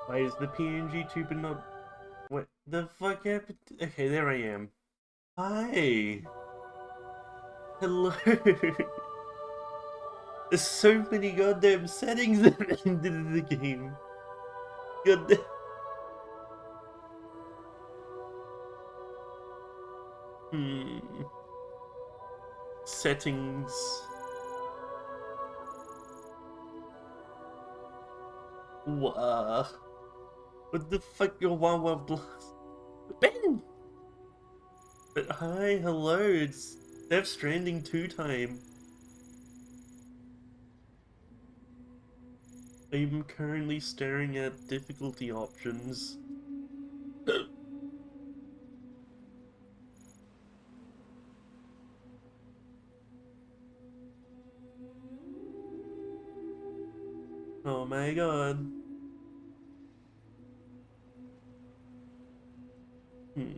Why is the PNG tube not... What the fuck happened? Okay, there I am. Hi! Hello! There's so many goddamn settings that ended in the game. Goddamn. Hmm. Settings. Wah. What the fuck? Your Wawa blast. Ben! But hi, hello, it's Death Stranding 2 time. I'm currently staring at difficulty options. Oh my god. Hmm.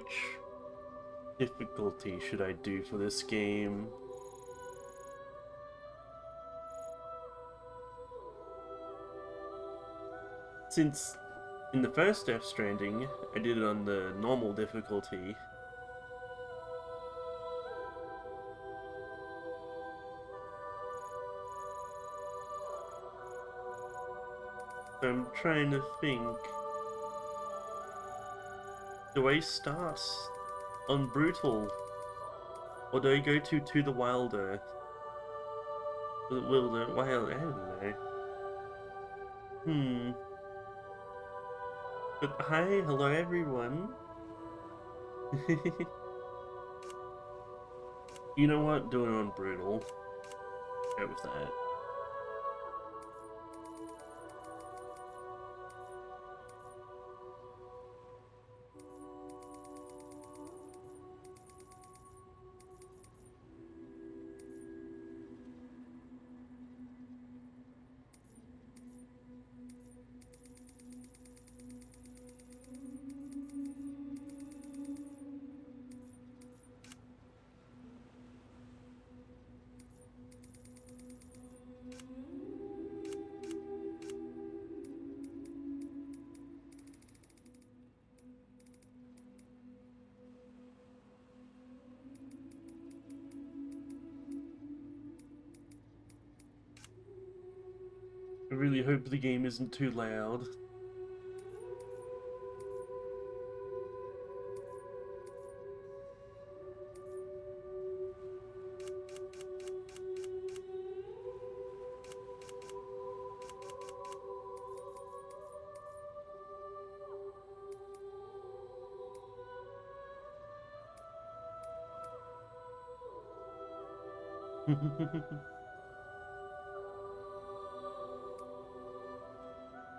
Which difficulty should I do for this game? Since in the first Death Stranding, I did it on the normal difficulty. I'm trying to think. Do I start on brutal? Or do I go to the wild earth? Wild, I don't know. But hi, hello everyone. You know what? Do it on brutal. Go with that. I really hope the game isn't too loud.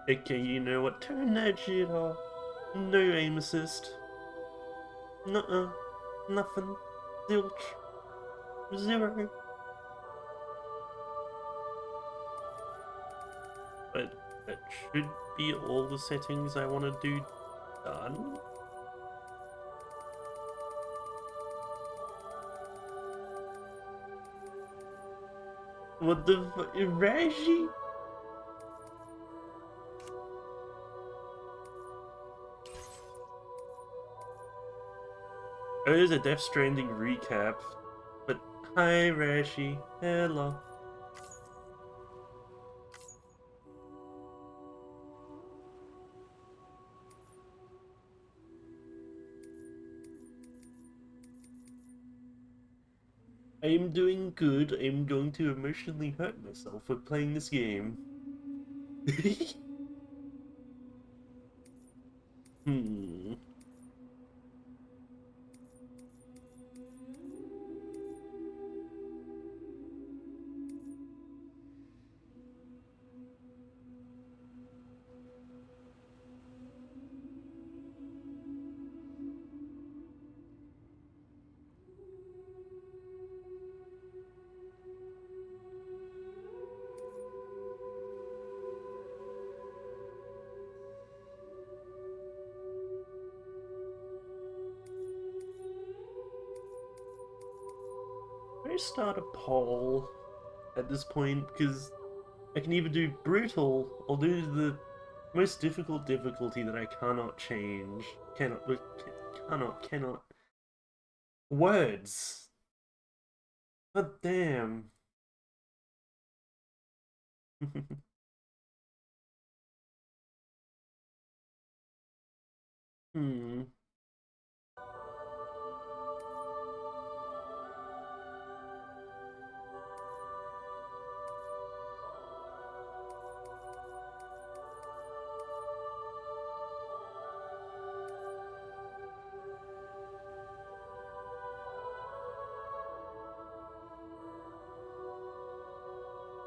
Okay, you know what? Turn that shit off. No aim assist. Nuh-uh. Nothing. Zilch. Zero. But that should be all the settings I want to do done. What the fuck? Raji? Oh, there's a Death Stranding recap. But hi, Rashi. Hello. I'm doing good. I'm going to emotionally hurt myself for playing this game. Hmm. I start a poll at this point because I can either do brutal or do the most difficult difficulty that I cannot change. Cannot. Words. God damn. Hmm.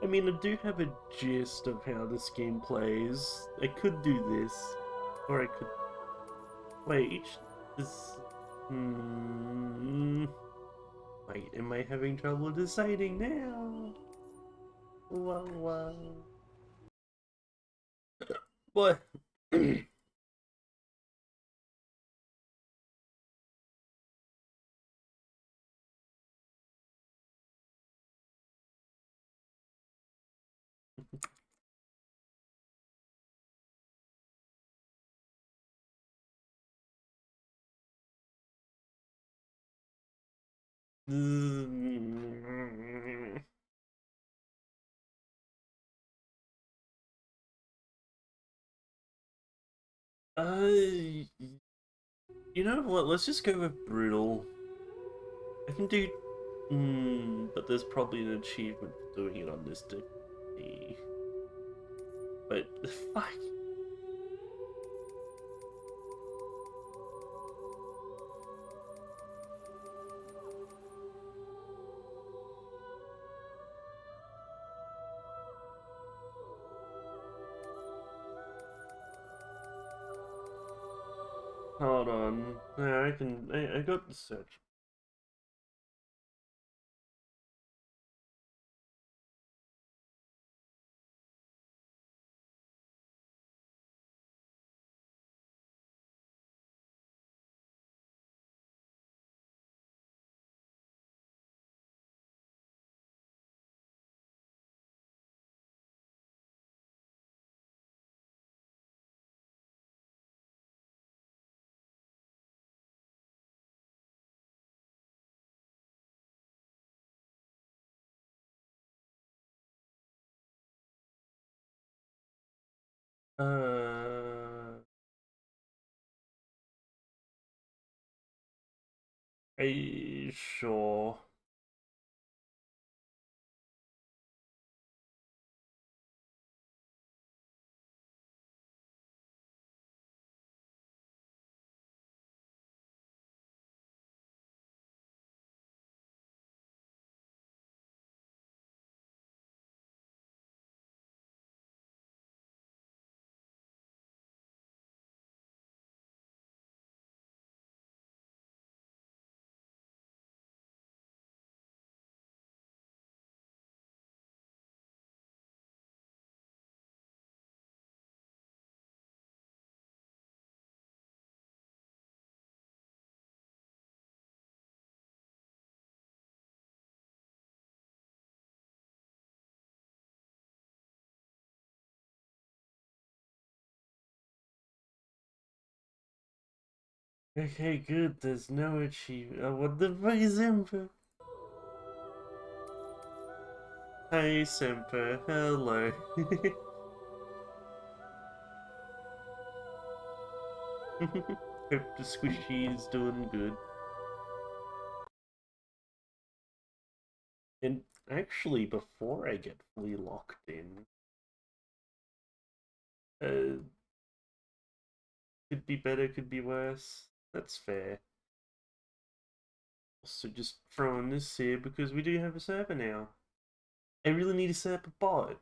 I mean, I do have a gist of how this game plays. I could do this, or I could... Wait, this... Wait, am I having trouble deciding now? Wow. What? You know what? Let's just go with brutal. I can do. But there's probably an achievement for doing it on this difficulty. But fuck. Hold on. No, I can. I got the search. Uh, are you sure? Okay, good. There's no achievement. What the fuck is Emperor? Hey, Semper. Hello. Hope the squishy is doing good. And actually, before I get fully locked in, uh, could be better, could be worse. That's fair. Also, just throwing this here because we do have a server now. I really need to set up a bot.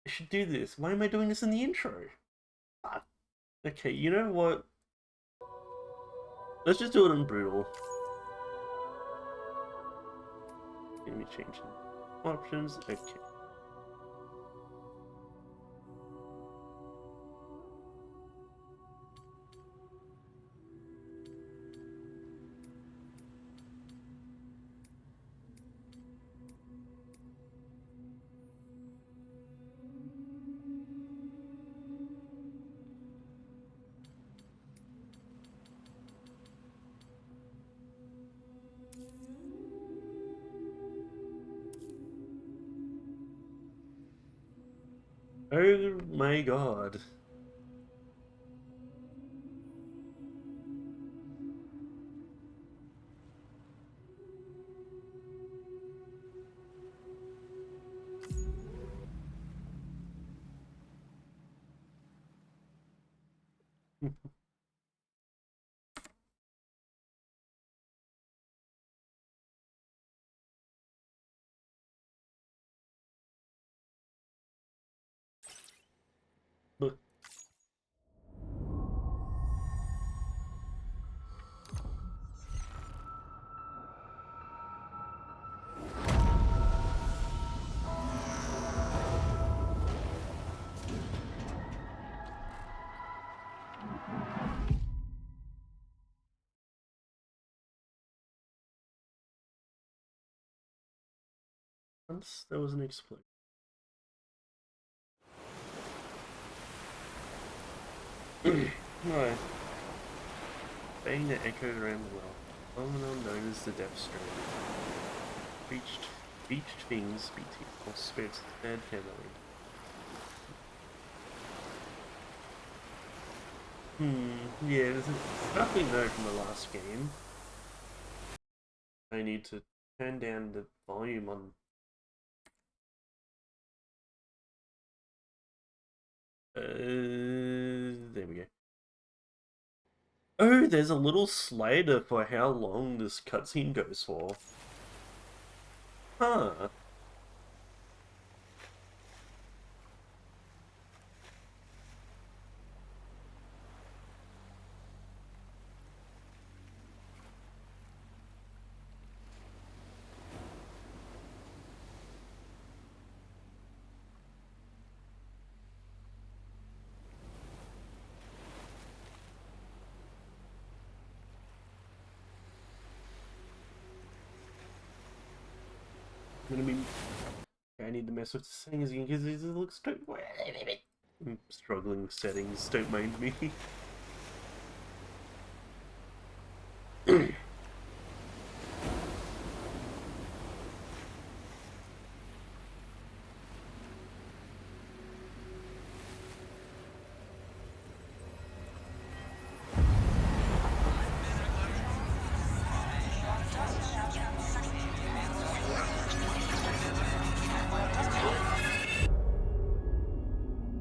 I should do this. Why am I doing this in the intro? Ah, okay, you know what? Let's just do it on brutal. Let me change the options. Okay. Oh my god. Look, once there was an explosion. No. Bang that echoed around the world. Phenomenon known as the Death Stranding. Beached things, BT, or spirits of the dead family. Yeah, this is stuff we know from the last game. I need to turn down the volume on. There we go. Oh, there's a little slider for how long this cutscene goes for. Huh. I'm gonna be. I need to mess with the settings again because it looks too. I'm struggling with settings. Don't mind me.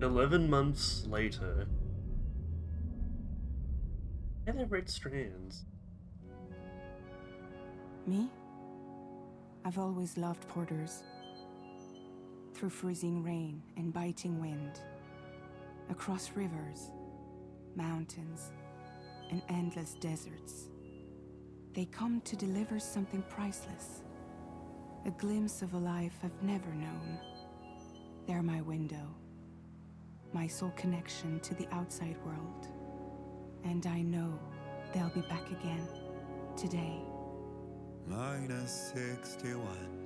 11 months later. And the red strands. Me? I've always loved porters. Through freezing rain and biting wind. Across rivers, mountains, and endless deserts. They come to deliver something priceless. A glimpse of a life I've never known. They're my window. My sole connection to the outside world. And I know they'll be back again. Today. -61.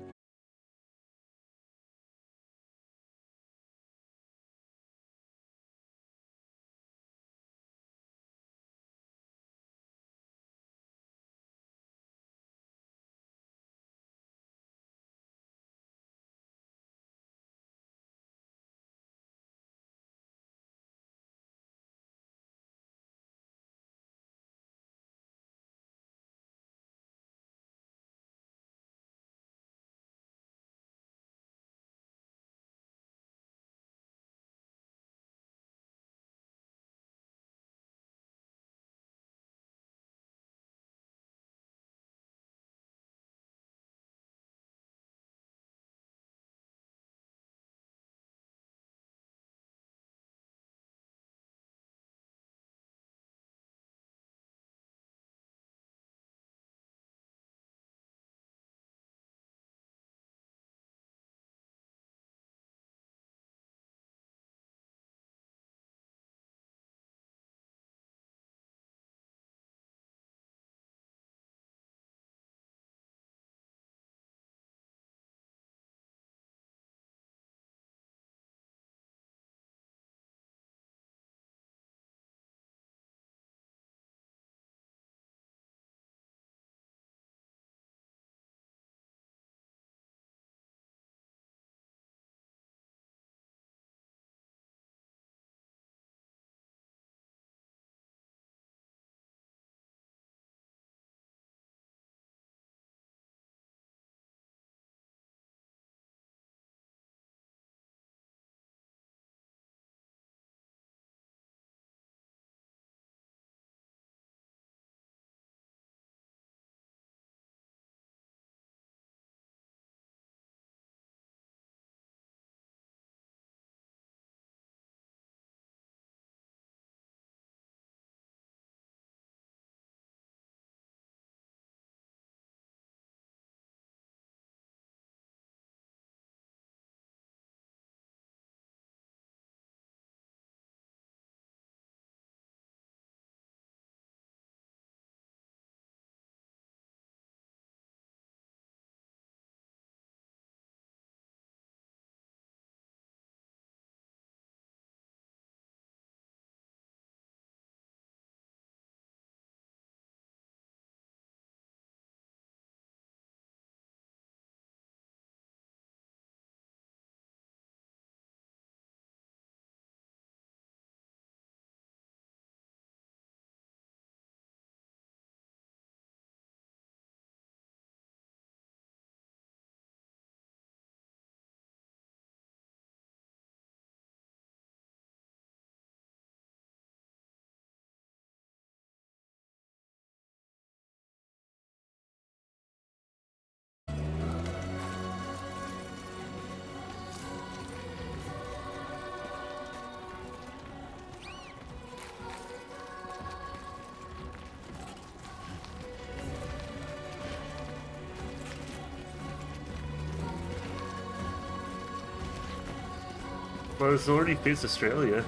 Well, it's already fits Australia.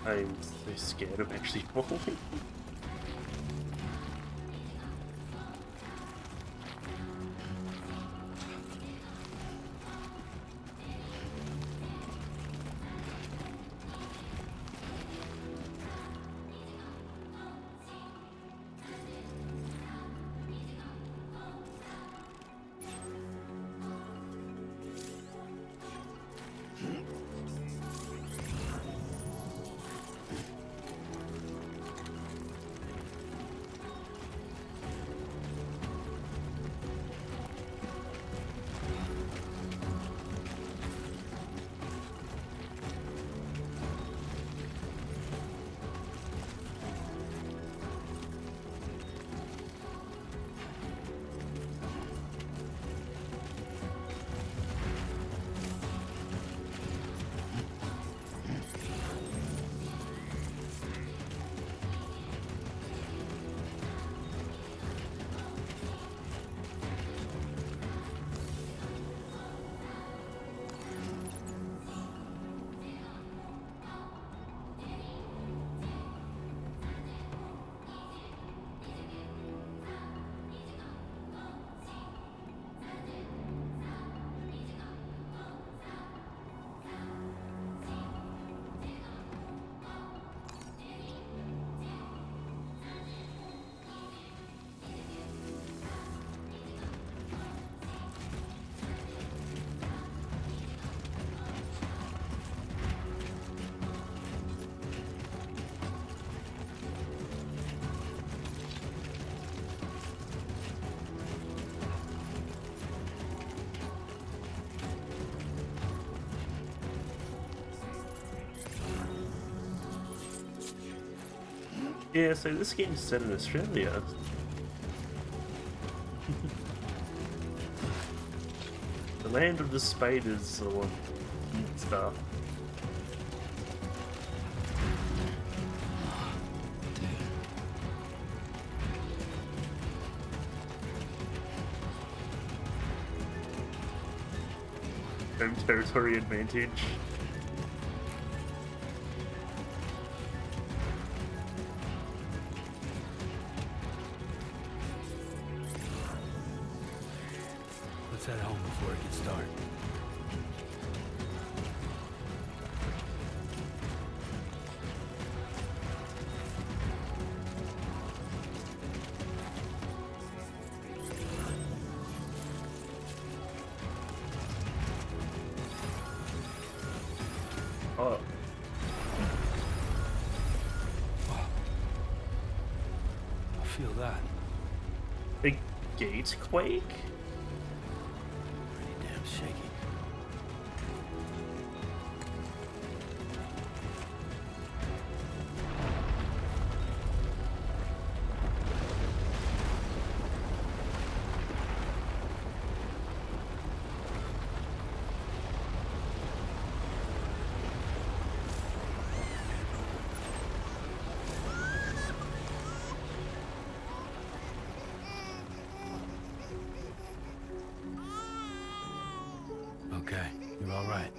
I'm so scared of actually falling. Yeah, so this game's set in Australia. The land of the spiders or stuff. Home territory advantage. Let's head home before it gets dark. Oh, I feel that. big gate quake? Pretty damn shaky. Okay, you're all right.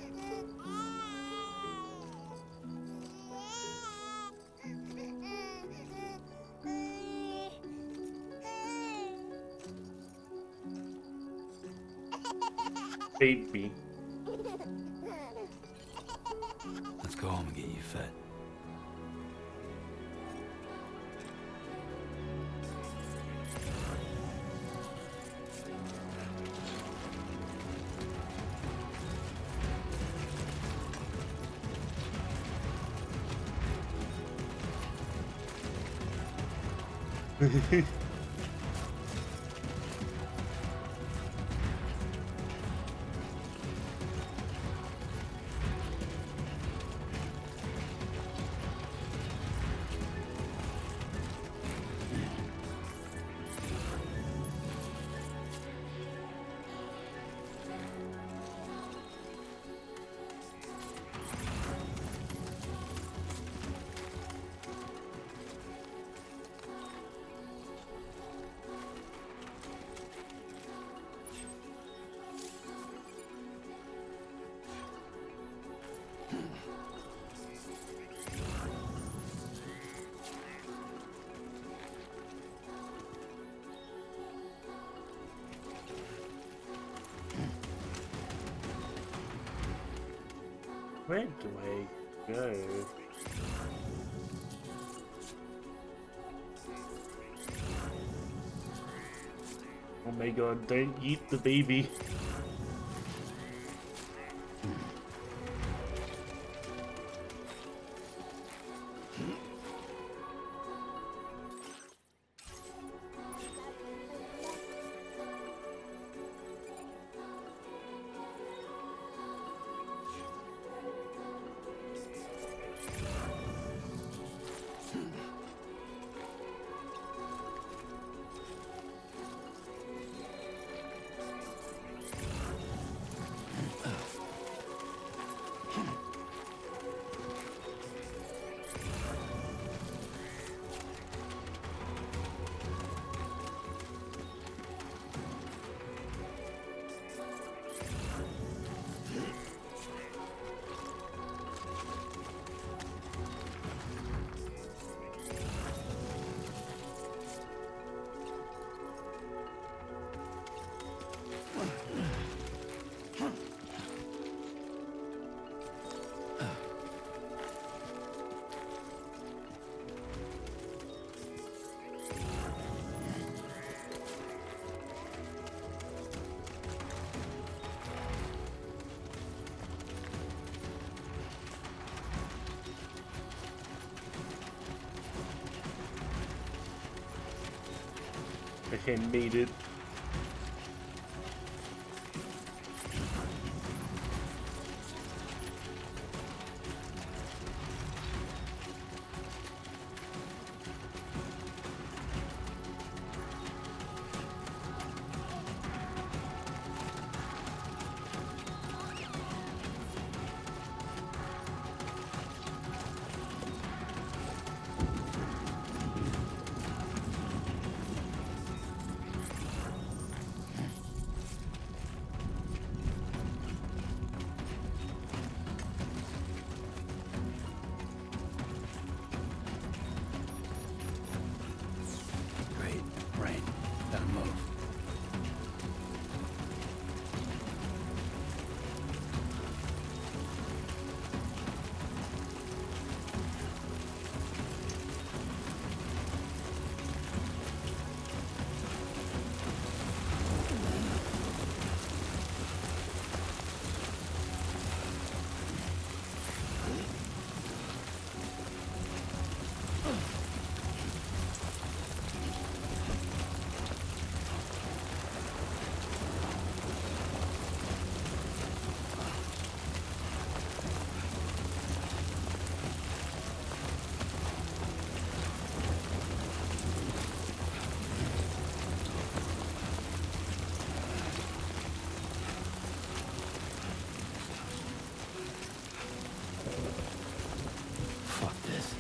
Baby. Let's go home and get you fed. Where do I go? Oh my god, don't eat the baby. I made it. Great. Rain. Gotta move. Fuck this.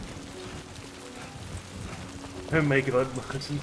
Oh my god, Martin.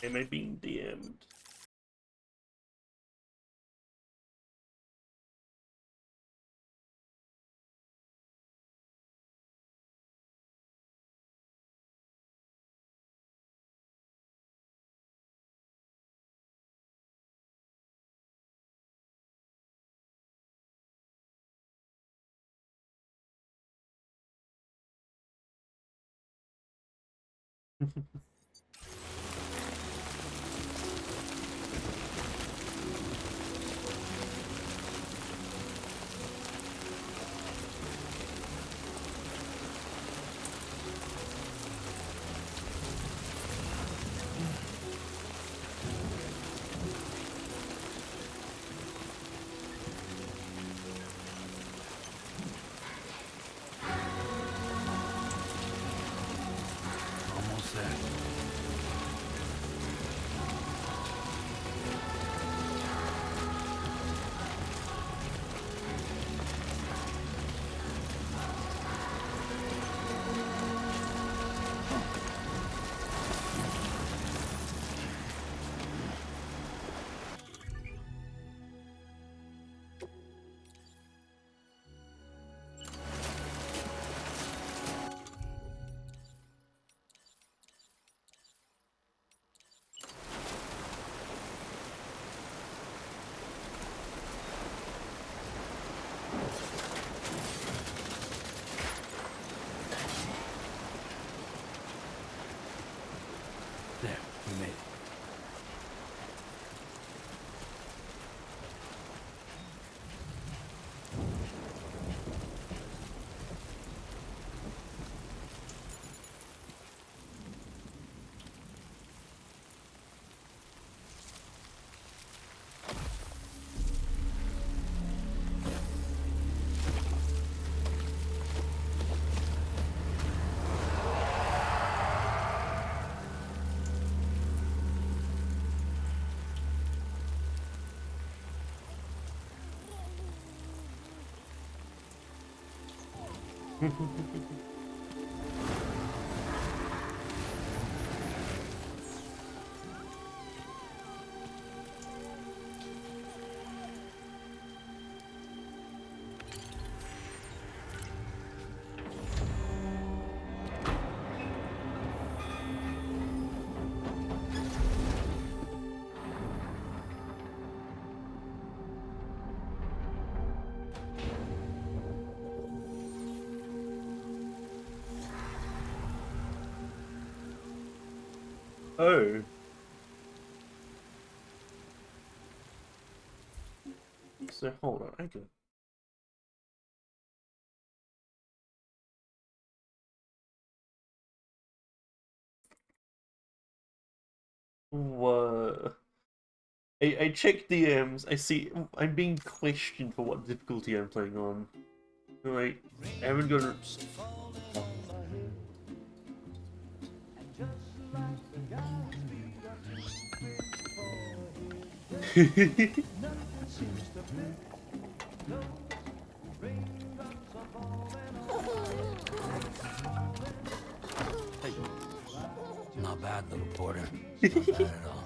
Am I being DM'd? We made it. Oh. So hold on, I can. Whoa. I checked DMs. I see I'm being questioned for what difficulty I'm playing on. Like, I haven't got. Hey. Not bad, little porter. Not bad at all.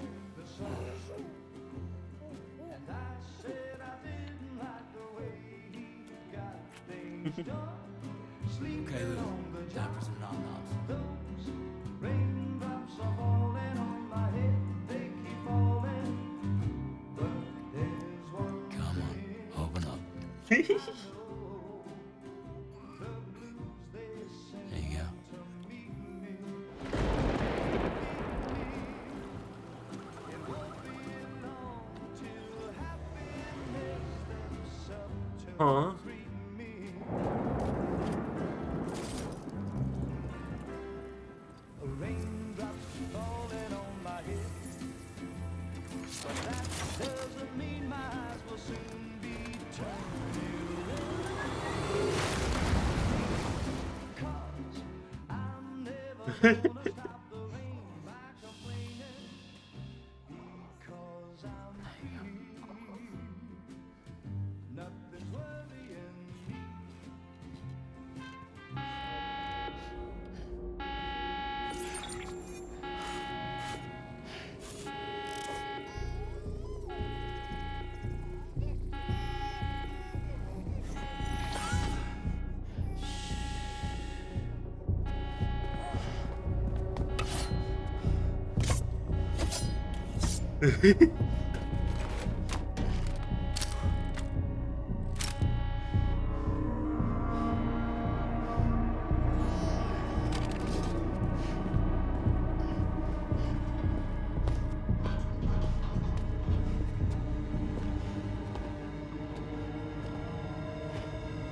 Okay, Lou. Time for some nom-noms. Come on, open up. There you go. Huh?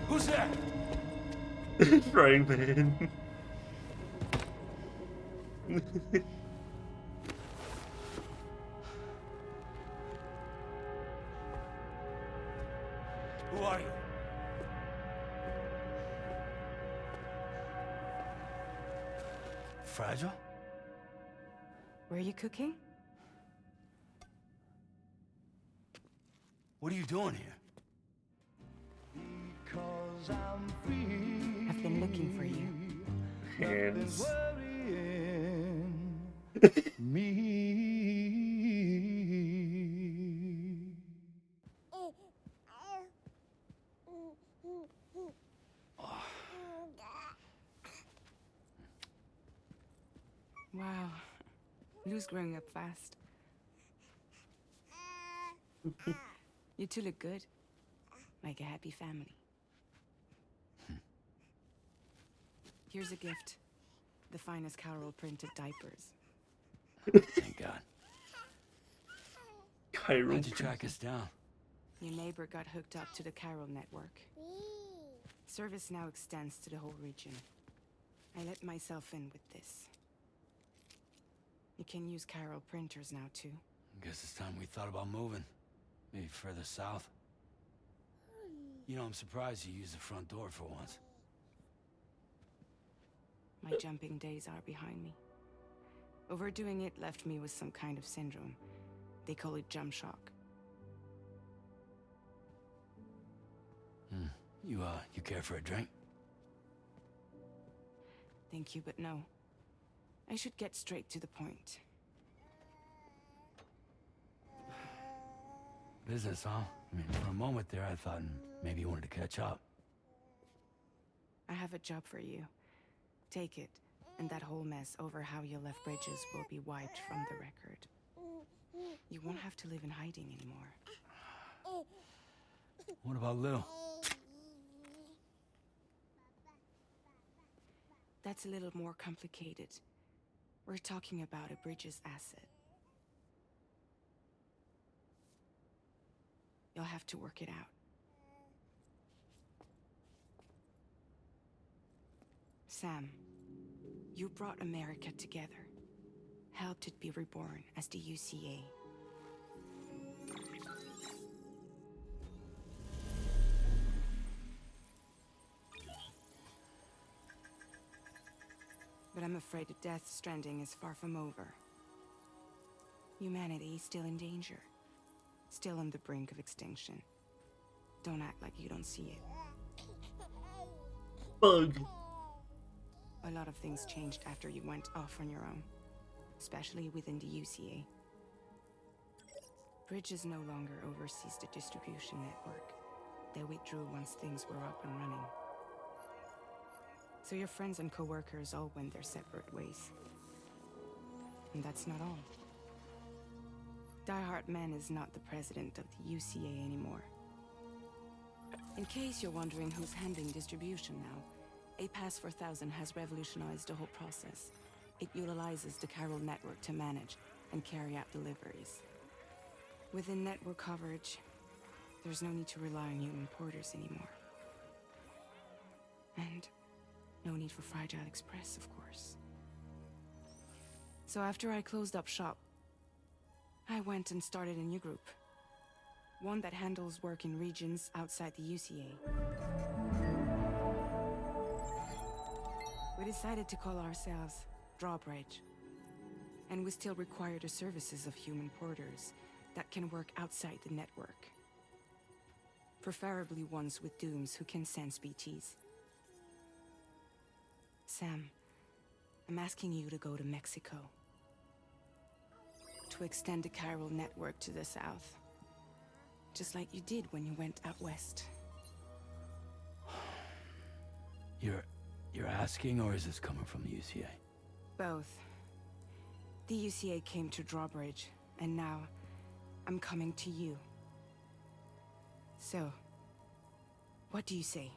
Who's there? Frying pan. Who are you? Fragile? Were you cooking? What are you doing here? I've been looking for you. Hands. Wow. Lou's growing up fast. You two look good. Like a happy family. Here's a gift. The finest Carol printed diapers. Thank God. Chiral How'd you track princess. us down? Your neighbor got hooked up to the Chiral network. Service now extends to the whole region. I let myself in with this. You can use Chiral printers now too. Guess it's time we thought about moving. Maybe further south. You know, I'm surprised you used the front door for once. My jumping days are behind me. Overdoing it left me with some kind of syndrome. They call it jump shock. You care for a drink? Thank you, but no. I should get straight to the point. Business, huh? I mean, for a moment there, I thought maybe you wanted to catch up. I have a job for you. Take it, and that whole mess over how you left bridges will be wiped from the record. You won't have to live in hiding anymore. What about Lou? That's a little more complicated. We're talking about a bridges asset. You'll have to work it out. Sam, you brought America together. Helped it be reborn as the UCA. But I'm afraid the death stranding is far from over. Humanity is still in danger. Still on the brink of extinction. Don't act like you don't see it. Bug. A lot of things changed after you went off on your own. Especially within the UCA. Bridges no longer oversees the distribution network. They withdrew once things were up and running. So your friends and co-workers all went their separate ways. And that's not all. Die Hartman is not the president of the UCA anymore. In case you're wondering who's handling distribution now, A Pass 4000 has revolutionized the whole process. It utilizes the Chiral network to manage and carry out deliveries. Within network coverage, there's no need to rely on human porters anymore. And no need for Fragile Express, of course. So after I closed up shop, I went and started a new group. One that handles work in regions outside the UCA. We decided to call ourselves Drawbridge. And we still require the services of human porters that can work outside the network. Preferably ones with dooms who can sense BTs. Sam, I'm asking you to go to Mexico. To extend the Chiral network to the south. Just like you did when you went out west. You're asking, or is this coming from the UCA? Both. The UCA came to Drawbridge, and now I'm coming to you. So, what do you say?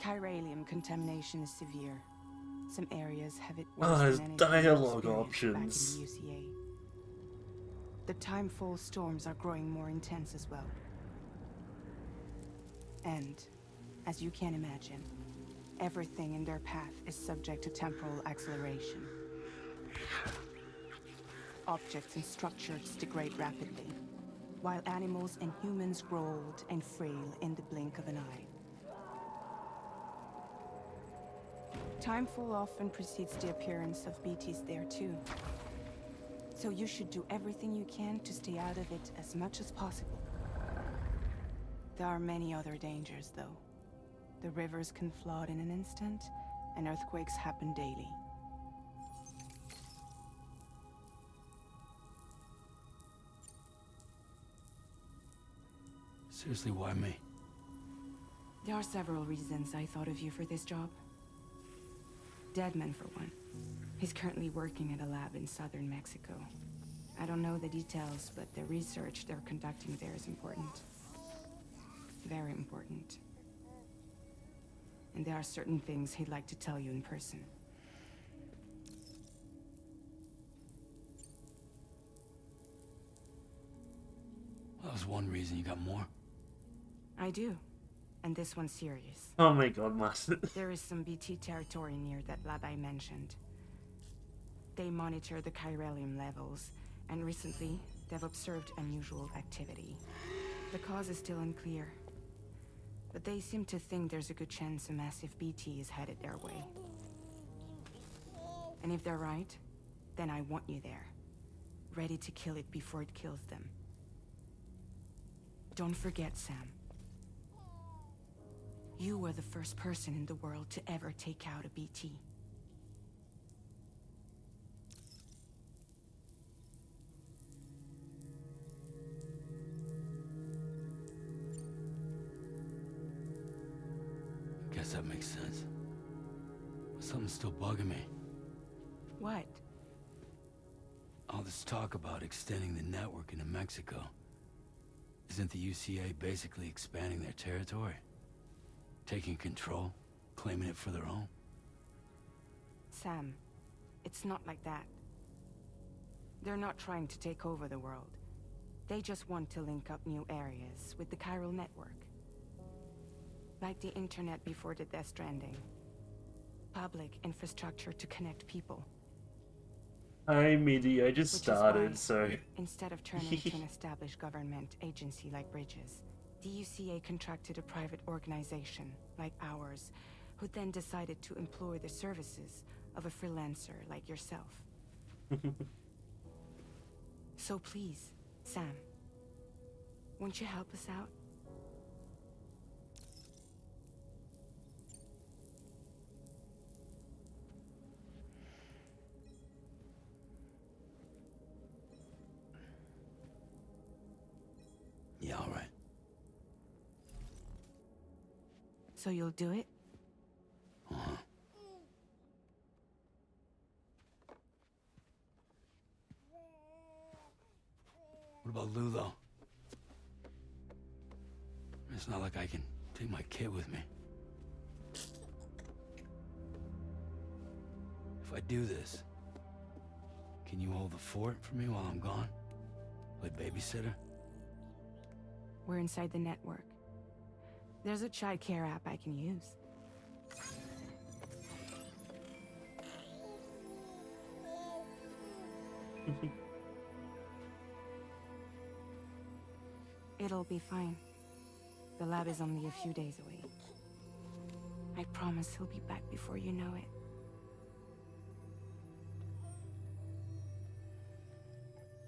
Chiralium contamination is severe. Some areas have it worse there's than anything dialogue experienced back in options. the UCA. The timefall storms are growing more intense as well. And, as you can imagine, everything in their path is subject to temporal acceleration. Objects and structures degrade rapidly, while animals and humans grow old and frail in the blink of an eye. Timefall often precedes the appearance of BTs there too. So you should do everything you can to stay out of it as much as possible. There are many other dangers, though. The rivers can flood in an instant, and earthquakes happen daily. Seriously, why me? There are several reasons I thought of you for this job. Deadman, for one. He's currently working at a lab in southern Mexico. I don't know the details, but the research they're conducting there is important. Very important. And there are certain things he'd like to tell you in person. That was one reason you got more. I do. And this one's serious. Oh my god, Master. There is some BT territory near that lab I mentioned. They monitor the chiralium levels, and recently, they've observed unusual activity. The cause is still unclear, but they seem to think there's a good chance a massive BT is headed their way. And if they're right, then I want you there, ready to kill it before it kills them. Don't forget, Sam. You were the first person in the world to ever take out a BT. Guess that makes sense. But something's still bugging me. What? All this talk about extending the network into Mexico. Isn't the UCA basically expanding their territory? Taking control? Claiming it for their own? Sam, it's not like that. They're not trying to take over the world. They just want to link up new areas with the chiral network. Like the internet before the stranding. Public infrastructure to connect people. Hi, Midi. I just Which is started, why, so. instead of turning to an established government agency like Bridges, the UCA contracted a private organization, like ours, who then decided to employ the services of a freelancer like yourself. So please, Sam, won't you help us out? Yeah, all right. So you'll do it? Uh-huh. What about Lou, though? It's not like I can take my kid with me. If I do this, can you hold the fort for me while I'm gone? Play babysitter? We're inside the network. There's a child care app I can use. It'll be fine. The lab is only a few days away. I promise he'll be back before you know it.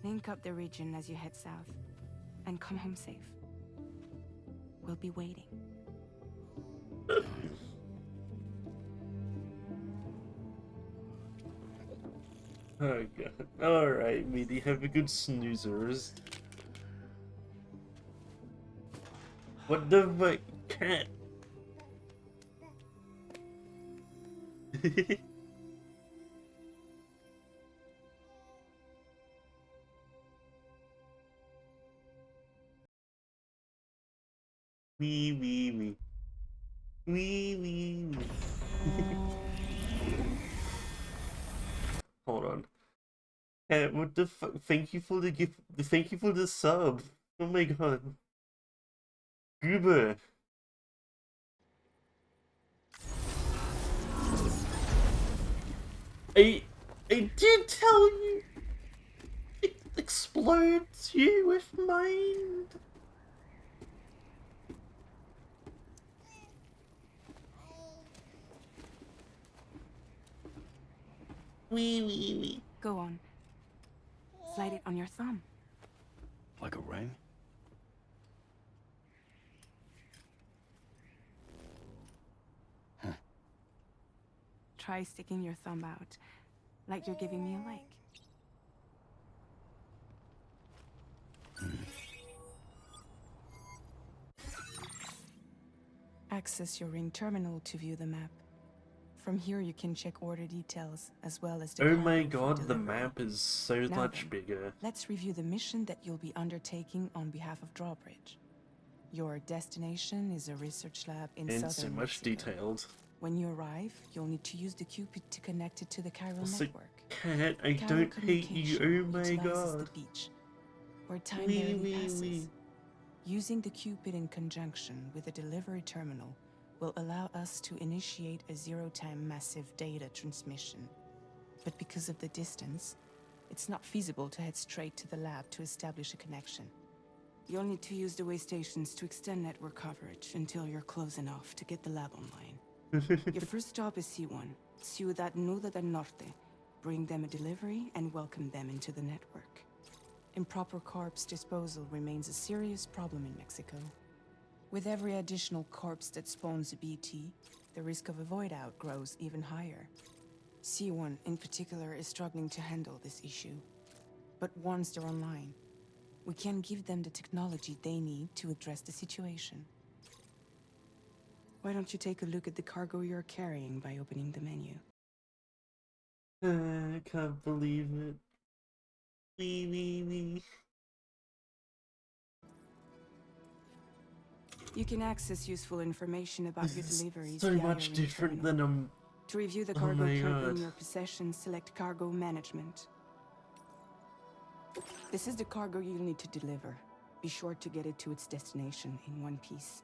Link up the region as you head south, and come home safe. We'll be waiting. Oh god. Alright, Midi. Have a good snoozers. What the fuck? Cat? Wee wee wee. Wee wee wee. Hold on. What the fuck? Thank you for the gift. Thank you for the sub. Oh my god. Goober. I did tell you. It explodes you with mind. Wee wee wee. Go on. Slide it on your thumb. Like a ring? Try sticking your thumb out, like you're giving me a like. Access your ring terminal to view the map. From here you can check order details, as well as the Oh my cargo for god, the delivery. map is so Now much then, bigger. Let's review the mission that you'll be undertaking on behalf of Drawbridge. Your destination is a research lab in And southern so much Mexico. detailed. When you arrive, you'll need to use the Cupid to connect it to the chiral Also, network. cat, I Chiral don't hate you. communication Oh my utilizes the god. beach, where time Wee barely wee passes. wee. Using the Cupid in conjunction with a delivery terminal will allow us to initiate a zero-time massive data transmission. But because of the distance, it's not feasible to head straight to the lab to establish a connection. You'll need to use the way stations to extend network coverage until you're close enough to get the lab online. Your first stop is C1, Ciudad Nuda del Norte. Bring them a delivery and welcome them into the network. Improper corpse disposal remains a serious problem in Mexico. With every additional corpse that spawns a BT, the risk of a void out grows even higher. C1 in particular is struggling to handle this issue. But once they're online, we can give them the technology they need to address the situation. Why don't you take a look at the cargo you're carrying by opening the menu? I can't believe it. Wee wee wee. You can access useful information about your This is deliveries so via much your different terminal. than To review the Oh cargo my currently in god. your possession, select Cargo Management. This is the cargo you'll need to deliver. Be sure to get it to its destination in one piece.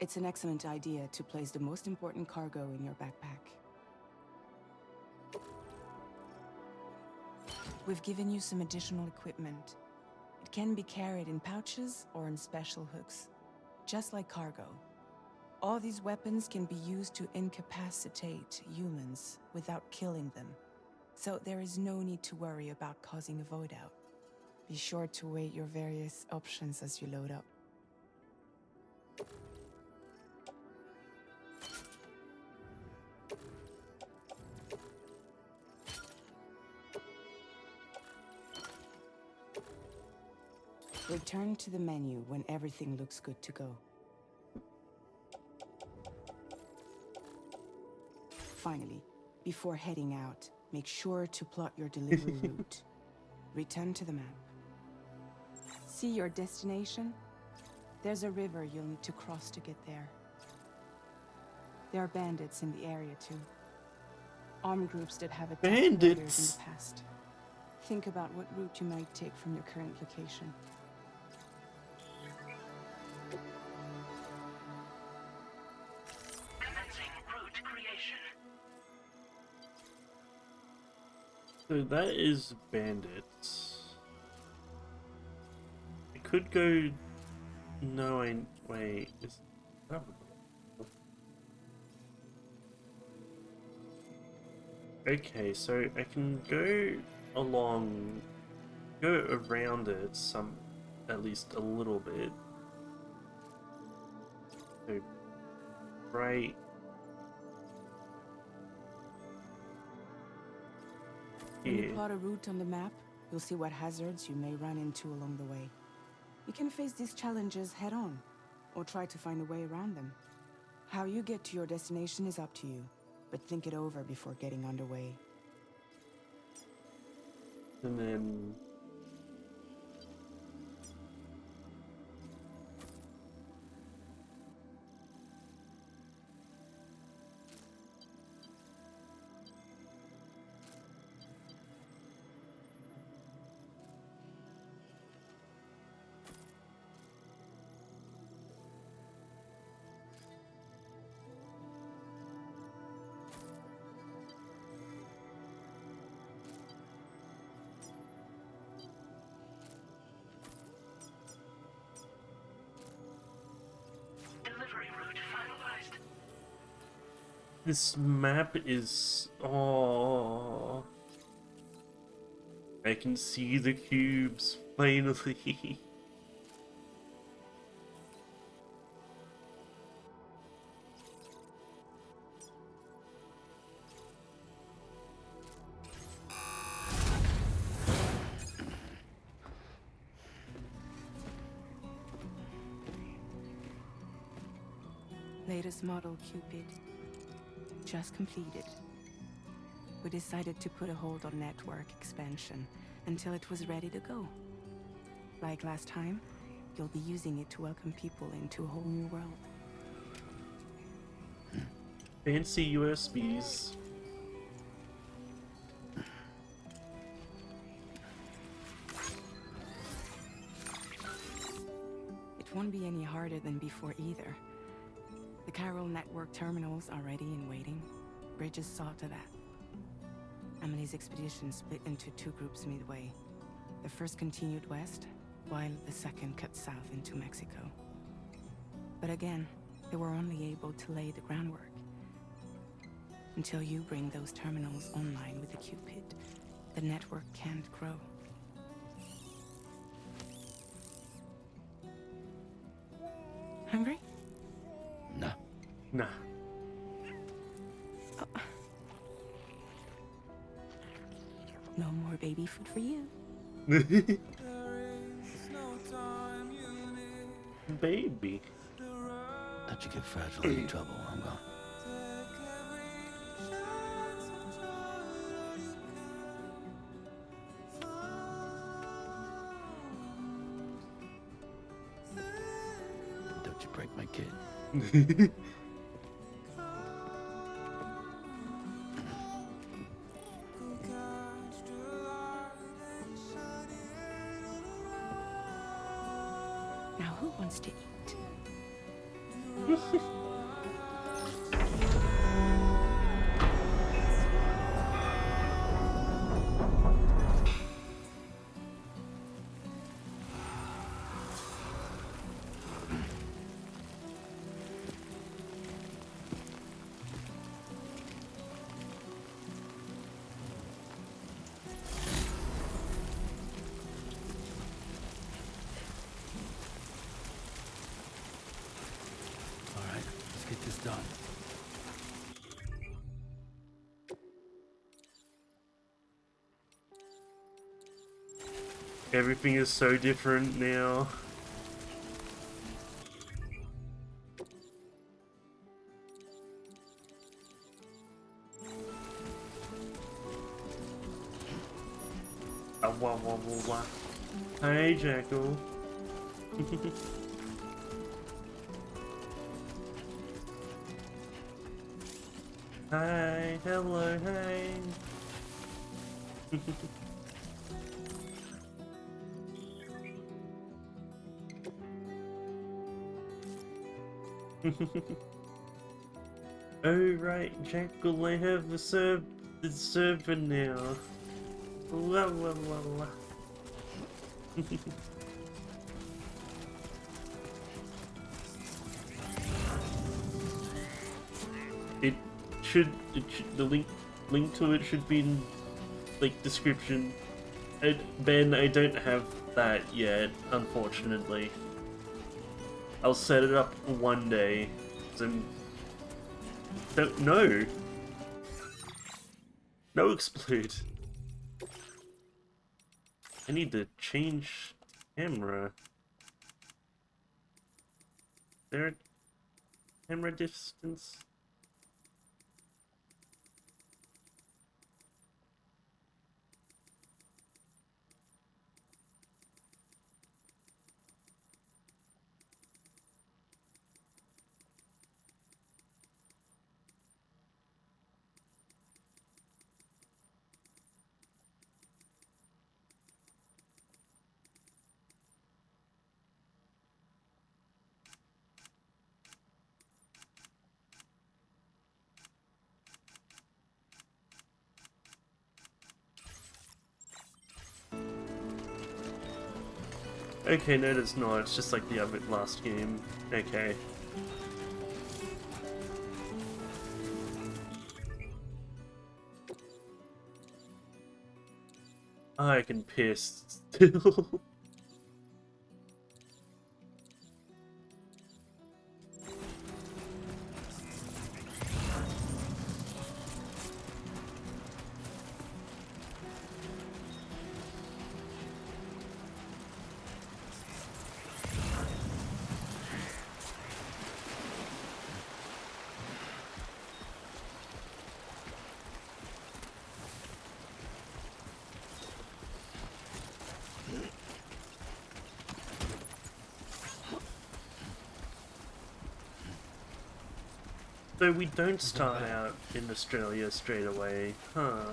It's an excellent idea to place the most important cargo in your backpack. We've given you some additional equipment. It can be carried in pouches or in special hooks, just like cargo. All these weapons can be used to incapacitate humans without killing them, so there is no need to worry about causing a void out. Be sure to weigh your various options as you load up. Return to the menu when everything looks good to go. Finally, before heading out, make sure to plot your delivery route. Return to the map. See your destination? There's a river you'll need to cross to get there. There are bandits in the area too. Armed groups that have attacked warriors in Bandits? the past. Think about what route you might take from your current location. Commencing route creation. So that is bandits. I could go. No, I wait. Is that? Okay, so I can go along, go around it at least a little bit. So, right. When you Here. plot a route on the map, you'll see what hazards you may run into along the way. You can face these challenges head on, or try to find a way around them. How you get to your destination is up to you, but think it over before getting underway. And then Delivery route finalized. this map is. Oh, I can see the cubes finally. Latest model Cupid. Just completed. We decided to put a hold on network expansion until it was ready to go. Like last time, you'll be using it to welcome people into a whole new world. Fancy USBs. It won't be any harder than before either. The Chiral network terminals are ready and waiting. Bridges saw to that. Emily's expedition split into two groups midway. The first continued west, while the second cut south into Mexico. But again, they were only able to lay the groundwork. Until you bring those terminals online with the Cupid, the network can't grow. Hungry? No. Nah. No more baby food for you. Baby. Don't you get fragile or in trouble while I'm gone. Don't you break my kid. Now who wants to eat? All right, let's get this done. Everything is so different now. Wah, wah, wah, wah. Hey, Jackal. Hi, hello, hey. Oh right, Jackal, I have the server now. La la la la. It should the link to it should be in like description. Ben, I don't have that yet, unfortunately. I'll set it up one day. So don't know. No explode. I need to change camera. Is there a camera distance? Okay, no, it's not. It's just like the other last game. Okay. I can piss still. So we don't start out in Australia straight away, huh?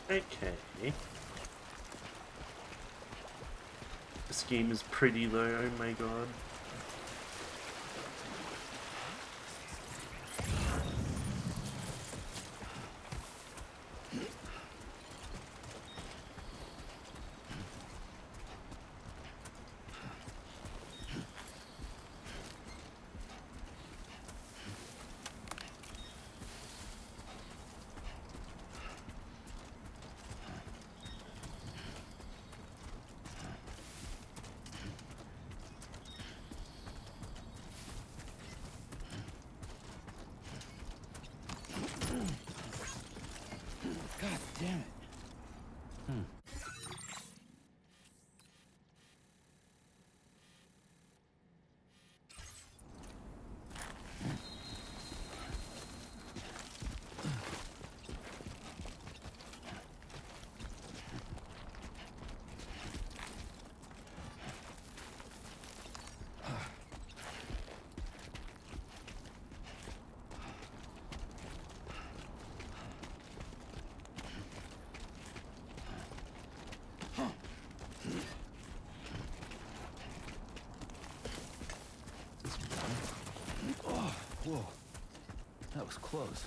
Okay. The scheme is pretty though, oh my god. God damn it. Oh, whoa. That was close.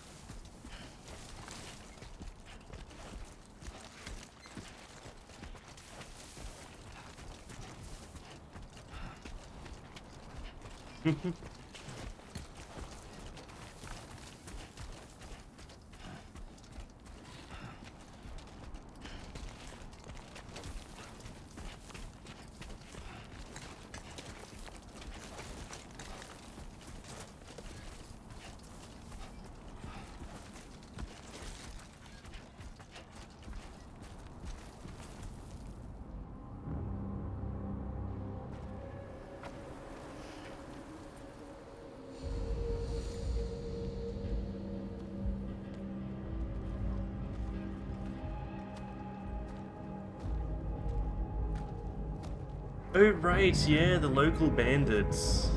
Oh right, yeah, the local bandits.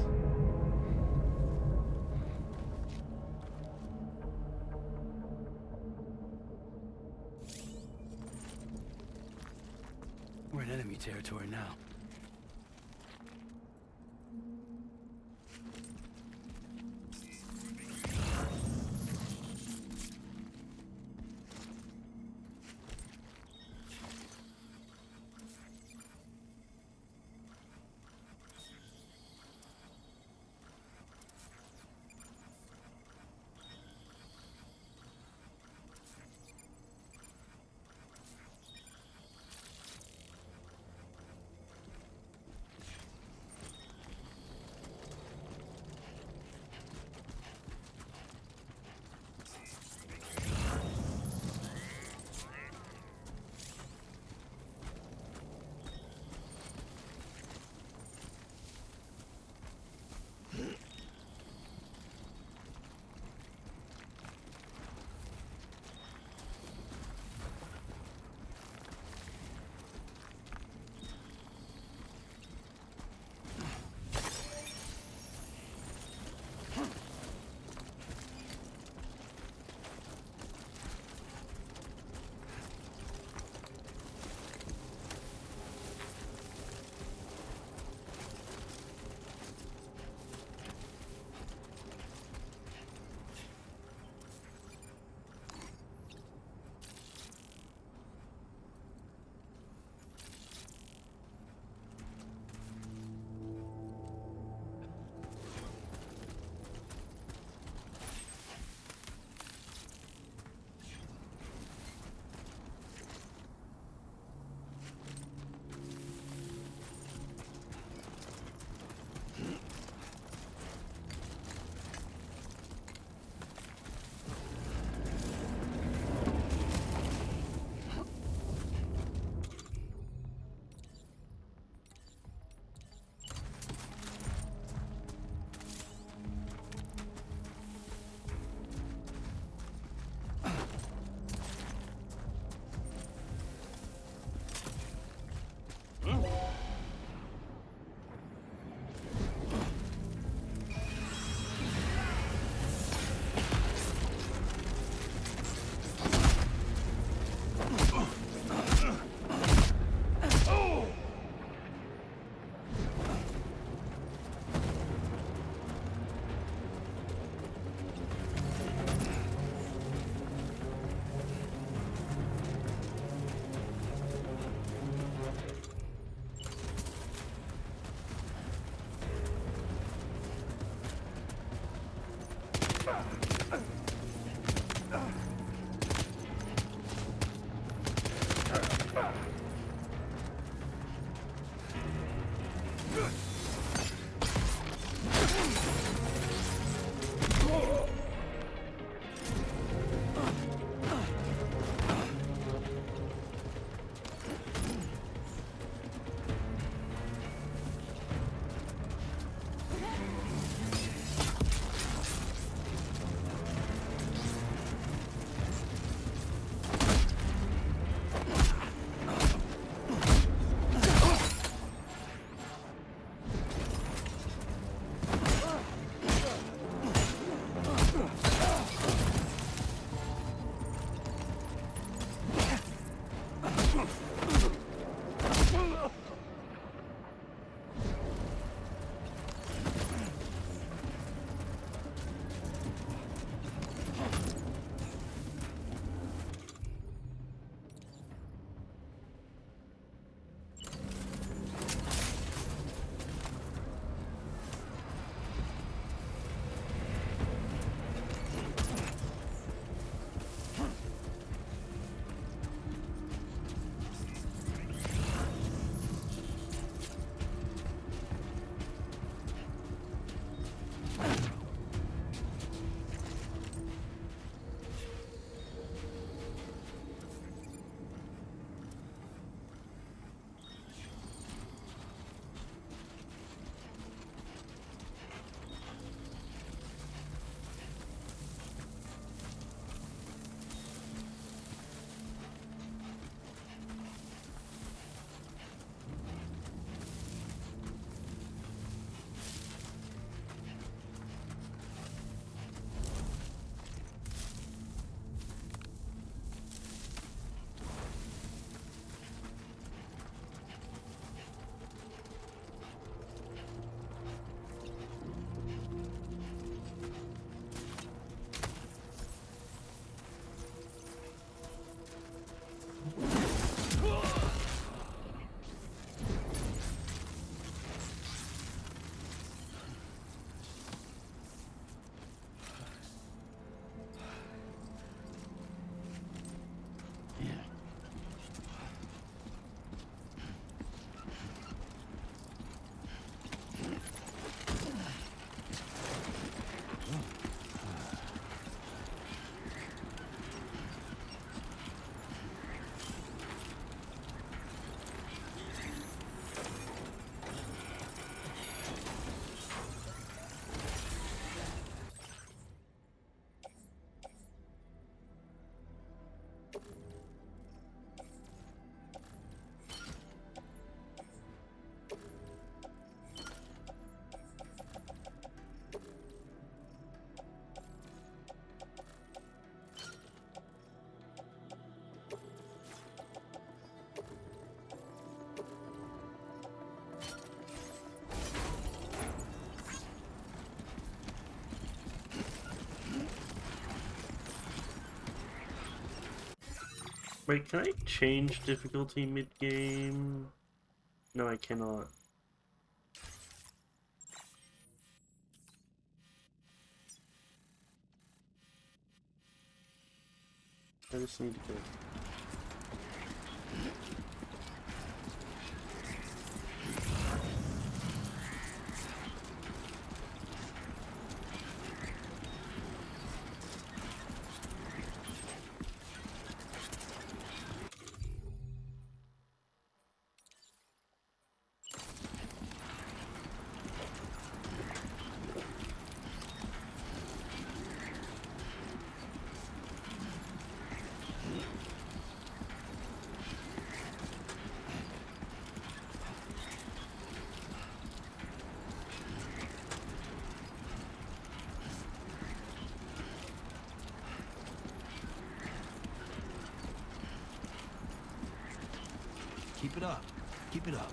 We're in enemy territory now. Wait, can I change difficulty mid-game? No, I cannot. I just need to go. Keep it up. Keep it up.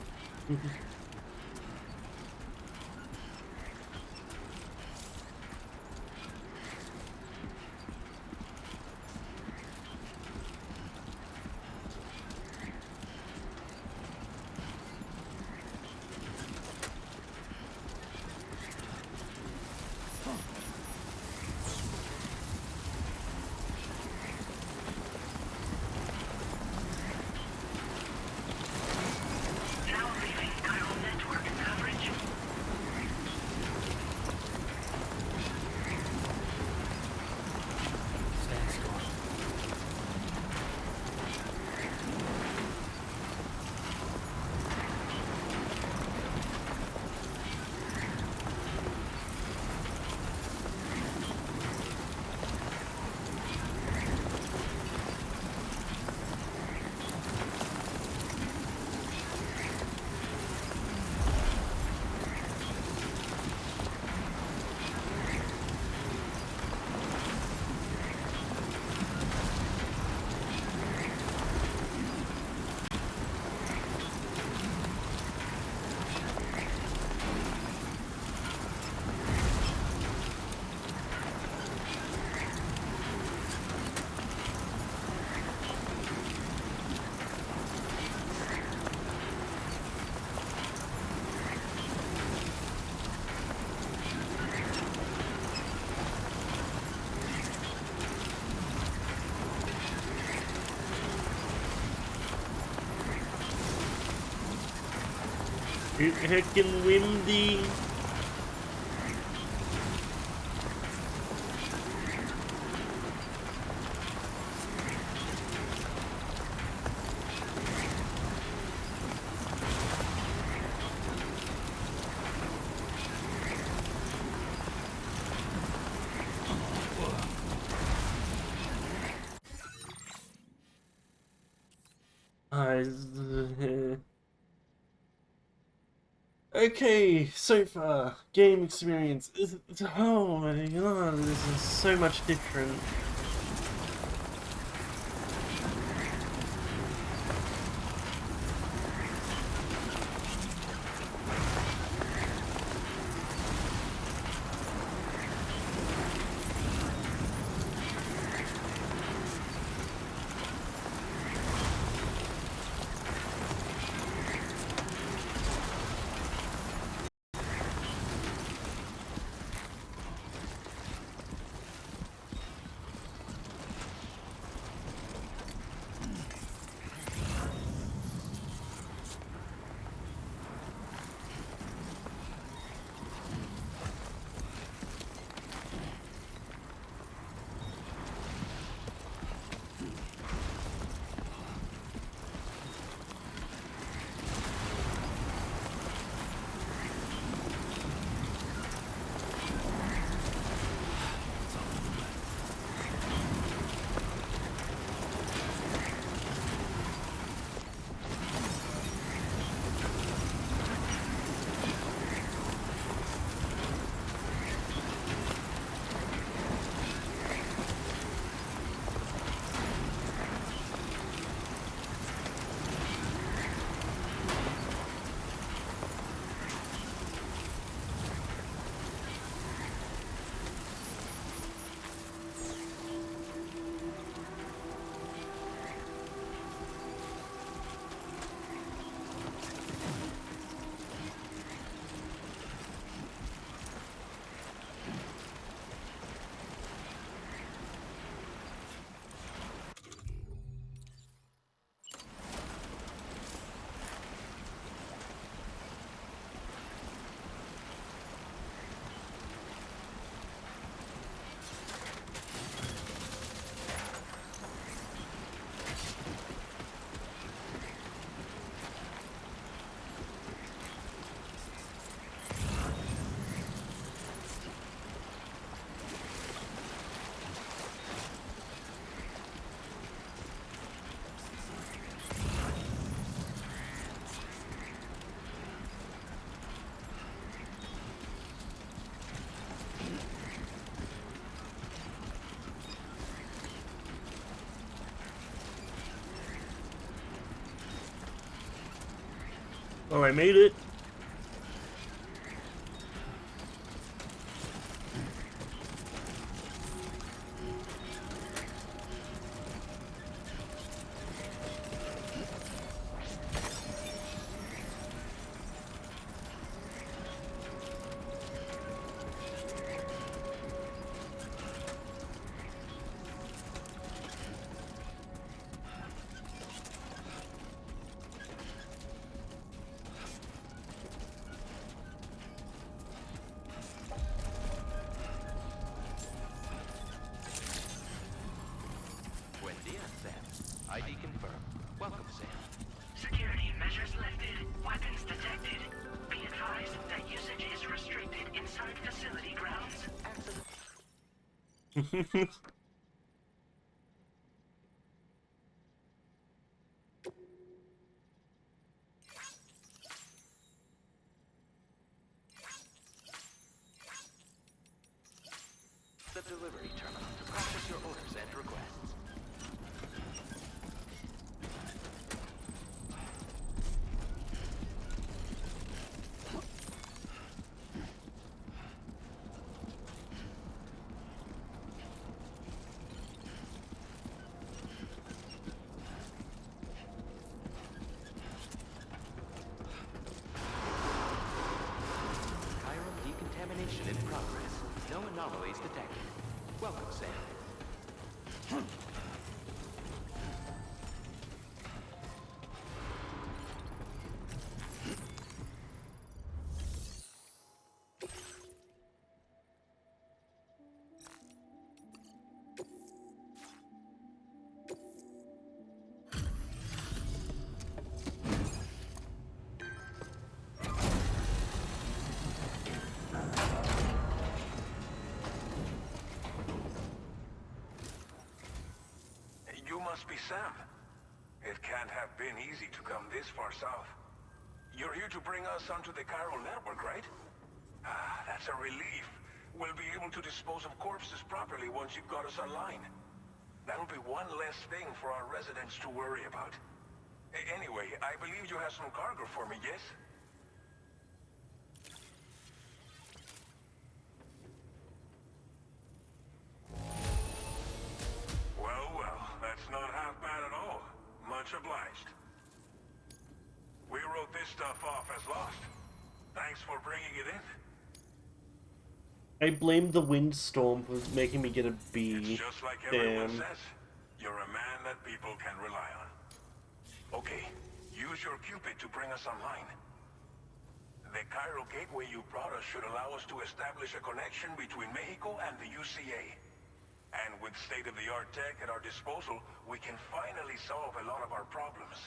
Now leaving chiral network coverage. Sandstorm. It's heckin' windy. Okay, so far, game experience. Oh my god, this is so much different. Oh, I made it. Buen dia, Sam. ID confirmed. Welcome, Sam. Security measures lifted. Weapons detected. Be advised that usage is restricted inside facility grounds. The delivery terminal to process your orders and requests. Chiral decontamination in progress. No anomalies detected. Welcome, Sam. You must be Sam. It can't have been easy to come this far south. You're here to bring us onto the chiral network, right? Ah, that's a relief. We'll be able to dispose of corpses properly once you've got us online. That'll be one less thing for our residents to worry about. Anyway, I believe you have some cargo for me, yes? Well, that's not half bad at all. Much obliged. We wrote this stuff off as lost. Thanks for bringing it in. I blame the windstorm for making me get a B. It's just like everyone Damn. says. You're a man that people can rely on. Okay, use your Cupid to bring us online. The chiral gateway you brought us should allow us to establish a connection between Mexico and the UCA. And with state-of-the-art tech at our disposal, we can finally solve a lot of our problems.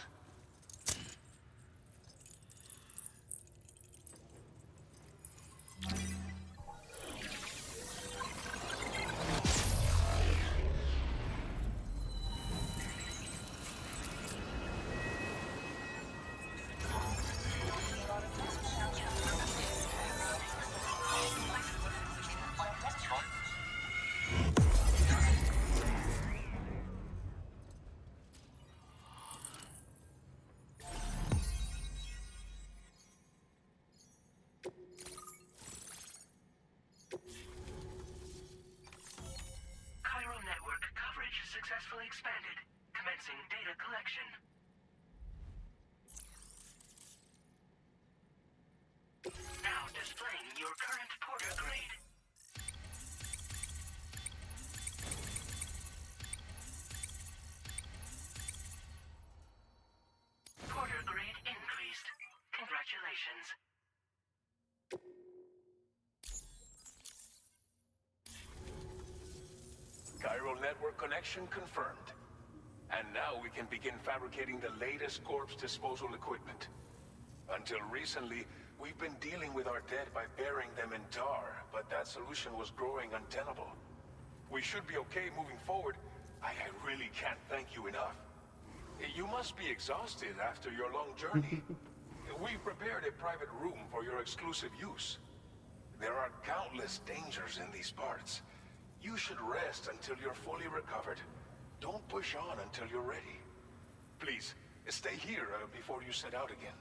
Chiral network coverage successfully expanded. Commencing data collection. Now displaying your current Porter grade. Porter grade increased. Congratulations. Chiral network connection confirmed. And now we can begin fabricating the latest corpse disposal equipment. Until recently, we've been dealing with our dead by burying them in tar, but that solution was growing untenable. We should be okay moving forward. I really can't thank you enough. You must be exhausted after your long journey. We've prepared a private room for your exclusive use. There are countless dangers in these parts. You should rest until you're fully recovered. Don't push on until you're ready. Please, stay here before you set out again.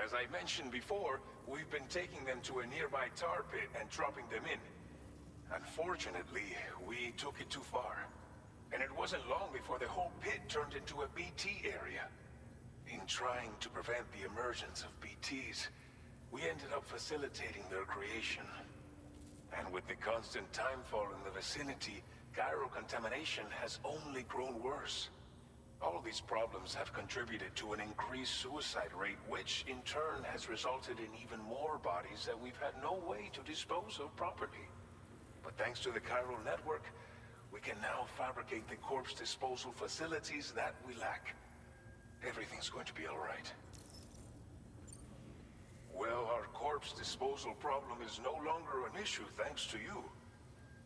As I mentioned before, we've been taking them to a nearby tar pit and dropping them in. Unfortunately, we took it too far. And it wasn't long before the whole pit turned into a BT area. In trying to prevent the emergence of BTs, we ended up facilitating their creation. And with the constant timefall in the vicinity, gyro contamination has only grown worse. All these problems have contributed to an increased suicide rate, which in turn has resulted in even more bodies that we've had no way to dispose of properly. But thanks to the chiral network, we can now fabricate the corpse disposal facilities that we lack. Everything's going to be all right. Well, our corpse disposal problem is no longer an issue thanks to you.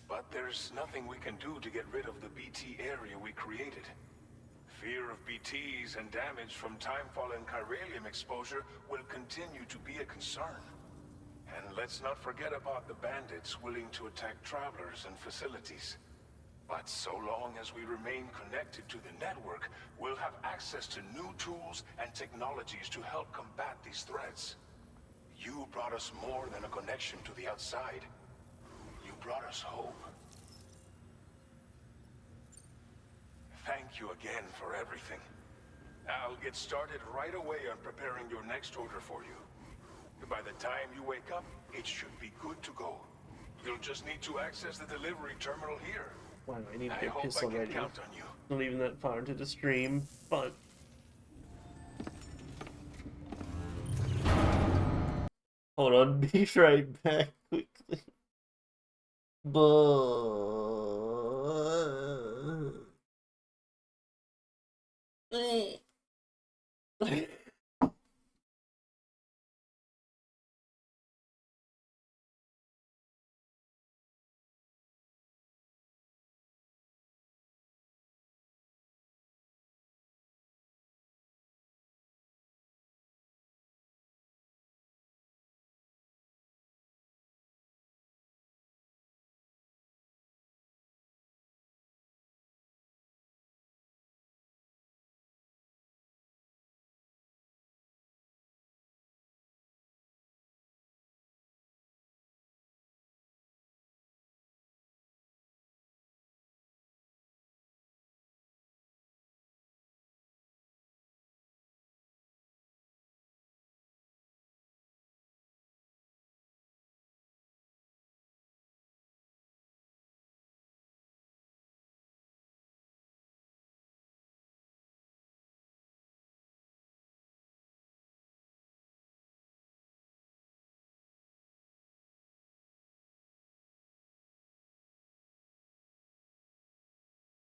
But there's nothing we can do to get rid of the BT area we created. Fear of BTs and damage from timefall and chiralium exposure will continue to be a concern. And let's not forget about the bandits willing to attack travelers and facilities. But so long as we remain connected to the network, we'll have access to new tools and technologies to help combat these threats. You brought us more than a connection to the outside. You brought us hope. Thank you again for everything. I'll get started right away on preparing your next order for you. By the time you wake up, it should be good to go. You'll just need to access the delivery terminal here. Wow, I need to I get hope piss I can already. count on you. Not even that far into the stream, but hold on, be right back quickly.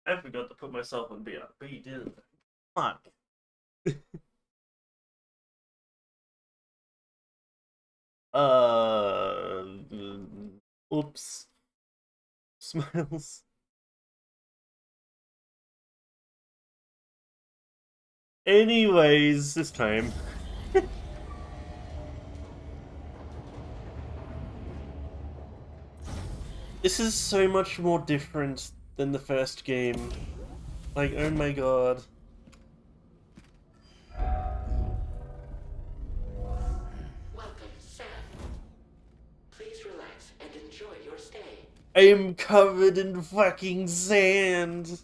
I forgot to put myself on BRB, didn't I? Fuck. Uh, oops. Smiles. Anyways, this time. This is so much more different than the first game. Like, oh my god. Welcome, Sam. Please relax and enjoy your stay. I am covered in fucking sand.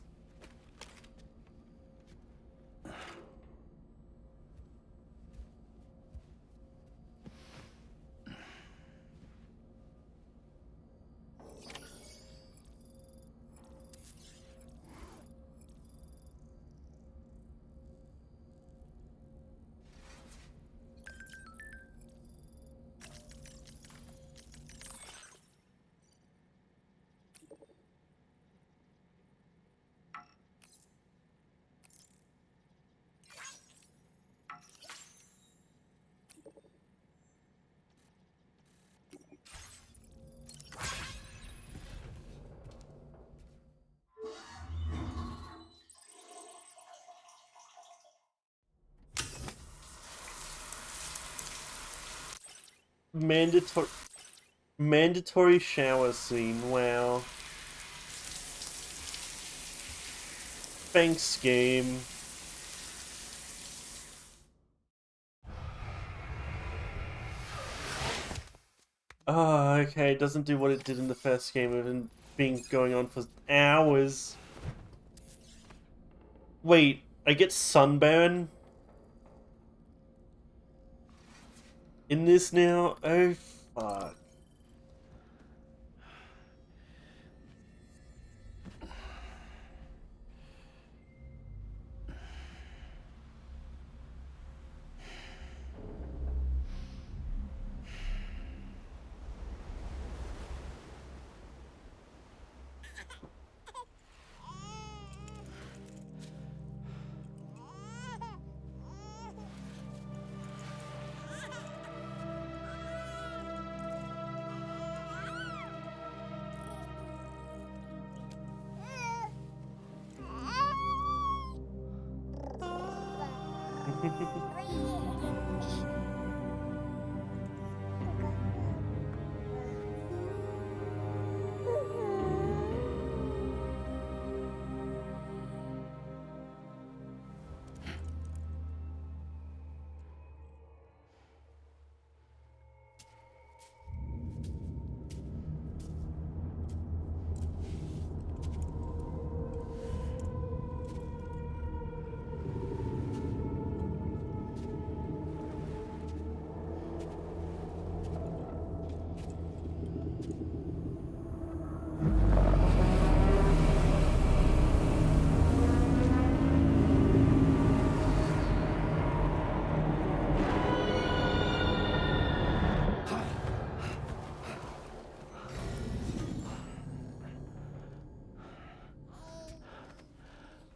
Mandatory shower scene, wow. Thanks, game. Oh, okay, it doesn't do what it did in the first game of it being going on for hours. Wait, I get sunburn in this now? Oh, fuck.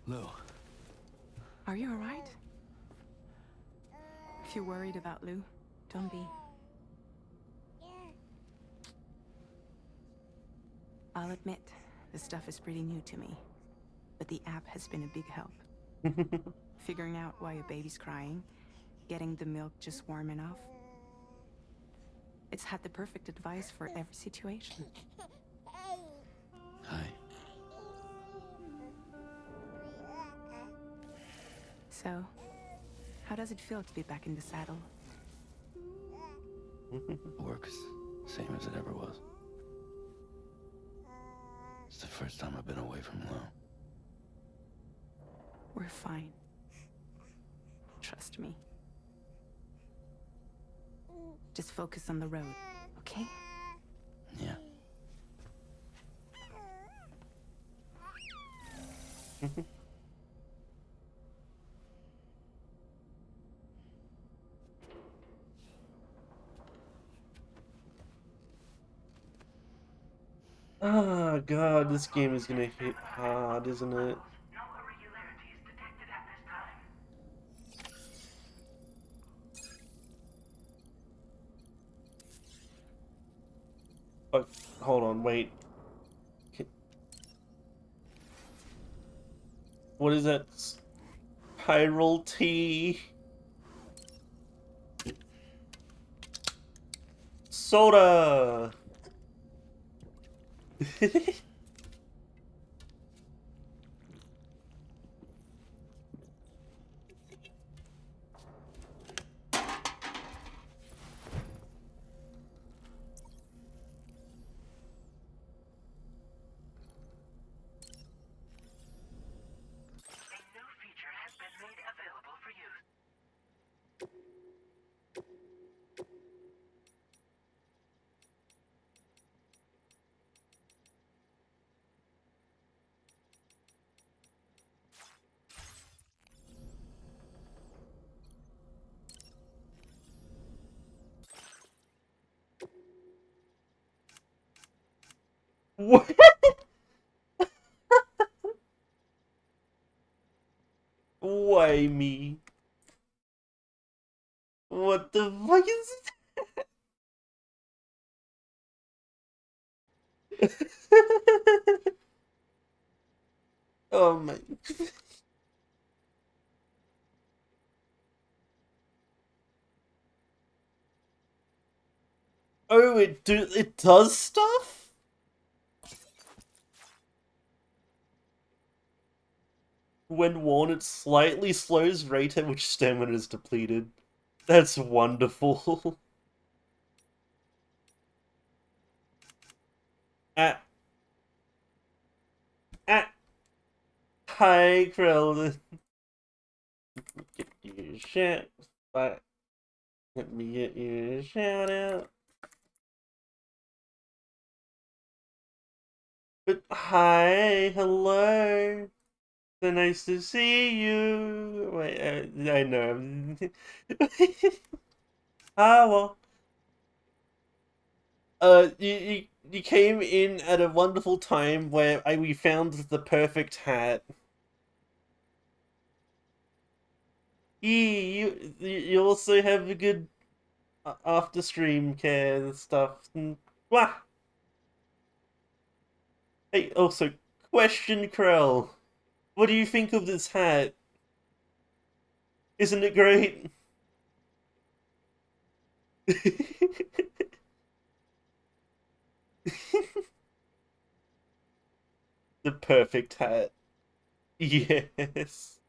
Lou. Are you alright? If you're worried about Lou, don't be. I'll admit, this stuff is pretty new to me, but the app has been a big help. Figuring out why a baby's crying, getting the milk just warm enough. It's had the perfect advice for every situation. Hi. So, how does it feel to be back in the saddle? Works same as it ever was. It's the first time I've been away from Lou. We're fine. Trust me. Just focus on the road, okay? Yeah. Oh god, this game is gonna hit hard, isn't it? No irregularities detected at this time. Oh, hold on, wait. What is that? Spiral tea? Soda! A new feature has been made available for use. What? Why me? What the fuck is it? Oh my. Oh, it does stuff? When worn, it slightly slows rate at which stamina is depleted. That's wonderful. Ah, ah, hi, Krill. Get you a shout, but let me get you a shout out. But hi, hello. So nice to see you. Wait, I know. Ah, well. You came in at a wonderful time where we found the perfect hat. You also have a good after stream care and stuff. Wah! Hey, also, question Krell. What do you think of this hat? Isn't it great? The perfect hat. Yes.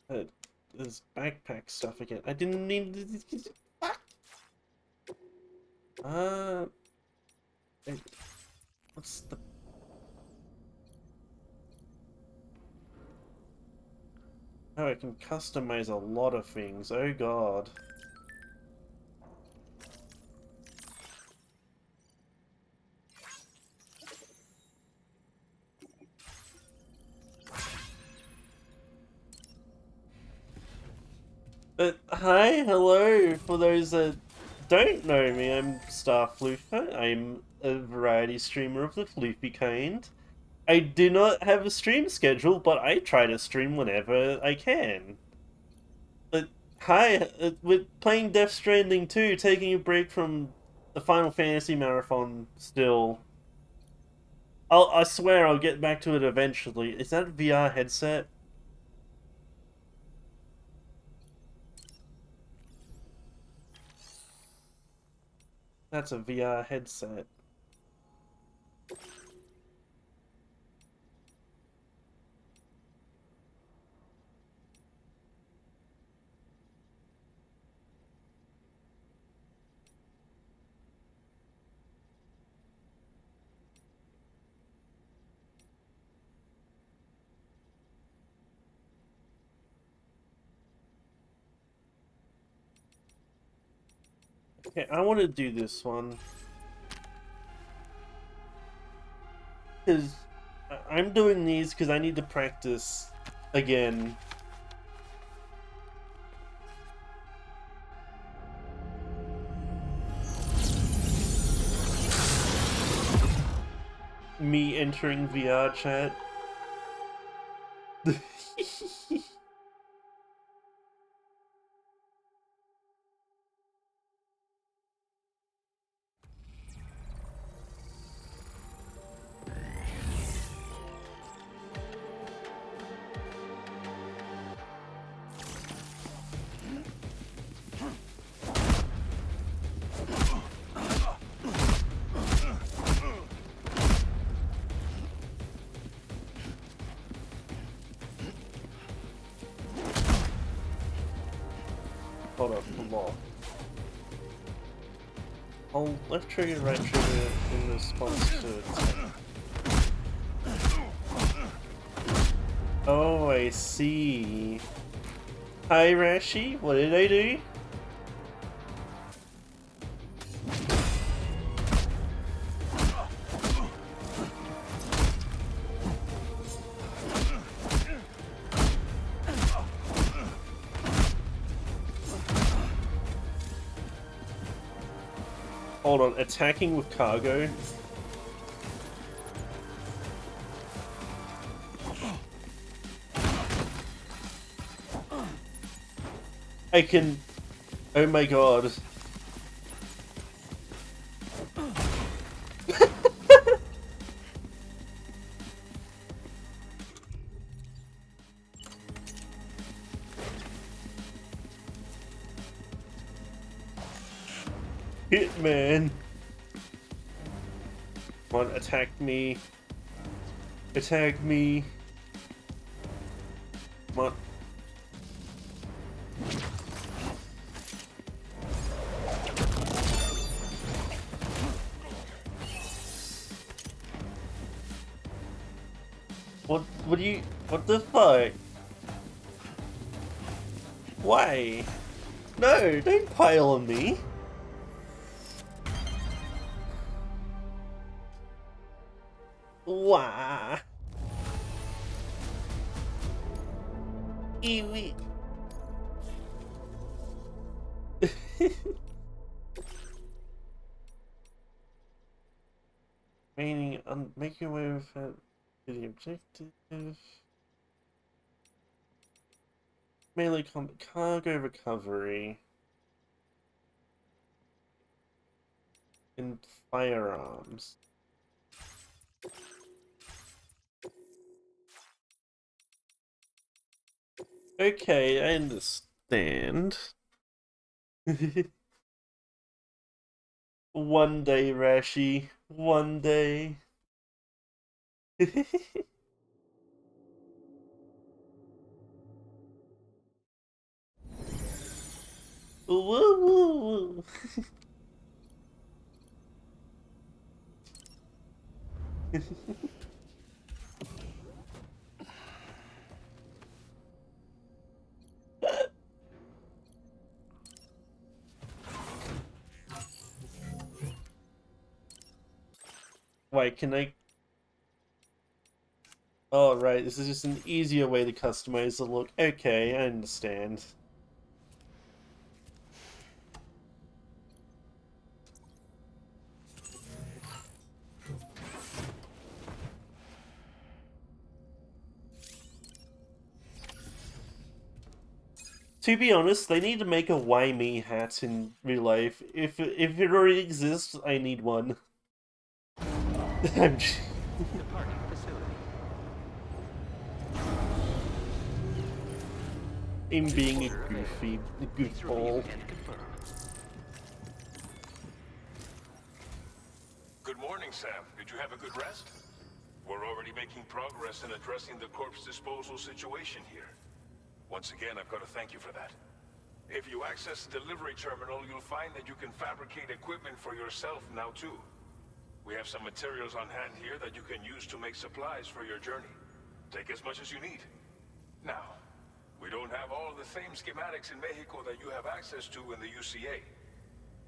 There's backpack stuff again. I didn't need. Uh, what's the? Oh, I can customize a lot of things. Oh god. Hi, hello. For those that don't know me, I'm Floofer. I'm a variety streamer of the floofy kind. I do not have a stream schedule, but I try to stream whenever I can. Hi, we're playing Death Stranding 2, taking a break from the Final Fantasy marathon still. I swear I'll get back to it eventually. Is that a VR headset? That's a VR headset. Okay, I want to do this one. Because I'm doing these because I need to practice again. Me entering VR chat. Hold up, law. Hold left trigger, right trigger in response to attack. Oh, I see. Hi, Rashi. What did I do? Hold on, attacking with cargo? I can... Oh my god. Hitman. Come on, attack me. Attack me. Come on. What do you... What the fuck? Why? No, don't pile on me. Why? Ew. Meaning, making your way with to the objective. Melee combat, cargo recovery, and firearms. Okay, I understand. One day, Rashi. One day. Woo woo woo. Wait, can I... Oh, right, this is just an easier way to customize the look. Okay, I understand. To be honest, they need to make a Why Me hat in real life. If it already exists, I need one. I'm Departing facility. I'm being a Order available. Please review goofball. and confirm. Good morning, Sam. Did you have a good rest? We're already making progress in addressing the corpse disposal situation here. Once again, I've got to thank you for that. If you access the delivery terminal, you'll find that you can fabricate equipment for yourself now too. We have some materials on hand here that you can use to make supplies for your journey. Take as much as you need. Now, we don't have all the same schematics in Mexico that you have access to in the UCA.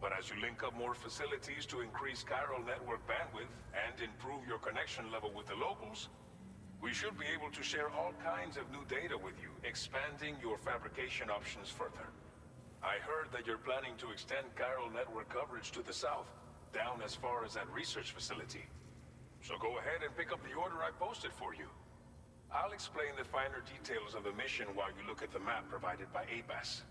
But as you link up more facilities to increase chiral network bandwidth and improve your connection level with the locals, we should be able to share all kinds of new data with you, expanding your fabrication options further. I heard that you're planning to extend chiral network coverage to the south, down as far as that research facility. So go ahead and pick up the order I posted for you. I'll explain the finer details of the mission while you look at the map provided by ABAS.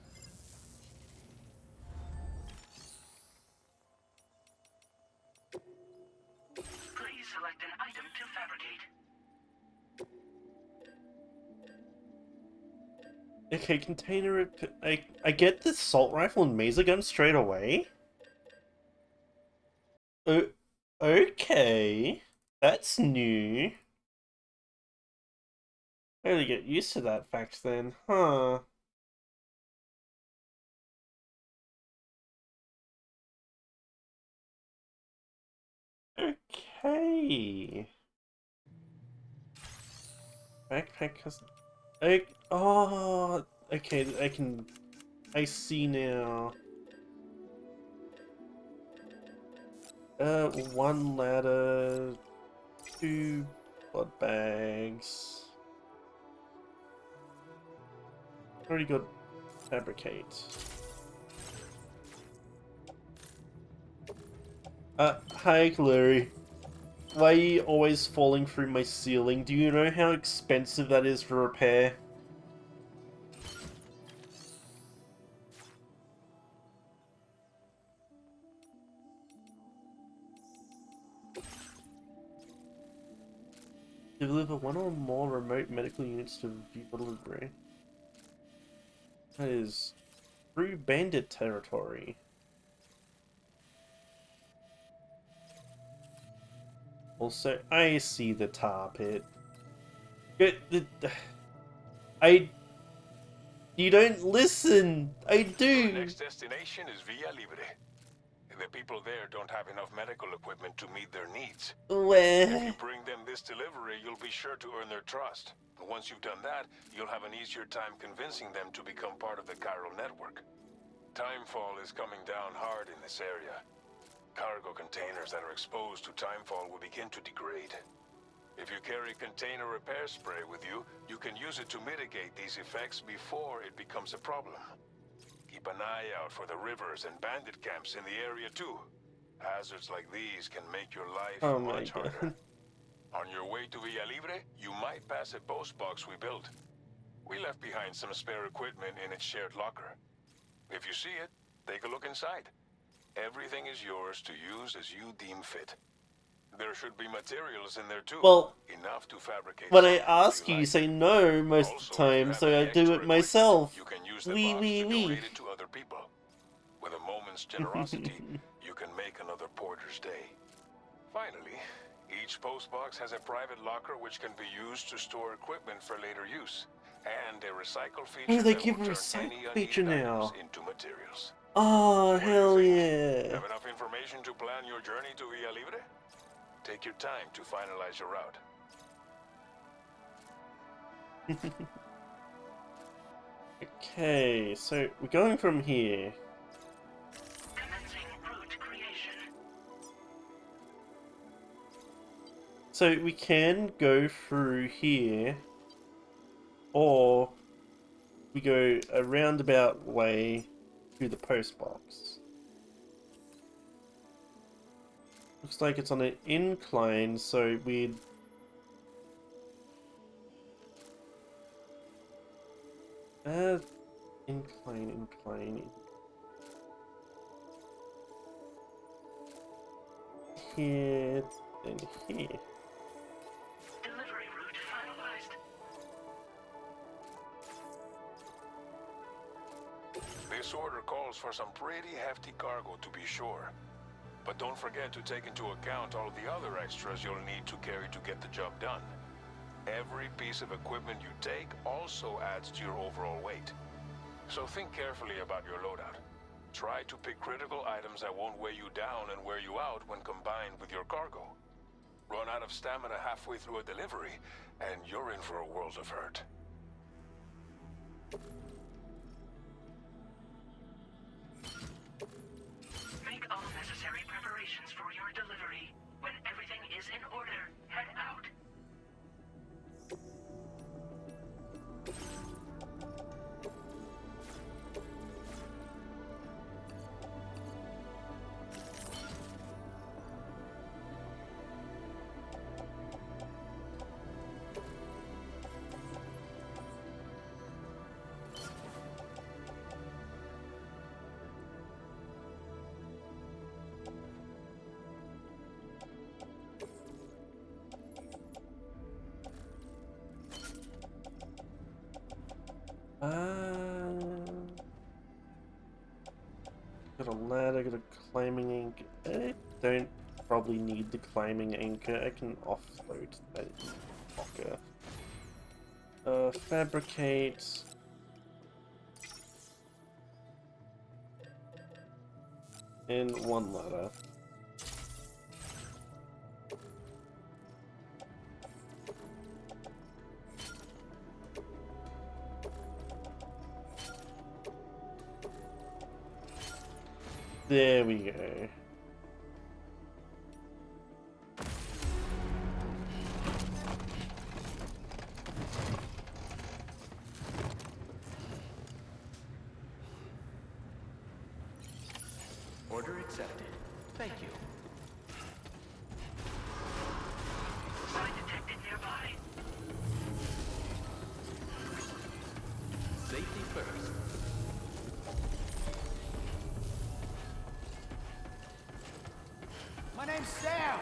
Please select an item to fabricate. Okay, container... I get the assault rifle and maser gun straight away? Okay. That's new. I gotta get used to that fact then, huh? Okay. Backpack custom... Oh, okay, I see now. One ladder, 2 blood bags. Already got fabricate. Hi, Larry. Why are you always falling through my ceiling? Do you know how expensive that is to repair? Deliver one or more remote medical units to view delivery. That is through bandit territory. Also, I see the tar pit. You don't listen! I Your do! next destination is Villa Libre. The people there don't have enough medical equipment to meet their needs. If Where? you bring them this delivery, you'll be sure to earn their trust. And once you've done that, you'll have an easier time convincing them to become part of the chiral network. Timefall is coming down hard in this area. Cargo containers that are exposed to timefall will begin to degrade. If you carry container repair spray with you, you can use it to mitigate these effects before it becomes a problem. Keep an eye out for the rivers and bandit camps in the area too. Hazards like these can make your life Oh my much god. harder. On your way to Villa Libre, you might pass a post box we built. We left behind some spare equipment in its shared locker. If you see it, take a look inside. Everything is yours to use as you deem fit. There should be materials in there too. Well, enough to fabricate when I something ask if you, you like. say no most of Also, the if time, you so have I any do extra it equipment, myself. you can use the Wee, box wee, to wee. donate it to other people. With a moment's generosity, you can make another porter's day. Finally, each postbox has a private locker which can be used to store equipment for later use, and a recycle feature Oh, they that give will a turn any recycle feature unneeded now. items into materials. Oh, What do you hell think? yeah. Have enough information to plan your journey to Villa Libre? Take your time to finalize your route. Okay, so we're going from here. Commencing route creation. So we can go through here, or we go a roundabout way to the post box. Looks like it's on an incline, so we'd... incline. Here, then here. Delivery route finalized. This order calls for some pretty hefty cargo to be sure. But don't forget to take into account all the other extras you'll need to carry to get the job done. Every piece of equipment you take also adds to your overall weight. So think carefully about your loadout. Try to pick critical items that won't weigh you down and wear you out when combined with your cargo. Run out of stamina halfway through a delivery, and you're in for a world of hurt. Make all necessary preparations for your delivery. When everything is in order, head out. Got a ladder, got a climbing anchor. I don't probably need the climbing anchor. I can offload that locker. Fabricate. And one ladder. There we go. Order accepted. Thank you. Sign detected nearby. Safety first. My name's Sam!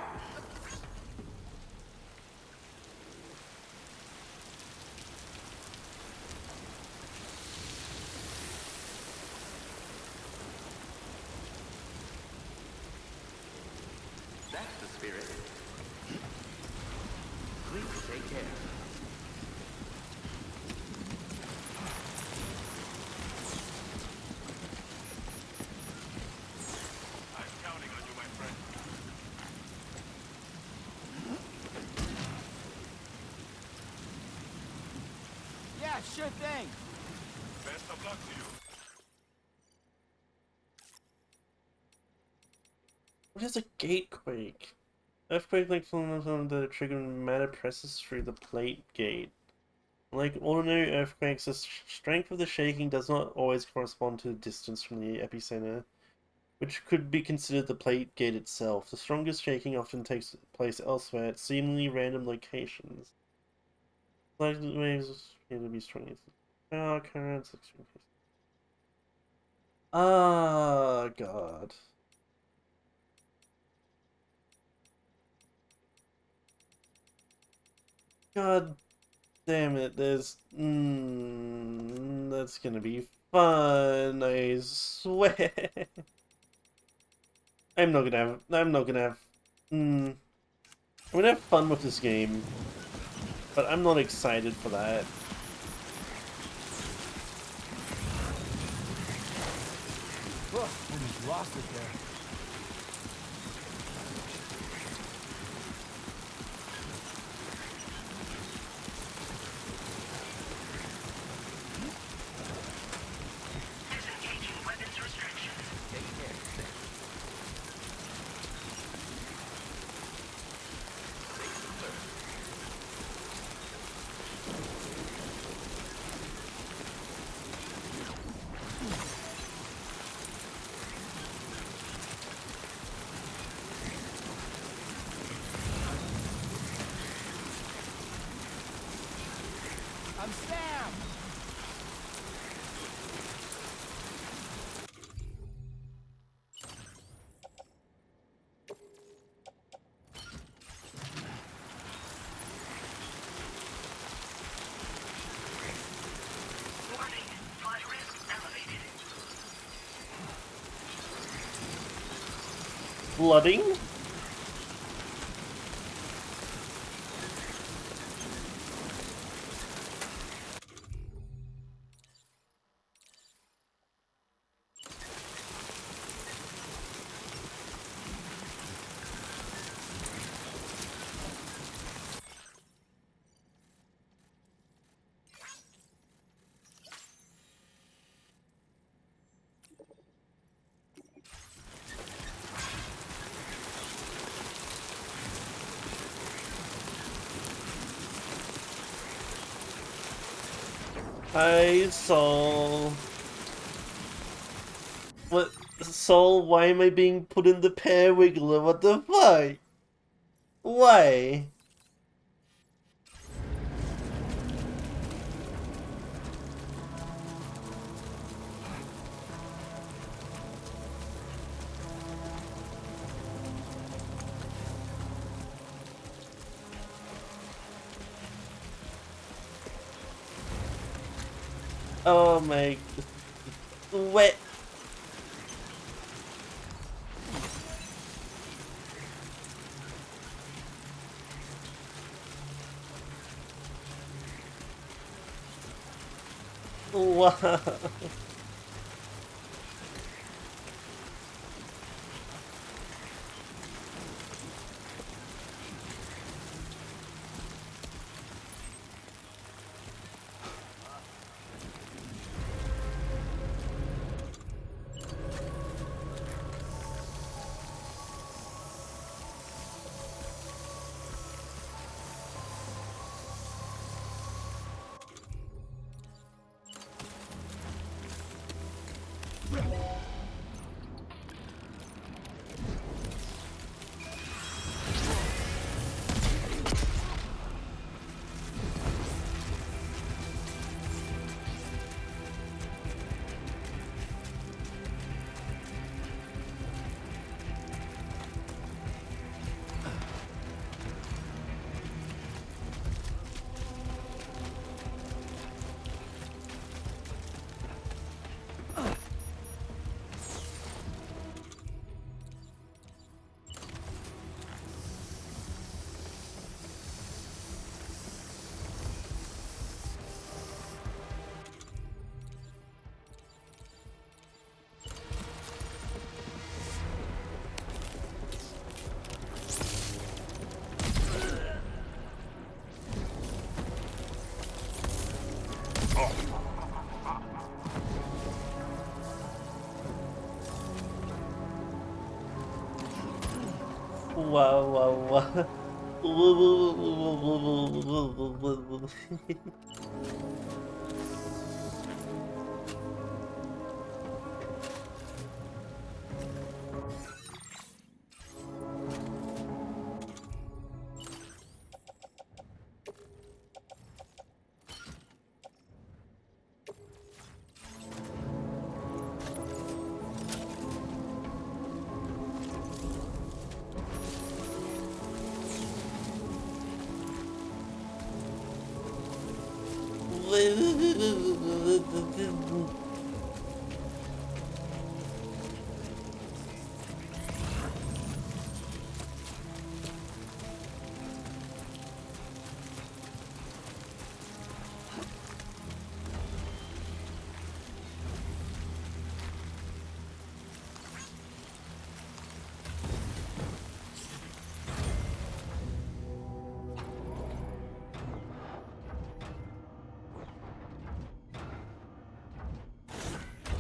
That's the spirit. Please take care. I've Yeah, sure thing. Best of luck to you. What is a gatequake? Earthquake like from the trigger when matter presses through the plate gate. Like ordinary earthquakes, the strength of the shaking does not always correspond to the distance from the epicenter, which could be considered the plate gate itself. The strongest shaking often takes place elsewhere at seemingly random locations. Light waves appear to be strong. Power currents, extreme cases. Ah, God. God damn it, there's... that's gonna be fun, I swear. I'm not gonna have... I'm gonna have fun with this game, but I'm not excited for that. Almost lost it there. Disengaging weapons restrictions. Take care. Safety first. I'm Sam. Warning. Flight risk elevated. Flooding? Hi, Saul. What? Saul, why am I being put in the pear wiggler? What the fuck? Why? Oh my... Wet. Wow. Wow.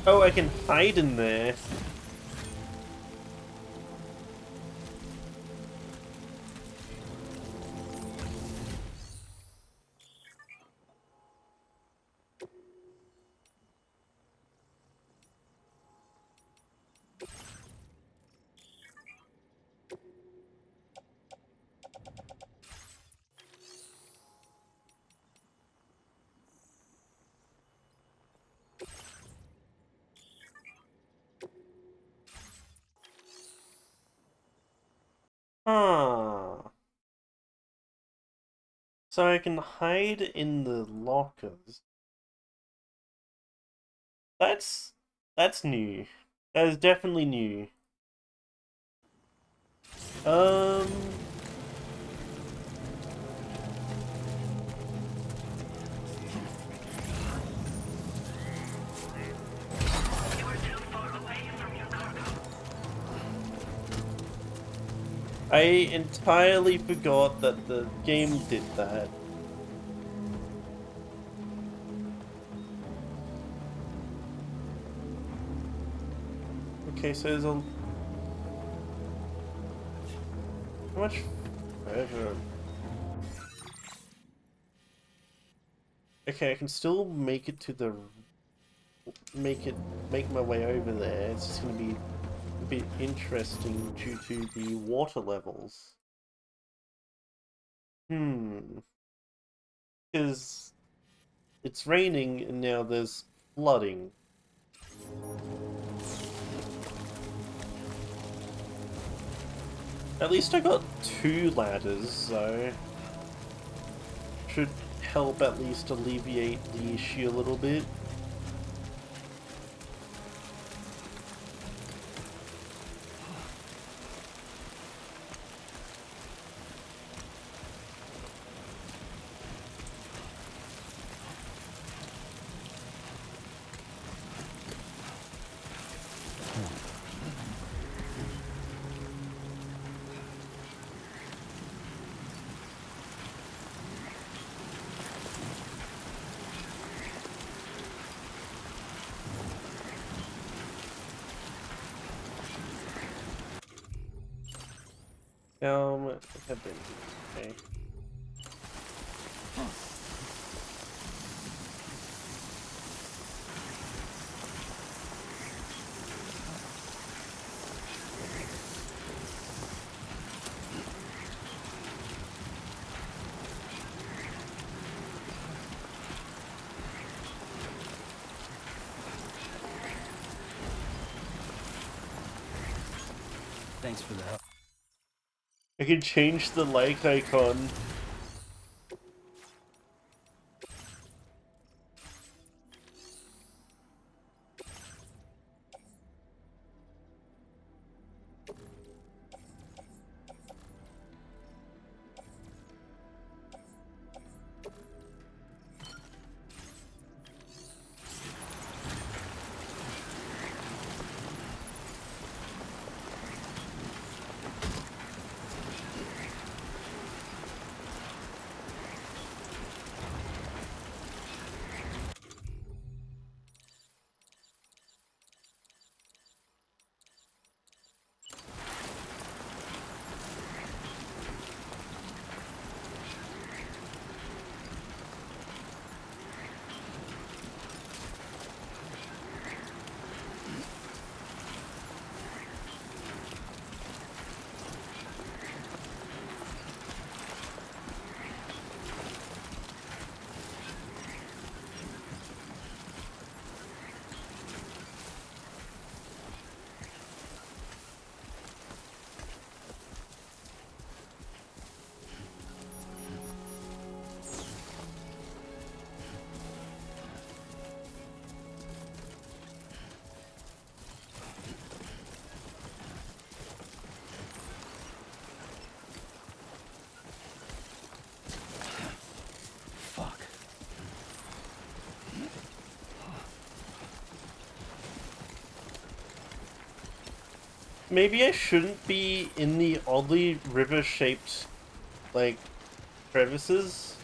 Oh, I can hide in there. Huh. So I can hide in the lockers. That's new. That is definitely new. Um. You are too far away from your cargo. I entirely forgot that the game did that. Okay, so there's a... How much further? Okay, I can still make it to the... Make my way over there. It's just gonna be a bit interesting due to the water levels. Because it's raining and now there's flooding. At least I got 2 ladders, so should help at least alleviate the issue a little bit. Okay. Thanks for the help. I can change the like icon. Maybe I shouldn't be in the oddly river-shaped, like, crevices.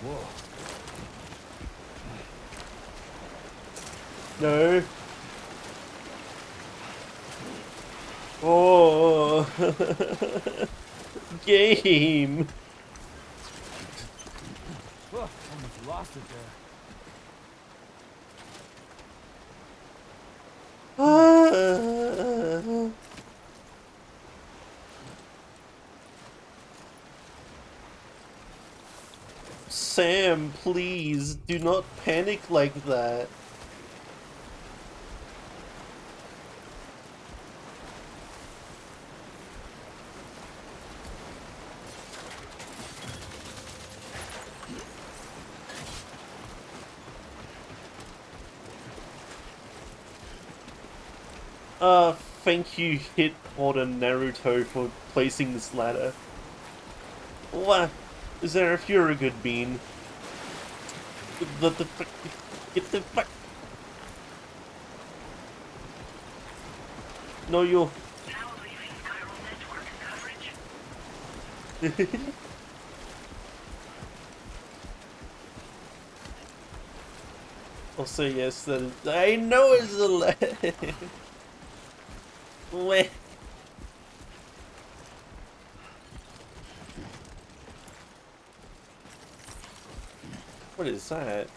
Whoa. No. Oh. Game. Whoa, almost lost it there. Sam, please, do not panic like that. Thank you, Hitpod and Naruto, for placing this ladder. What? Zareth, you're a good bean. What the fuck? Get the fuck. No, you're. Now leaving chiral network coverage. I'll say yes then. I know it's a ladder. Wait. What is that?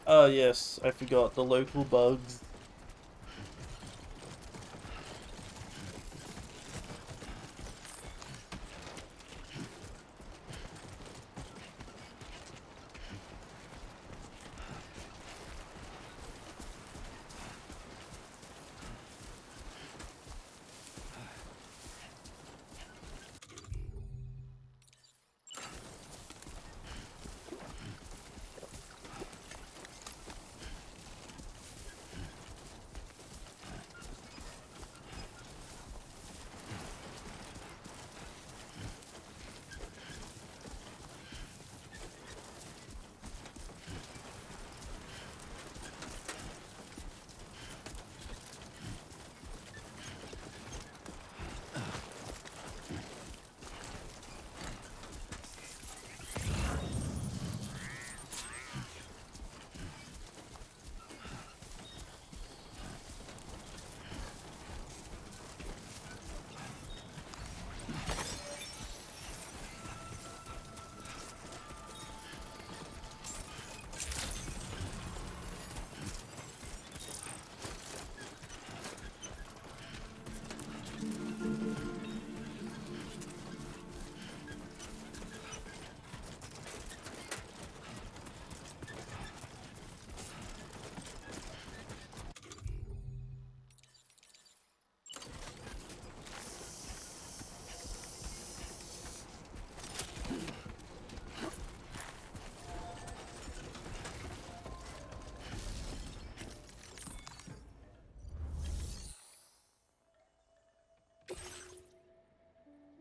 Oh yes, I forgot the local bugs.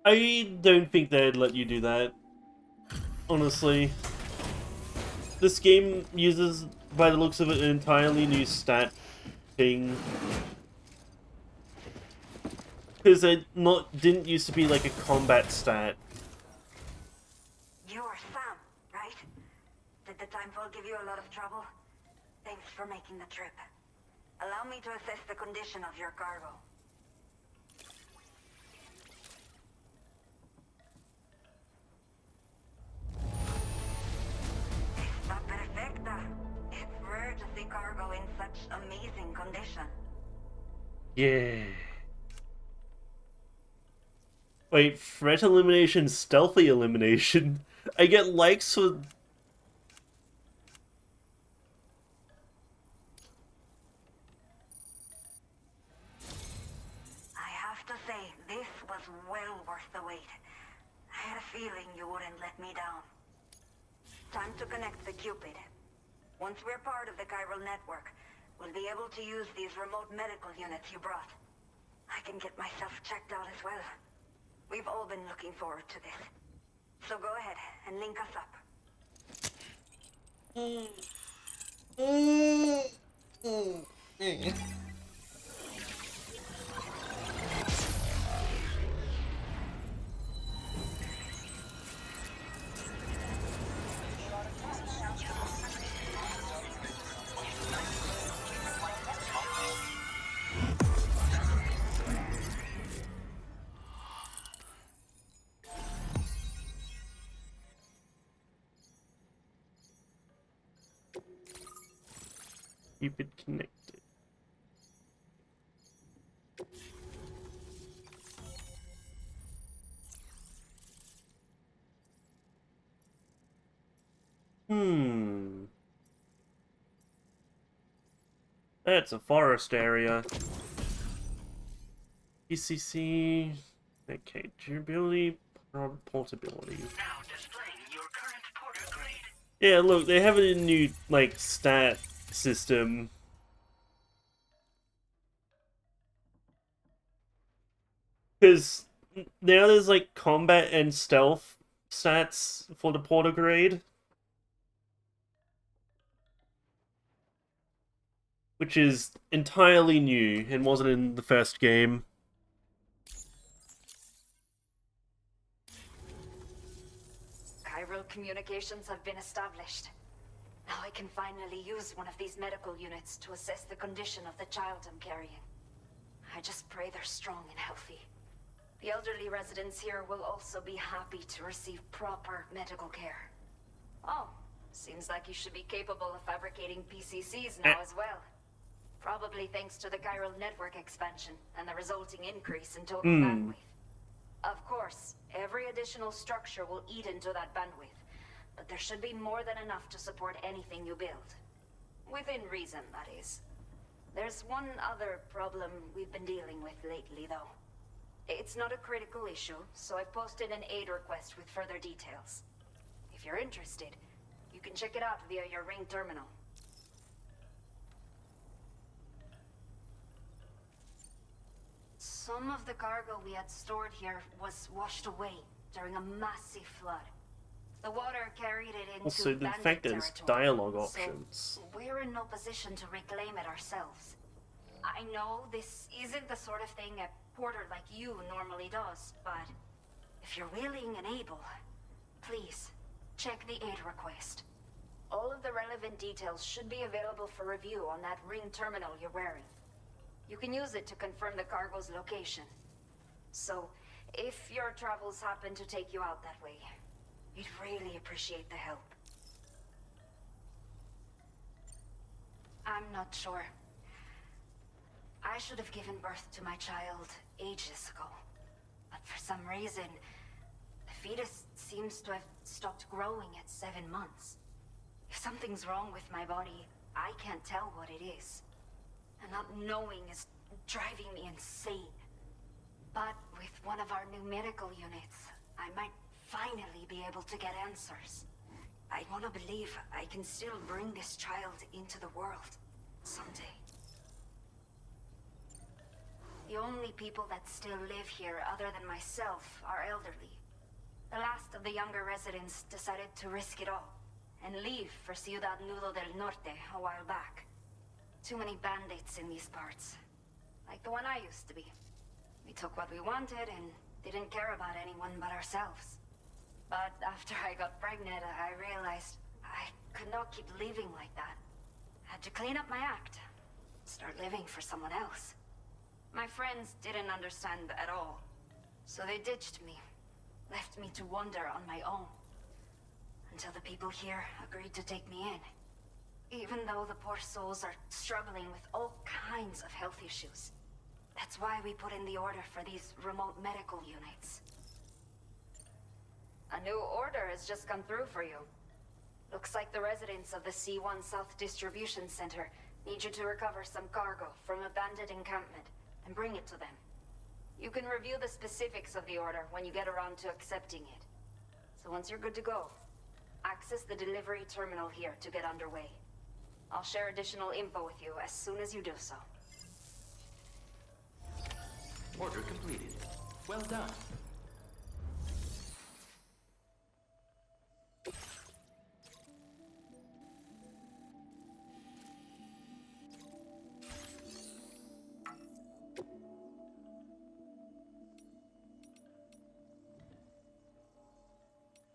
I don't think they'd let you do that. Honestly. This game uses, by the looks of it, an entirely new stat thing. Because it didn't used to be like a combat stat. You're Sam, right? Did the timefall give you a lot of trouble? Thanks for making the trip. Allow me to assess the condition of your cargo. elimination. Yeah. Wait, threat elimination, stealthy elimination. I get likes for... I have to say, this was well worth the wait. I had a feeling you wouldn't let me down. Time to connect the Cupid. Once we're part of the chiral network, we'll be able to use these remote medical units you brought. I can get myself checked out as well. We've all been looking forward to this. So go ahead and link us up. Keep it connected. That's a forest area. PCC. Okay, durability, portability. Now displaying your current porter grade. Yeah, look, they have a new, like, stat system. Because now there's, like, combat and stealth stats for the porter grade. Which is entirely new and wasn't in the first game. Chiral communications have been established. Now I can finally use one of these medical units to assess the condition of the child I'm carrying. I just pray they're strong and healthy. The elderly residents here will also be happy to receive proper medical care. Oh, seems like you should be capable of fabricating PCCs now as well. Probably thanks to the chiral network expansion and the resulting increase in total bandwidth. Of course, every additional structure will eat into that bandwidth, but there should be more than enough to support anything you build. Within reason, that is. There's one other problem we've been dealing with lately, though. It's not a critical issue, so I've posted an aid request with further details. If you're interested, you can check it out via your ring terminal. Some of the cargo we had stored here was washed away during a massive flood. The water carried it into Also, the bandit fact that there's territory, dialogue so options. we're in no position to reclaim it ourselves. I know this isn't the sort of thing a porter like you normally does, but if you're willing and able, please check the aid request. All of the relevant details should be available for review on that ring terminal you're wearing. You can use it to confirm the cargo's location. So, if your travels happen to take you out that way, we'd really appreciate the help. I'm not sure. I should have given birth to my child ages ago. But for some reason, the fetus seems to have stopped growing at 7 months. If something's wrong with my body, I can't tell what it is. And not knowing is driving me insane. But with one of our new medical units, I might finally be able to get answers. I want to believe I can still bring this child into the world someday. The only people that still live here other than myself are elderly. The last of the younger residents decided to risk it all and leave for Ciudad Nudo del Norte a while back. Too many bandits in these parts. Like the one I used to be. We took what we wanted and didn't care about anyone but ourselves. But after I got pregnant, I realized I could not keep living like that. Had to clean up my act. Start living for someone else. My friends didn't understand at all. So they ditched me. Left me to wander on my own. Until the people here agreed to take me in. Even though the poor souls are struggling with all kinds of health issues. That's why we put in the order for these remote medical units. A new order has just come through for you. Looks like the residents of the C1 South Distribution Center need you to recover some cargo from a bandit encampment and bring it to them. You can review the specifics of the order when you get around to accepting it. So once you're good to go, access the delivery terminal here to get underway. I'll share additional info with you as soon as you do so. Order completed. Well done.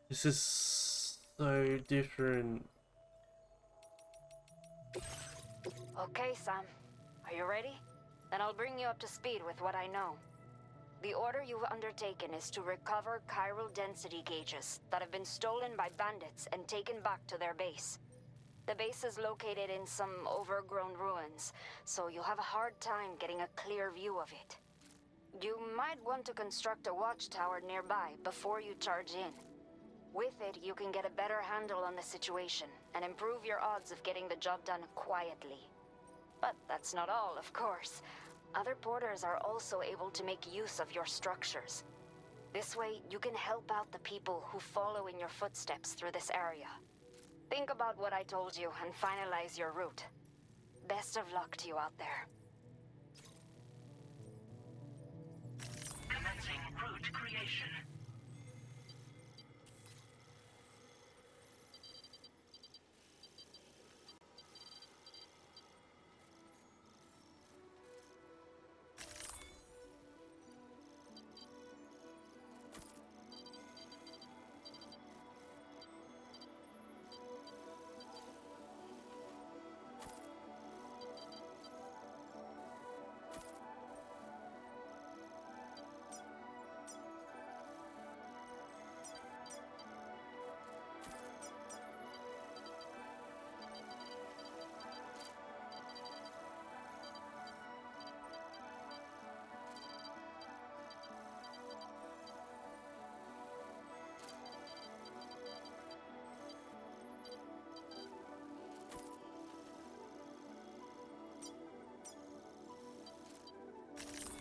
This is so different. Okay, Sam. Are you ready? Then I'll bring you up to speed with what I know. The order you've undertaken is to recover chiral density gauges that have been stolen by bandits and taken back to their base. The base is located in some overgrown ruins, so you'll have a hard time getting a clear view of it. You might want to construct a watchtower nearby before you charge in. With it, you can get a better handle on the situation and improve your odds of getting the job done quietly. But that's not all, of course. Other porters are also able to make use of your structures. This way, you can help out the people who follow in your footsteps through this area. Think about what I told you and finalize your route. Best of luck to you out there. Commencing route creation.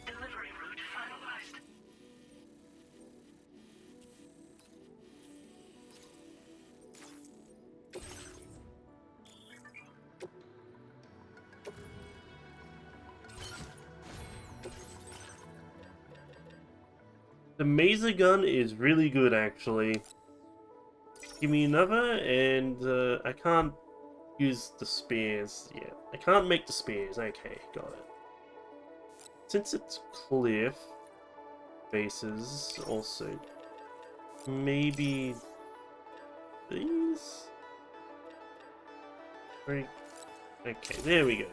Delivery route finalized. The Mazer gun is really good, actually. Give me another, and I can't use the spears yet. I can't make the spears. Okay, got it. Since it's cliff faces, also maybe these. Right. Okay, there we go.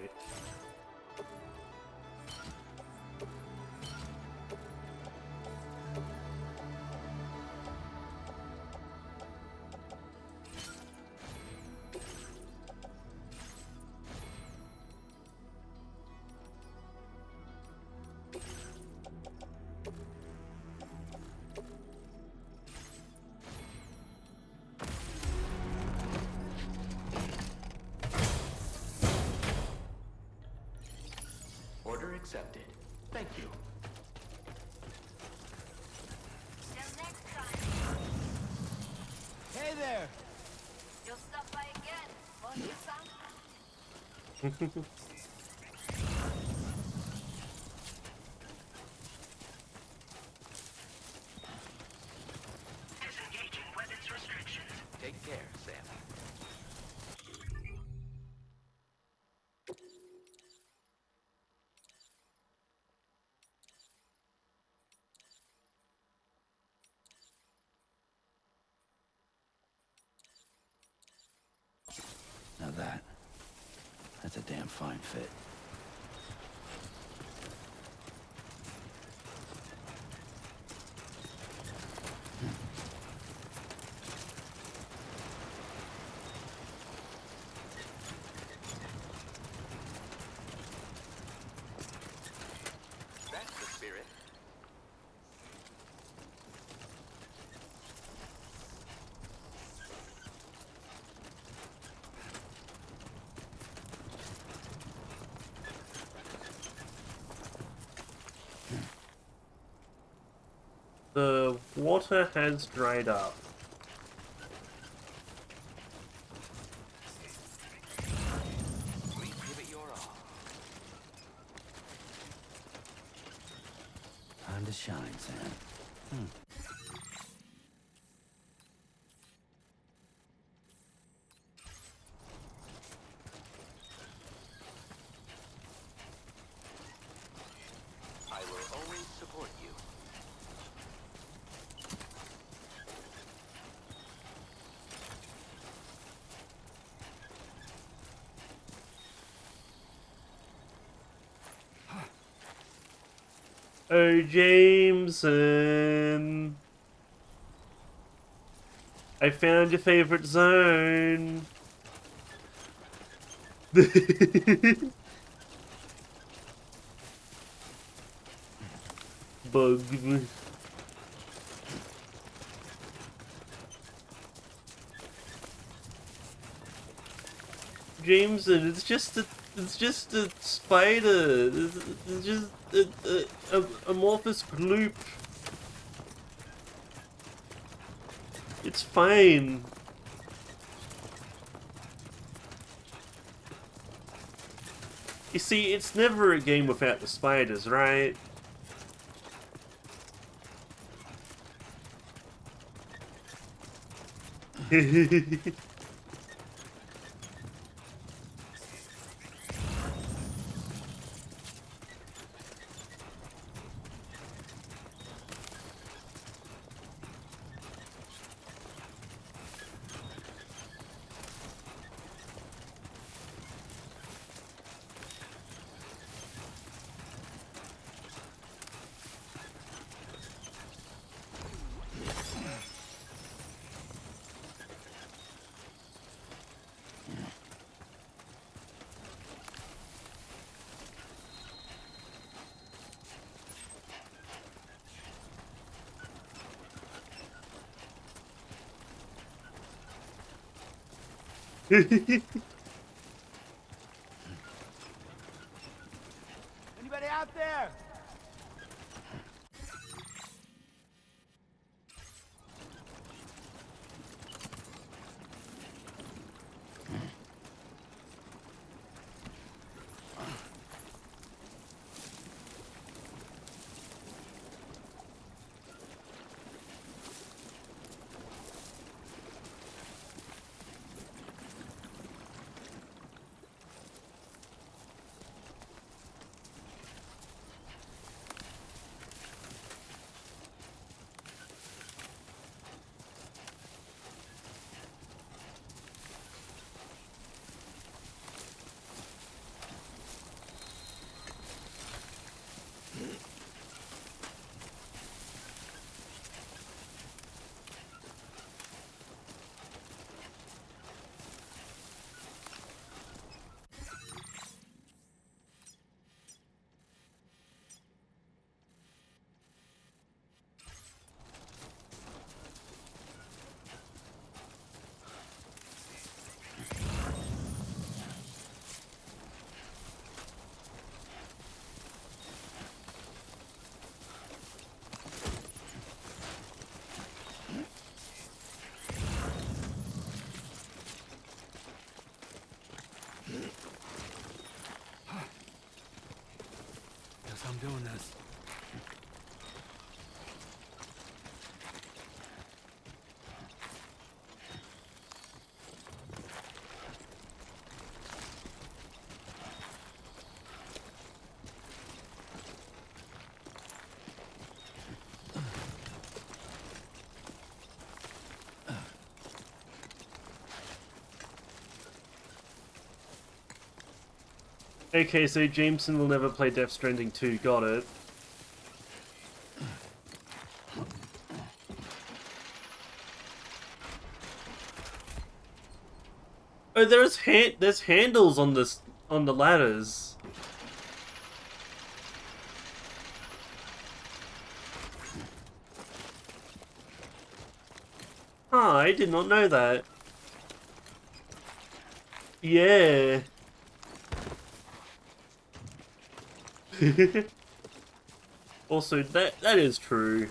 Order accepted. Thank you. Till next time. Hey there! You'll stop by again, won't you, Sam? Disengaging weapons restrictions. Take care, Sam. Now that's a damn fine fit. The water has dried up. Give it your all. Time to shine, Sam. I will always support you. Oh, Jameson. I found your favorite zone. Bug. Jameson, it's just a spider. It's just a amorphous gloop. It's fine. You see, it's never a game without the spiders, right? Anybody out there? Guess I'm doing this. Okay, so Jameson will never play Death Stranding 2, got it. Oh, there's handles on on the ladders. Huh, I did not know that. Yeah. Also, that is true.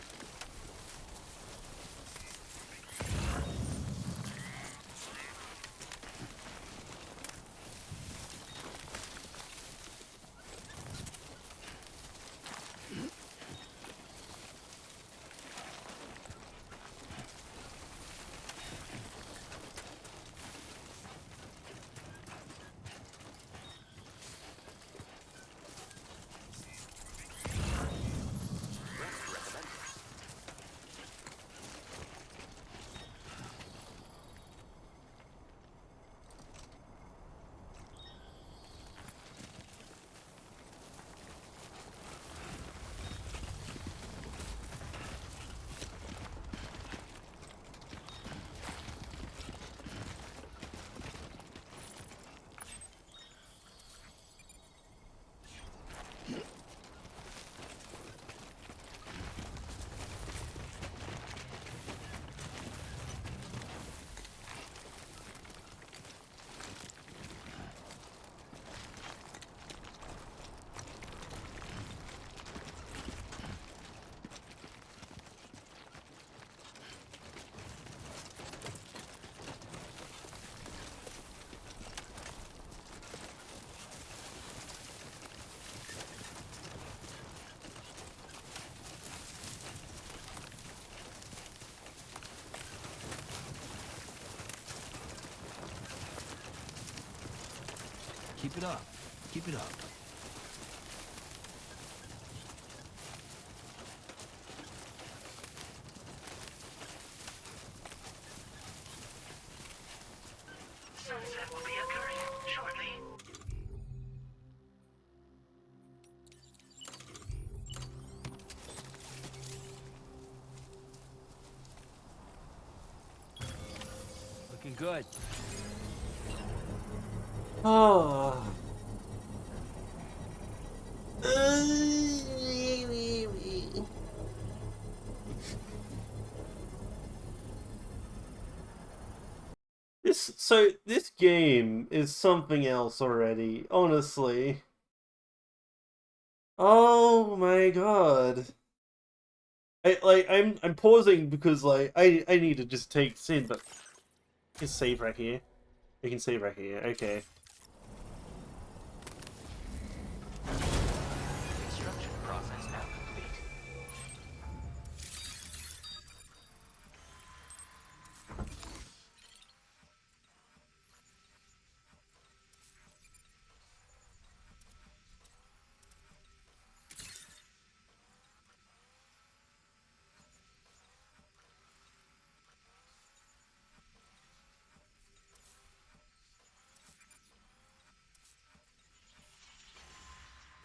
Keep it up. Keep it up. Sunset will be occurring shortly. Looking good. Oh. This game is something else already, honestly. Oh my god. I'm pausing because I need to just take this in, but I can save right here. I can save right here. Okay. Extraction process now complete.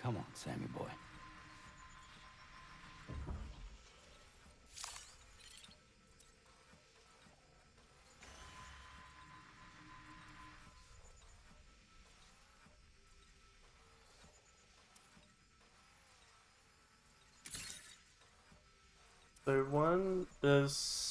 Come on, Sammy boy. So one is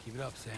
Keep it up, Sam.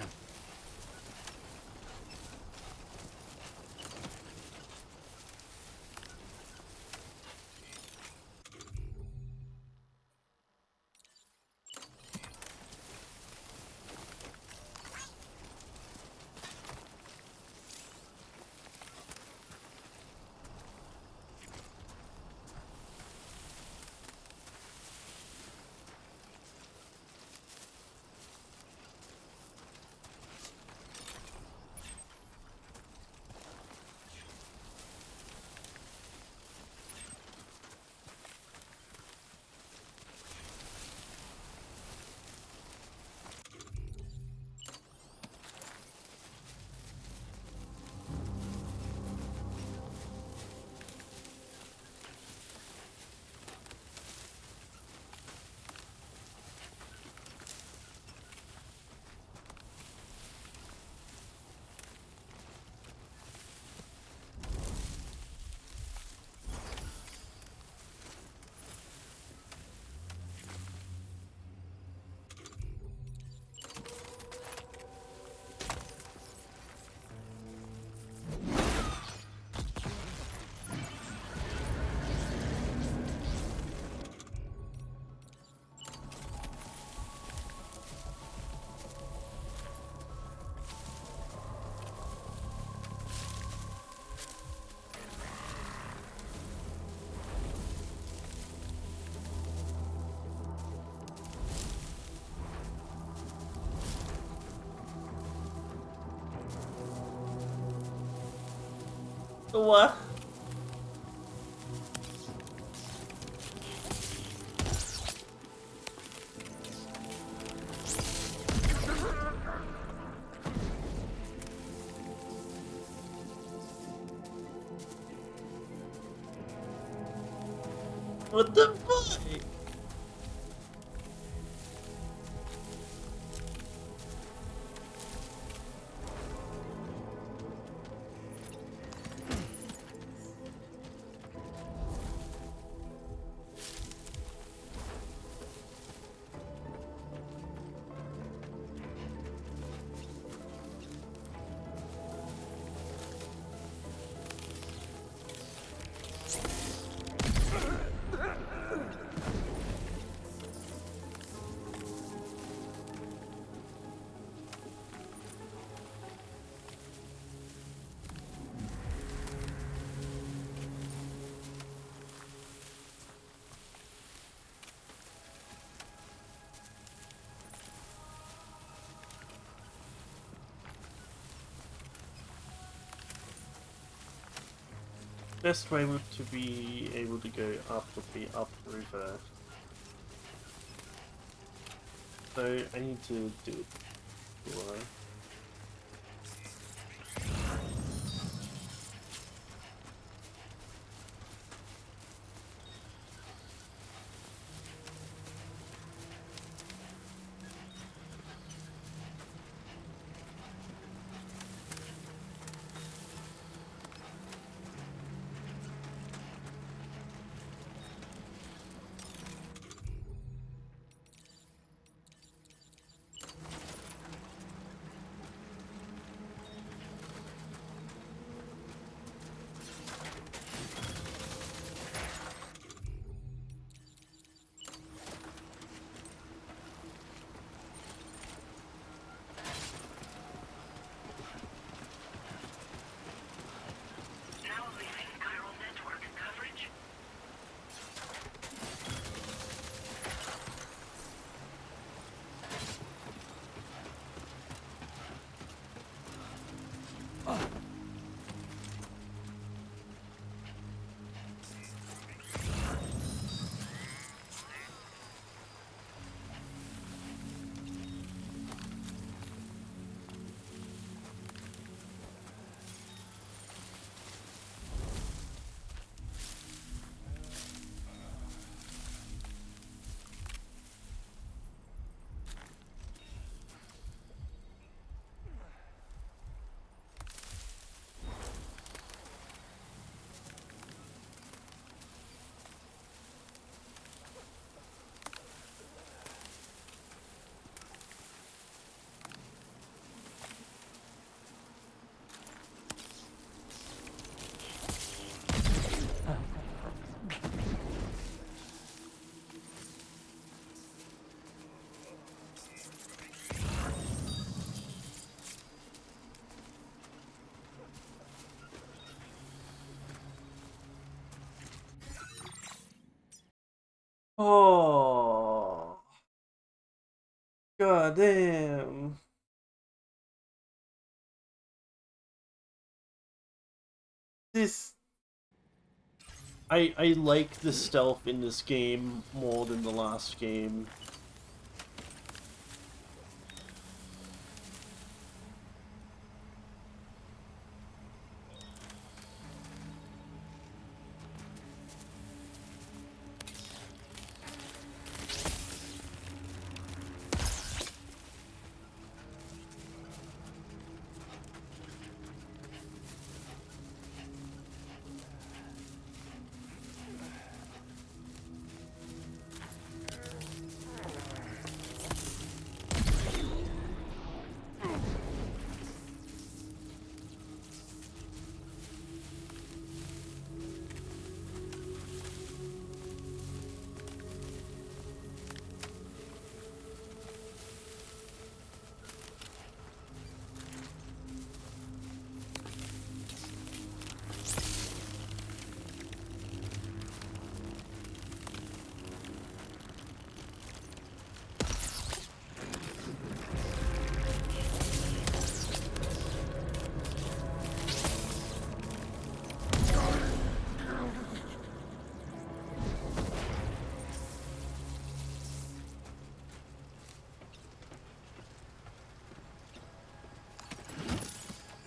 what? What the fuck? best way to be able to go up would be upriver. So I need to do it. Do I? Now leaving chiral network coverage. Oh, god damn. This I like the stealth in this game more than the last game.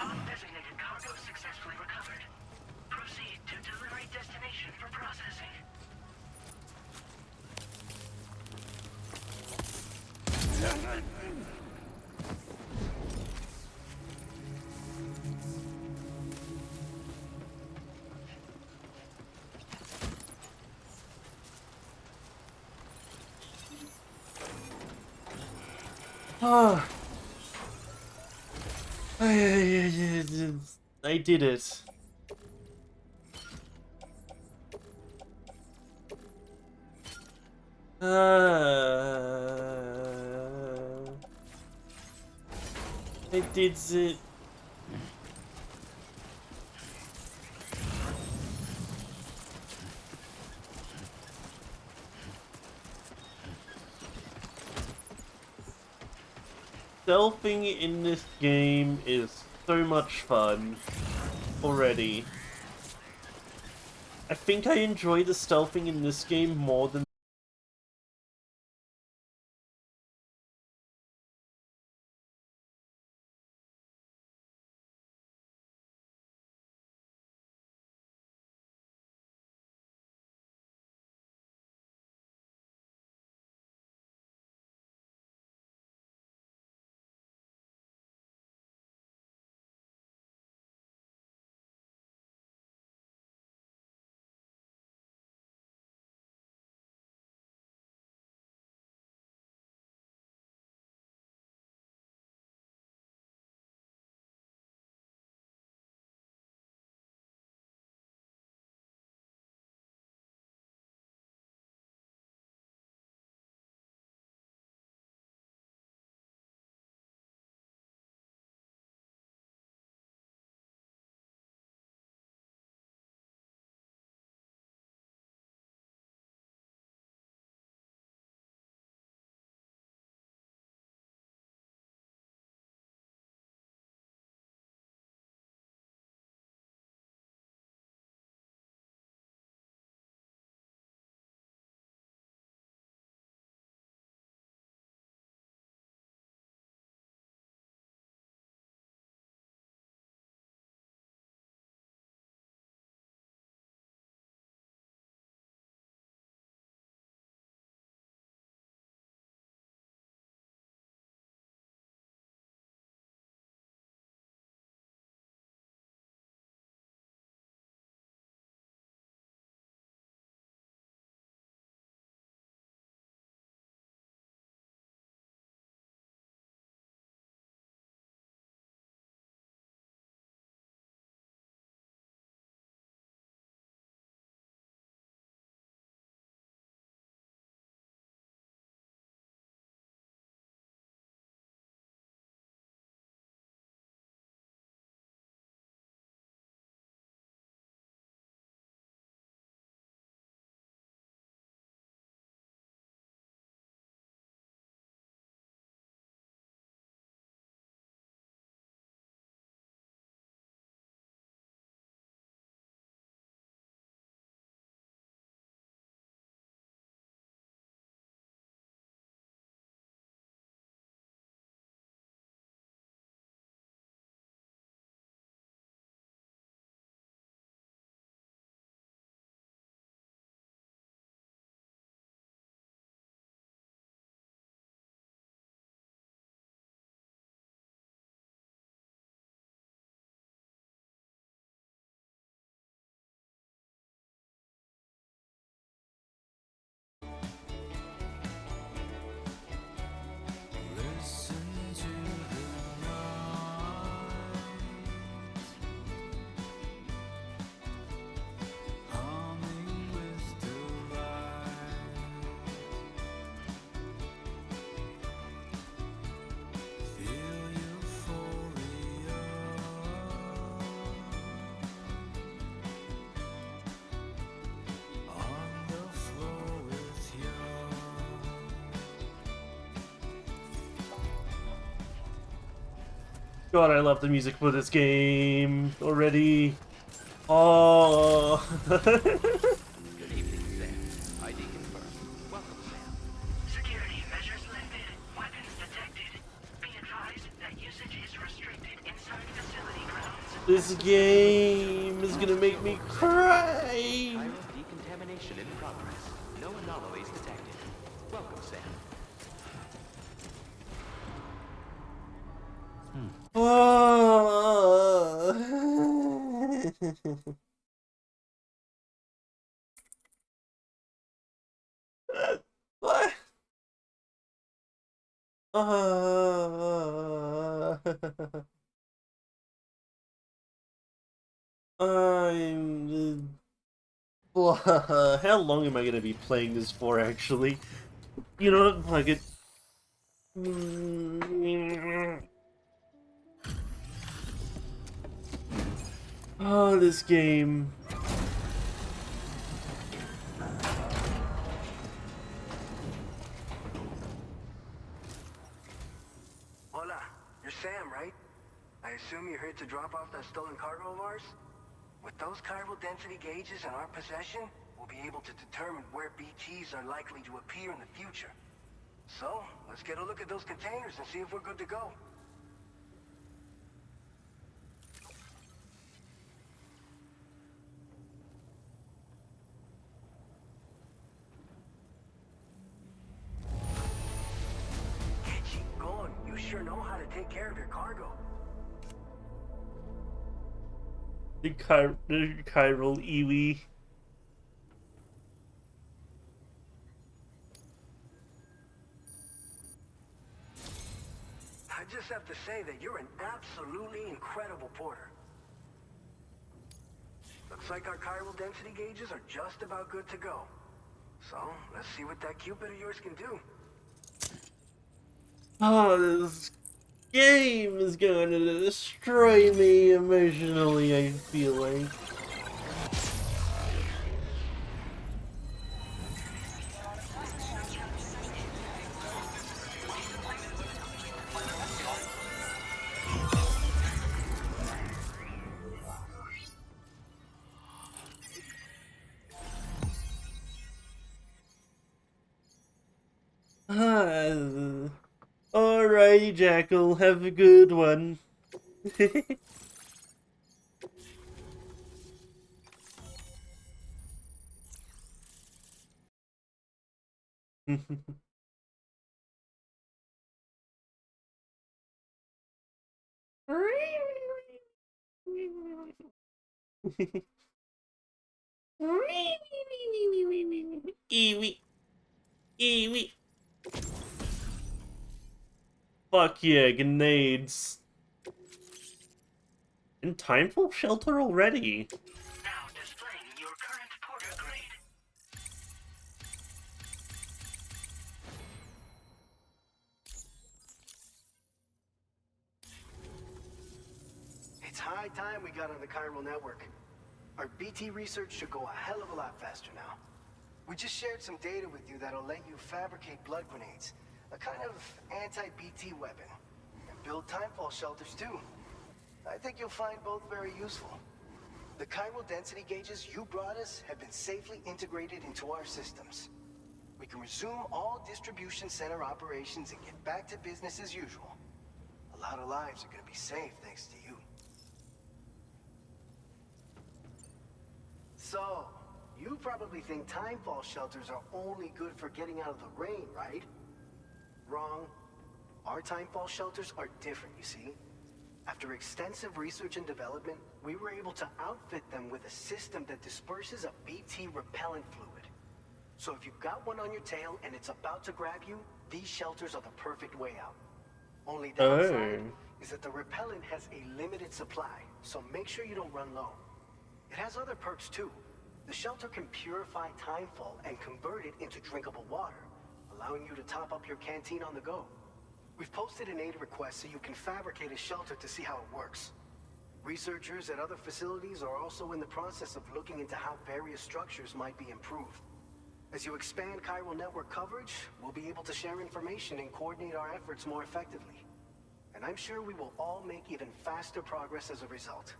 Undesignated cargo successfully recovered. Proceed to delivery destination for processing. Ah, I did it. I did it. Stealthing in this game is so much fun already. I think I enjoy the stealthing in this game more than God, I love the music for this game already. Oh. Good evening, Sam. ID confirmed. Welcome, Sam. Security measures lifted. Weapons detected. Be advised that usage is restricted inside facility grounds. This game is gonna make me cry. Chiral decontamination in progress. No anomalies detected. Welcome, Sam. What? I'm. How long am I gonna be playing this for, actually? You know, like it. Oh, this game. Hola, you're Sam, right? I assume you're here to drop off that stolen cargo of ours? With those chiral density gauges in our possession, we'll be able to determine where BTs are likely to appear in the future. So, let's get a look at those containers and see if we're good to go. Keep going. You sure know how to take care of your cargo. The chiral Iwi. I just have to say that you're an absolutely incredible porter. Looks like our chiral density gauges are just about good to go. So, let's see what that Cupid of yours can do. Oh, this game is going to destroy me emotionally, I feel like. Alrighty, Jackal, have a good one. Eewee. Eewee. Fuck yeah, grenades. In time for shelter already. Now displaying your current porter grade. It's high time we got on the chiral network. Our BT research should go a hell of a lot faster now. We just shared some data with you that'll let you fabricate blood grenades, a kind of anti-BT weapon, and build timefall shelters too. I think you'll find both very useful. The chiral density gauges you brought us have been safely integrated into our systems. We can resume all distribution center operations and get back to business as usual. A lot of lives are gonna be saved thanks to you. So, you probably think timefall shelters are only good for getting out of the rain, right? Wrong. Our timefall shelters are different, you see. After extensive research and development, we were able to outfit them with a system that disperses a BT repellent fluid. So if you've got one on your tail and it's about to grab you, these shelters are the perfect way out. Only downside is that the repellent has a limited supply, so make sure you don't run low. It has other perks too. The shelter can purify timefall and convert it into drinkable water, allowing you to top up your canteen on the go. We've posted an aid request so you can fabricate a shelter to see how it works. Researchers at other facilities are also in the process of looking into how various structures might be improved. As you expand chiral network coverage, we'll be able to share information and coordinate our efforts more effectively. And I'm sure we will all make even faster progress as a result.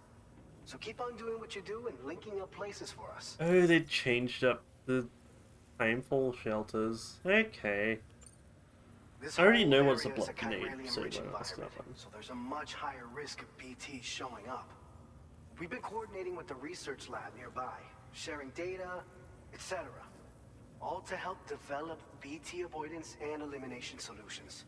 So keep on doing what you do and linking up places for us. Oh, they changed up the timefall shelters. Okay. This I already whole know what's a area is block chiralium grenade, so rich that's not environment, fun. so there's a much higher risk of BTs showing up. We've been coordinating with the research lab nearby, sharing data, etc. All to help develop BT avoidance and elimination solutions.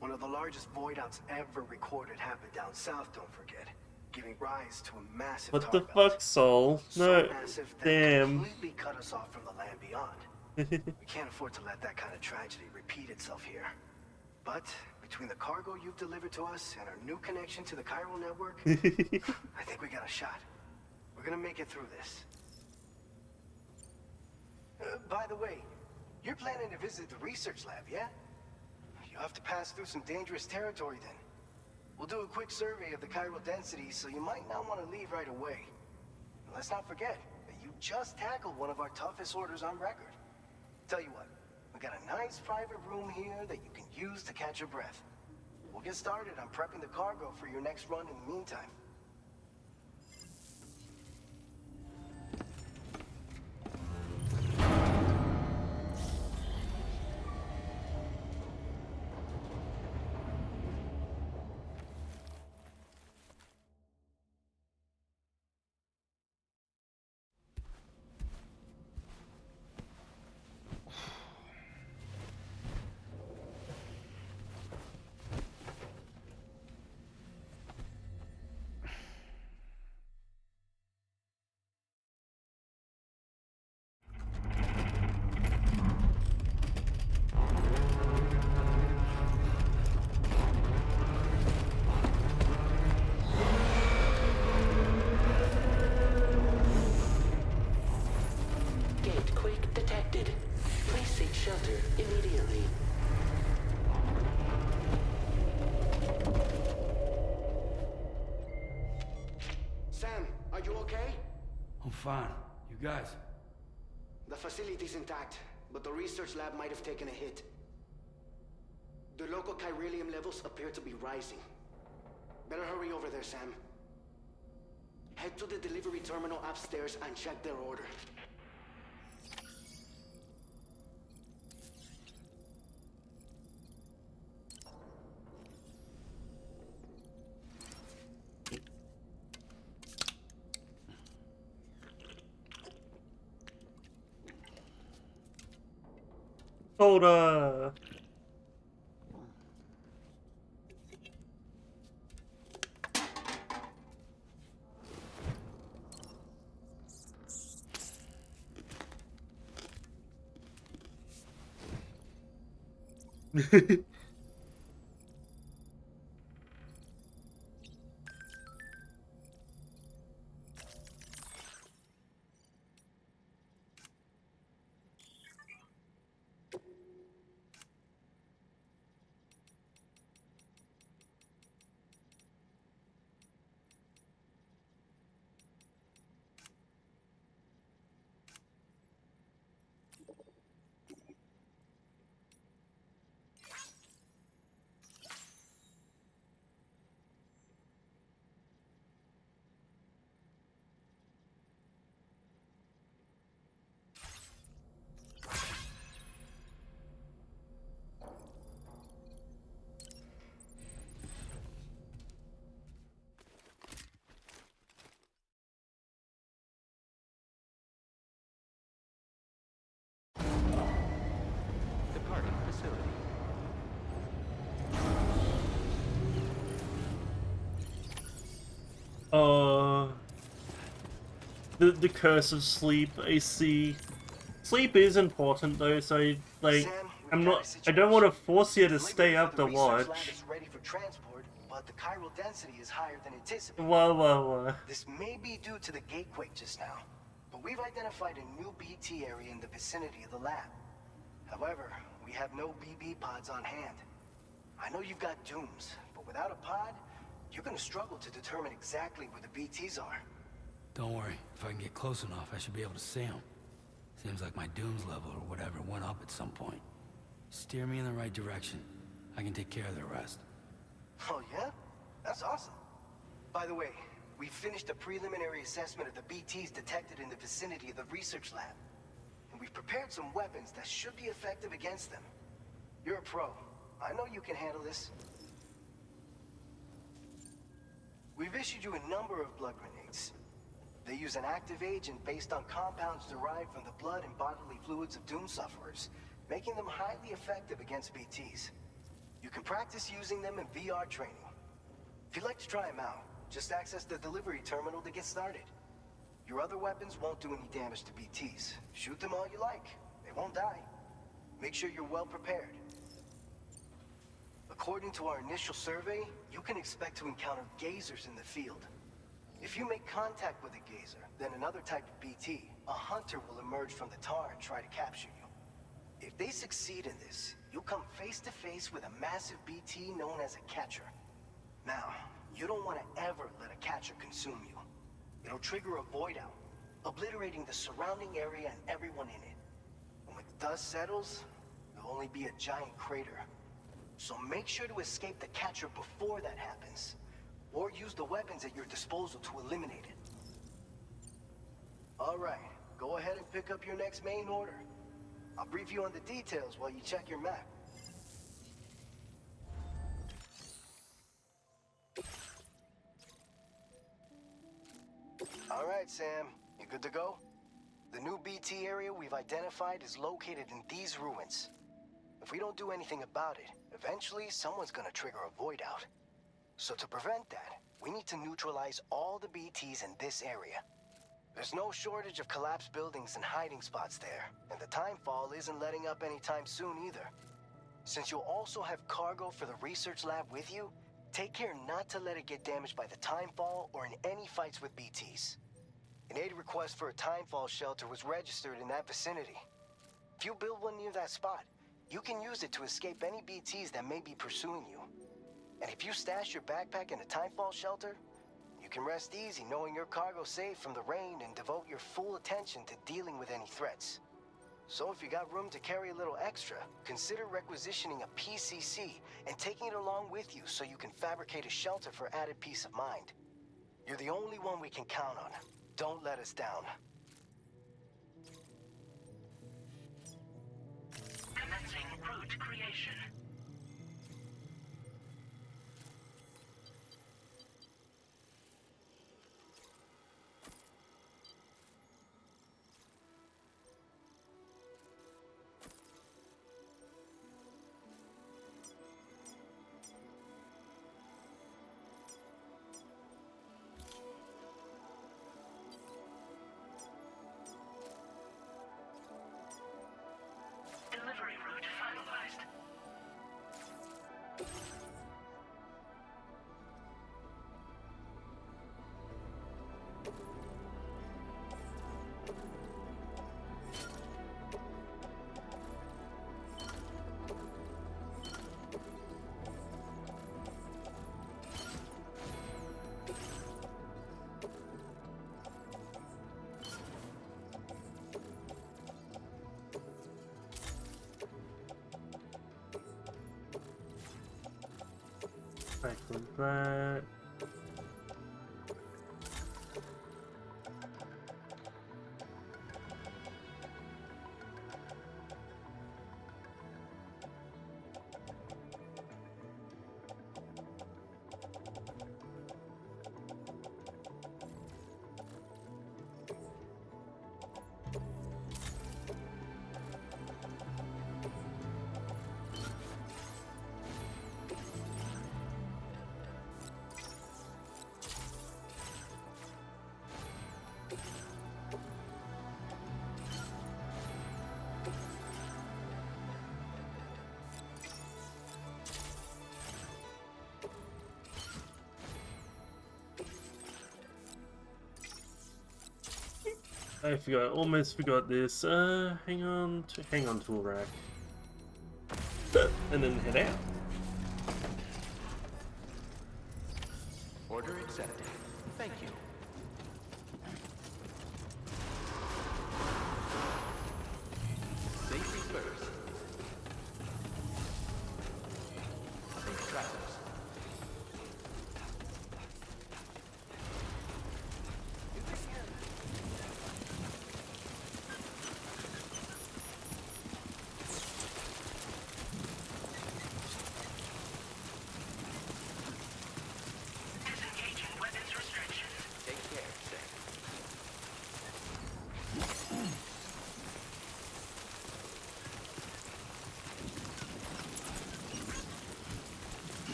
One of the largest void outs ever recorded happened down south, don't forget, giving rise to a massive What the tar belt. fuck, Sol? So No, massive that it damn. completely cut us off from the land beyond. We can't afford to let that kind of tragedy repeat itself here. But between the cargo you've delivered to us and our new connection to the chiral network, I think we got a shot. We're gonna make it through this. By the way, you're planning to visit the research lab, yeah? You'll have to pass through some dangerous territory then. We'll do a quick survey of the chiral density, so you might not want to leave right away. And let's not forget that you just tackled one of our toughest orders on record. Tell you what, we got a nice private room here that you can use to catch your breath. We'll get started on prepping the cargo for your next run in the meantime. fine. You guys? The facility's intact, but the research lab might have taken a hit. The local chiralium levels appear to be rising. Better hurry over there, Sam. Head to the delivery terminal upstairs and check their order. Soda! Departing facility. The curse of sleep, I see. Sleep is important though, so like Sam, I don't want to force you to stay up to watch. Lab is ready for transport, but the chiral density is higher than anticipated. Whoa. This may be due to the gatequake just now, but we've identified a new BT area in the vicinity of the lab. However, we have no BB pods on hand. I know you've got dooms, but without a pod, you're gonna struggle to determine exactly where the BTs are. Don't worry. If I can get close enough, I should be able to see them. Seems like my dooms level or whatever went up at some point. Steer me in the right direction. I can take care of the rest. Oh yeah? That's awesome. By the way, we finished a preliminary assessment of the BTs detected in the vicinity of the research lab. And we've prepared some weapons that should be effective against them. You're a pro. I know you can handle this. We've issued you a number of blood grenades. They use an active agent based on compounds derived from the blood and bodily fluids of Doom sufferers, making them highly effective against BTs. You can practice using them in VR training. If you'd like to try them out, just access the delivery terminal to get started. Your other weapons won't do any damage to BTs. Shoot them all you like. They won't die. Make sure you're well prepared. According to our initial survey, you can expect to encounter gazers in the field. If you make contact with a gazer, then another type of BT, a hunter will emerge from the tar and try to capture you. If they succeed in this, you'll come face to face with a massive BT known as a catcher. Now, you don't want to ever let a catcher consume you. It'll trigger a void out, obliterating the surrounding area and everyone in it. And when the dust settles, there'll only be a giant crater. So make sure to escape the catcher before that happens. Or use the weapons at your disposal to eliminate it. Alright, go ahead and pick up your next main order. I'll brief you on the details while you check your map. Alright, Sam. You good to go? The new BT area we've identified is located in these ruins. If we don't do anything about it, eventually someone's gonna trigger a void out. So to prevent that, we need to neutralize all the BTs in this area. There's no shortage of collapsed buildings and hiding spots there, and the timefall isn't letting up anytime soon either. Since you'll also have cargo for the research lab with you, take care not to let it get damaged by the timefall or in any fights with BTs. An aid request for a timefall shelter was registered in that vicinity. If you build one near that spot, you can use it to escape any BTs that may be pursuing you. And if you stash your backpack in a timefall shelter, you can rest easy knowing your cargo's safe from the rain and devote your full attention to dealing with any threats. So if you got room to carry a little extra, consider requisitioning a PCC and taking it along with you so you can fabricate a shelter for added peace of mind. You're the only one we can count on. Don't let us down. Commencing route creation. Delivery route finalized. Back from that. I forgot, almost forgot this. Hang on to a rack. And then head out. Order accepted. Thank you. Safety first. Safe travels. Disengaging weapons restrictions. Take care, sir.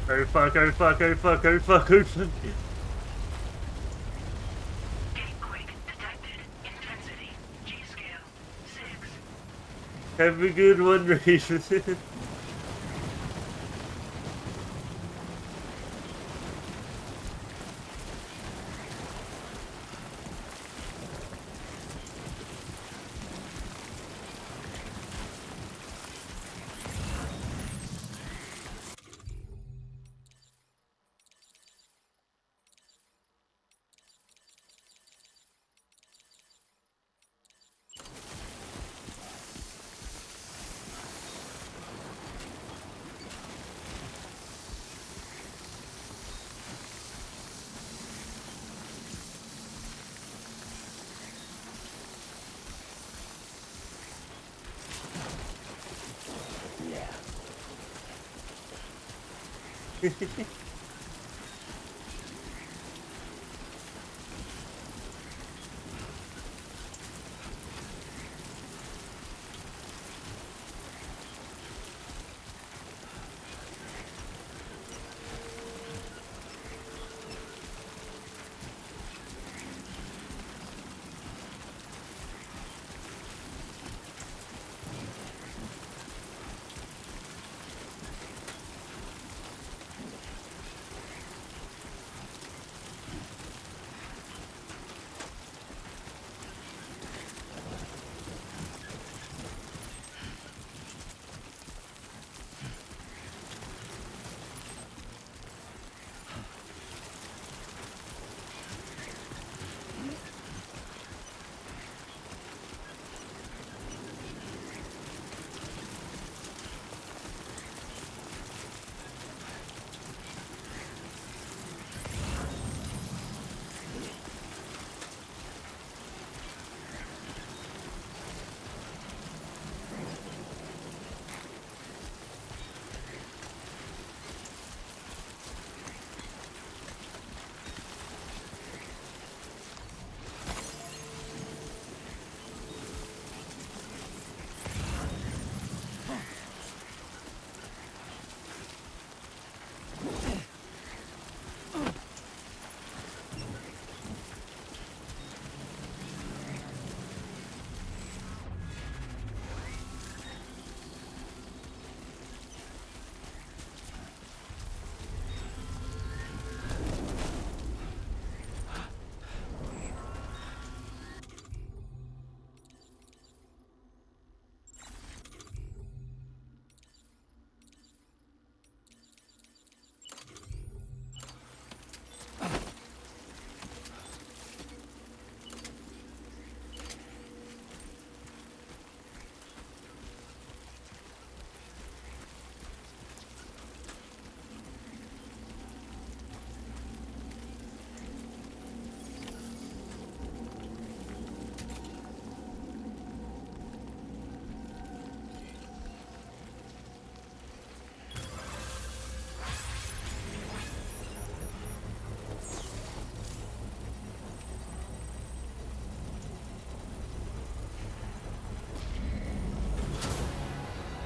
Oh fuck, oh fuck, oh fuck, oh fuck, oh fuck. Gatequake detected. Intensity. G-scale. 6. Have a good one, Raven.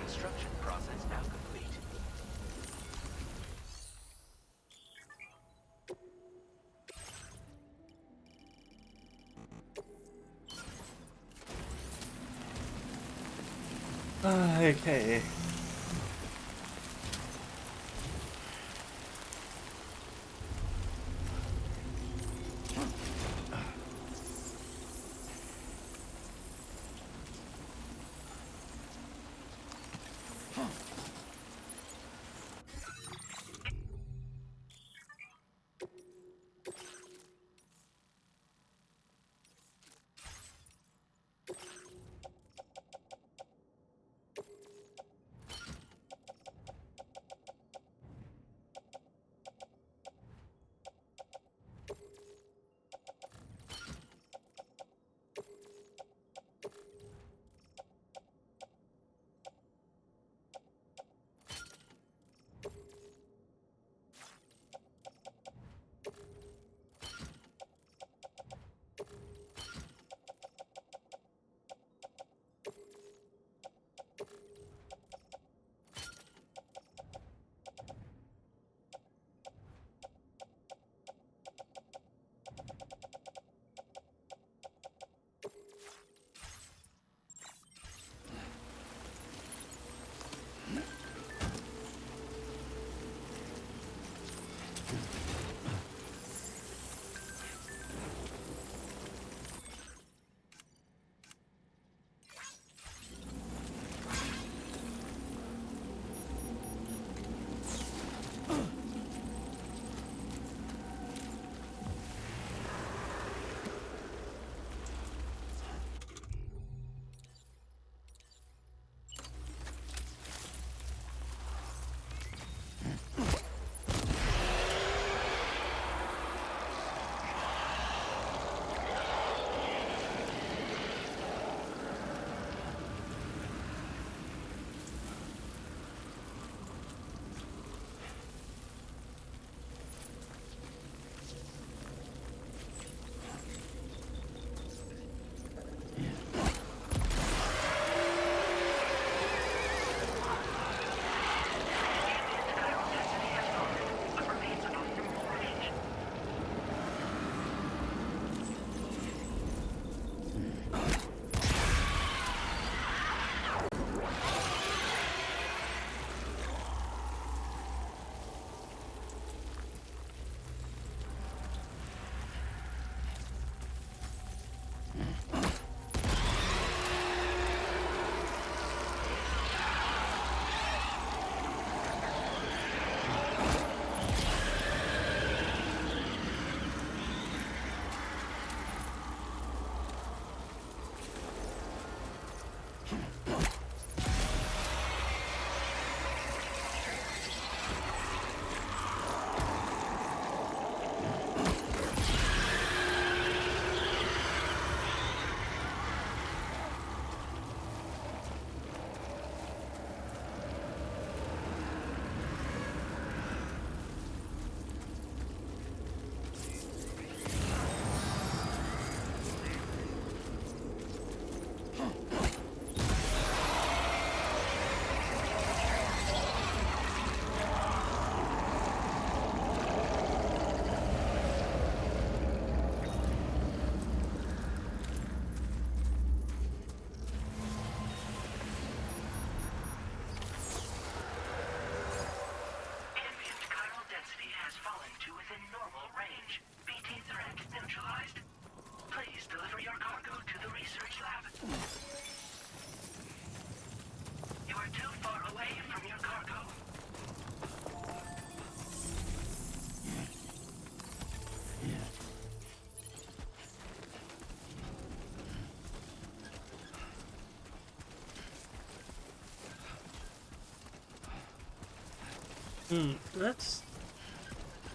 Construction process now complete. Okay.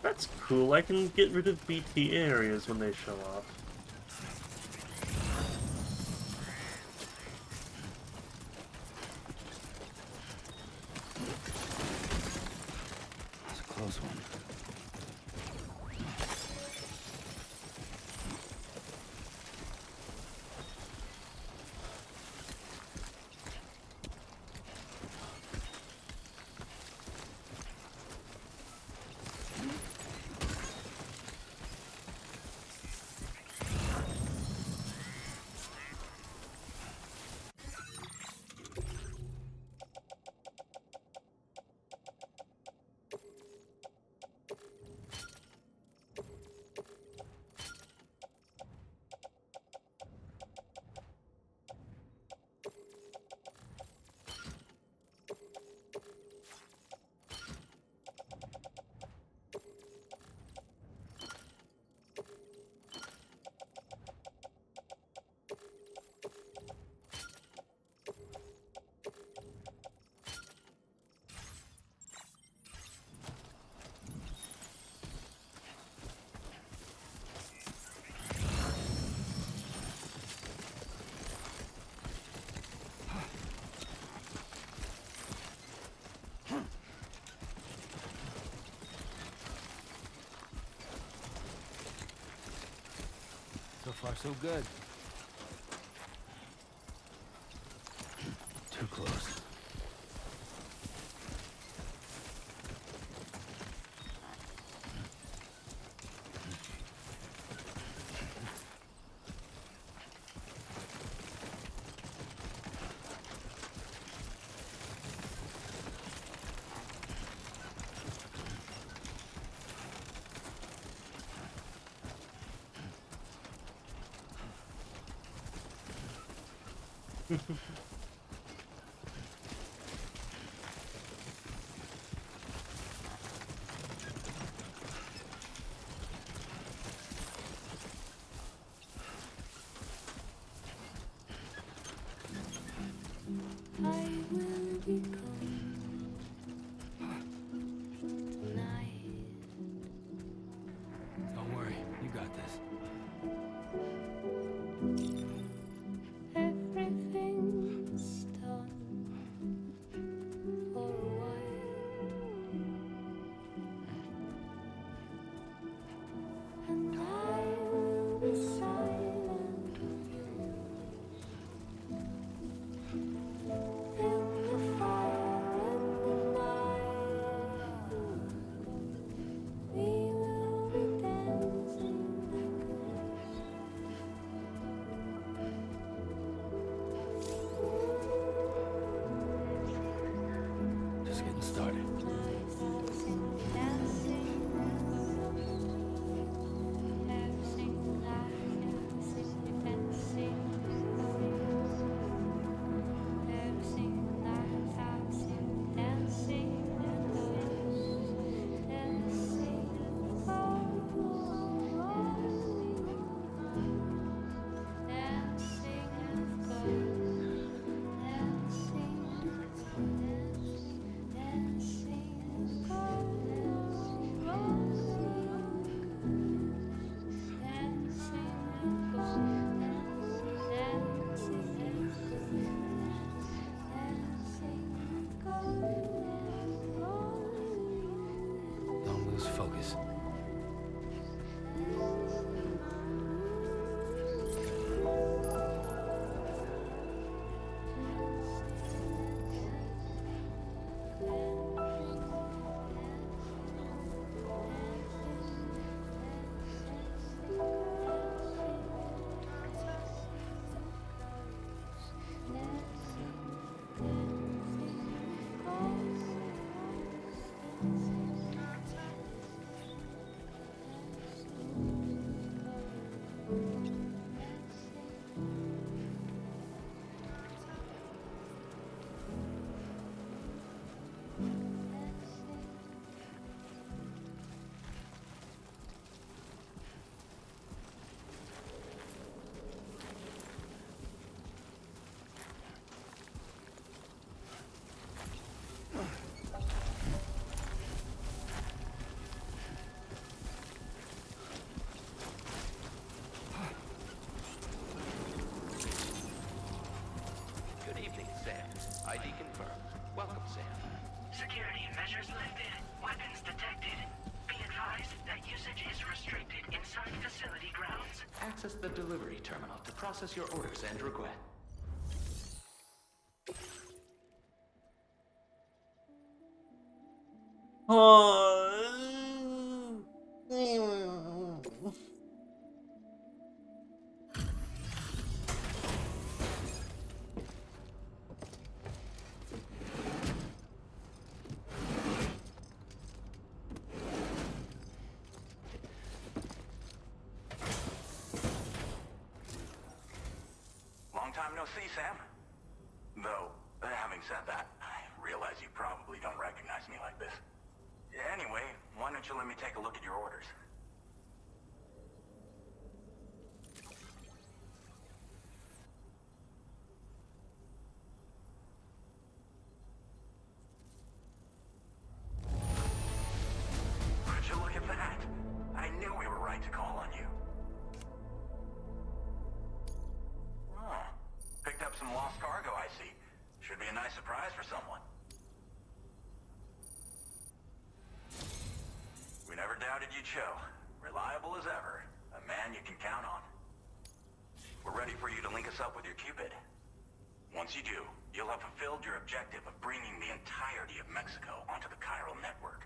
That's cool. I can get rid of BT areas when they show up. That's a close one. So far, so good. Too close. Don't worry, you got this. Everything's done for a while, and I will be silent with you in the fire in the night. We will be dancing like Just getting started. Don't lose focus. access the delivery terminal to process your orders and requests. Long time no see, Sam. Though, having said that, I realize you probably don't recognize me like this. Anyway, why don't you let me take a look at your orders? Would you look at that? I knew we were right to call on you. Oh, picked up some lost cargo, I see. Should be a nice surprise for someone. We never doubted you'd show. Reliable as ever. A man you can count on. We're ready for you to link us up with your Cupid. Once you do, you'll have fulfilled your objective of bringing the entirety of Mexico onto the chiral network.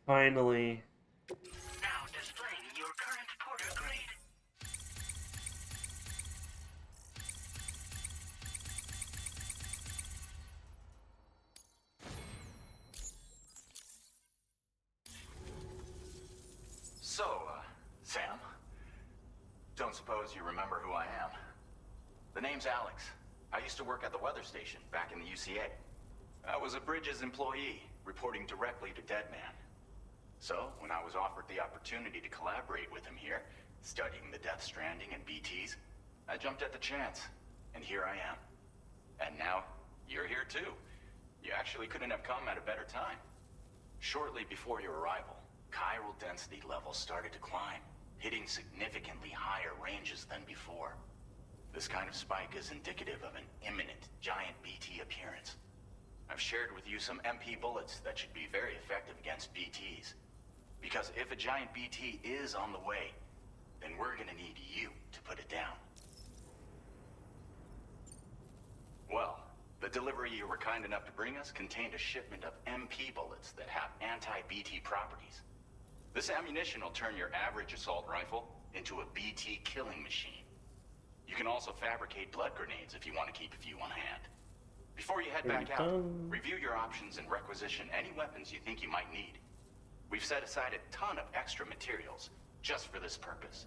Finally. Now displaying your current porter grade. So, Sam, don't suppose you remember who I am? The name's Alex. I used to work at the weather station back in the UCA. I was a Bridges employee, reporting directly to Deadman. So, when I was offered the opportunity to collaborate with him here, studying the Death Stranding and BTs, I jumped at the chance, and here I am. And now, you're here too. You actually couldn't have come at a better time. Shortly before your arrival, chiral density levels started to climb, hitting significantly higher ranges than before. This kind of spike is indicative of an imminent giant BT appearance. I've shared with you some MP bullets that should be very effective against BTs. Because if a giant BT is on the way, then we're gonna need you to put it down. Well, the delivery you were kind enough to bring us contained a shipment of MP bullets that have anti-BT properties. This ammunition will turn your average assault rifle into a BT killing machine. You can also fabricate blood grenades if you want to keep a few on hand. Before you head back out, review your options and requisition any weapons you think you might need. We've set aside a ton of extra materials just for this purpose.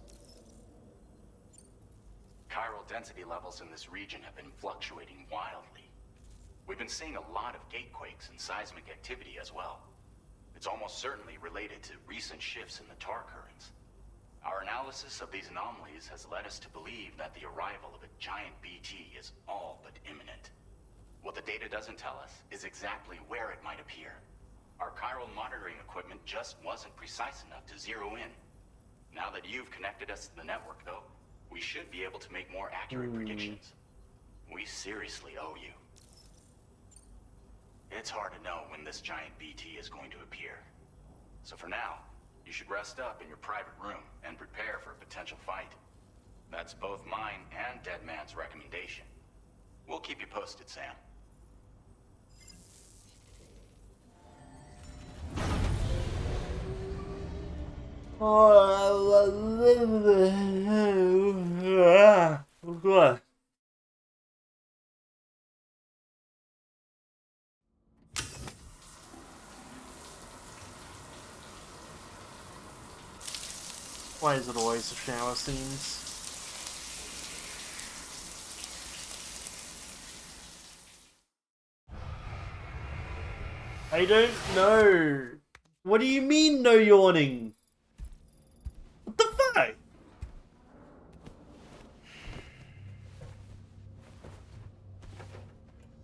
Chiral density levels in this region have been fluctuating wildly. We've been seeing a lot of gatequakes and seismic activity as well. It's almost certainly related to recent shifts in the tar currents. Our analysis of these anomalies has led us to believe that the arrival of a giant BT is all but imminent. What the data doesn't tell us is exactly where it might appear. Our chiral monitoring equipment just wasn't precise enough to zero in. Now that you've connected us to the network, though, we should be able to make more accurate predictions. We seriously owe you. It's hard to know when this giant BT is going to appear. So for now, you should rest up in your private room and prepare for a potential fight. That's both mine and Deadman's recommendation. We'll keep you posted, Sam. Why is it always the shower scenes? I don't know. What do you mean, no yawning? What the fuck?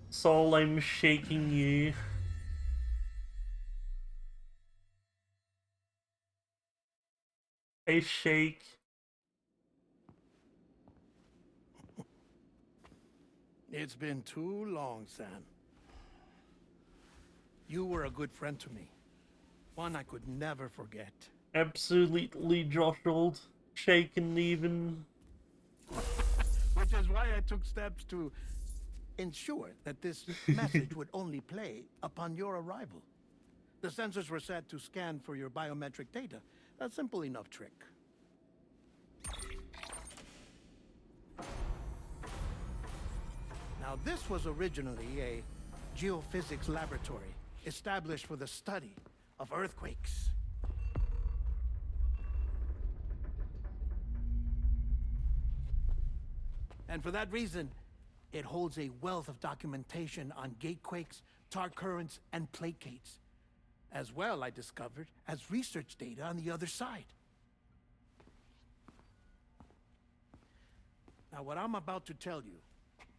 Soul, I'm shaking you. I shake. It's been too long, Sam. You were a good friend to me. One I could never forget. Absolutely jostled. Shaken even. Which is why I took steps to ensure that this message would only play upon your arrival. The sensors were set to scan for your biometric data. A simple enough trick. Now, this was originally a geophysics laboratory established for the study of earthquakes. And for that reason, it holds a wealth of documentation on gatequakes, tar currents, and placates. As well, I discovered, as research data on the other side. Now, what I'm about to tell you,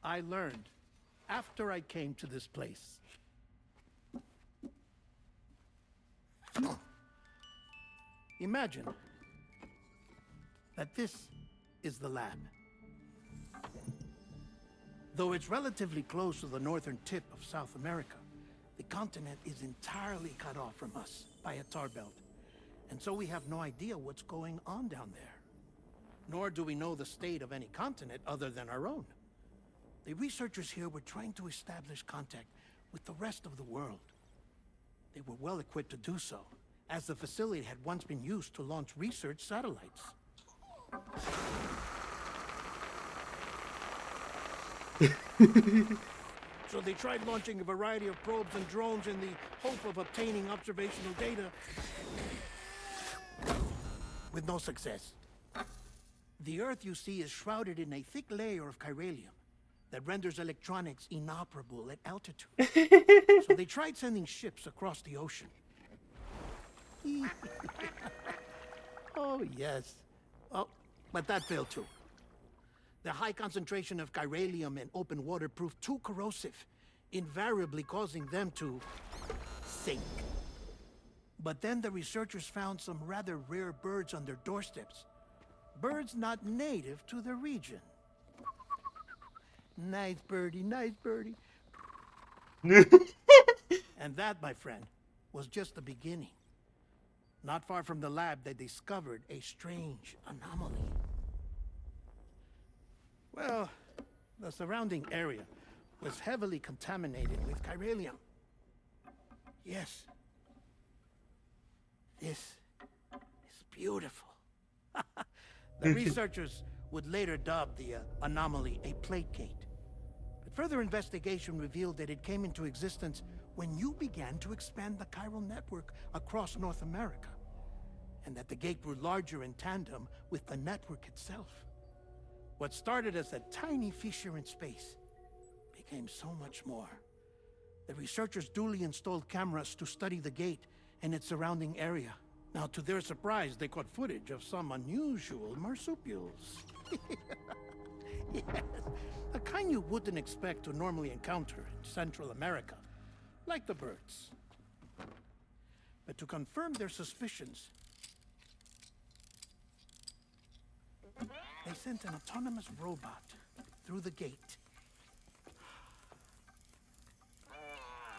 I learned after I came to this place. Imagine that this is the lab. Though it's relatively close to the northern tip of South America, the continent is entirely cut off from us by a tar belt. And so we have no idea what's going on down there. Nor do we know the state of any continent other than our own. The researchers here were trying to establish contact with the rest of the world. They were well equipped to do so, as the facility had once been used to launch research satellites. So they tried launching a variety of probes and drones in the hope of obtaining observational data, with no success. The Earth, you see, is shrouded in a thick layer of chiralium that renders electronics inoperable at altitude. So they tried sending ships across the ocean. Oh, yes. Oh, but that failed too. The high concentration of chiralium in open water proved too corrosive, invariably causing them to sink. But then the researchers found some rather rare birds on their doorsteps. Birds not native to the region. Nice birdie, nice birdie. And that, my friend, was just the beginning. Not far from the lab, they discovered a strange anomaly. Well, the surrounding area was heavily contaminated with chiralium. Yes. This is beautiful. The researchers would later dub the anomaly a placate. But further investigation revealed that it came into existence when you began to expand the chiral network across North America, and that the gate grew larger in tandem with the network itself. What started as a tiny fissure in space became so much more. The researchers duly installed cameras to study the gate and its surrounding area. Now, to their surprise, they caught footage of some unusual marsupials. Yes, a kind you wouldn't expect to normally encounter in Central America, like the birds. But to confirm their suspicions, they sent an autonomous robot through the gate.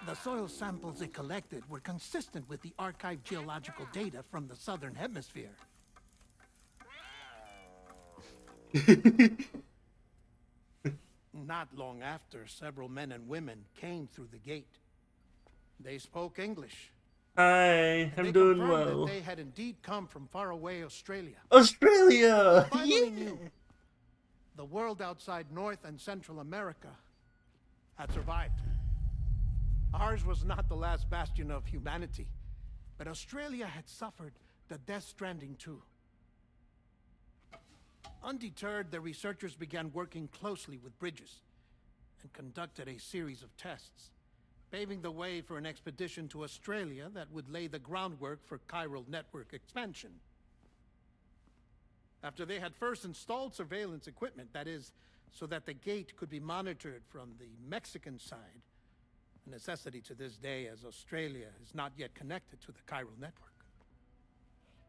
The soil samples it collected were consistent with the archived geological data from the southern hemisphere. Not long after, several men and women came through the gate. They spoke English. Hi, I'm doing well. That they had indeed come from faraway Australia. Australia! Finally knew the world outside North and Central America had survived. Ours was not the last bastion of humanity, but Australia had suffered the death stranding too. Undeterred, the researchers began working closely with Bridges and conducted a series of tests, paving the way for an expedition to Australia that would lay the groundwork for chiral network expansion. After they had first installed surveillance equipment, that is, so that the gate could be monitored from the Mexican side, a necessity to this day as Australia is not yet connected to the chiral network.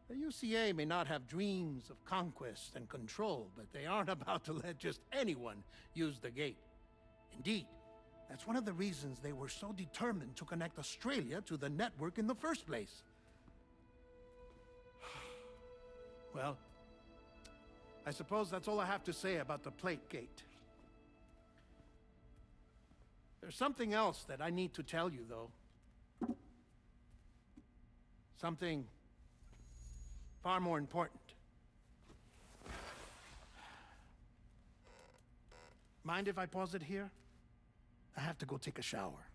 The UCA may not have dreams of conquest and control, but they aren't about to let just anyone use the gate. Indeed, that's one of the reasons they were so determined to connect Australia to the network in the first place. Well, I suppose that's all I have to say about the plate gate. There's something else that I need to tell you, though. Something far more important. Mind if I pause it here? I have to go take a shower.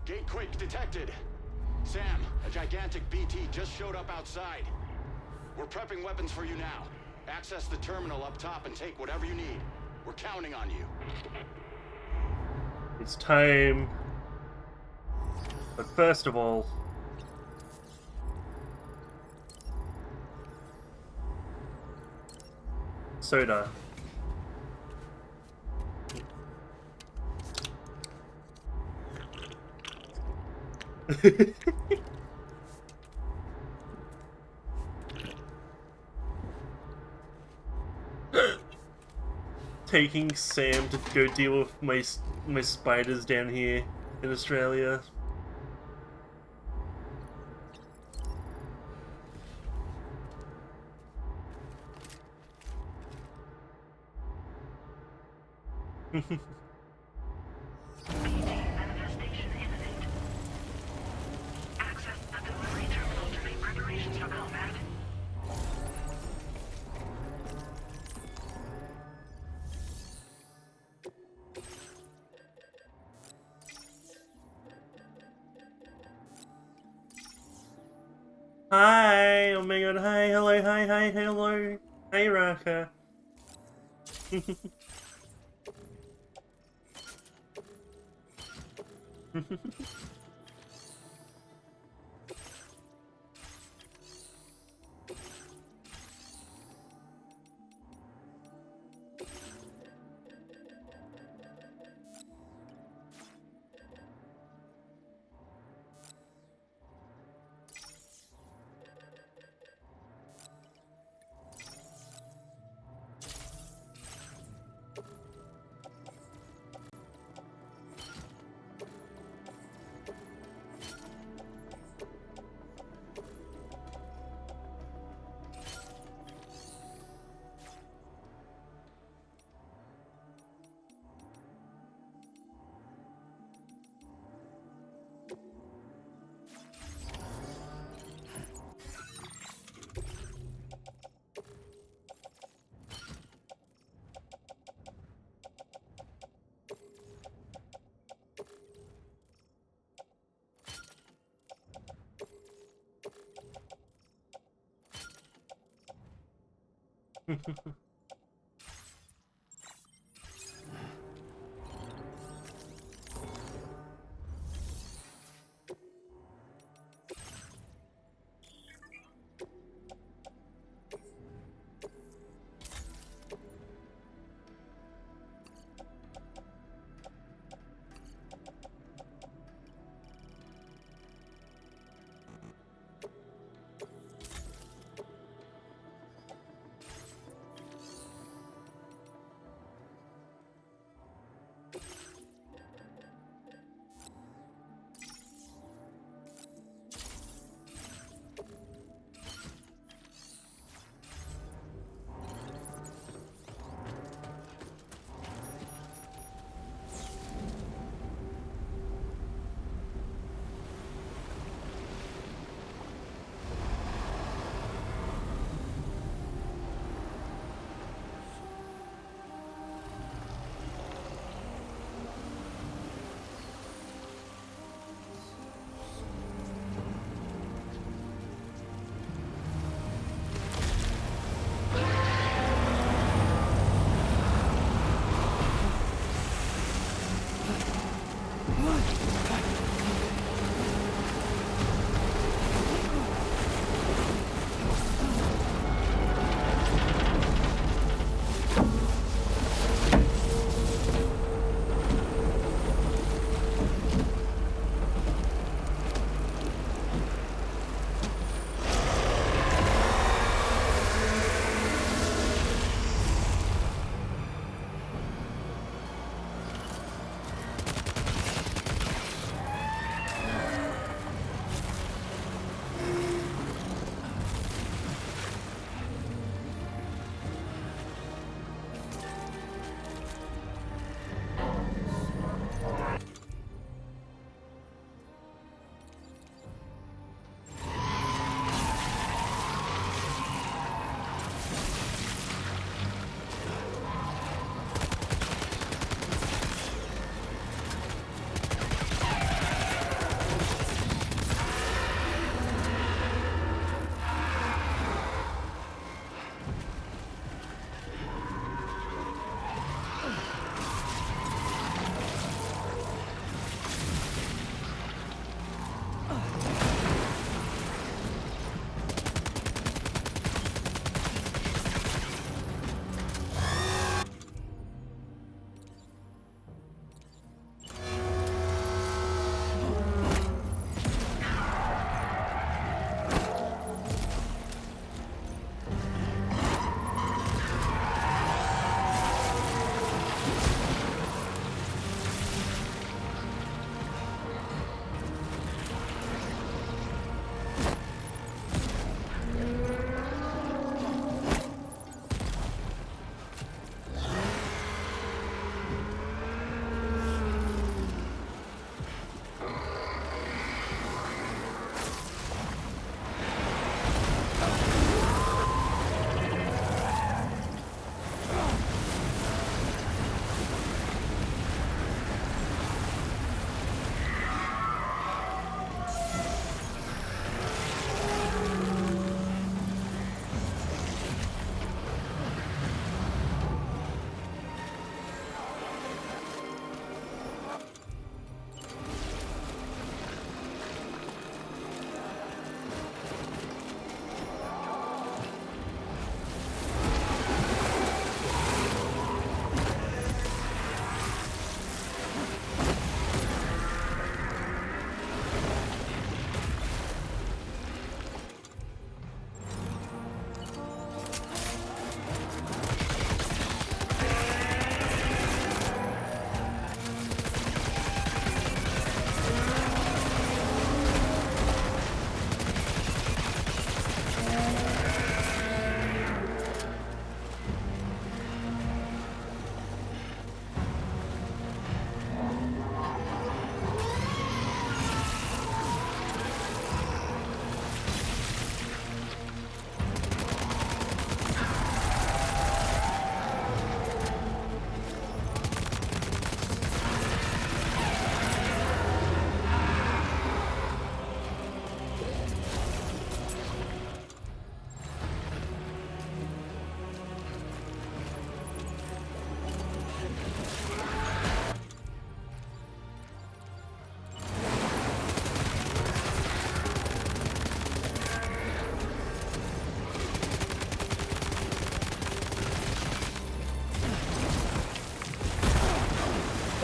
Gate quake detected. Sam, a gigantic BT just showed up outside. We're prepping weapons for you now. Access the terminal up top and take whatever you need. We're counting on you. It's time. But first of all, soda. Taking Sam to go deal with my spiders down here in Australia. Manifestation imminent. Access the delivery terminal to make preparations for combat. Hi! Oh my god, hi, hello, hi, hello. Hi, Raka.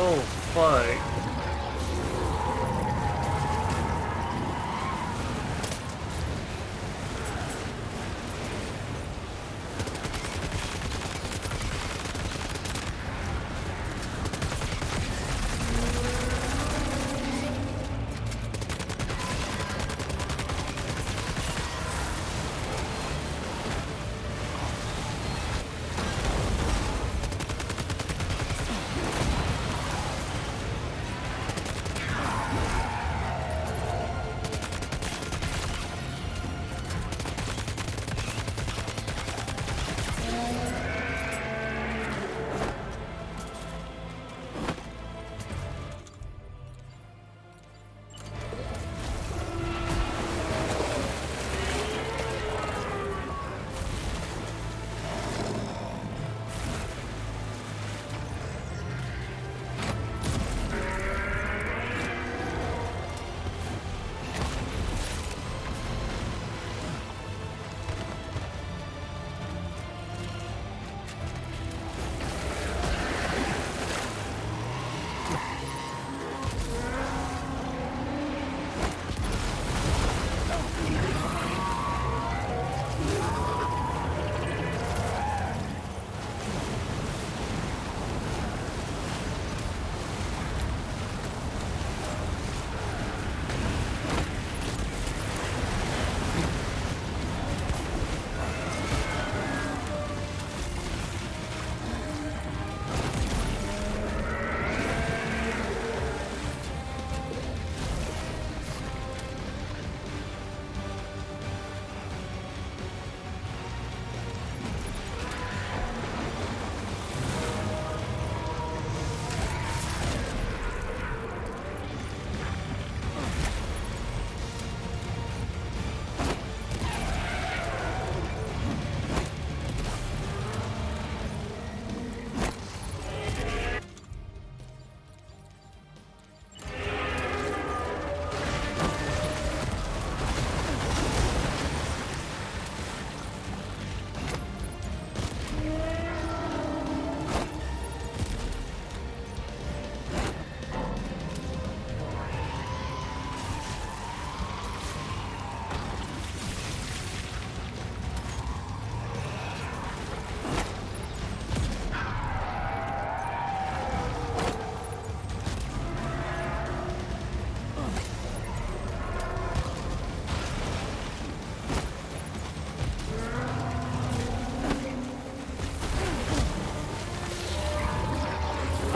Oh, fuck.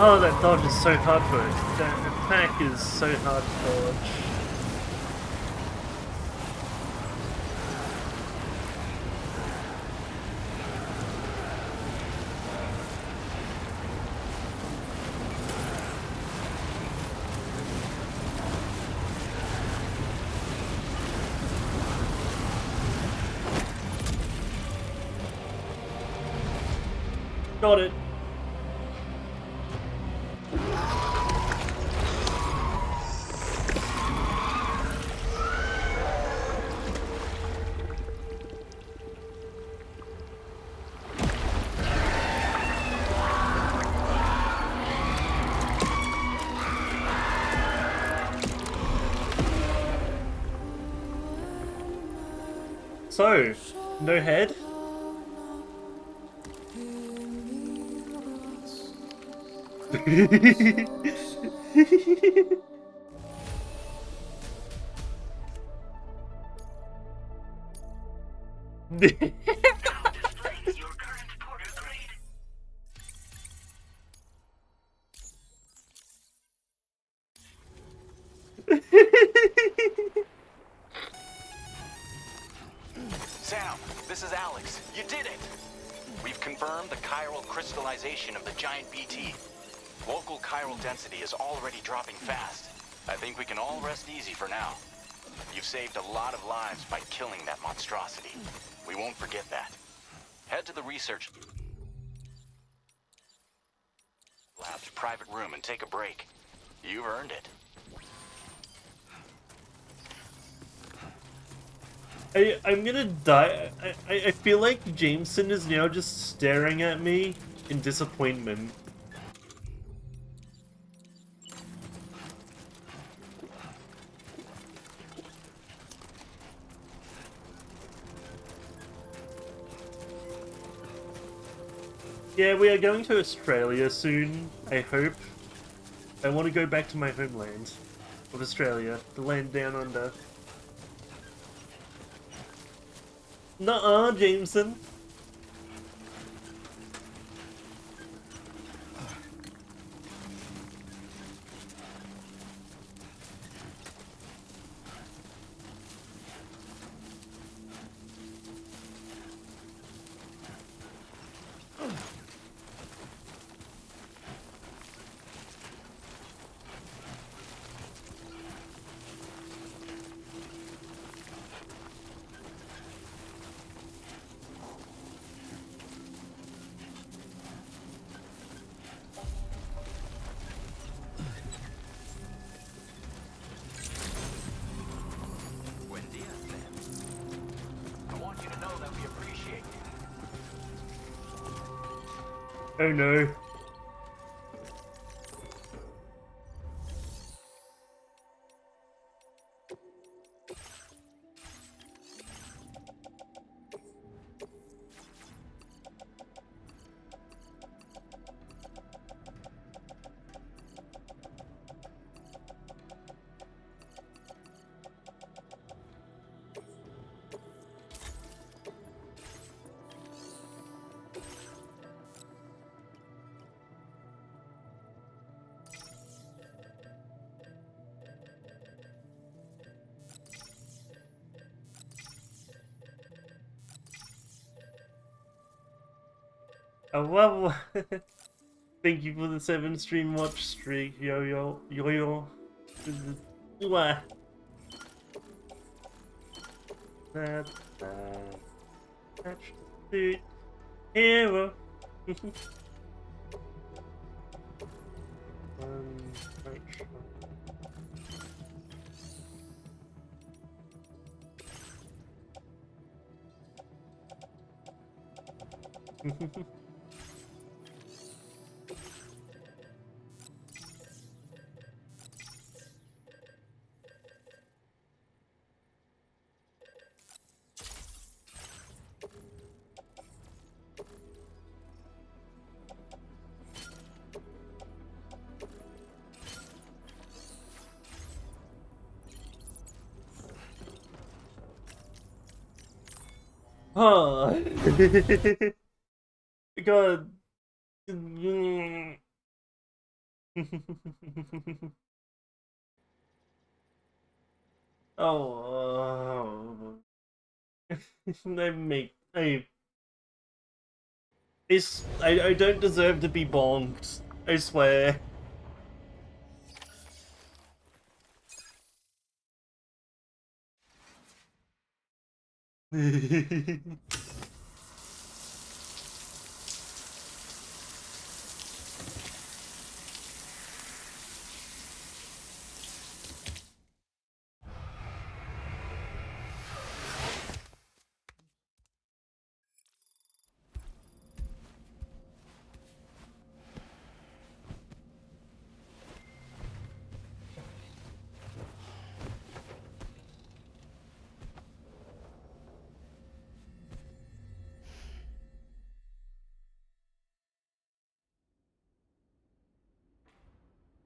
Oh, that dodge is so hard for it. That attack is so hard to dodge. Got it. So, no head? Sam, this is Alex. You did it! We've confirmed the chiral crystallization of the giant BT. Local chiral density is already dropping fast. I think we can all rest easy for now. You've saved a lot of lives by killing that monstrosity. We won't forget that. Head to the research lab's private room and take a break. You've earned it. I'm gonna die. I feel like Jameson is now just staring at me in disappointment. Yeah, we are going to Australia soon, I hope. I want to go back to my homeland of Australia, the land down under. Nuh-uh, Jameson. Buen dia, Sam. I want you to know that we appreciate you. Oh no. Oh, well, thank you for the 7 stream watch streak, yo. Mwah. That's the hero. Oh. God. Oh. I don't deserve to be bonked. I swear.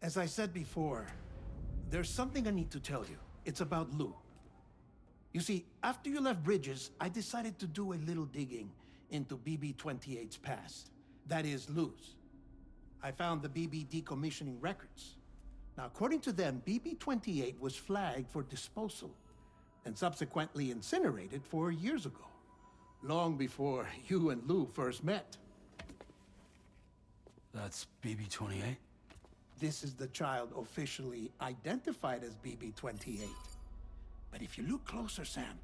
As I said before, there's something I need to tell you. It's about Lou. You see, after you left Bridges, I decided to do a little digging into BB-28's past. That is, Lou's. I found the BB decommissioning records. Now, according to them, BB-28 was flagged for disposal and subsequently incinerated 4 years ago, long before you and Lou first met. That's BB-28? This is the child officially identified as BB-28. But if you look closer, Sam,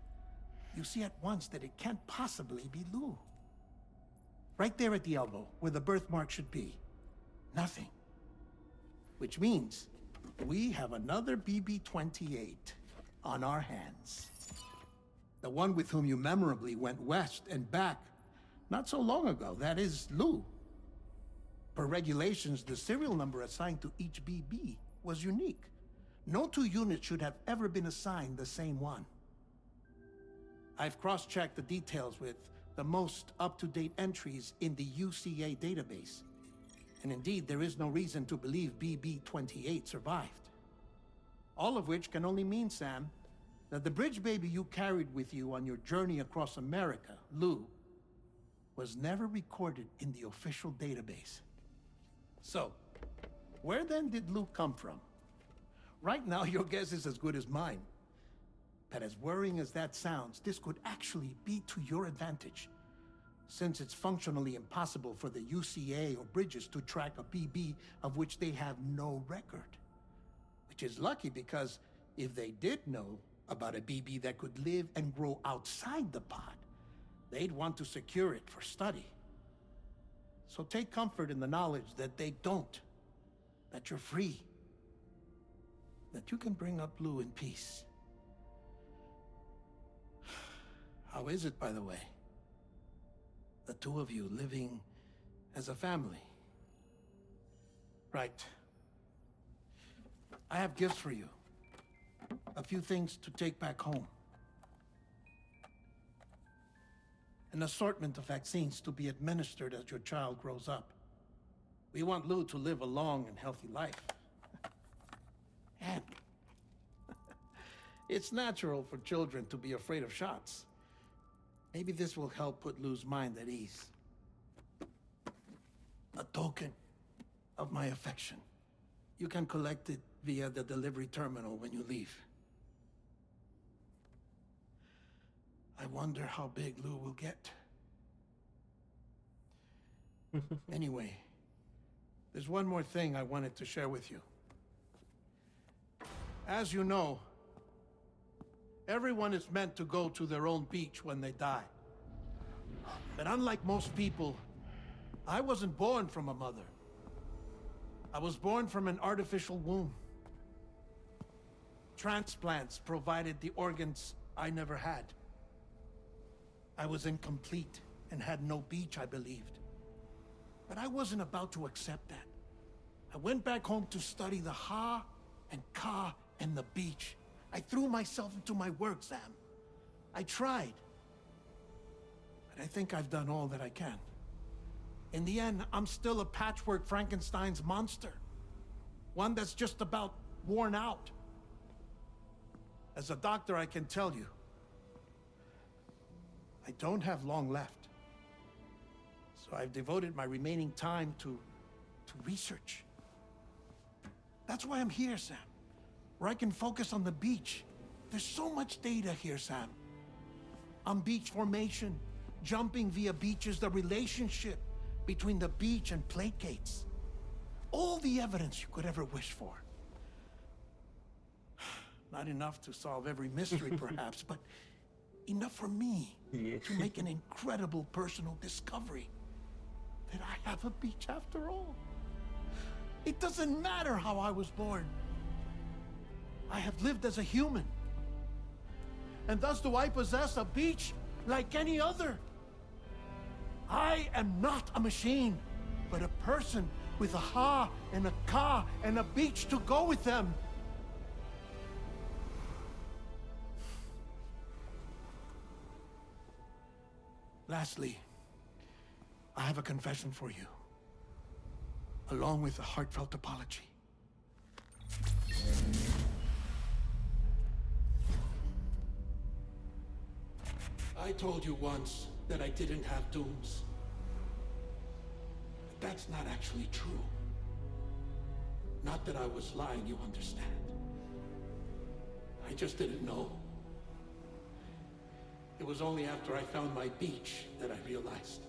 you see at once that it can't possibly be Lou. Right there at the elbow, where the birthmark should be. Nothing. Which means we have another BB-28 on our hands. The one with whom you memorably went west and back not so long ago, that is Lou. Per regulations, the serial number assigned to each BB was unique. No 2 units should have ever been assigned the same one. I've cross-checked the details with the most up-to-date entries in the UCA database. And indeed, there is no reason to believe BB-28 survived. All of which can only mean, Sam, that the bridge baby you carried with you on your journey across America, Lou, was never recorded in the official database. So, where then did Lou come from? Right now, your guess is as good as mine. But as worrying as that sounds, this could actually be to your advantage, since it's functionally impossible for the UCA or Bridges to track a BB of which they have no record. Which is lucky because if they did know about a BB that could live and grow outside the pod, they'd want to secure it for study. So take comfort in the knowledge that they don't, that you're free, that you can bring up Lou in peace. How is it, by the way? The two of you living as a family. Right. I have gifts for you. A few things to take back home. An assortment of vaccines to be administered as your child grows up. We want Lou to live a long and healthy life. And it's natural for children to be afraid of shots. Maybe this will help put Lou's mind at ease. A token of my affection. You can collect it via the delivery terminal when you leave. I wonder how big Lou will get. Anyway, there's one more thing I wanted to share with you. As you know, everyone is meant to go to their own beach when they die. But unlike most people, I wasn't born from a mother. I was born from an artificial womb. Transplants provided the organs I never had. I was incomplete and had no beach, I believed. But I wasn't about to accept that. I went back home to study the Ha and Ka and the beach. I threw myself into my work, Sam. I tried. But I think I've done all that I can. In the end, I'm still a patchwork Frankenstein's monster. One that's just about worn out. As a doctor, I can tell you, I don't have long left. So I've devoted my remaining time to research. That's why I'm here, Sam. Where I can focus on the beach. There's so much data here, Sam. On beach formation, jumping via beaches, the relationship between the beach and placates. All the evidence you could ever wish for. Not enough to solve every mystery, perhaps, but enough for me to make an incredible personal discovery that I have a beach after all. It doesn't matter how I was born. I have lived as a human. And thus do I possess a beach like any other. I am not a machine, but a person with a Ha and a Ka and a beach to go with them. Lastly, I have a confession for you, along with a heartfelt apology. I told you once that I didn't have dooms. But that's not actually true. Not that I was lying, you understand. I just didn't know. It was only after I found my beach that I realized.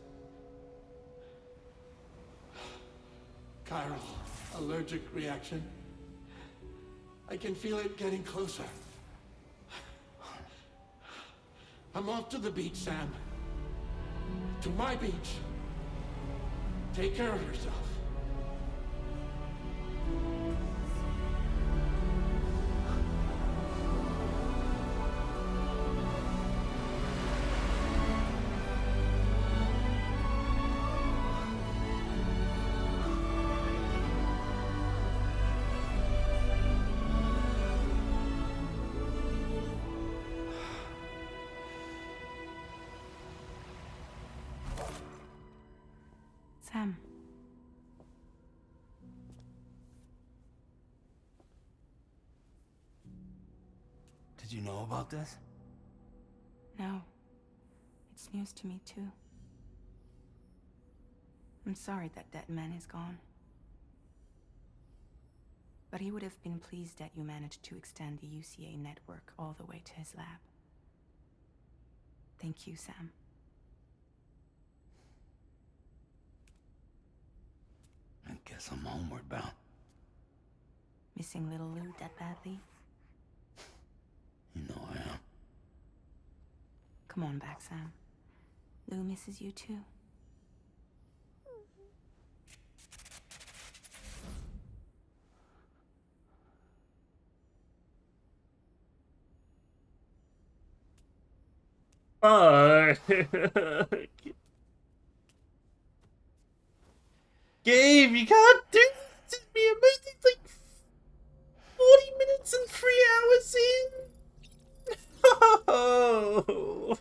Chiral allergic reaction. I can feel it getting closer. I'm off to the beach, Sam. To my beach. Take care of yourself. Sam. Did you know about this? No. It's news to me, too. I'm sorry that man is gone. But he would have been pleased that you managed to extend the UCA network all the way to his lab. Thank you, Sam. I guess I'm homeward bound. Missing little Lou that badly? You know I am. Come on back, Sam. Lou misses you too. Fuck. Gabe, you can't do this to me. I'm only like 40 minutes and 3 hours in. Oh.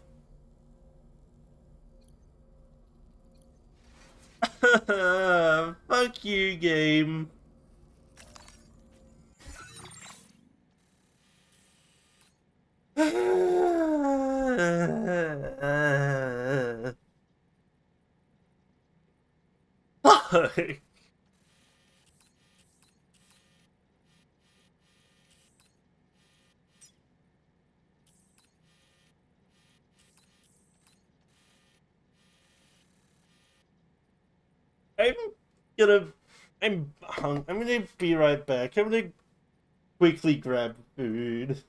Fuck you, game. Fuck. I'm gonna... I'm gonna be right back. I'm gonna quickly grab food.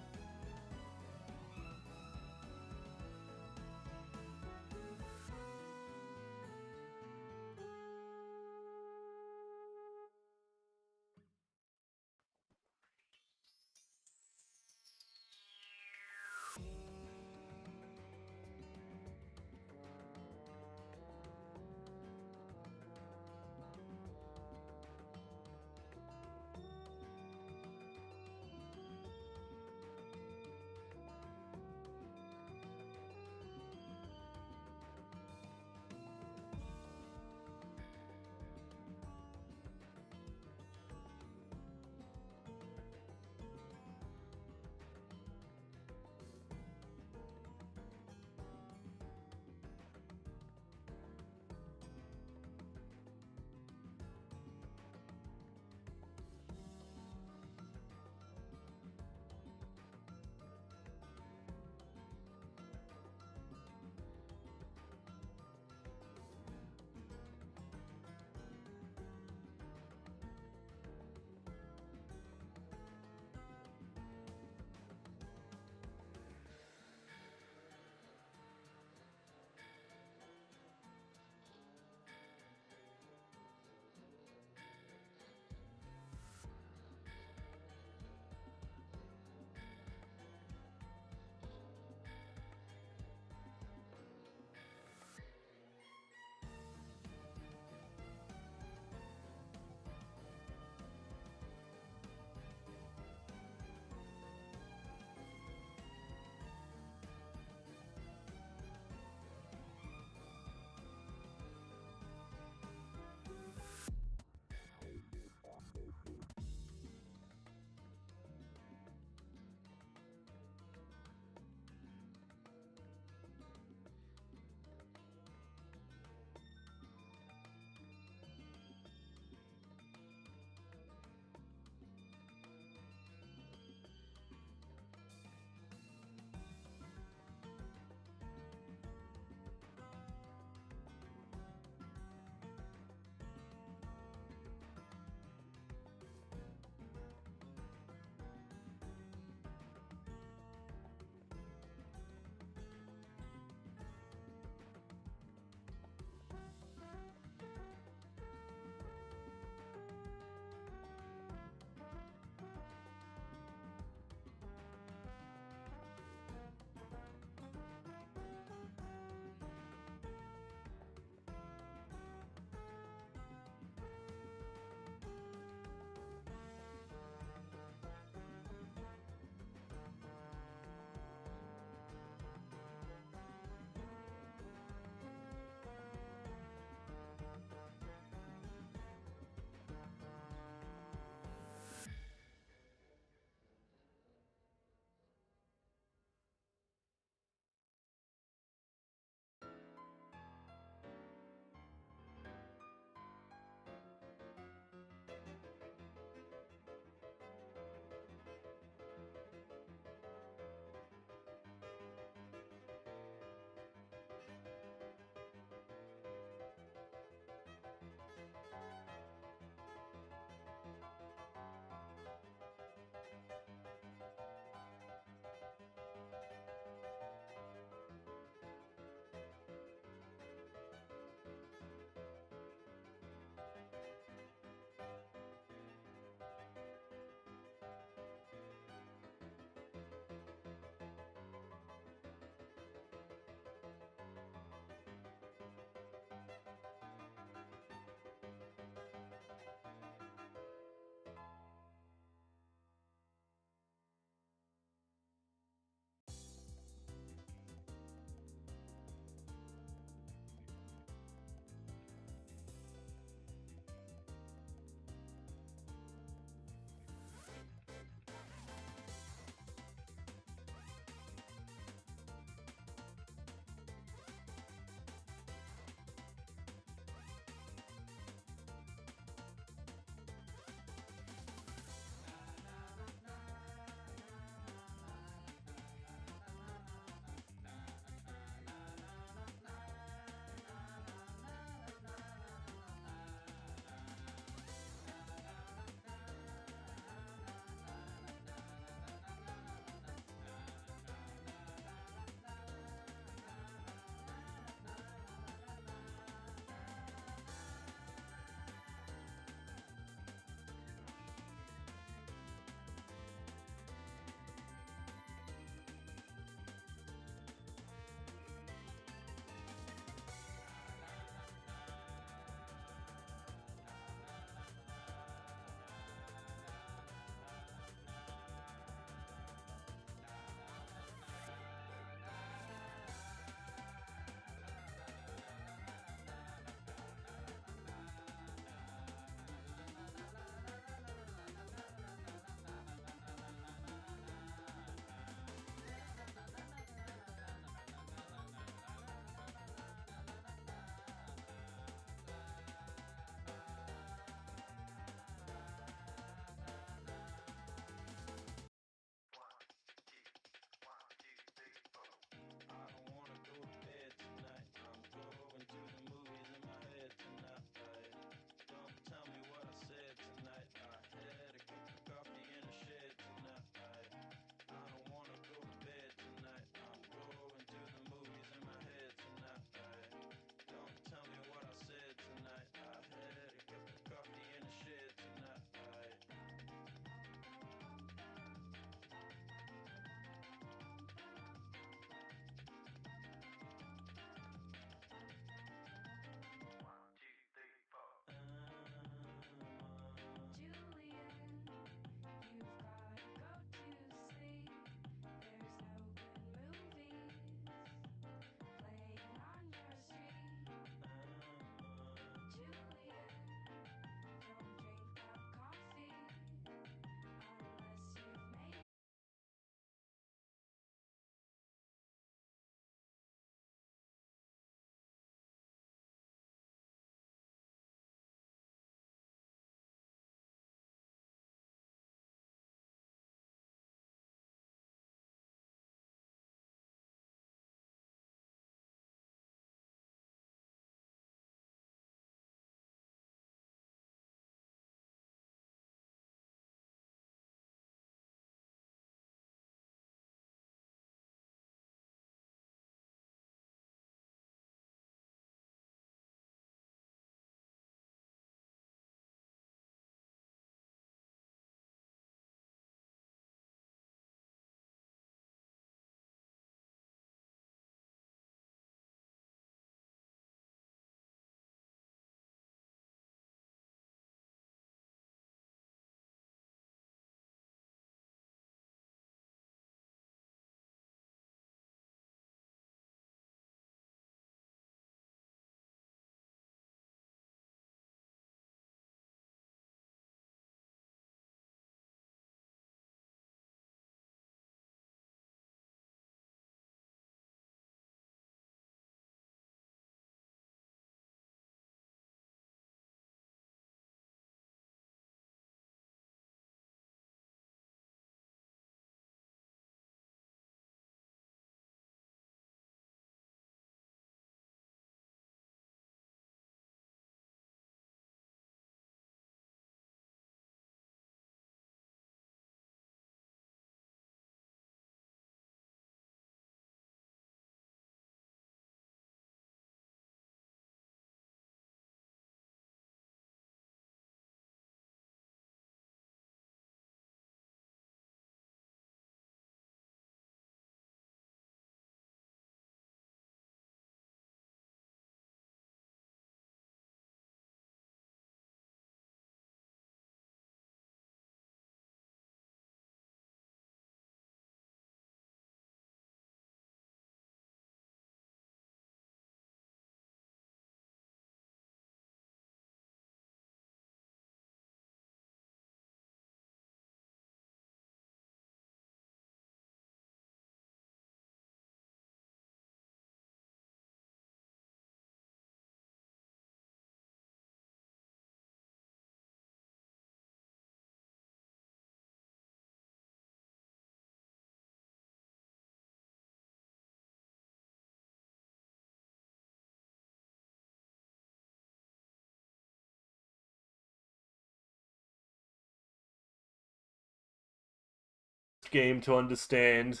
game to understand.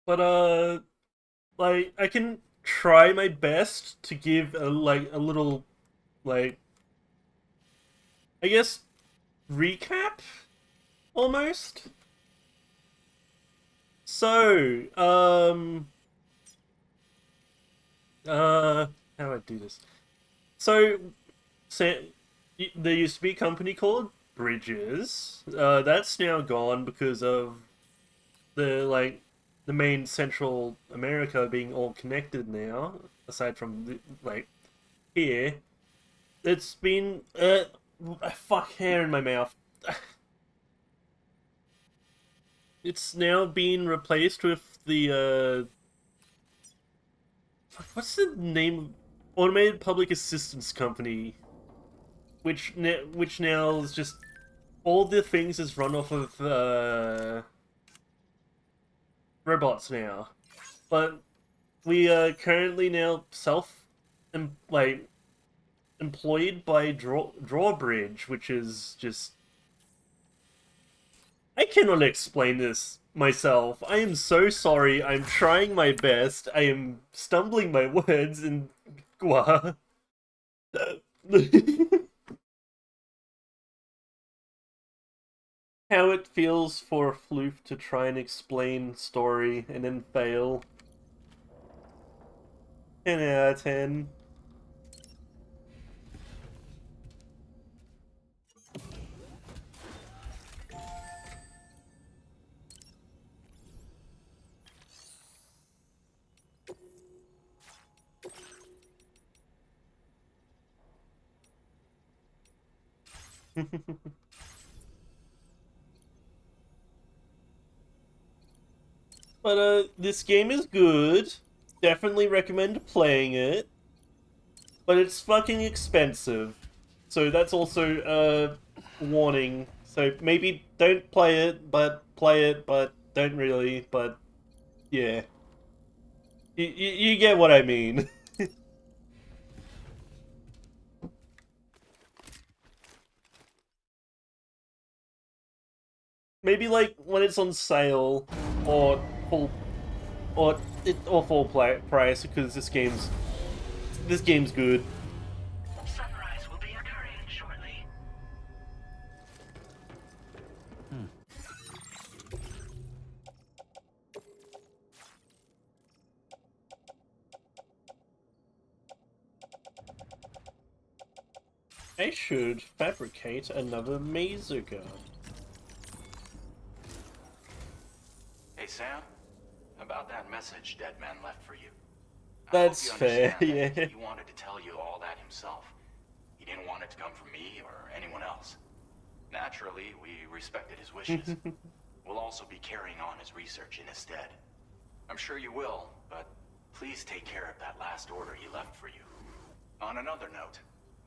But like I can try my best to give a little like I guess recap almost. So, how do I do this? So, there used to be a company called Bridges. That's now gone because of the main Central America being all connected now. Aside from here, it's been fuck hair in my mouth. It's now been replaced with the what's the name? Automated Public Assistance Company, which now is just all the things is run off of robots now. But we are currently now employed by Drawbridge, which is just I cannot explain this myself. I am so sorry. I'm trying my best. I am stumbling my words and how it feels for a floof to try and explain story and then fail. 10 out of 10. But this game is good. Definitely recommend playing it. But it's fucking expensive. So that's also a warning. So maybe don't play it, but don't really, but yeah. You get what I mean. Maybe like when it's on sale or full price because this game's good. Sunrise will be occurring shortly. I should fabricate another maser gun. Hey, Sam. About that message Deadman left for you. That's fair, yeah. He wanted to tell you all that himself. He didn't want it to come from me or anyone else. Naturally, we respected his wishes. We'll also be carrying on his research in his stead. I'm sure you will, but please take care of that last order he left for you. On another note,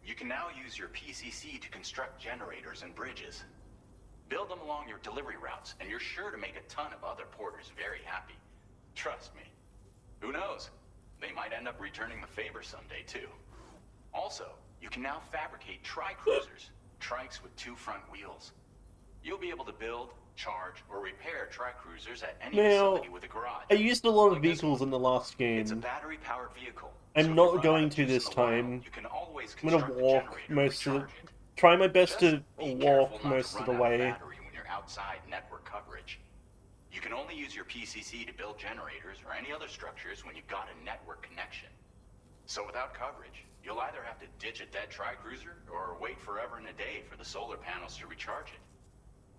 you can now use your PCC to construct generators and bridges. Build them along your delivery routes, and you're sure to make a ton of other porters very happy. Trust me. Who knows? They might end up returning the favor someday, too. Also, you can now fabricate tri-cruisers, trikes with 2 front wheels. You'll be able to build, charge, or repair tri-cruisers at any facility with a garage. I used a lot of vehicles in the last game. It's a battery-powered vehicle. I'm not going to this time. I'm gonna walk most of the... Try my best to walk most of the way. When you're outside network coverage. You can only use your PCC to build generators or any other structures when you've got a network connection. So without coverage, you'll either have to ditch a dead tri-cruiser or wait forever and a day for the solar panels to recharge it.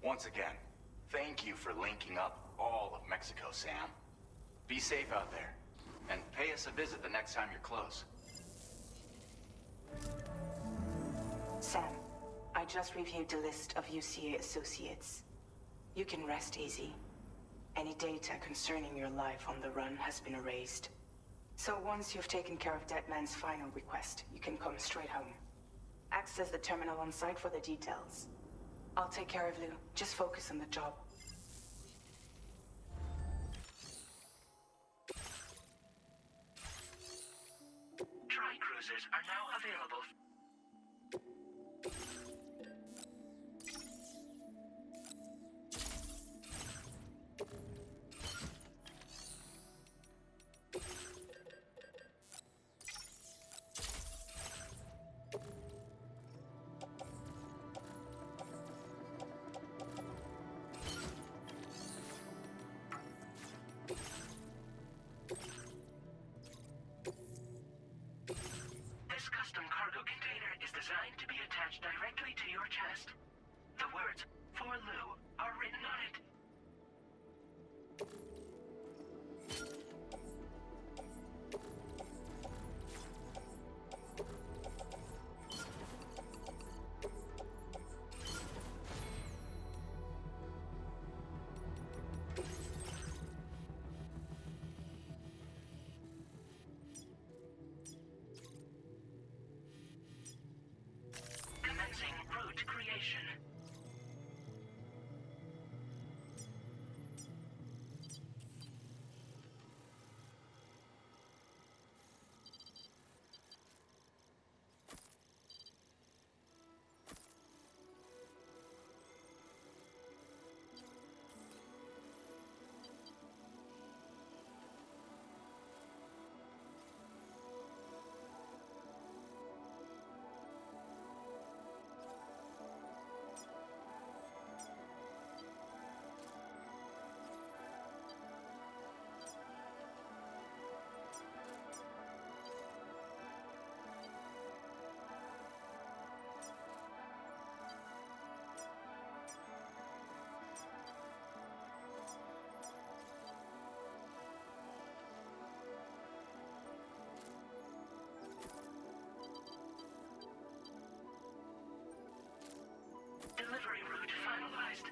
Once again, thank you for linking up all of Mexico, Sam. Be safe out there, and pay us a visit the next time you're close. Sam, I just reviewed the list of UCA associates. You can rest easy. Any data concerning your life on the run has been erased. So once you've taken care of Deadman's final request, you can come straight home. Access the terminal on site for the details. I'll take care of Lou. Just focus on the job. Tri-cruisers are now available. Commencing route creation. Delivery route finalized.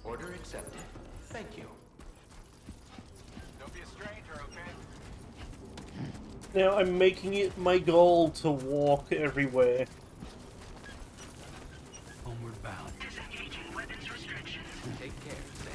Order accepted. Thank you. Don't be a stranger, okay? Now I'm making it my goal to walk everywhere. Homeward bound. Disengaging weapons restrictions. Take care, Sam.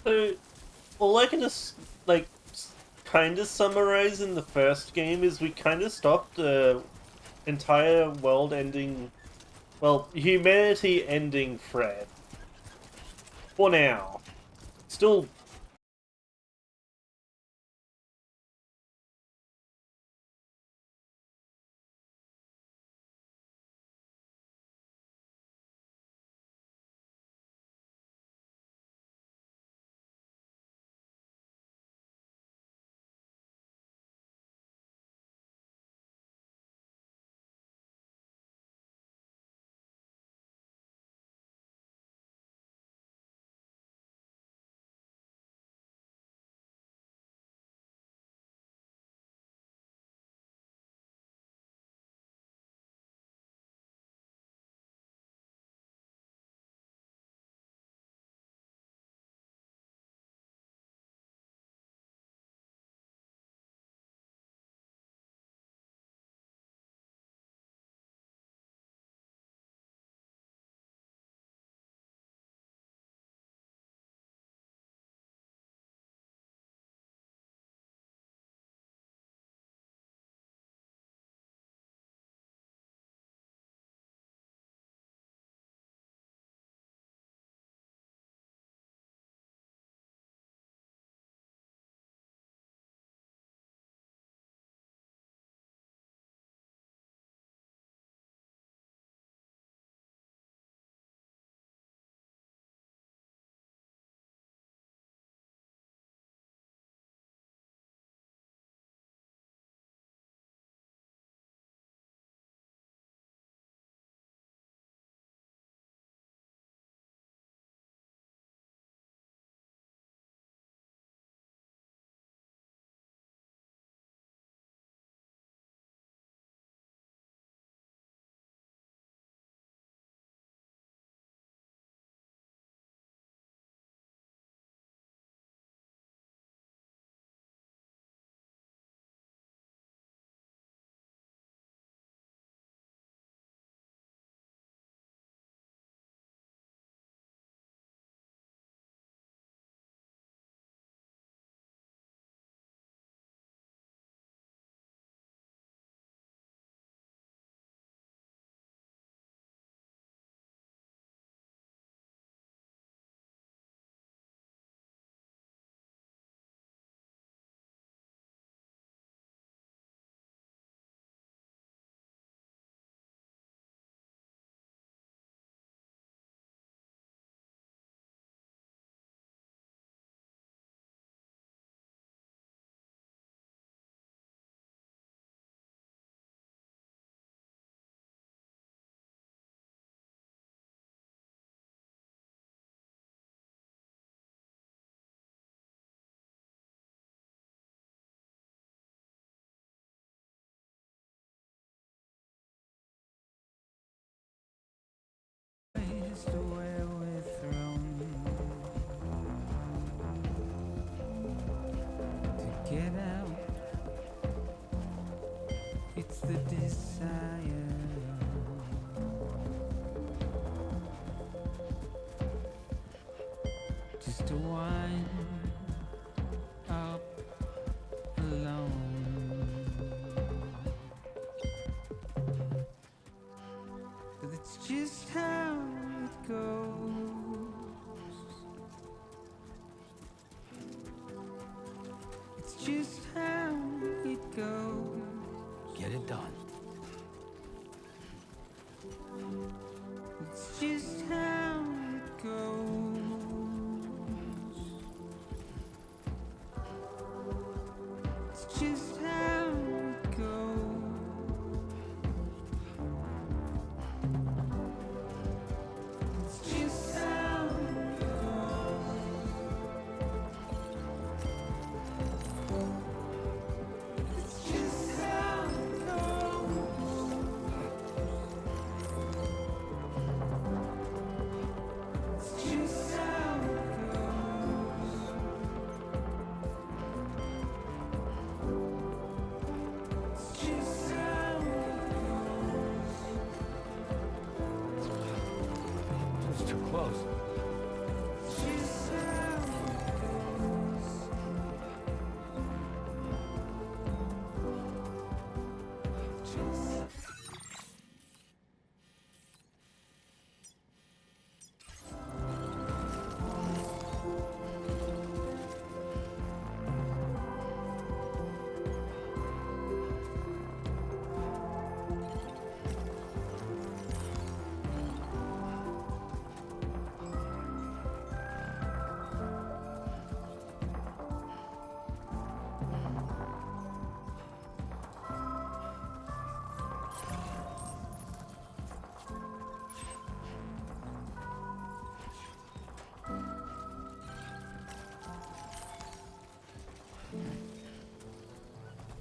So, all I can just, like, kind of summarize in the first game is we kind of stopped the entire world-ending, well, humanity-ending threat. For now. Still just where we're thrown to get out. It's the desire just to wind up alone. But it's just how it goes. It's just how it goes. Get it done. It's just how it goes. It's just how it goes. It's just how it goes. It's just how it goes. It's just how it goes. It's just how it goes. Just too close. It's just how it goes. Just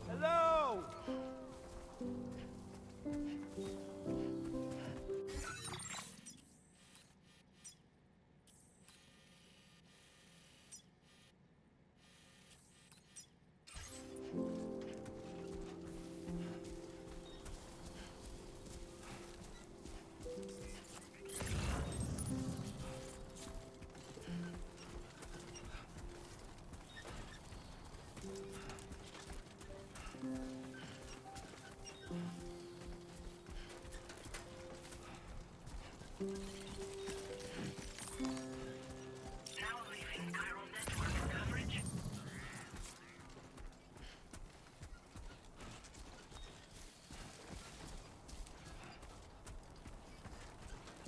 Hello! Now leaving chiral network coverage.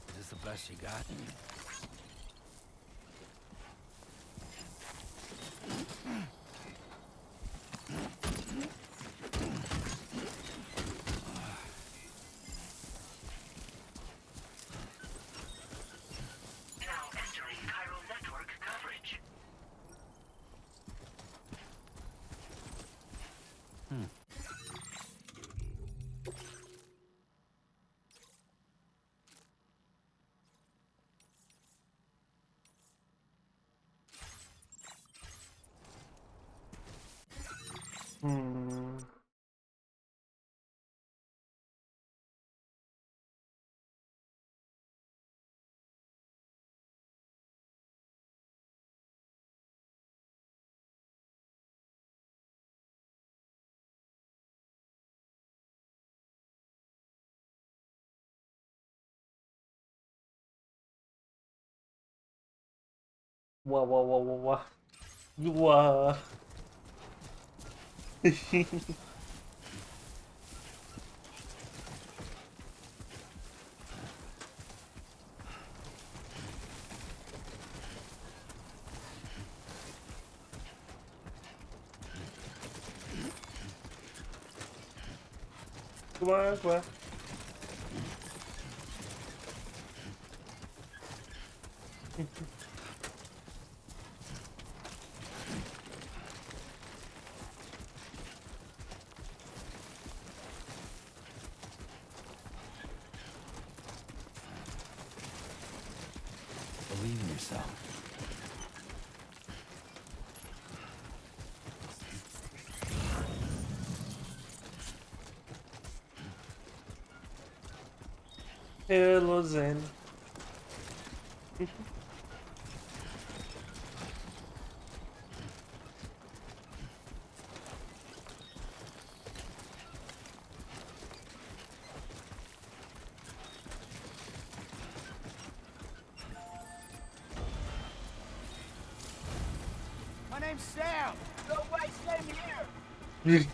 Is this the best you got? Now entering chiral network coverage. Hmm. Wah wah wah wah wah. Wah. Come on, come on. Hello, Zen. My name's Sam. No way, same here.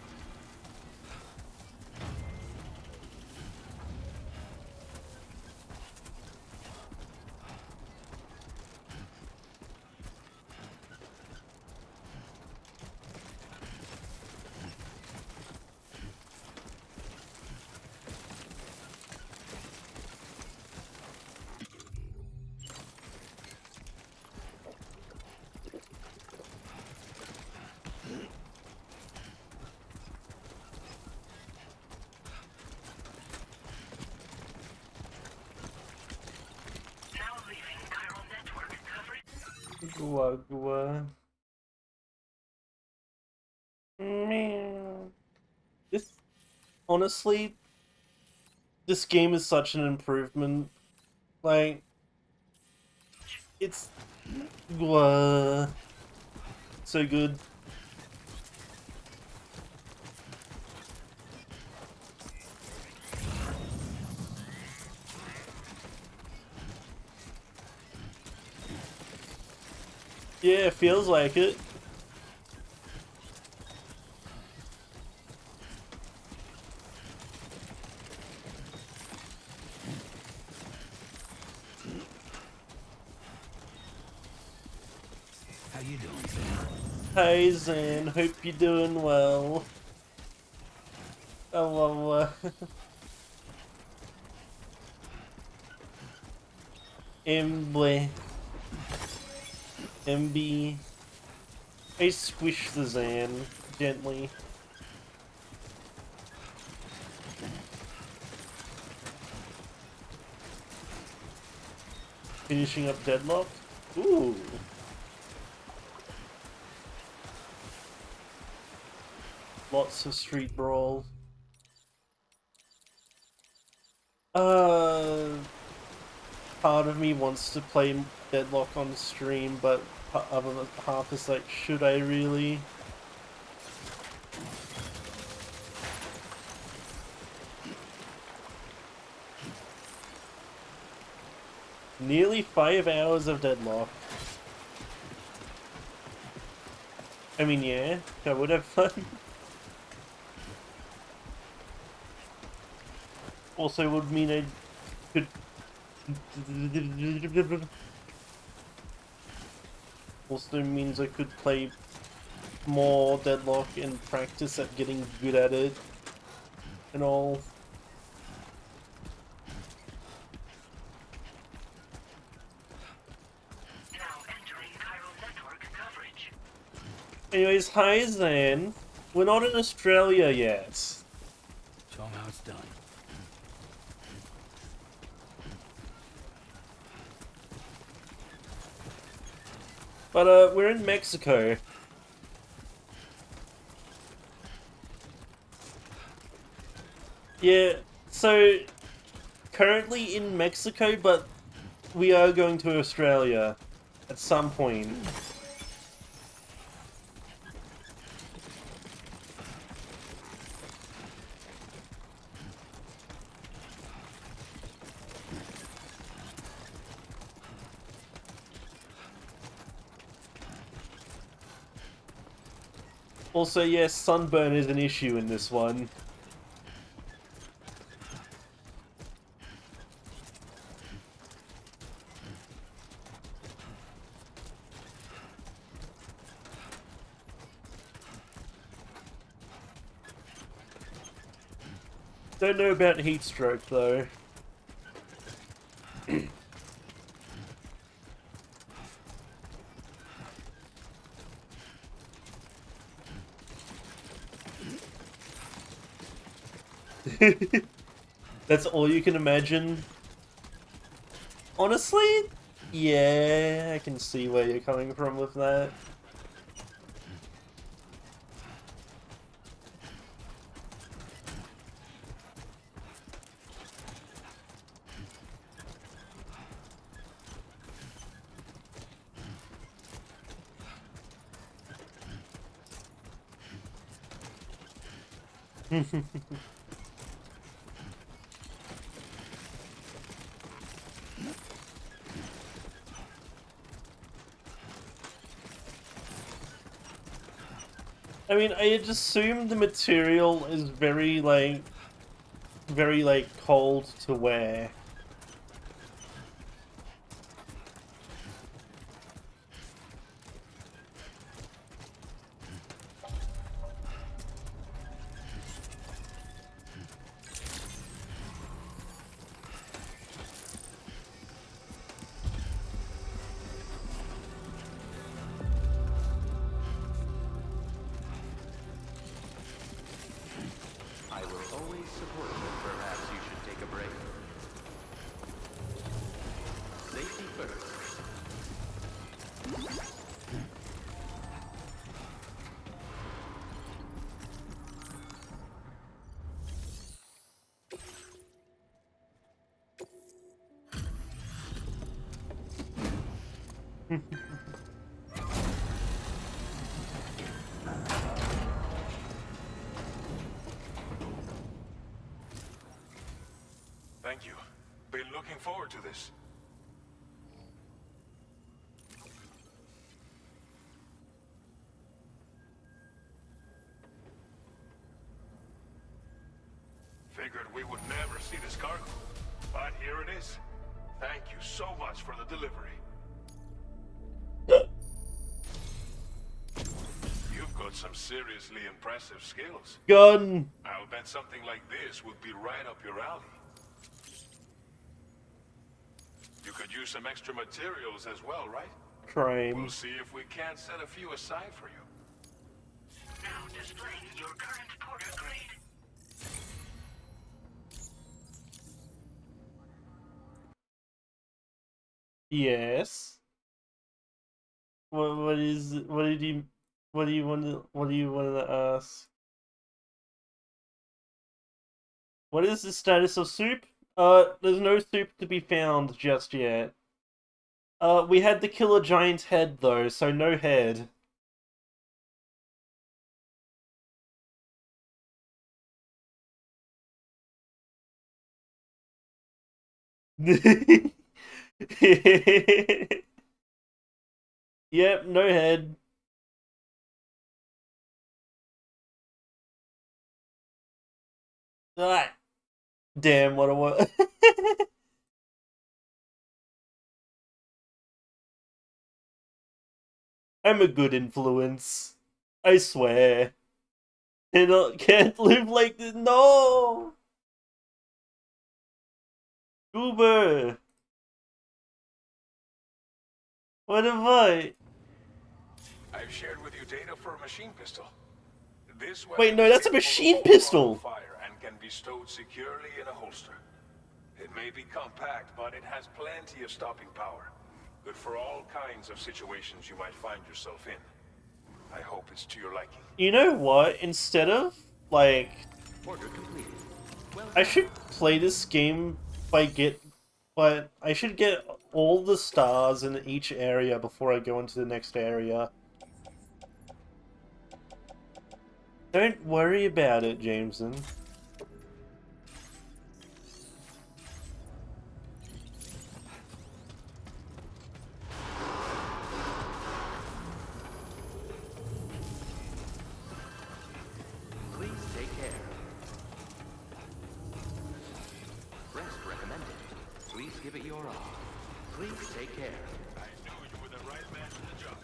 Gua gua. Man. This honestly, this game is such an improvement. Like, it's so good. Yeah, it feels like it. How you doing, Sam? Hey Zen, hope you're doing well. Oh well, MB. MB. I squish the Zan gently. Finishing up Deadlock? Ooh. Lots of street brawl. Part of me wants to play Deadlock on stream, but other half is like, should I really? Nearly 5 hours of Deadlock. I mean, yeah, I would have fun. Also would mean I could... Also means I could play more Deadlock and practice at getting good at it and all. Anyways, hi Zan. We're not in Australia yet. Show 'em how it's done. But we're in Mexico. Yeah, so currently in Mexico, but we are going to Australia at some point. Also, yes, sunburn is an issue in this one. Don't know about heat stroke though. That's all you can imagine? Honestly, yeah, I can see where you're coming from with that. I mean, I'd assume the material is very cold to wear. I will always support you. Perhaps you should take a break. Safety first. Thank you. Been looking forward to this. Figured we would never see this cargo, but here it is. Thank you so much for the delivery. You've got some seriously impressive skills. Gun! I'll bet something like this would be right up your alley. You could use some extra materials as well, right? Crime. We'll see if we can't set a few aside for you. Now displaying your current porter grade. Yes. What do you want to ask? What is the status of soup? There's no soup to be found just yet. We had to kill a giant head though, so no head. Yep, no head. Ah, damn, what a what? I'm a good influence. I swear. Can't live like this. No! Uber! What have I? I've shared with you data for a machine pistol. This Wait, no, weapon is that's a capable machine of pistol! fire and can be stowed securely in a holster. It may be compact, but it has plenty of stopping power. Good for all kinds of situations you might find yourself in. I hope it's to your liking. You know what? Instead of, like... Order completed. Well I done. should play this game but I should get all the stars in each area before I go into the next area. Don't worry about it, Jameson. Please take care. Rest recommended. Please give it your all. Please take care. I knew you were the right man for the job.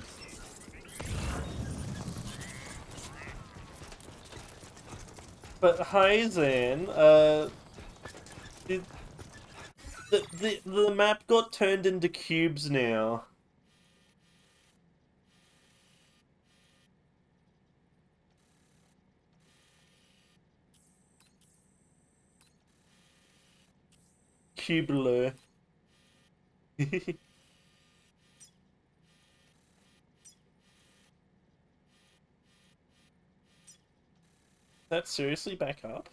But hi, Zan, the map got turned into cubes now. Cubular. That seriously back up?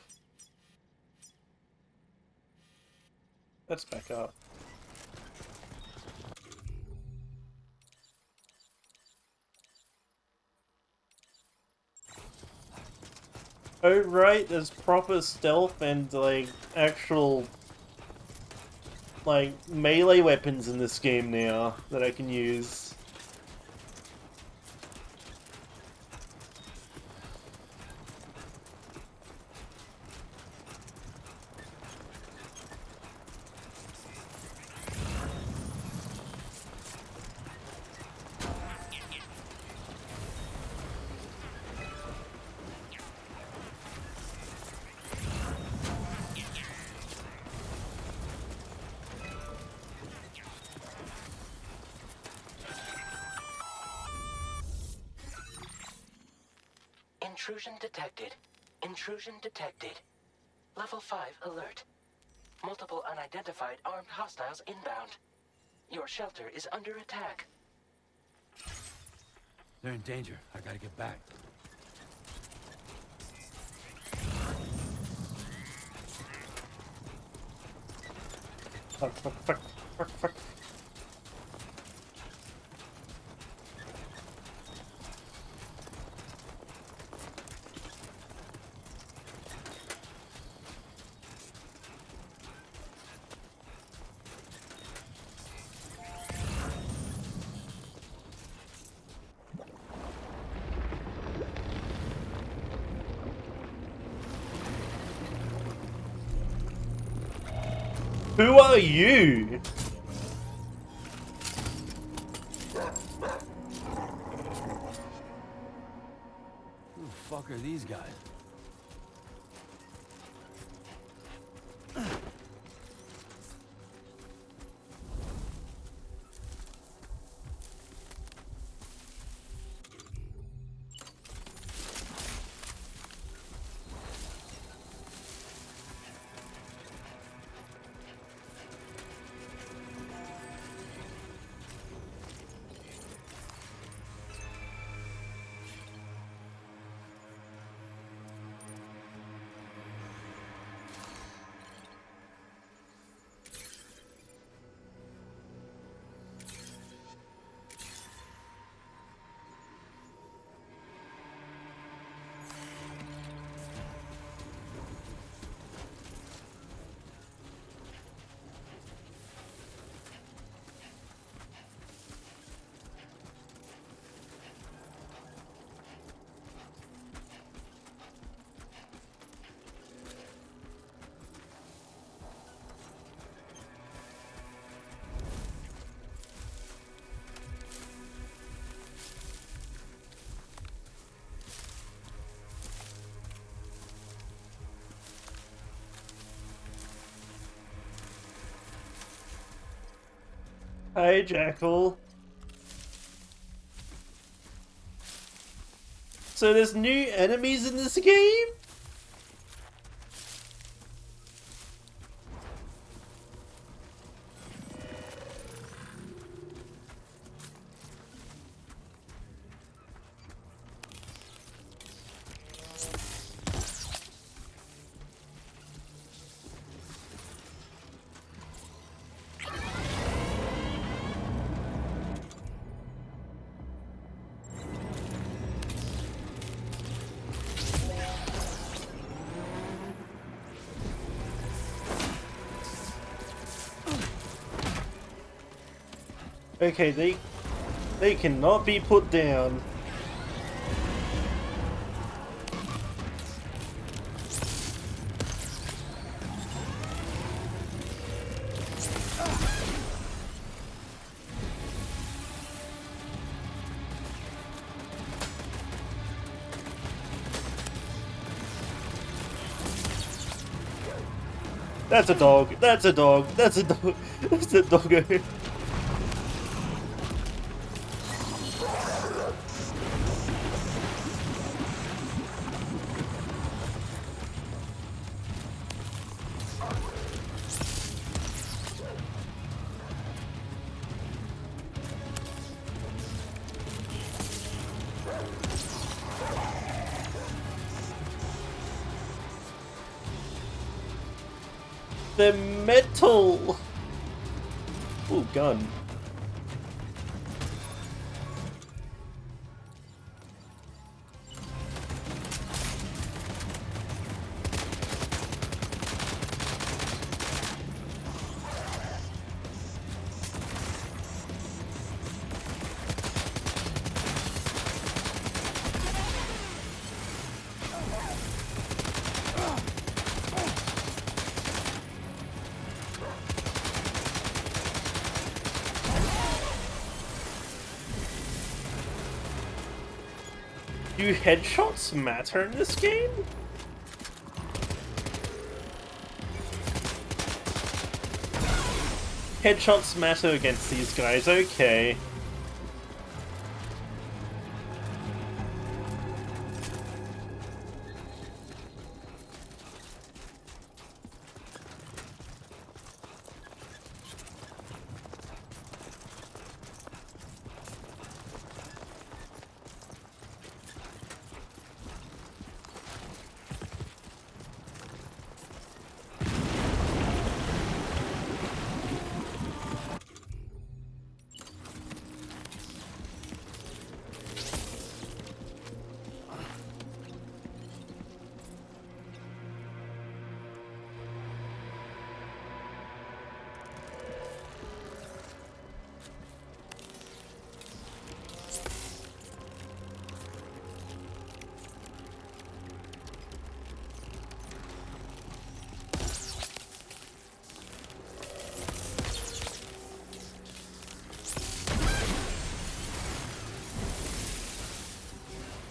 Let's back up. Oh right, there's proper stealth and like actual like melee weapons in this game now that I can use. Intrusion detected. Intrusion detected. Level 5 alert. Multiple unidentified armed hostiles inbound. Your shelter is under attack. They're in danger. I gotta get back. Fuck, fuck, fuck, fuck, fuck. Who are you? Who the fuck are these guys? Hey, Jackal. So there's new enemies in this game? Okay, they cannot be put down. That's a dog. That's a dog. That's a dog. That's a doggo. The metal. Ooh, gun. Do headshots matter in this game? Headshots matter against these guys, okay.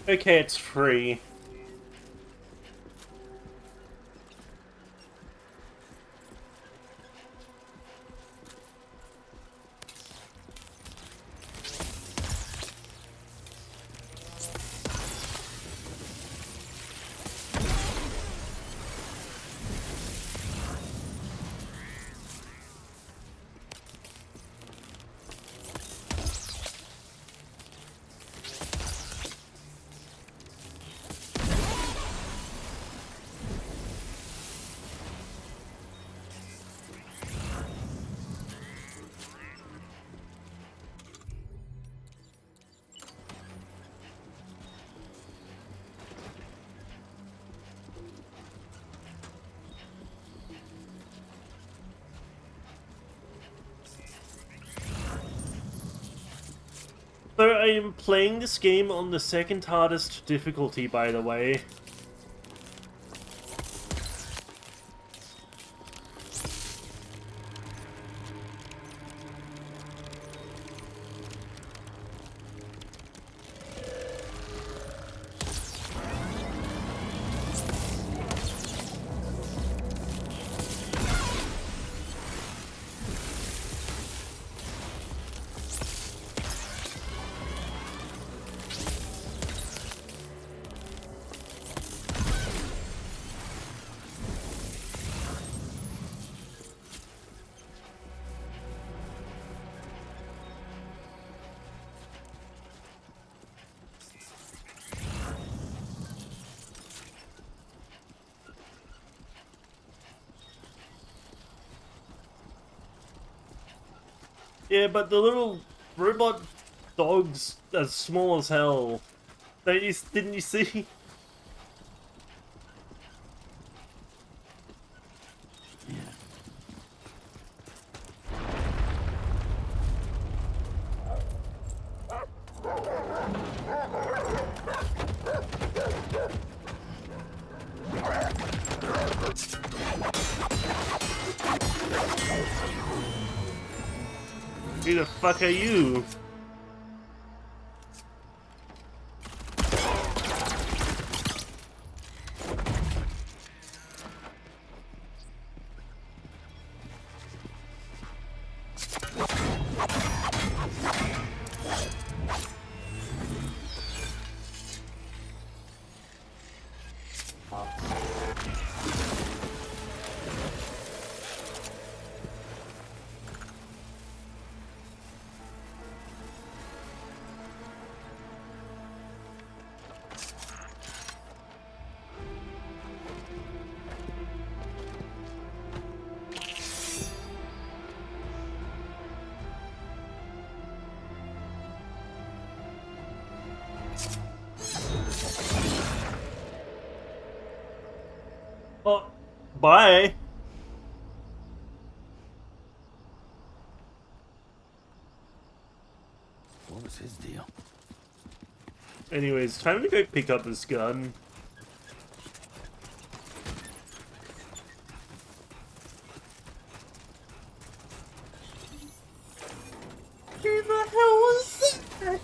Okay, it's free. So I am playing this game on the second hardest difficulty, by the way. Yeah, but the little robot dogs are small as hell. Didn't you see? Who the fuck are you? Oh, bye. What was his deal? Anyways, time to go pick up this gun. Who the hell was that?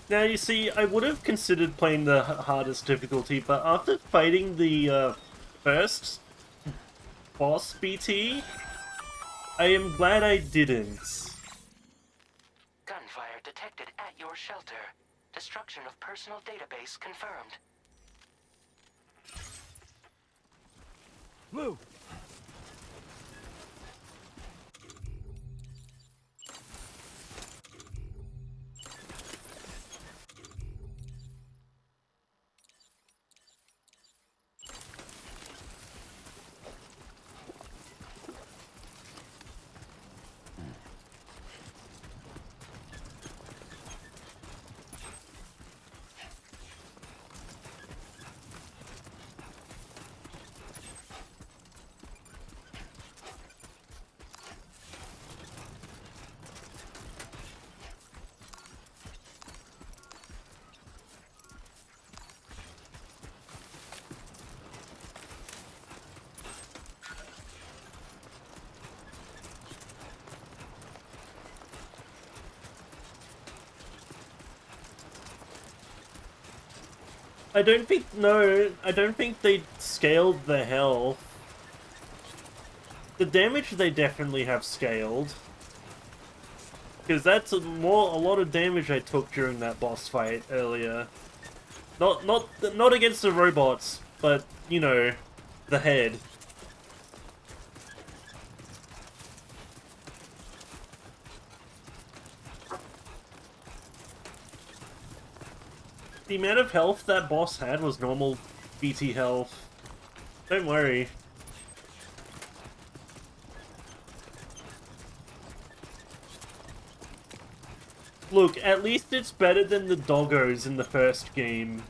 Now, you see, I would have considered playing the hardest difficulty, but after fighting the first boss BT, I am glad I didn't. Gunfire detected at your shelter. Destruction of personal database confirmed. Blue! I don't think they scaled the health. The damage they definitely have scaled. Because that's a lot of damage I took during that boss fight earlier. Not against the robots, but, you know, the head. The amount of health that boss had was normal BT health. Don't worry. Look, at least it's better than the doggos in the first game.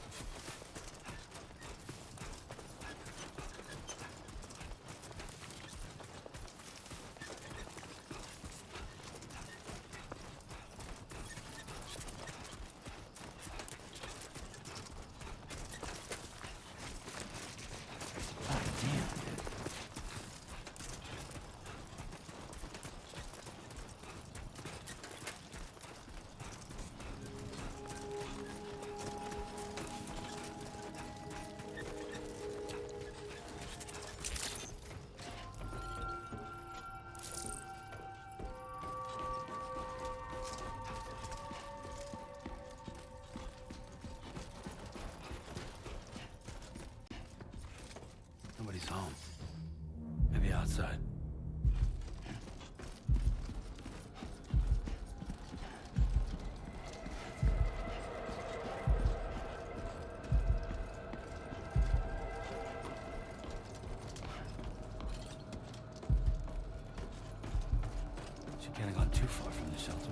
Nobody's home. Maybe outside. She can't have gone too far from the shelter.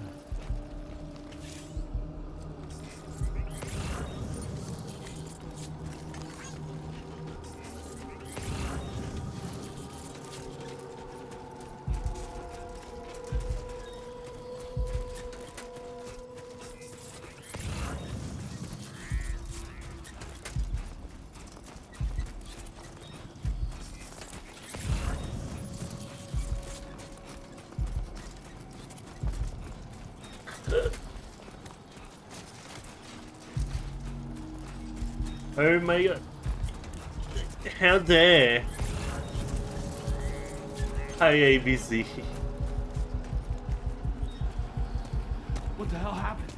Oh my god. How dare. Hi, ABC. What the hell happened?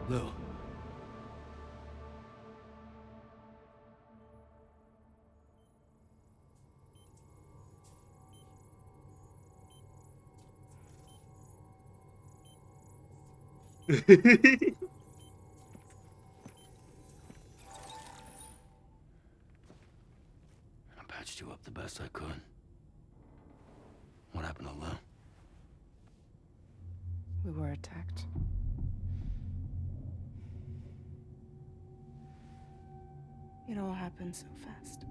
Lou. I patched you up the best I could. What happened to Lou? We were attacked. It all happened so fast.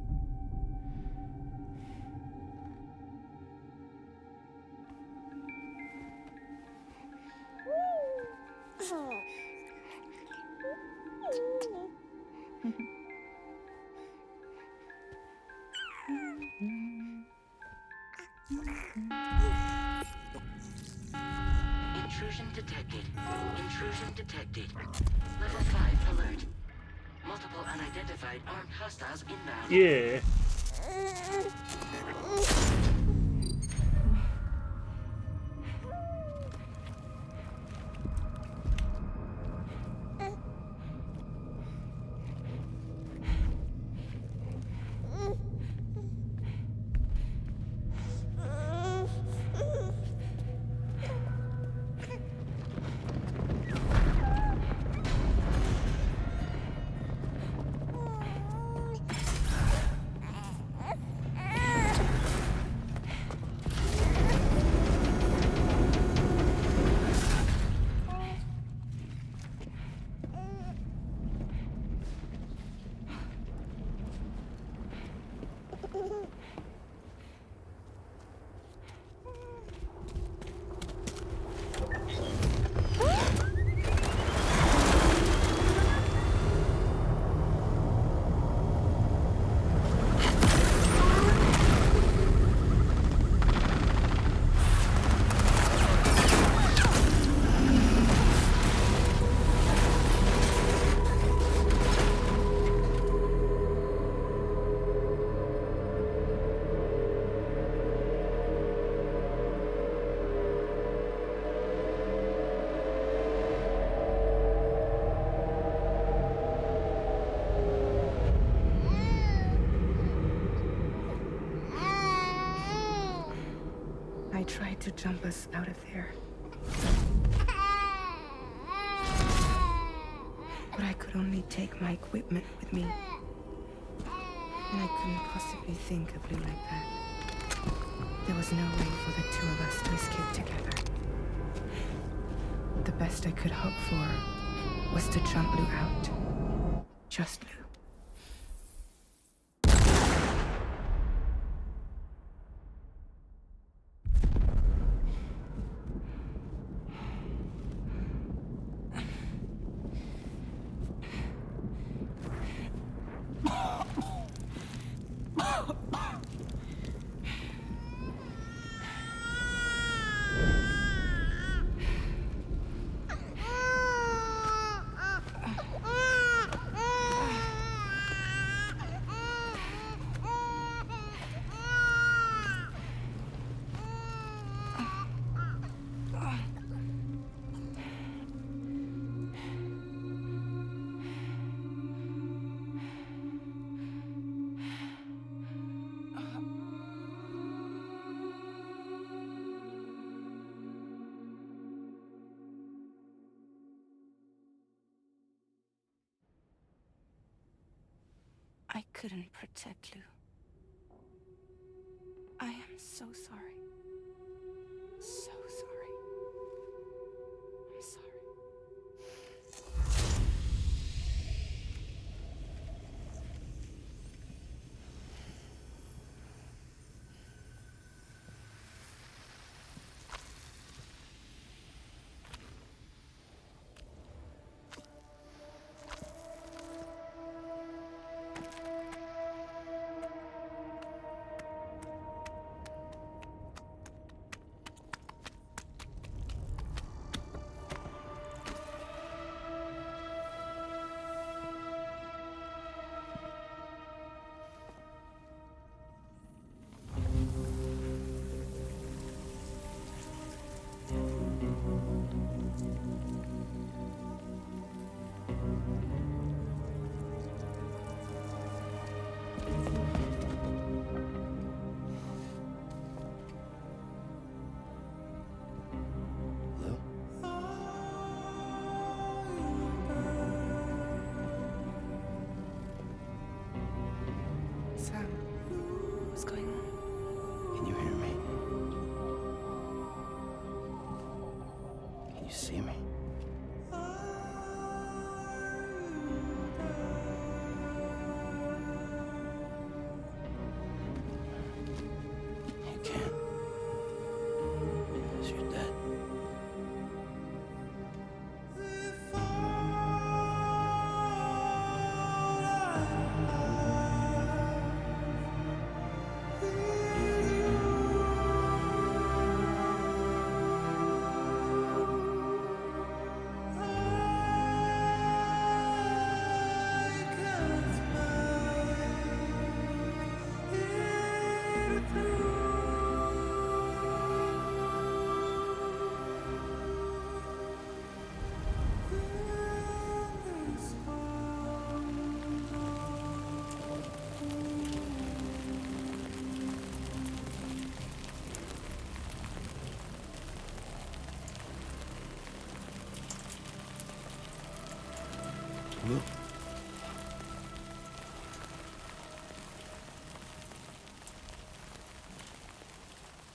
Intrusion detected. Intrusion detected. Level 5 alert. Multiple unidentified armed hostiles inbound. Yeah. I tried to jump us out of there. But I could only take my equipment with me. And I couldn't possibly think of Blue like that. There was no way for the two of us to escape together. The best I could hope for was to jump Blue out. Just Blue. I couldn't protect Lou. I am so sorry. So sorry. I'm sorry.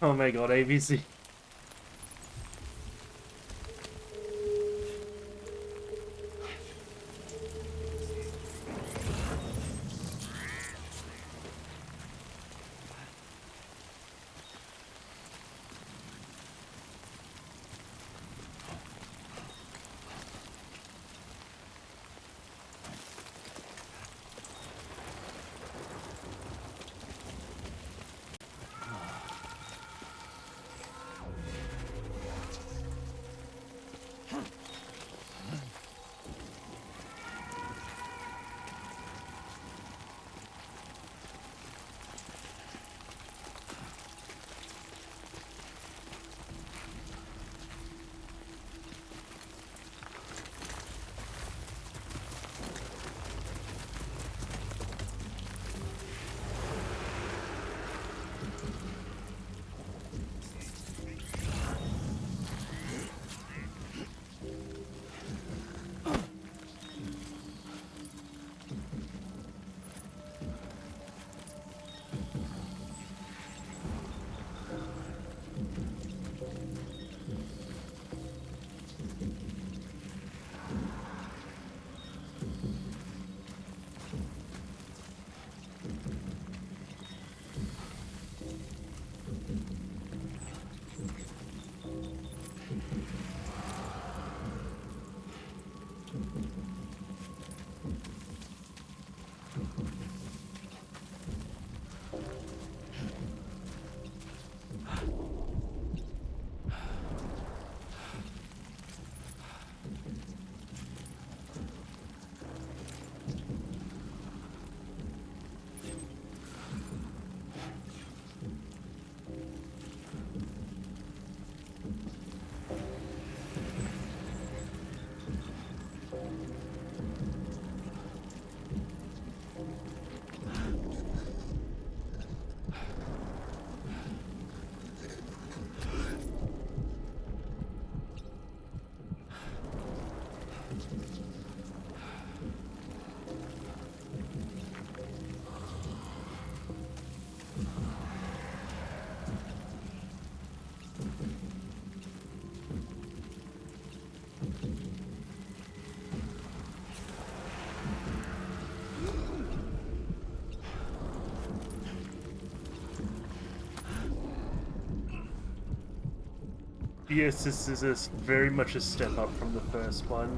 Oh my god, ABC. Yes, this is very much a step up from the first one.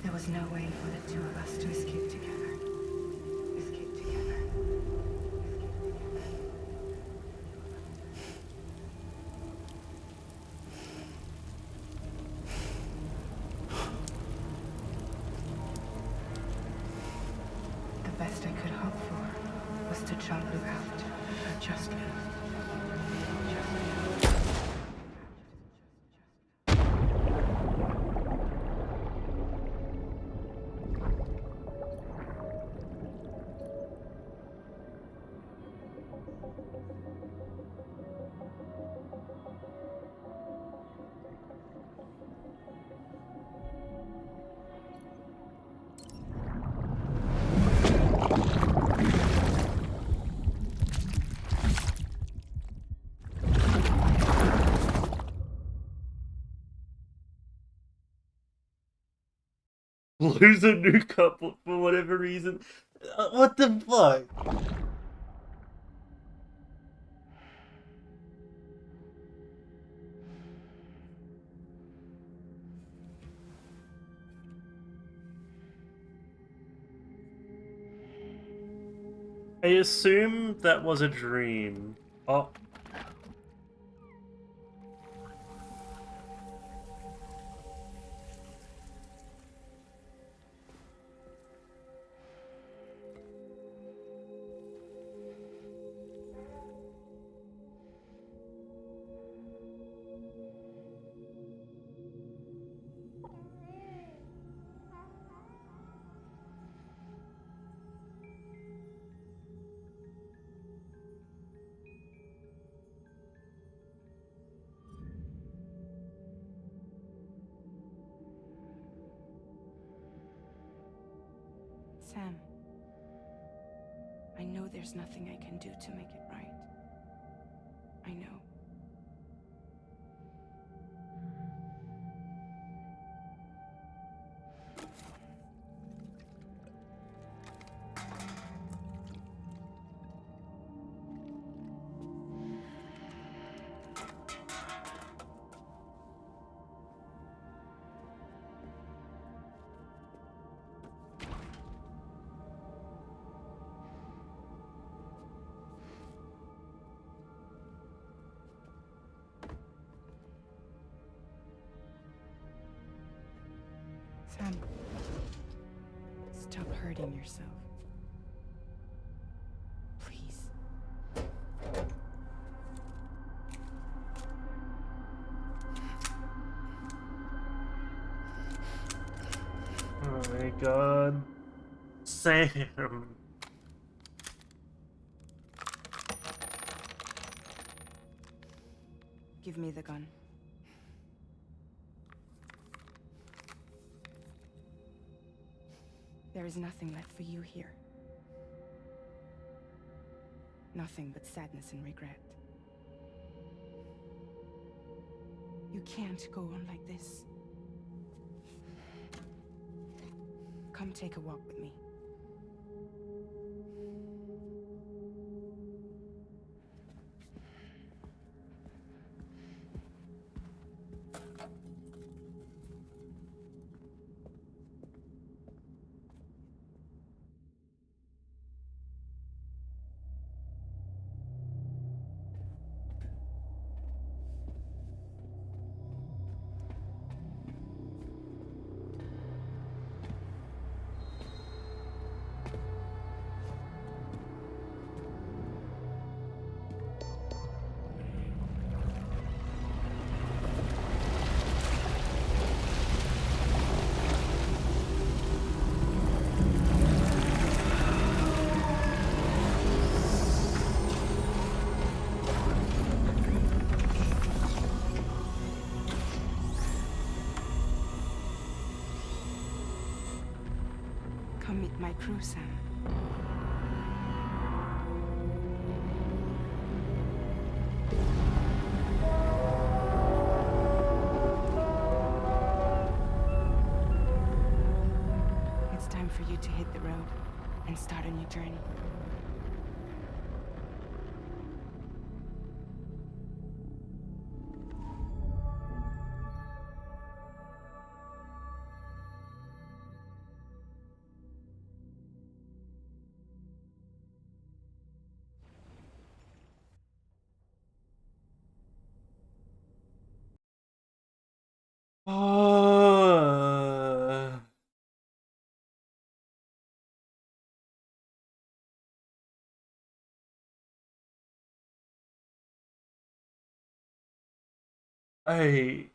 There was no way for the two of us to escape together. Escape together. The best I could hope for was to jump out, but just live. Lose a new couple for whatever reason. What the fuck? I assume that was a dream. Oh. Sam, I know there's nothing I can do to make it right. I know. Sam, stop hurting yourself. Please. Oh my god. Sam. Give me the gun. There is nothing left for you here. Nothing but sadness and regret. You can't go on like this. Come take a walk with me. Come meet my crew, Sam. It's time for you to hit the road and start a new journey. I...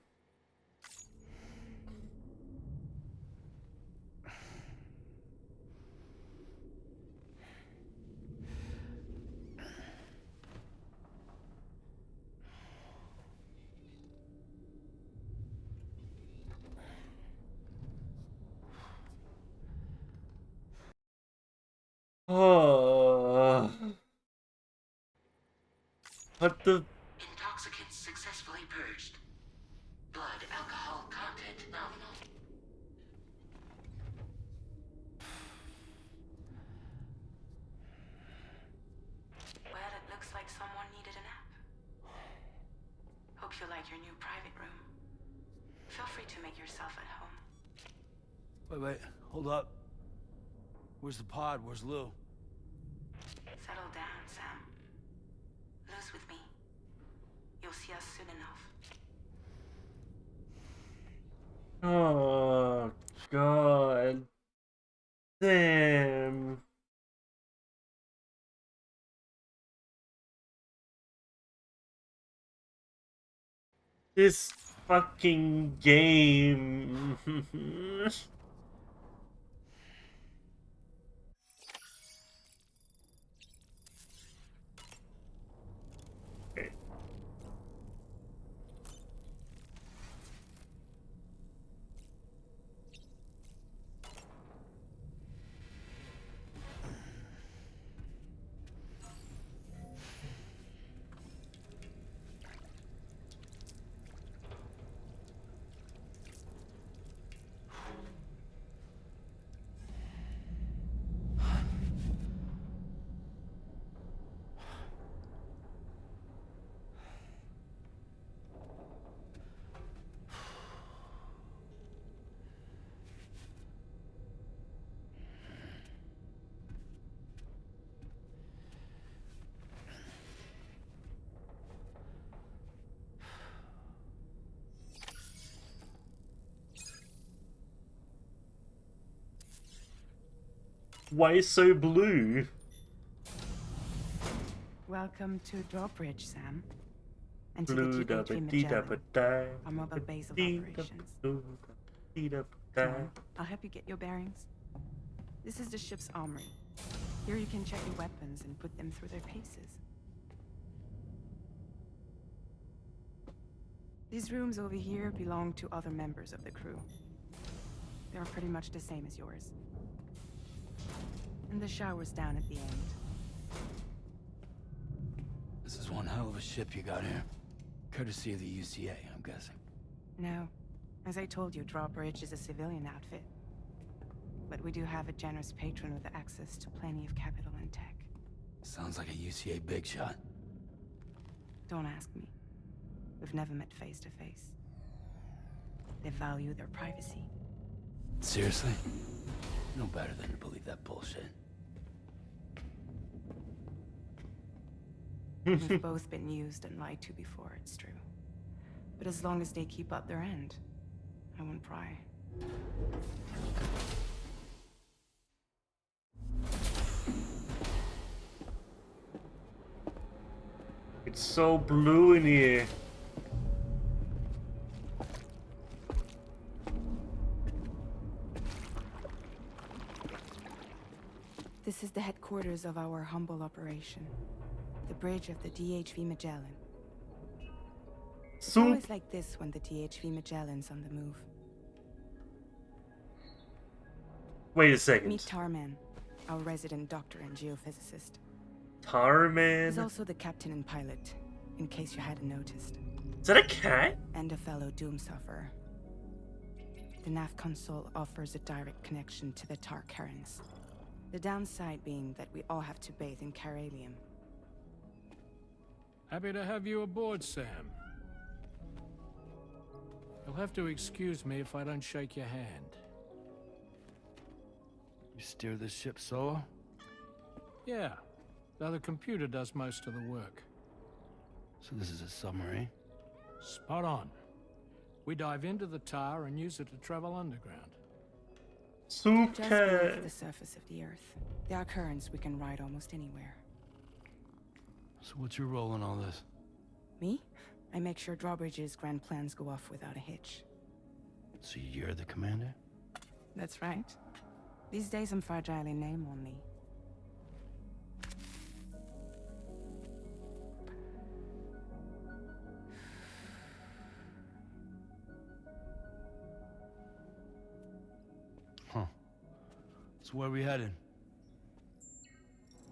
What the... Intoxicants successfully purged. Blood alcohol content nominal. you like your new private room? Feel free to make yourself at home. Wait, hold up. Where's the pod? Where's Lou? Settle down, Sam. Lou's with me. You'll see us soon enough. Oh, God. Damn. This fucking game. Why so blue? Welcome to Drawbridge, Sam. And to Blue the da DHV da Magellan, our mobile base of operations. Come on, I'll help you get your bearings. This is the ship's armory. Here you can check your weapons and put them through their paces. These rooms over here belong to other members of the crew. They are pretty much the same as yours. And the shower's down at the end. This is one hell of a ship you got here. Courtesy of the UCA, I'm guessing. No. As I told you, Drawbridge is a civilian outfit. But we do have a generous patron with access to plenty of capital and tech. Sounds like a UCA big shot. Don't ask me. We've never met face to face. They value their privacy. Seriously? No better than to believe that bullshit. We've both been used and lied to before, it's true. But as long as they keep up their end, I won't pry. It's so blue in here. This is the headquarters of our humble operation. The bridge of the DHV Magellan. It's always like this when the DHV Magellan's on the move. Wait a second. Meet Tarman, our resident doctor and geophysicist. Tarman? He's also the captain and pilot, in case you hadn't noticed. Is that a cat? And a fellow doom sufferer. The nav console offers a direct connection to the Tar currents. The downside being that we all have to bathe in caralium. Happy to have you aboard, Sam. You'll have to excuse me if I don't shake your hand. You steer this ship solo? Yeah, though the computer does most of the work. So this is a submarine? Spot on. We dive into the Tar and use it to travel underground. Just beneath the surface of the Earth, there are currents we can ride almost anywhere. So what's your role in all this? Me? I make sure Drawbridge's grand plans go off without a hitch. So you're the commander? That's right. These days I'm fragile in name only. Huh. So where are we headed?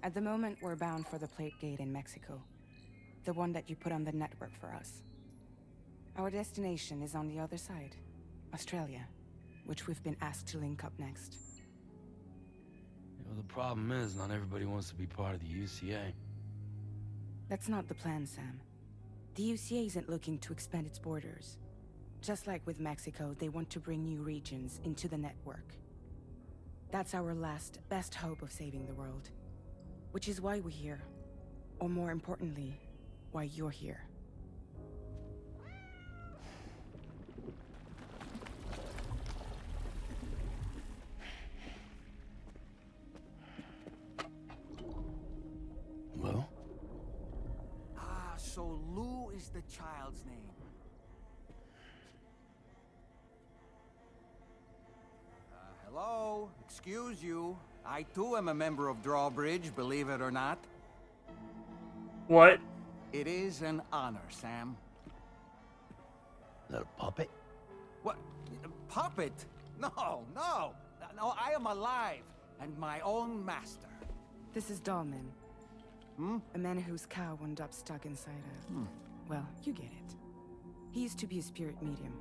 At the moment, we're bound for the Plate Gate in Mexico. The one that you put on the network for us. Our destination is on the other side, Australia, which we've been asked to link up next. Well, the problem is, not everybody wants to be part of the UCA. That's not the plan, Sam. The UCA isn't looking to expand its borders. Just like with Mexico, they want to bring new regions into the network. That's our last, best hope of saving the world. Which is why we're here. Or more importantly, why you're here. Lou? Ah, so Lou is the child's name. Hello? Excuse you. I too am a member of Drawbridge, believe it or not. What? It is an honor, Sam. Is that a puppet? What? A puppet? No, no. No, I am alive and my own master. This is Dahlman. A man whose cow wound up stuck inside a... Well, you get it. He used to be a spirit medium.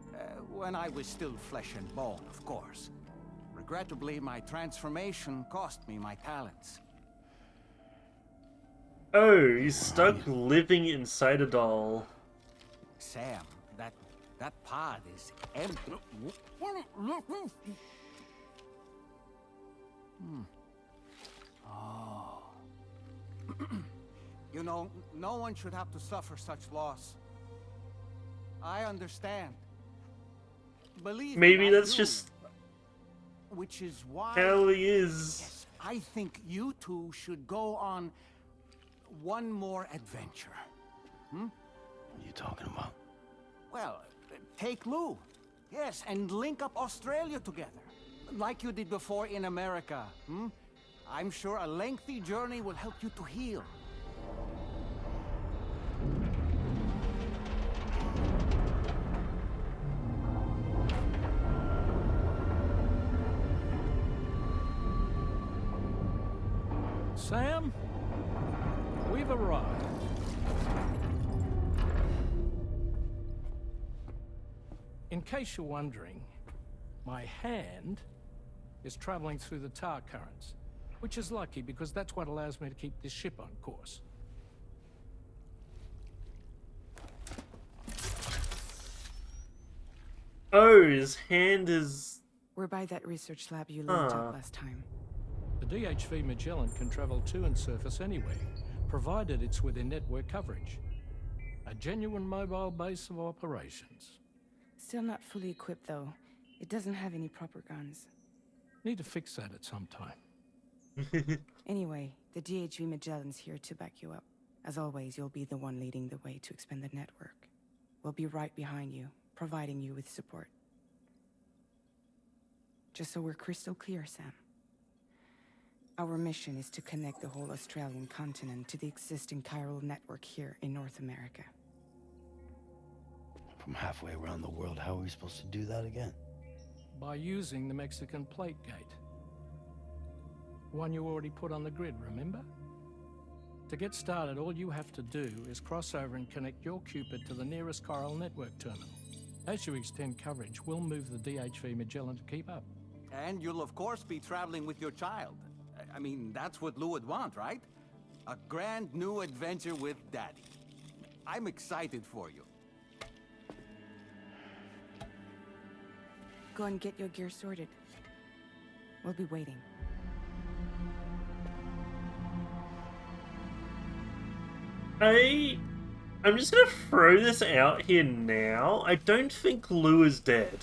When I was still flesh and bone, of course. Regrettably, my transformation cost me my talents. Oh, he's stuck living inside a doll. Sam, that pod is empty. Oh. You know, no one should have to suffer such loss. I understand. Believe me, Maybe I that's do. just Which is why... how he is. Yes, I think you two should go on one more adventure. What are you talking about? Well, take Lou. Yes, and link up Australia together. Like you did before in America. I'm sure a lengthy journey will help you to heal. Sam, we've arrived. In case you're wondering, my hand is traveling through the tar currents, which is lucky because that's what allows me to keep this ship on course. Oh, his hand is... We're by that research lab you linked up last time. The DHV Magellan can travel to and surface anywhere, provided it's within network coverage. A genuine mobile base of operations. Still not fully equipped, though. It doesn't have any proper guns. Need to fix that at some time. Anyway, the DHV Magellan's here to back you up. As always, you'll be the one leading the way to expand the network. We'll be right behind you, providing you with support. Just so we're crystal clear, Sam. Our mission is to connect the whole Australian continent to the existing chiral network here in North America. From halfway around the world, how are we supposed to do that again? By using the Mexican plate gate. One you already put on the grid, remember? To get started, all you have to do is cross over and connect your Cupid to the nearest chiral network terminal. As you extend coverage, we'll move the DHV Magellan to keep up. And you'll of course be traveling with your child. I mean, that's what Lou would want, right? A grand new adventure with Daddy. I'm excited for you. Go and get your gear sorted. We'll be waiting. I'm just gonna throw this out here now. I don't think Lou is dead.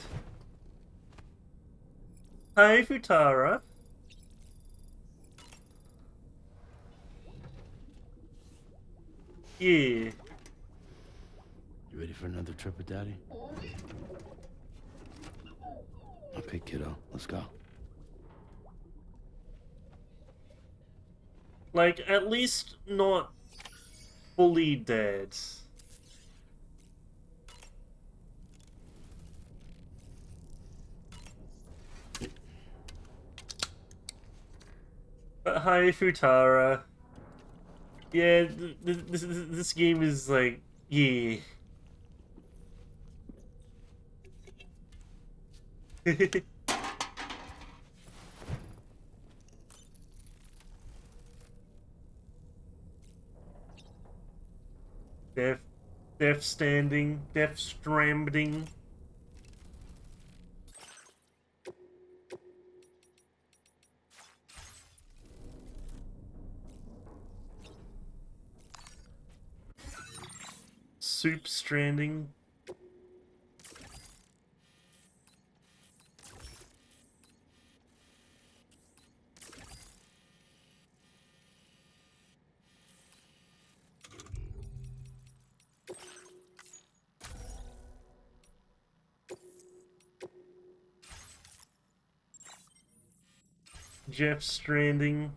Hey, Futara. Yeah. You ready for another trip with Daddy? Okay, kiddo, let's go. Like, at least not fully dead. But hi, Futara. Yeah, this game is like, yeah. Death Standing, Death Stranding. Soup Stranding. Jeff Stranding.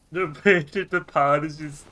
The part is just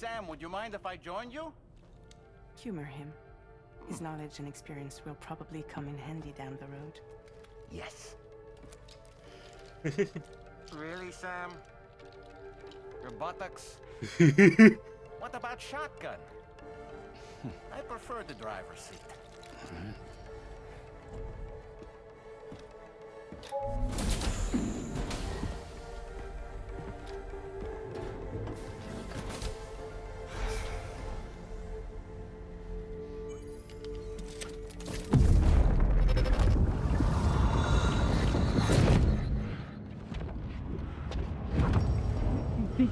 Sam, would you mind if I joined you? Humor him. His knowledge and experience will probably come in handy down the road. Yes. Really, Sam? Your buttocks? What about shotgun? I prefer the driver's seat.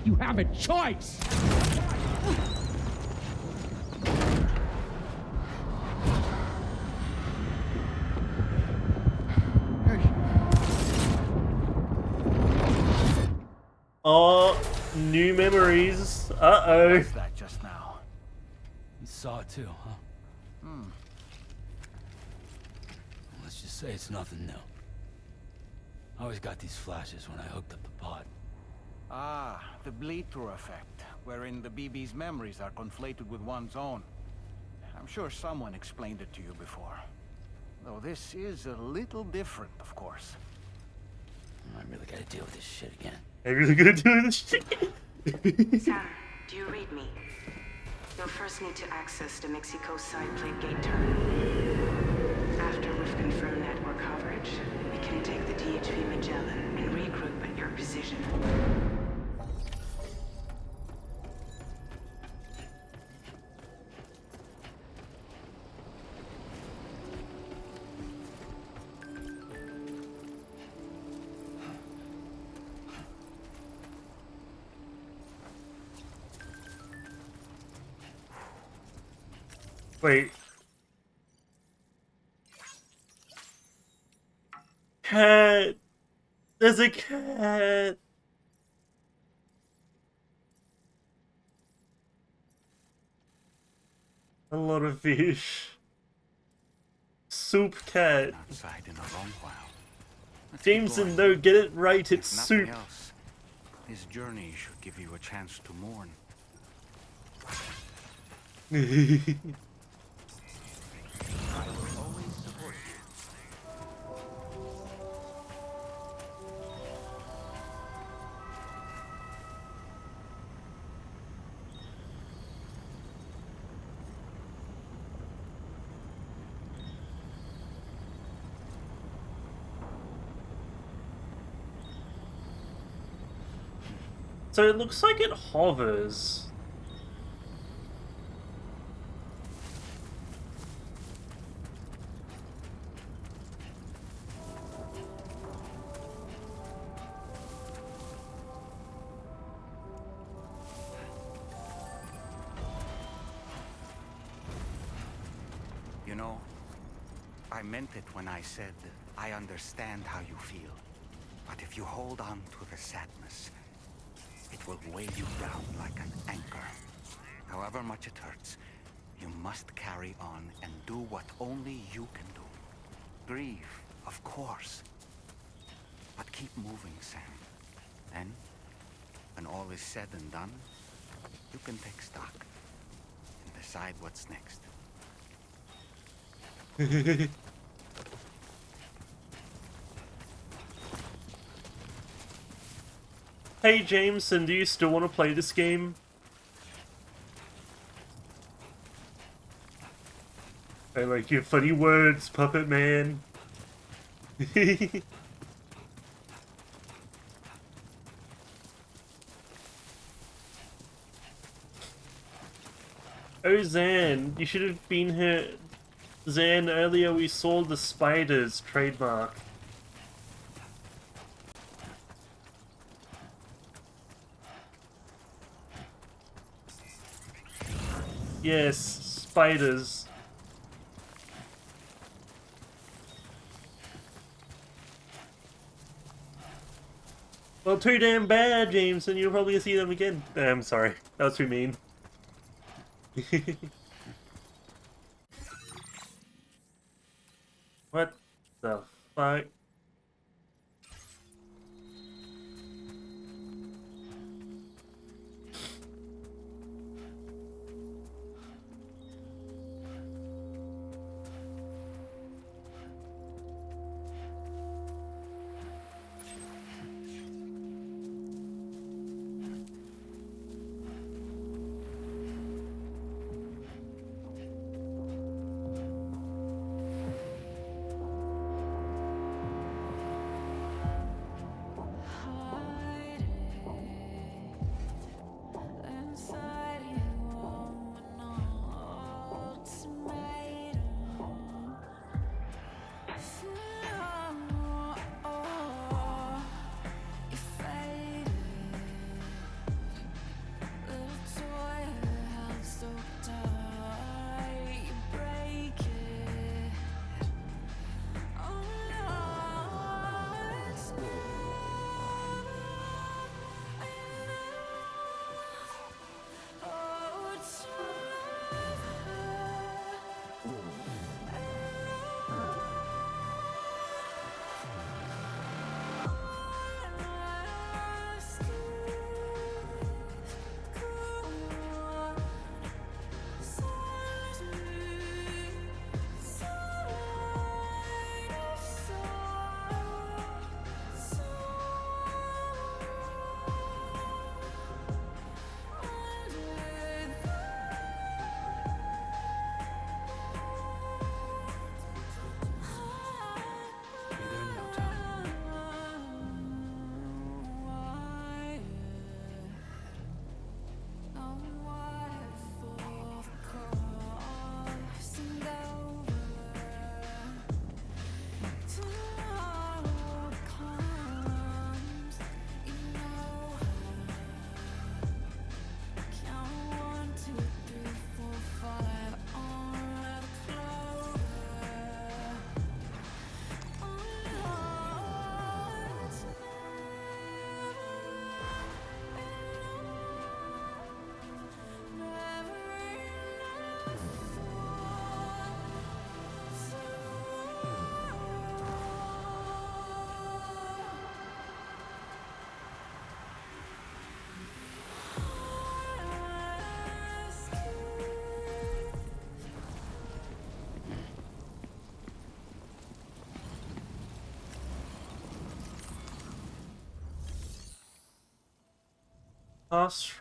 You have a choice! Oh, new memories. Uh-oh. What's that just now? You saw it too, huh? Hmm. Let's just say it's nothing new. I always got these flashes when I hooked up the pod. Ah, the bleed-through effect, wherein the BB's memories are conflated with one's own. I'm sure someone explained it to you before. Though this is a little different, of course. I really gotta deal with this shit again. I really gotta do this shit. Sam, do you read me? You'll first need to access the Mexico side plate gate terminal. After we've confirmed network coverage, we can take the DHV Magellan and regroup at your position. Wait. Cat. There's a cat. A lot of fish. Soup cat. Outside in a long while. Jameson, no, get it right. It's soup. Else, this journey should give you a chance to mourn. I will always support you. So it looks like it hovers. You know, I meant it when I said I understand how you feel. But if you hold on to the sadness, it will weigh you down like an anchor. However much it hurts, you must carry on and do what only you can do. Grieve, of course. But keep moving, Sam. Then, when all is said and done, you can take stock and decide what's next. Hey Jameson, do you still want to play this game? I like your funny words, Puppet Man. Oh Zan, you should have been here. Zan, earlier we saw the spiders trademark. Yes, spiders. Well, too damn bad, Jameson. You'll probably see them again. I'm sorry. That was too mean. What the fuck? Pass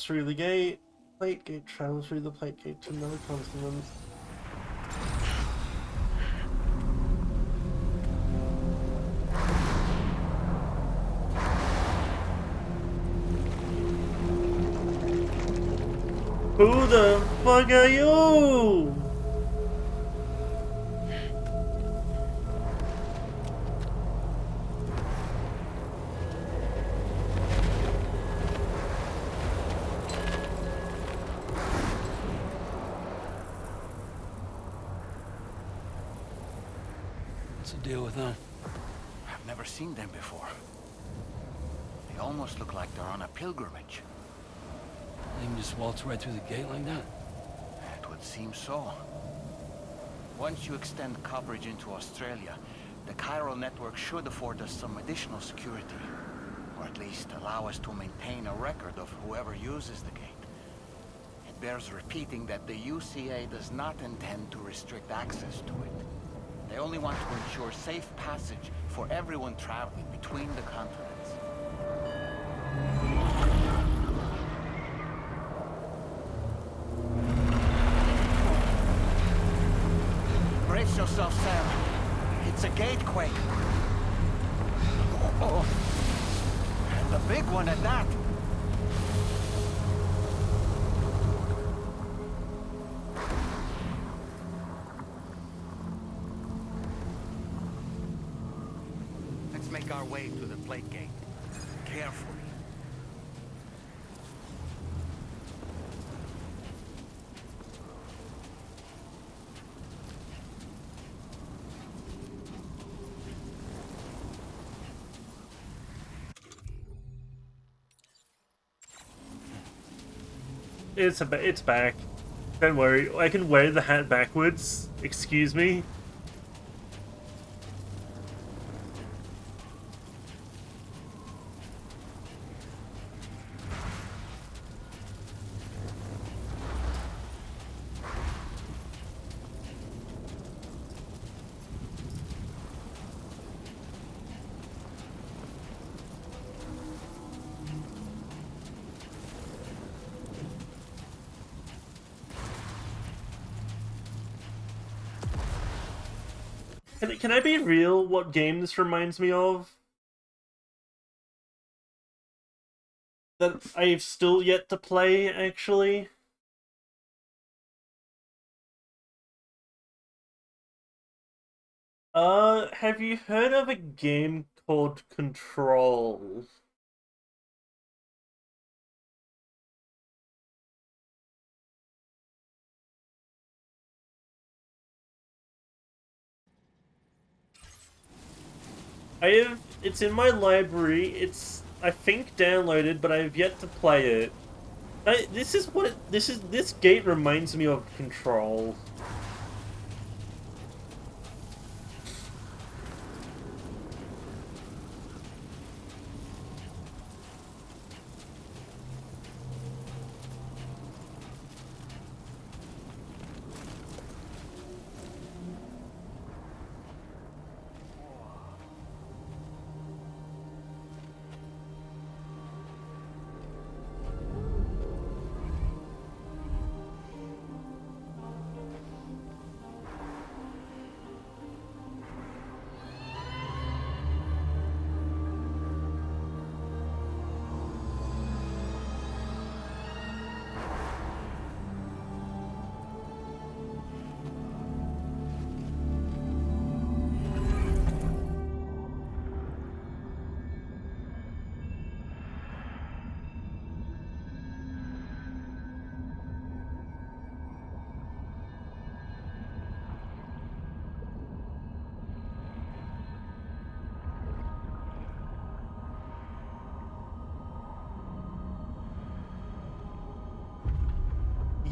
through the gate. Plate gate. Travel through the plate gate to another continent. Who the fuck are you? What's the deal with them? I've never seen them before. They almost look like they're on a pilgrimage. They can just waltz right through the gate like that? It would seem so. Once you extend coverage into Australia, the chiral network should afford us some additional security. Or at least allow us to maintain a record of whoever uses the gate. It bears repeating that the UCA does not intend to restrict access to it. They only want to ensure safe passage for everyone traveling between the continents. Brace yourself, Sam. It's a gatequake. Oh, and a big one at that. Let's make our way to the plate gate. Carefully. It's back. Don't worry, I can wear the hat backwards. Excuse me. Can I be real? What game this reminds me of? That I've still yet to play, actually. Have you heard of a game called Control? It's in my library. It's, I think, downloaded, but I've yet to play it. This gate reminds me of Control.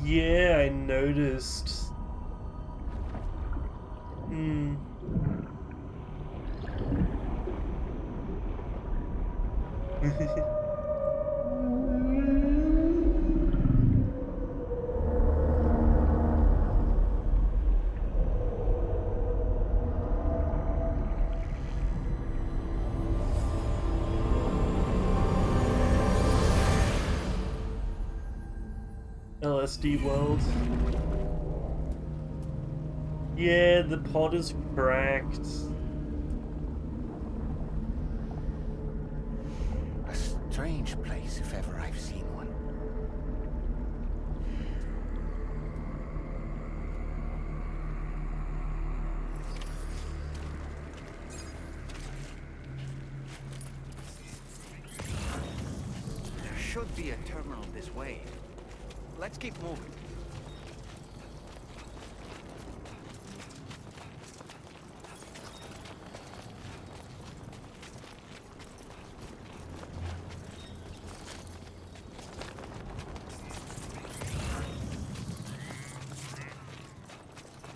Yeah, I noticed. Hmm. LSD world. Yeah, the pod is cracked. A strange place, if ever I've seen one. There should be a terminal this way. Let's keep moving.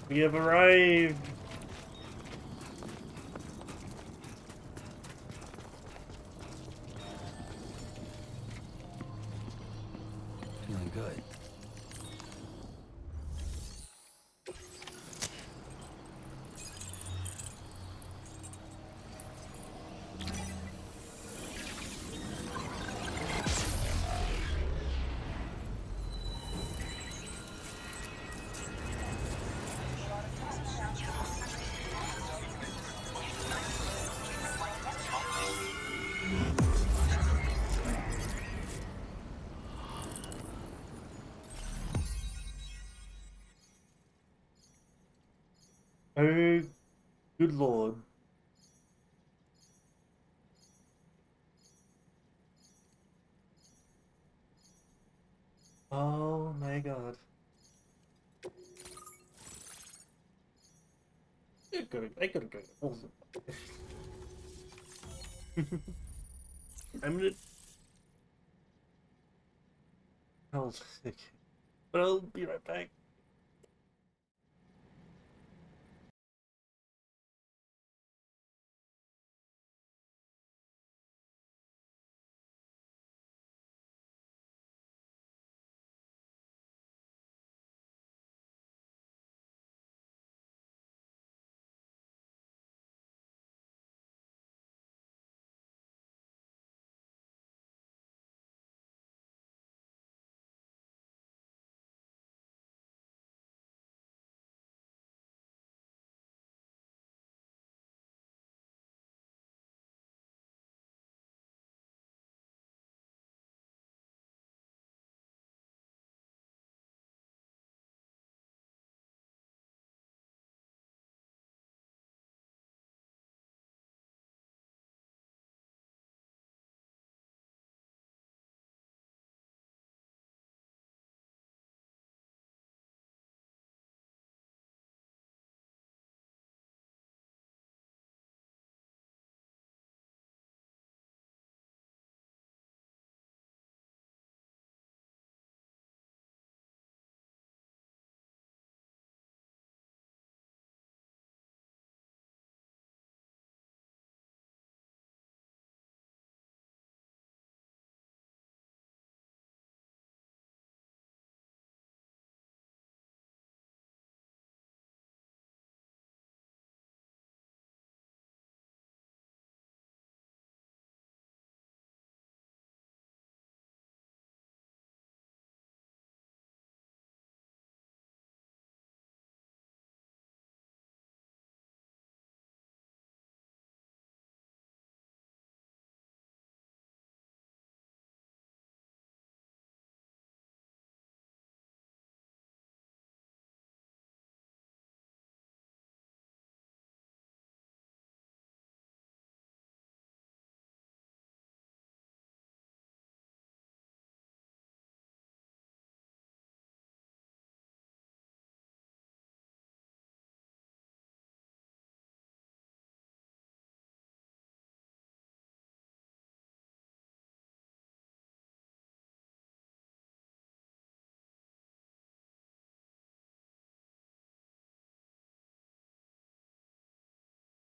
We have arrived. Feeling good. Oh, good lord. Oh my god. I could go. I'm gonna. But I'll be right back.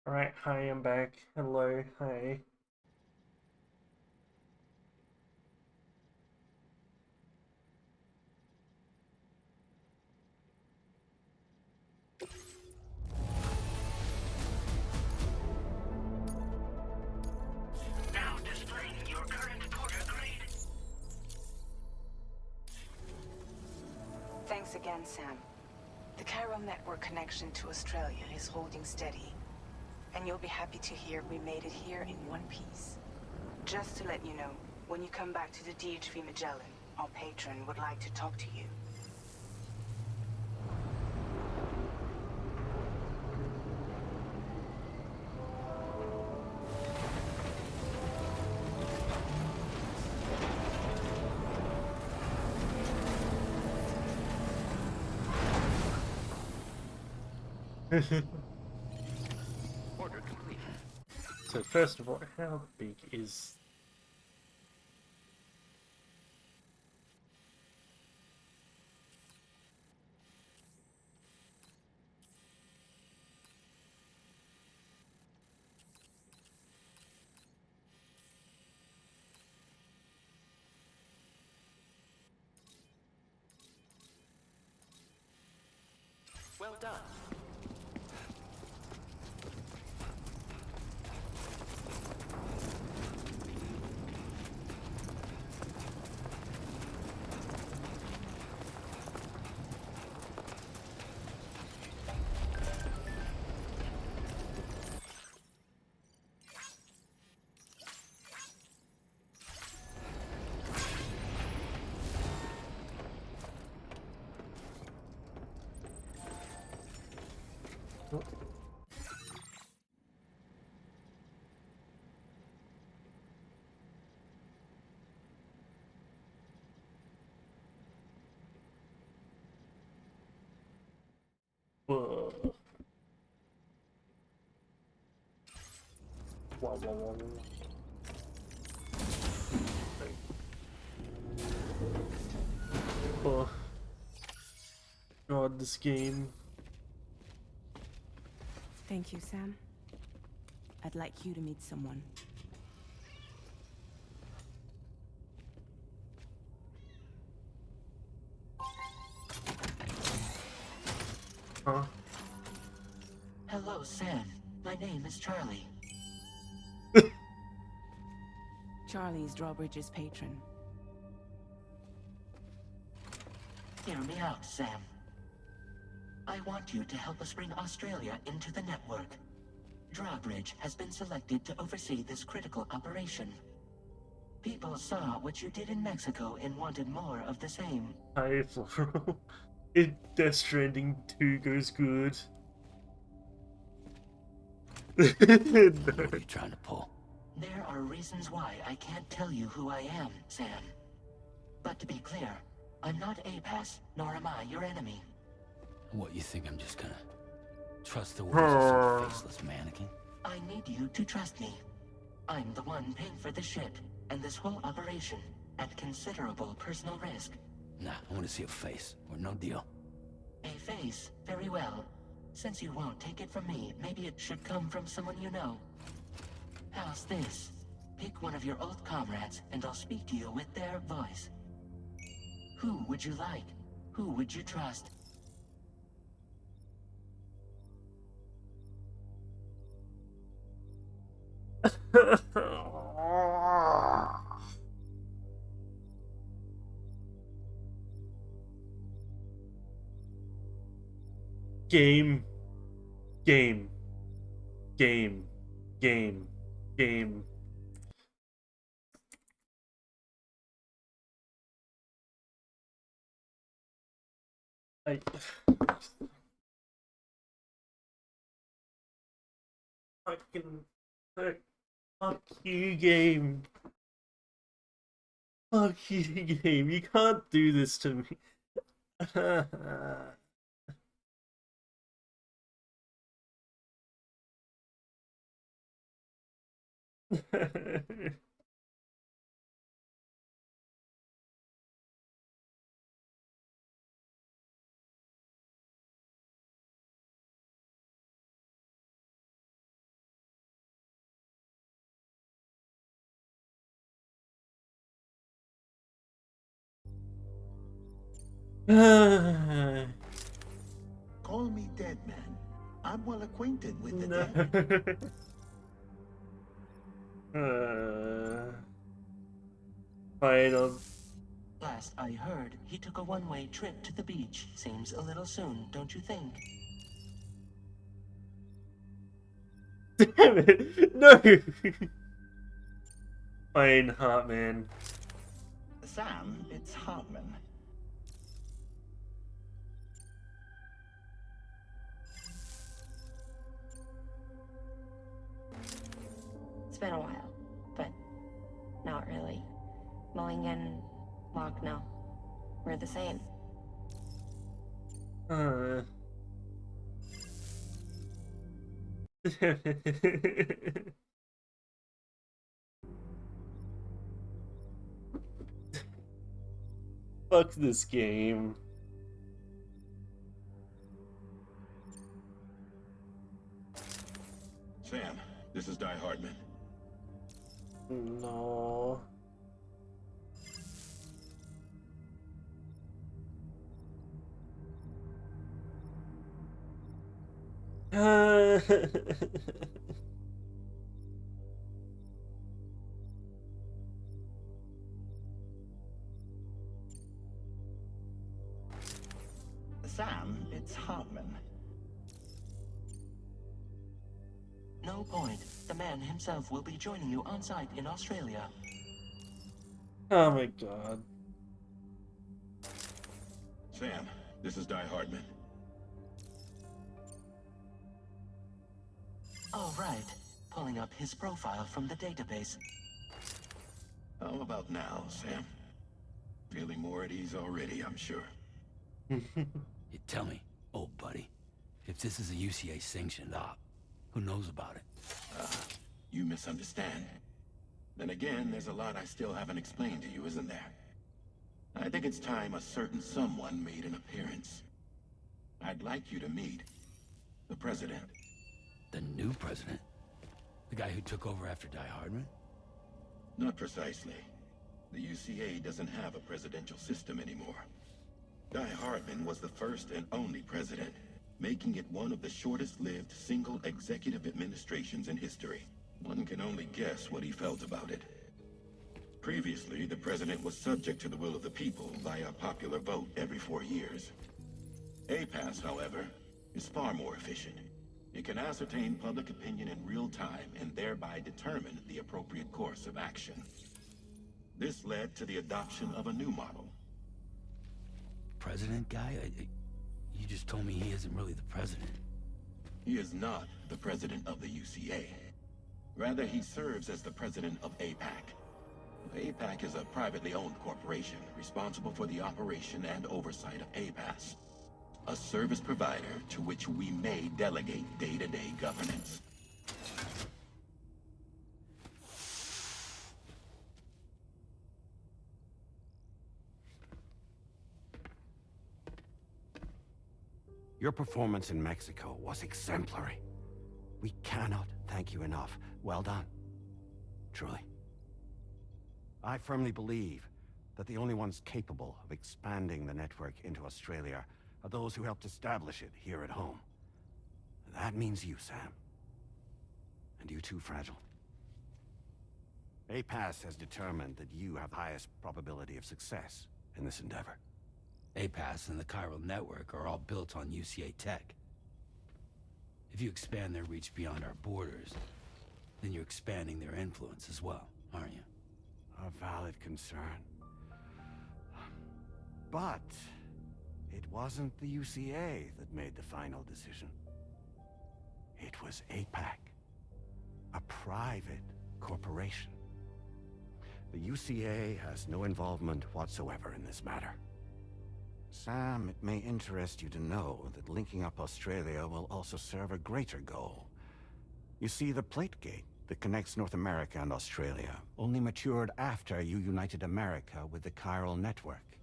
Alright, hi, I'm back. Hello, hi. Now displaying your current porter grade. Thanks again, Sam. The chiral network connection to Australia is holding steady. And you'll be happy to hear we made it here in one piece. Just to let you know, when you come back to the DHV Magellan, our patron would like to talk to you. Order complete. So first of all, how big is... Well done. Whoa. Wow, wow, wow, wow. Oh. God, this game. Thank you, Sam. I'd like you to meet someone. Huh? Hello, Sam. My name is Charlie. Charlie's Drawbridge's patron. Hear me out, Sam. I want you to help us bring Australia into the network. Drawbridge has been selected to oversee this critical operation. People saw what you did in Mexico and wanted more of the same. Hi, Floro. If Death Stranding 2 goes good. No. What are you trying to pull? There are reasons why I can't tell you who I am, Sam. But to be clear, I'm not APAS, nor am I your enemy. What, you think I'm just gonna trust the words of some faceless mannequin? I need you to trust me. I'm the one paying for the ship and this whole operation at considerable personal risk. Nah, I want to see a face, or no deal. A face? Very well. Since you won't take it from me, maybe it should come from someone you know. How's this? Pick one of your old comrades, and I'll speak to you with their voice. Who would you like? Who would you trust? Game. Game. Game. Game. Game. Fucking fuck you, game. Fuck you, game. You can't do this to me. Call me dead man. I'm well acquainted with the No. dead. Fine, Last I heard, he took a one-way trip to the beach. Seems a little soon, don't you think? Damn it! No! Fine, Hartman. Sam, it's Hartman. It's been a while, but not really. Mulligan, Locke, no. We're the same. Fuck this game. Sam, this is Die Hardman. No. Sam, it's Hartman. No point. The man himself will be joining you on site in Australia. Oh my god. Sam, this is Die Hardman. All right. Pulling up his profile from the database. How about now, Sam? Feeling more at ease already, I'm sure. You tell me, old buddy, if this is a UCA sanctioned op, who knows about it? You misunderstand. Then again, there's a lot I still haven't explained to you, isn't there? I think it's time a certain someone made an appearance. I'd like you to meet the president. The new president? The guy who took over after Die Hardman? Not precisely. The UCA doesn't have a presidential system anymore. Die Hardman was the first and only president, making it one of the shortest-lived single executive administrations in history. One can only guess what he felt about it. Previously, the president was subject to the will of the people via a popular vote every 4 years. APAS, however, is far more efficient. It can ascertain public opinion in real time and thereby determine the appropriate course of action. This led to the adoption of a new model. President guy? You just told me he isn't really the president. He is not the president of the UCA. Rather, he serves as the president of APAC. APAC is a privately owned corporation responsible for the operation and oversight of APAS, a service provider to which we may delegate day-to-day governance. Your performance in Mexico was exemplary. We cannot thank you enough. Well done. Truly. I firmly believe that the only ones capable of expanding the network into Australia are those who helped establish it here at home. That means you, Sam. And you too, Fragile. APAS has determined that you have the highest probability of success in this endeavor. APAS and the chiral network are all built on UCA tech. If you expand their reach beyond our borders, then you're expanding their influence as well, aren't you? A valid concern. But it wasn't the UCA that made the final decision. It was APAC, a private corporation. The UCA has no involvement whatsoever in this matter. Sam, it may interest you to know that linking up Australia will also serve a greater goal. You see, the plate gate that connects North America and Australia only matured after you united America with the chiral network.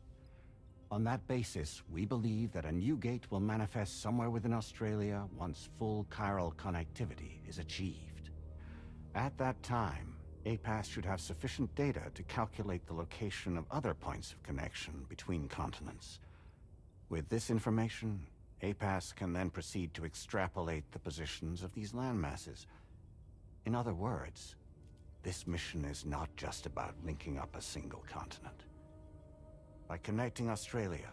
On that basis, we believe that a new gate will manifest somewhere within Australia once full chiral connectivity is achieved. At that time, APAS should have sufficient data to calculate the location of other points of connection between continents. With this information, APAS can then proceed to extrapolate the positions of these landmasses. In other words, this mission is not just about linking up a single continent. By connecting Australia,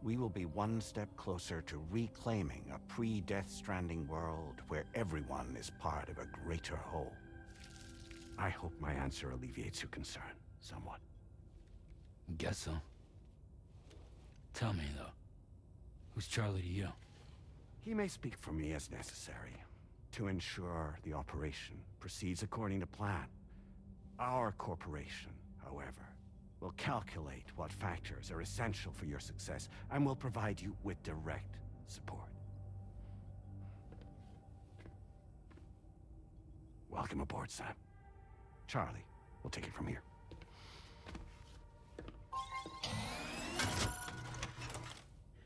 we will be one step closer to reclaiming a pre-Death Stranding world where everyone is part of a greater whole. I hope my answer alleviates your concern somewhat. Guess so. Tell me, though, who's Charlie to you? He may speak for me as necessary to ensure the operation proceeds according to plan. Our corporation, however, will calculate what factors are essential for your success and will provide you with direct support. Welcome aboard, Sam. Charlie, we'll take it from here.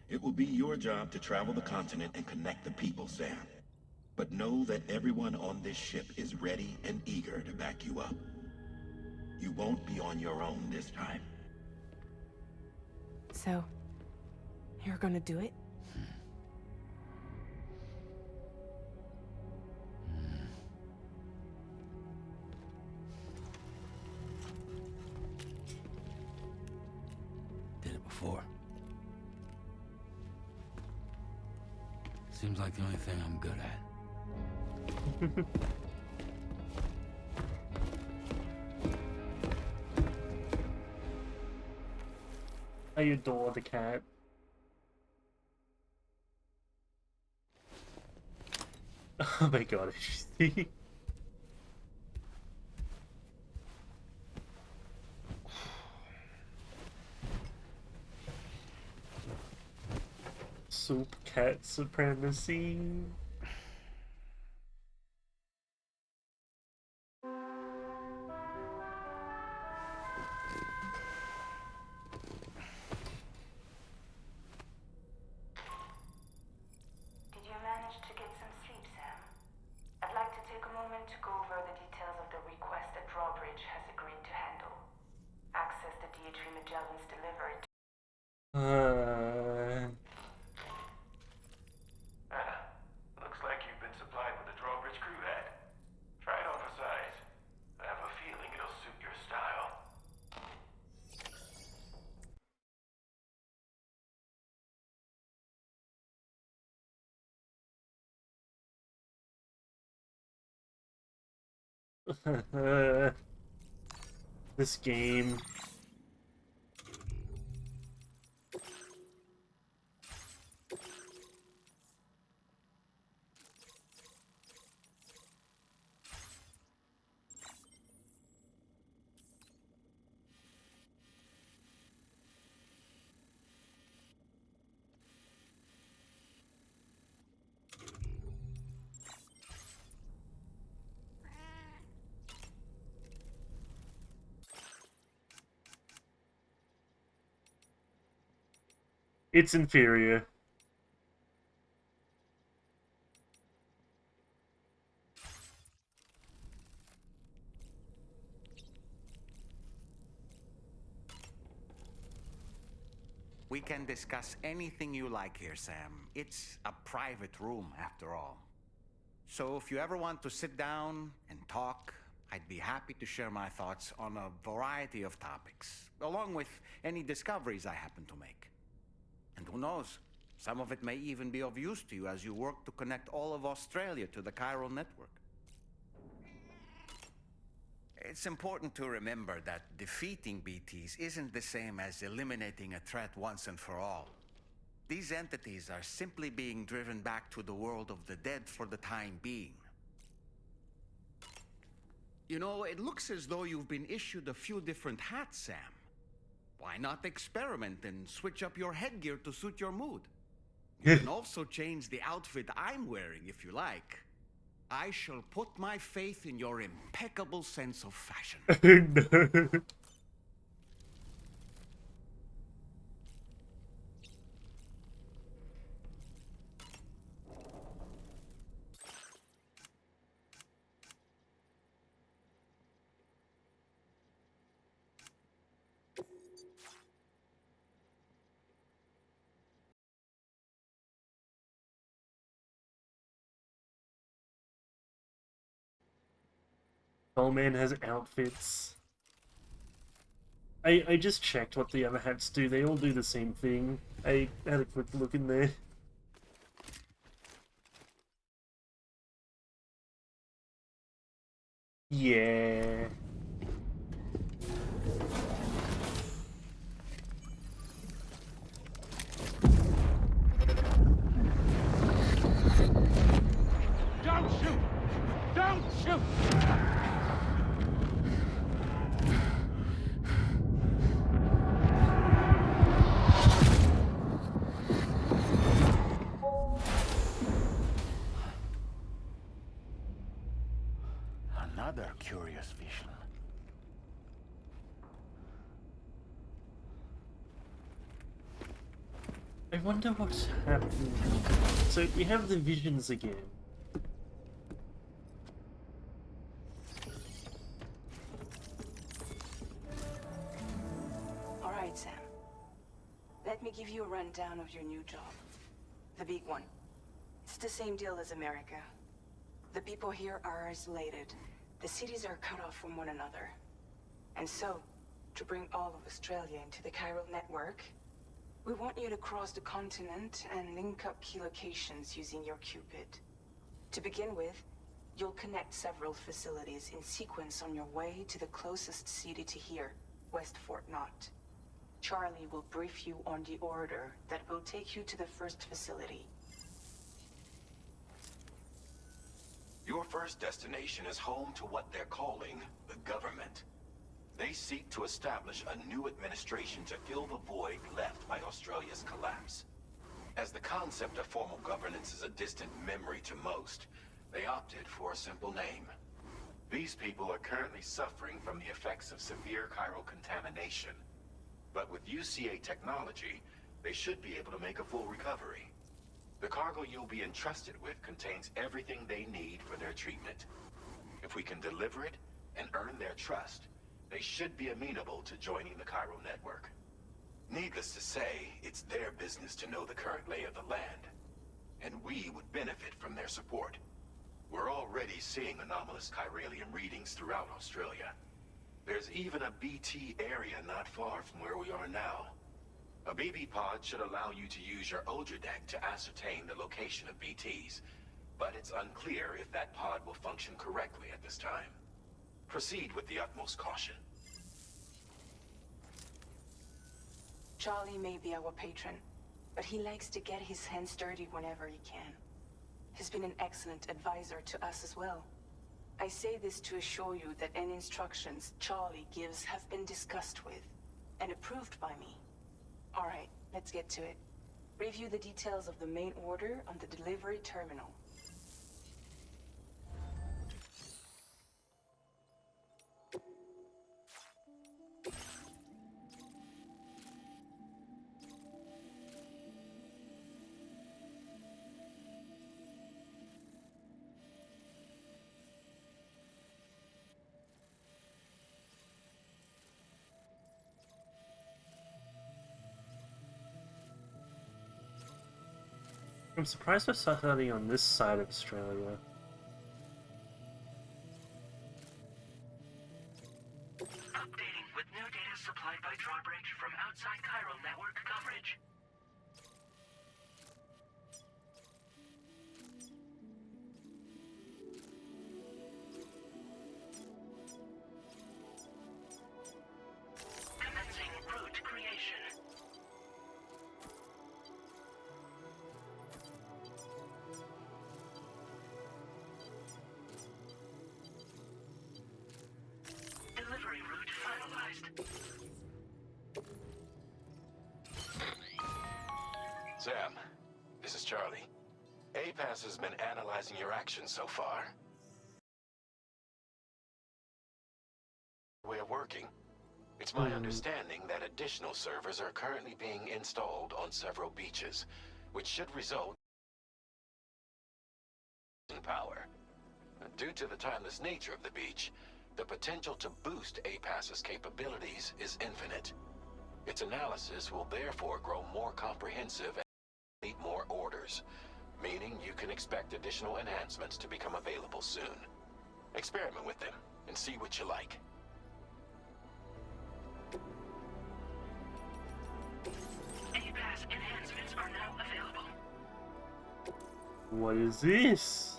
It will be your job to travel the continent and connect the people, Sam. But know that everyone on this ship is ready and eager to back you up. You won't be on your own this time. So, you're gonna do it? Did it before. Seems like the only thing I'm good at. I adore the cat. Oh my god, see? Soup cat supremacy. Did you manage to get some sleep, Sam? I'd like to take a moment to go over the details of the request that Drawbridge has agreed to handle. Access the D3 Magellan's delivery. Looks like you've been supplied with a Drawbridge crew hat. Try it on for size. I have a feeling it'll suit your style. This game. It's inferior. We can discuss anything you like here, Sam. It's a private room, after all. So if you ever want to sit down and talk, I'd be happy to share my thoughts on a variety of topics, along with any discoveries I happen to make. And who knows, some of it may even be of use to you as you work to connect all of Australia to the chiral network. It's important to remember that defeating BTs isn't the same as eliminating a threat once and for all. These entities are simply being driven back to the world of the dead for the time being. You know, it looks as though you've been issued a few different hats, Sam. Why not experiment and switch up your headgear to suit your mood? You can also change the outfit I'm wearing if you like. I shall put my faith in your impeccable sense of fashion. No. Old man has outfits. I just checked what the other hats do. They all do the same thing. I had a quick look in there. Yeah. Don't shoot! Don't shoot! Another curious vision. I wonder what's happening. So we have the visions again. All right, Sam. Let me give you a rundown of your new job. The big one. It's the same deal as America. The people here are isolated. The cities are cut off from one another. And so, to bring all of Australia into the chiral network, we want you to cross the continent and link up key locations using your Cupid. To begin with, you'll connect several facilities in sequence on your way to the closest city to here, West Fort Knott. Charlie will brief you on the order that will take you to the first facility. Your first destination is home to what they're calling the government. They seek to establish a new administration to fill the void left by Australia's collapse. As the concept of formal governance is a distant memory to most, they opted for a simple name. These people are currently suffering from the effects of severe chiral contamination. But with UCA technology, they should be able to make a full recovery. The cargo you'll be entrusted with contains everything they need for their treatment. If we can deliver it and earn their trust, they should be amenable to joining the chiral network. Needless to say, it's their business to know the current lay of the land, and we would benefit from their support. We're already seeing anomalous chiralium readings throughout Australia. There's even a BT area not far from where we are now. A BB pod should allow you to use your Deck to ascertain the location of BTs, but it's unclear if that pod will function correctly at this time. Proceed with the utmost caution. Charlie may be our patron, but he likes to get his hands dirty whenever he can. He's been an excellent advisor to us as well. I say this to assure you that any instructions Charlie gives have been discussed with and approved by me. All right, let's get to it. Review the details of the main order on the delivery terminal. I'm surprised we're starting on this side of Australia. Updating with new data supplied by drawbridge from outside chiral network coverage. Commencing route creation. Delivery route finalized. Sam, this is Charlie. APAS has been analyzing your actions so far. Way of working. It's my understanding that additional servers are currently being installed on several beaches, which should result in power. Due to the timeless nature of the beach, the potential to boost APAS's capabilities is infinite. Its analysis will therefore grow more comprehensive and meet more orders, meaning you can expect additional enhancements to become available soon. Experiment with them and see what you like. What is this?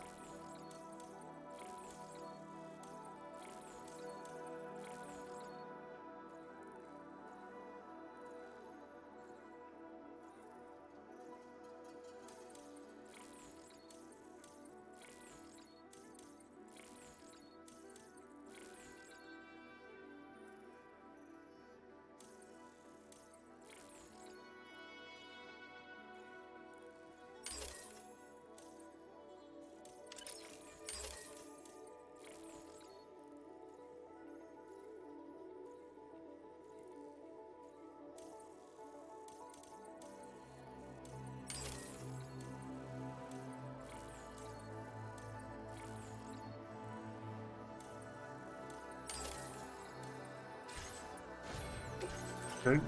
Okay.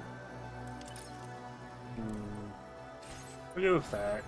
I'll go with that.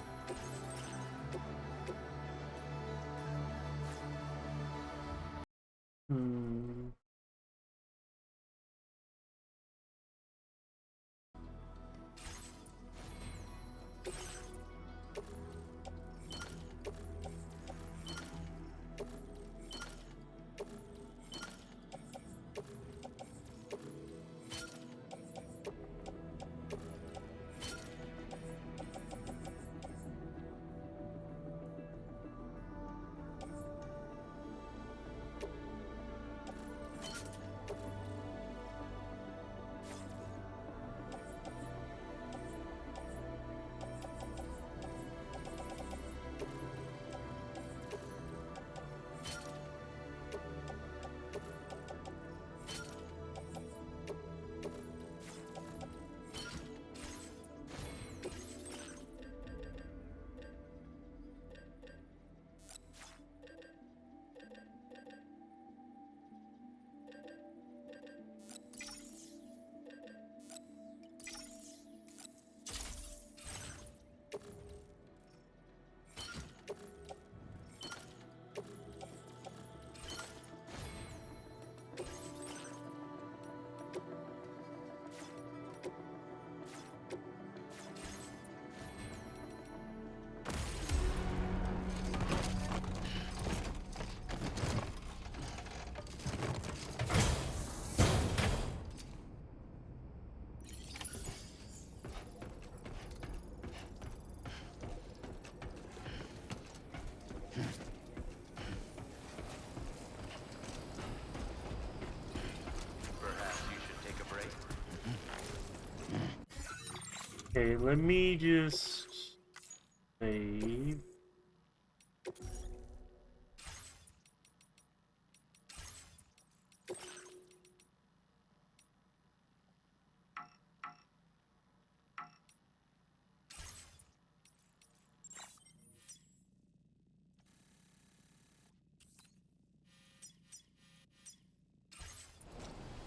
Okay, let me just save.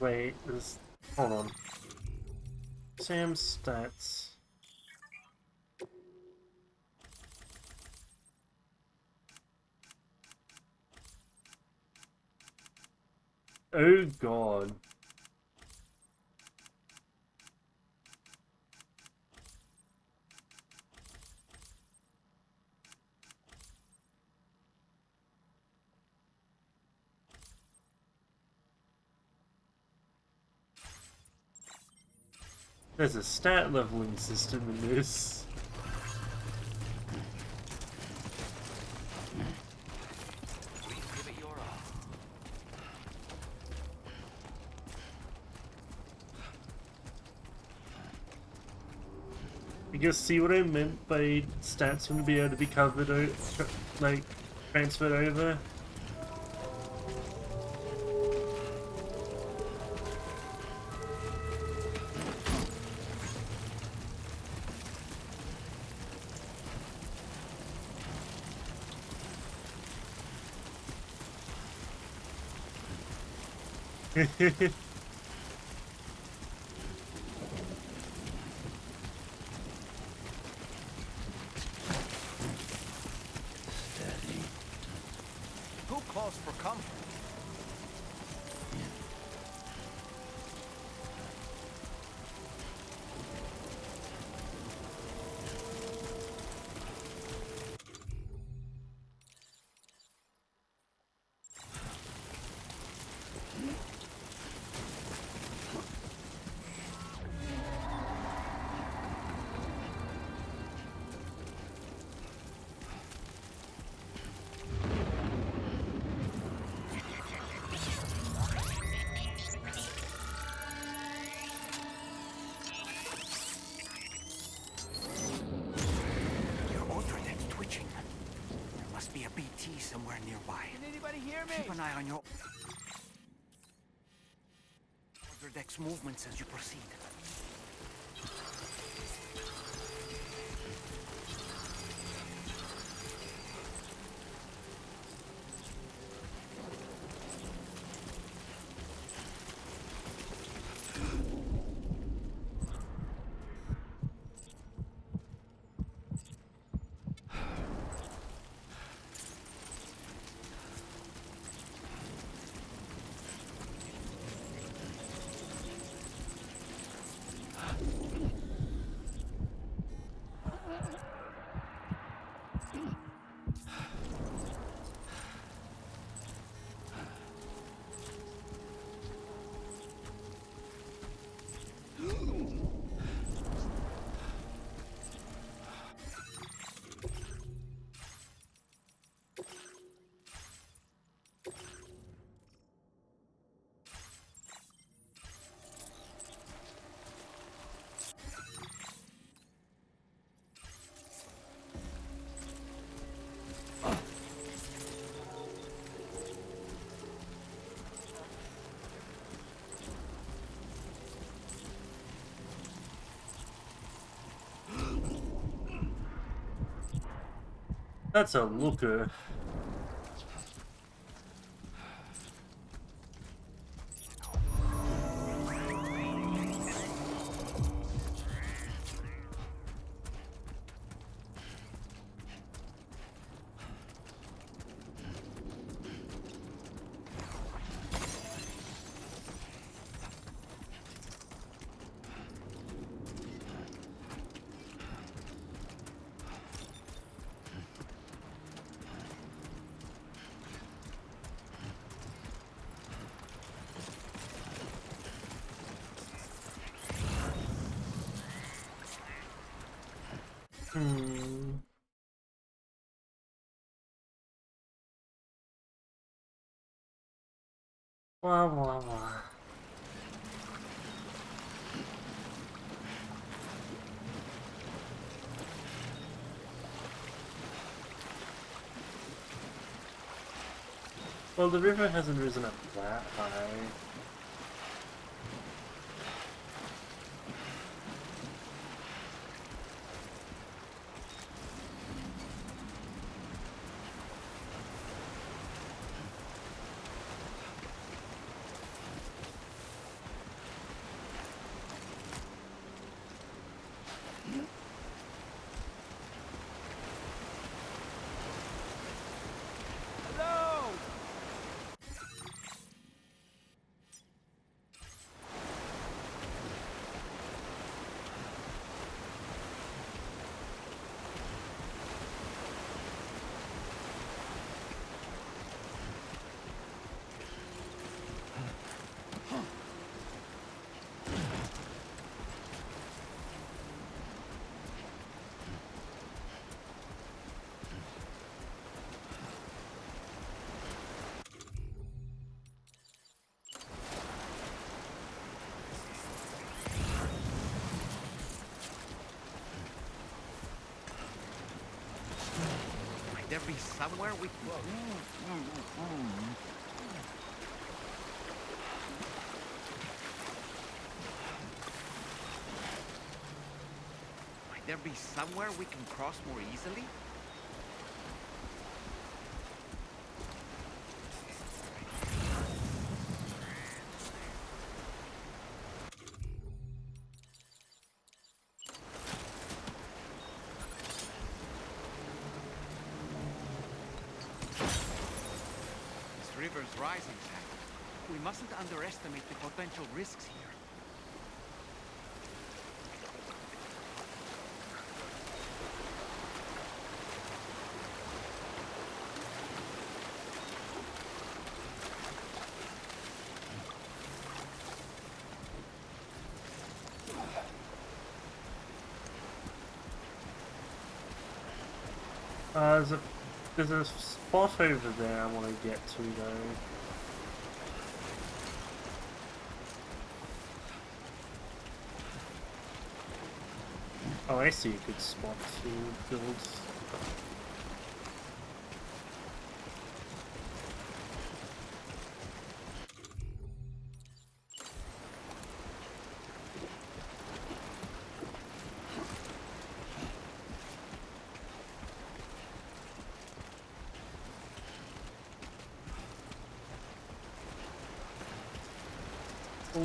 Wait, this. Hold on. Sam's stats. Oh god. There's a stat leveling system in this. Please give it your all. You guys see what I meant by stats going to be able to be covered, like, transferred over? Who calls for comfort? Keep an eye on your other deck's movements as you proceed. That's a looker. Blah, blah, blah. Well, the river hasn't risen up that high. There be somewhere we can... Might there be somewhere we can cross more easily? River's rising, Sam. We mustn't underestimate the potential risks here. There's a spot over there I want to get to though. Oh, I see a good spot to build.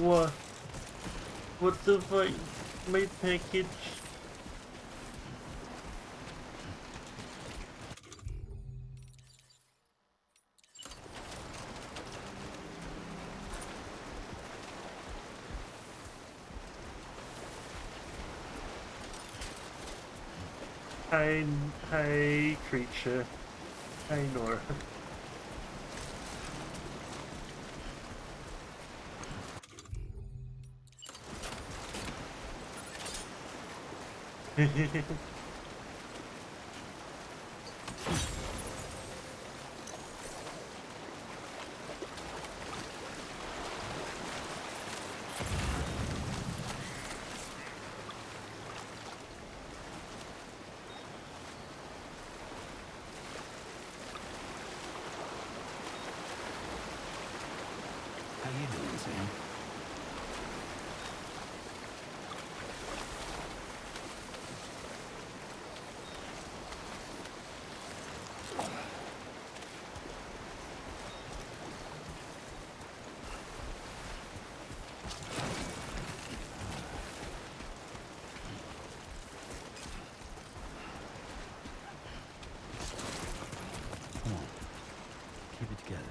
What? What the fuck? My package? Hi, creature. Hi, Nora. How you doing, Sam? Come on. Keep it together.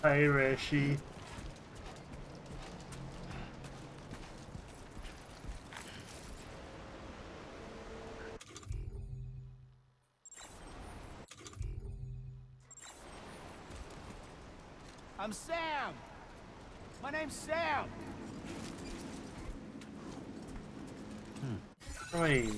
Hi, Rashi. I'm Sam! My name's Sam! Right.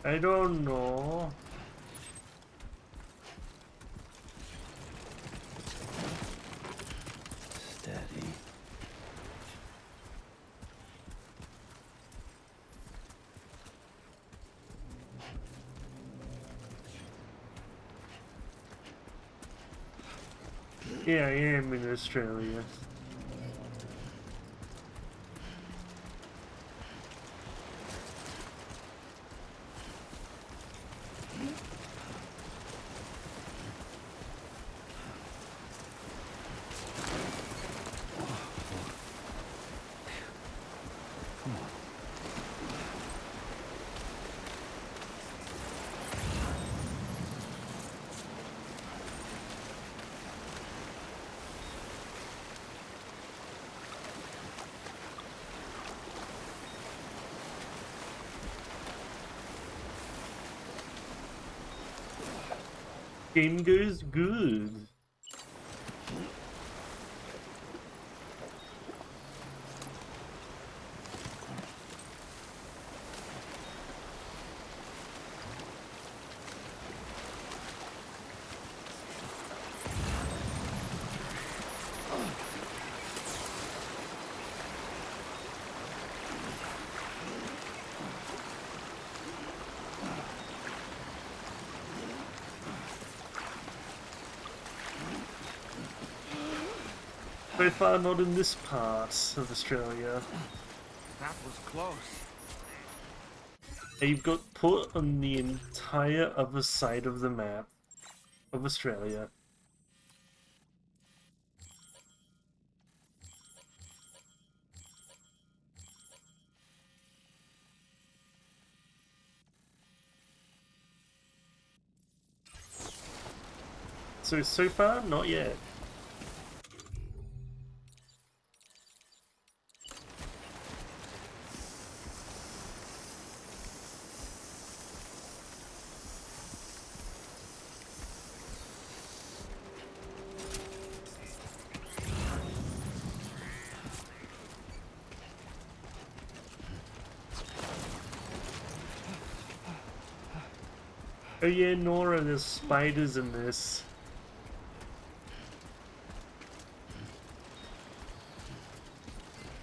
I don't know. Steady. Yeah, I am in Australia. Come on. Game goes good. So far, not in this part of Australia. That was close. You've got put on the entire other side of the map of Australia. So far, not yet. Oh yeah, Nora, there's spiders in this.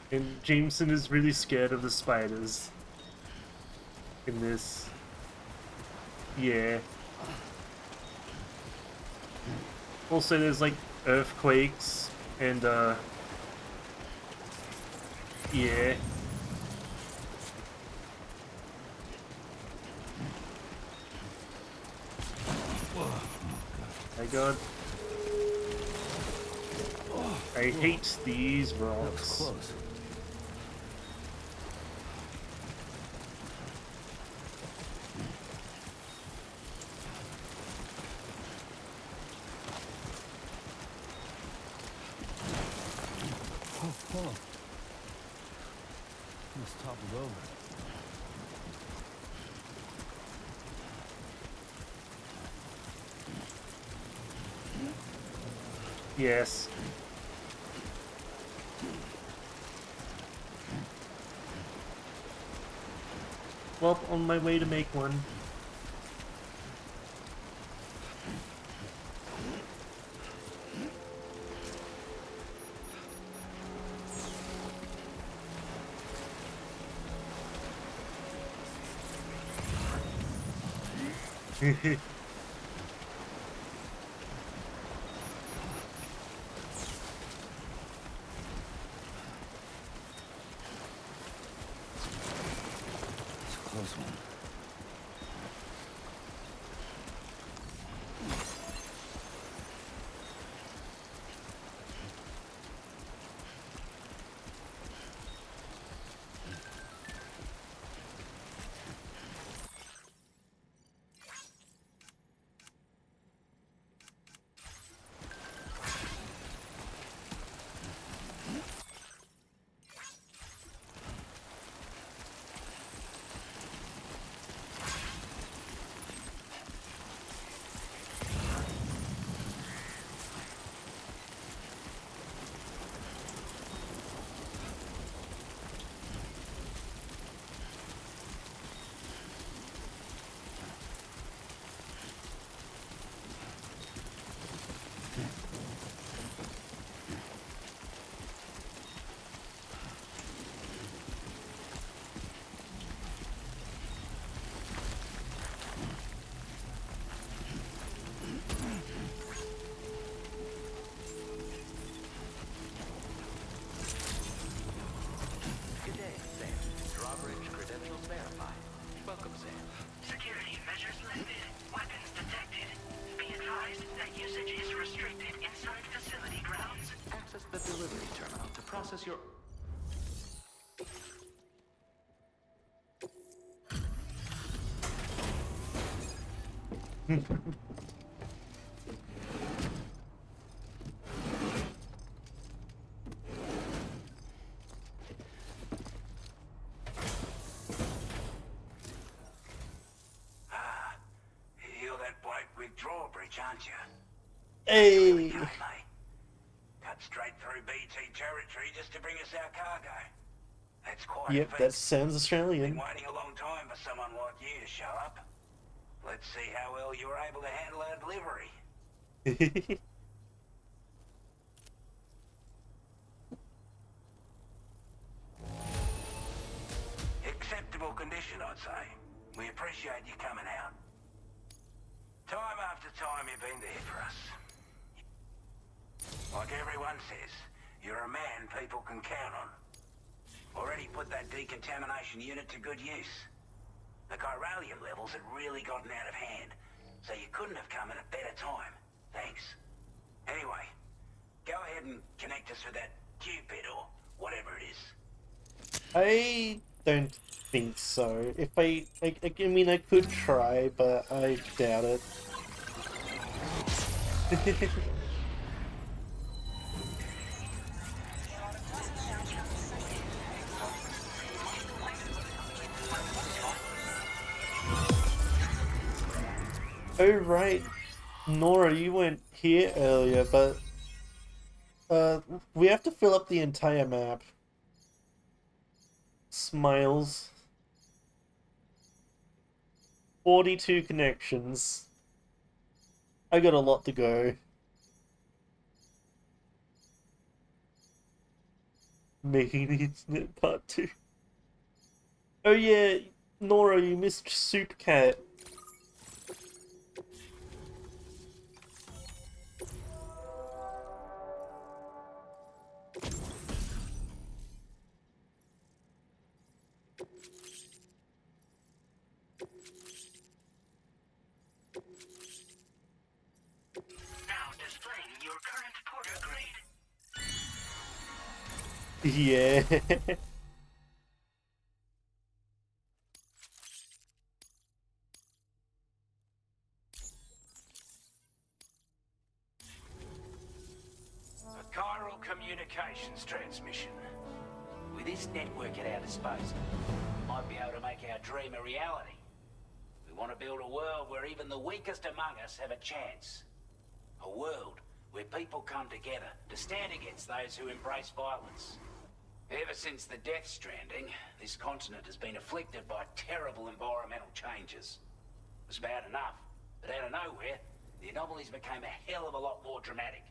And Jameson is really scared of the spiders in this. Yeah. Also, there's like earthquakes and Yeah. My god. I hate these rocks. That was close. Oh. Almost toppled over. Yes. Well, on my way to make one. It's a close one. Good day, Sam. Drawbridge credentials verified. Welcome, Sam. Security measures lifted. Weapons detected. Be advised that usage is restricted inside facility grounds. Access the delivery terminal to process your... You're that bloke with drawbridge, aren't you? Hey. Cut straight through BT territory just to bring us our cargo. That's quite Yep, a feat. that sounds Been Australian. waiting a long time for someone like you to show up. Let's see how well you were able to handle our delivery. Acceptable condition, I'd say. We appreciate you coming out. Time after time you've been there for us. Like everyone says, you're a man people can count on. Already put that decontamination unit to good use. The chiralium levels had really gotten out of hand, so you couldn't have come at a better time. Thanks. Anyway, go ahead and connect us with that Cupid or whatever it is. I don't think so. If I mean, I could try, but I doubt it. Oh right, Nora, you weren't here earlier, but we have to fill up the entire map. Smiles. 42 connections. I got a lot to go. Making the internet part 2. Oh yeah, Nora, you missed Soup Cat. Now displaying your current porter grade. Yeah. A chiral communications transmission. With this network at our disposal, we might be able to make our dream a reality. We want to build a world where even the weakest among us have a chance. A world where people come together to stand against those who embrace violence. Ever since the Death Stranding, this continent has been afflicted by terrible environmental changes. It was bad enough, but out of nowhere, the anomalies became a hell of a lot more dramatic.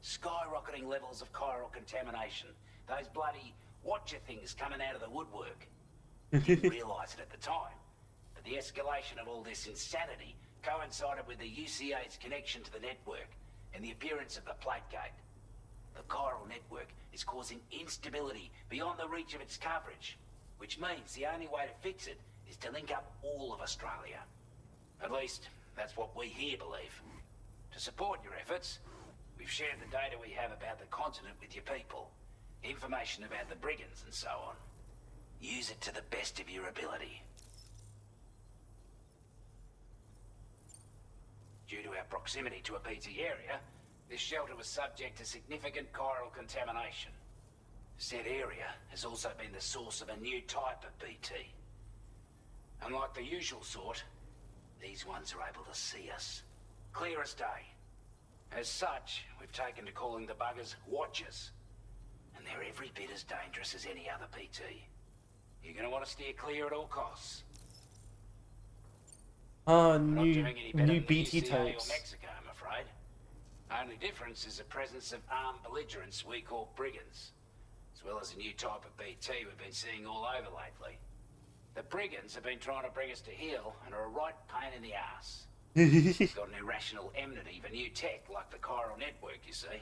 Skyrocketing levels of chiral contamination. Those bloody watcher things coming out of the woodwork. Didn't realise it at the time, but the escalation of all this insanity coincided with the UCA's connection to the network and the appearance of the plate gate. The chiral network is causing instability beyond the reach of its coverage, which means the only way to fix it is to link up all of Australia. At least, that's what we here believe. To support your efforts, we've shared the data we have about the continent with your people, information about the brigands and so on. Use it to the best of your ability. Due to our proximity to a BT area, this shelter was subject to significant chiral contamination. Said area has also been the source of a new type of BT. Unlike the usual sort, these ones are able to see us. Clear as day. As such, we've taken to calling the buggers Watchers. And they're every bit as dangerous as any other BT. You're gonna want to steer clear at all costs. New BT UCA types. or Mexico, I'm afraid. Only difference is the presence of armed belligerents we call brigands, as well as a new type of BT we've been seeing all over lately. The brigands have been trying to bring us to heel and are a right pain in the ass. They've got an irrational enmity for new tech like the chiral network, you see.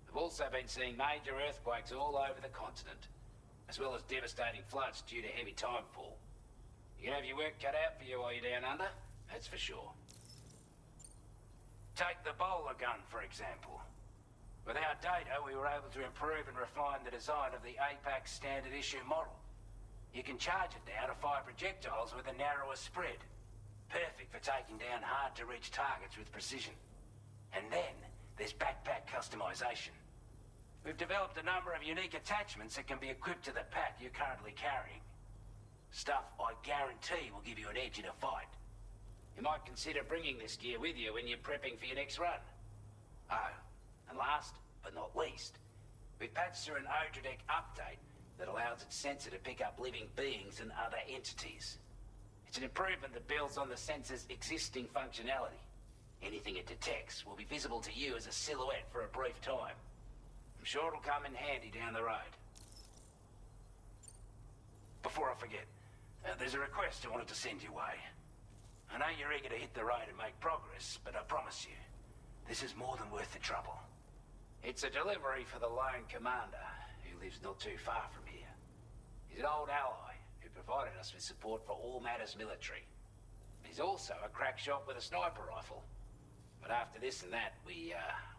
We've also been seeing major earthquakes all over the continent, as well as devastating floods due to heavy timefall. You can have your work cut out for you while you're down under, that's for sure. Take the bowler gun, for example. With our data, we were able to improve and refine the design of the APAC standard issue model. You can charge it now to fire projectiles with a narrower spread. Perfect for taking down hard-to-reach targets with precision. And then, there's backpack customization. We've developed a number of unique attachments that can be equipped to the pack you're currently carrying. Stuff I guarantee will give you an edge in a fight. You might consider bringing this gear with you when you're prepping for your next run. Oh, and last but not least, we've patched through an Odradec update that allows its sensor to pick up living beings and other entities. It's an improvement that builds on the sensor's existing functionality. Anything it detects will be visible to you as a silhouette for a brief time. I'm sure it'll come in handy down the road. Before I forget, there's a request I wanted to send your way. I know you're eager to hit the road and make progress, but I promise you, this is more than worth the trouble. It's a delivery for the lone commander, who lives not too far from here. He's an old ally who provided us with support for all matters military. He's also a crack shot with a sniper rifle. But after this and that, we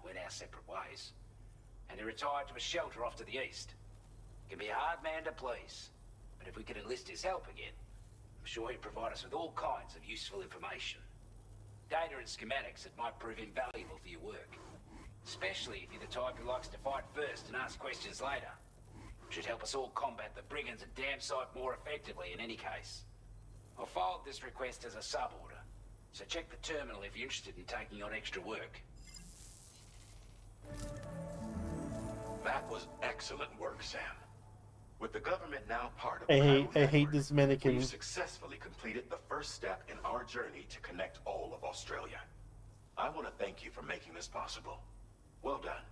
went our separate ways. And he retired to a shelter off to the east. Can be a hard man to please, but if we could enlist his help again, I'm sure he'd provide us with all kinds of useful information. Data and schematics that might prove invaluable for your work. Especially if you're the type who likes to fight first and ask questions later. Should help us all combat the brigands at damn sight more effectively in any case. I'll filed this request as a sub-order, so check the terminal if you're interested in taking on extra work. That was excellent work, Sam. With the government now part of I the hate network, this mannequin. we've successfully completed the first step in our journey to connect all of Australia. I want to thank you for making this possible. Well done.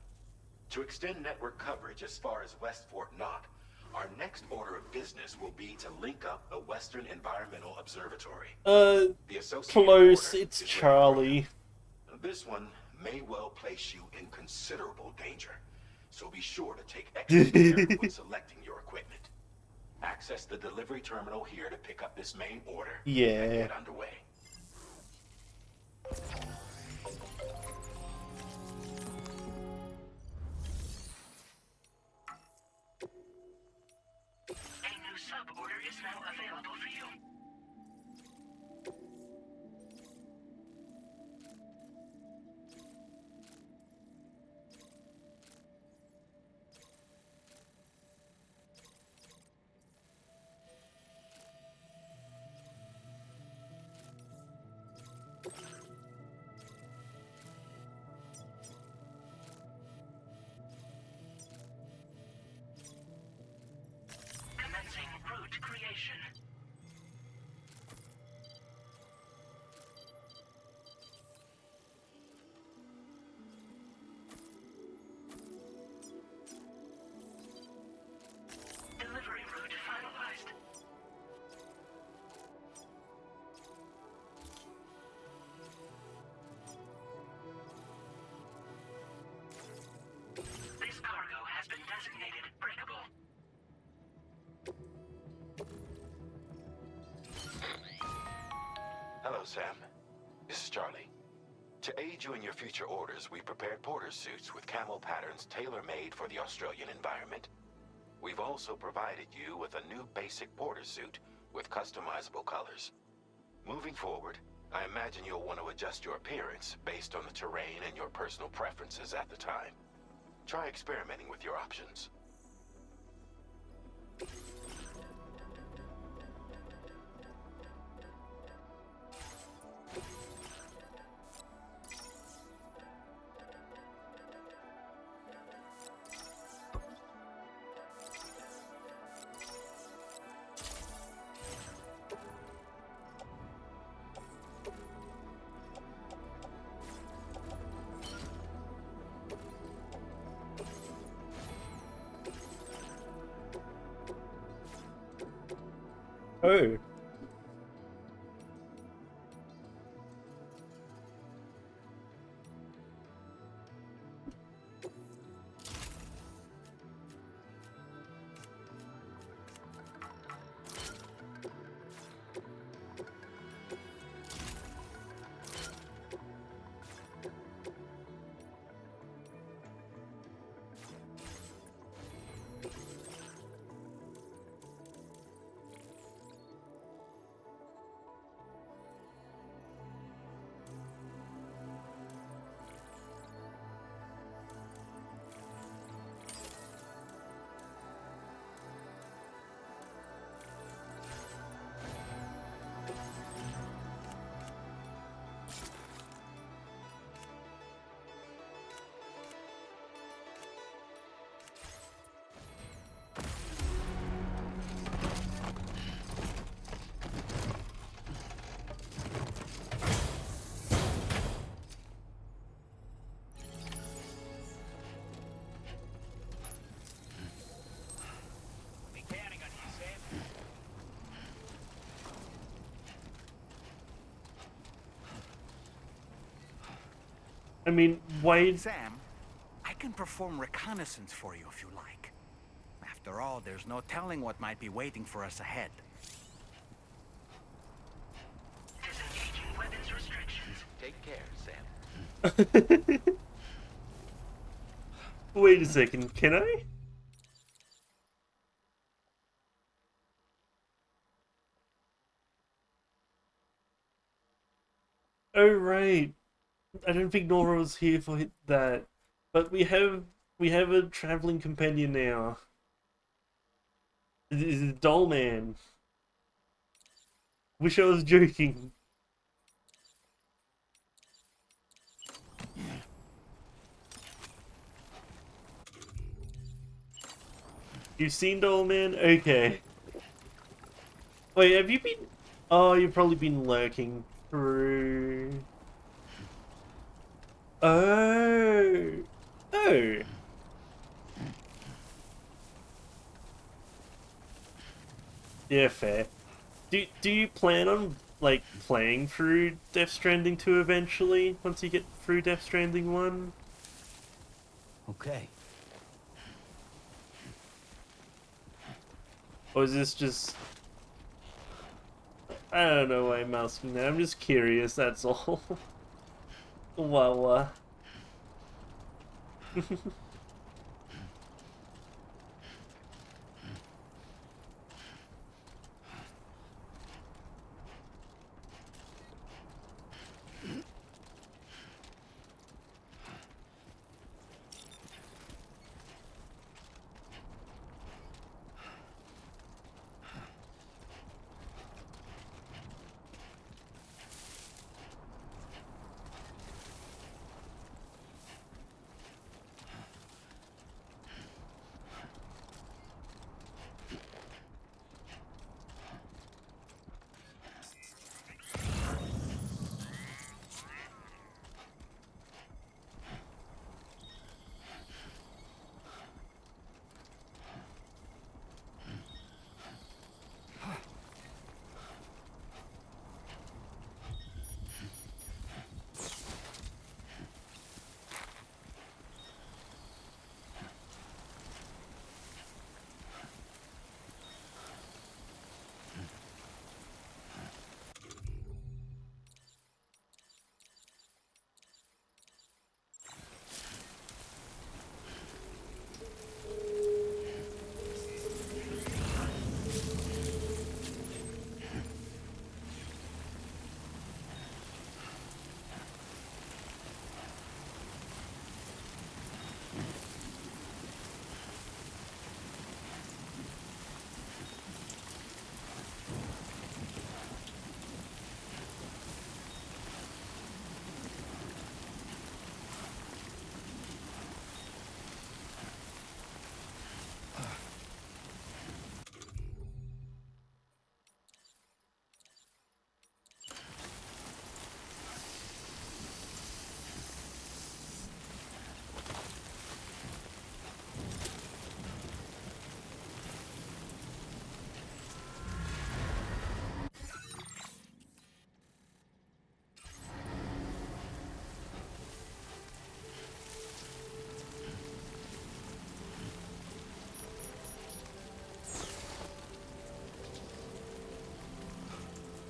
To extend network coverage as far as West Fort Knox, our next order of business will be to link up the Western Environmental Observatory. The Associated Close. Order It's is Charlie. This one may well place you in considerable danger, so be sure to take extra care when selecting your equipment. access the delivery terminal here to pick up this main order. Yeah. And get underway. A new sub-order is now available for you. Commencing route creation. Delivery route finalized. This cargo has been designated breakable. Hello, Sam. This is Charlie. To aid you in your future orders, we prepared porter suits with camo patterns tailor-made for the Australian environment. We've also provided you with a new basic porter suit with customizable colors. Moving forward, I imagine you'll want to adjust your appearance based on the terrain and your personal preferences at the time. Try experimenting with your options. Oh. I mean, why... Sam, I can perform reconnaissance for you if you like. After all, there's no telling what might be waiting for us ahead. Disengaging weapons restrictions. Take care, Sam. Wait a second, can I? Oh, right. I don't think Nora was here for that. But we have a traveling companion now. This is Doll Man. Wish I was joking. You've seen Doll Man? Okay. Wait, have you been... Oh, you've probably been lurking through... Oh. Oh. Yeah, fair. Do you plan on, like, playing through Death Stranding 2 eventually, once you get through Death Stranding 1? Okay. Or is this just... I don't know why I'm asking that. I'm just curious, that's all. Wow.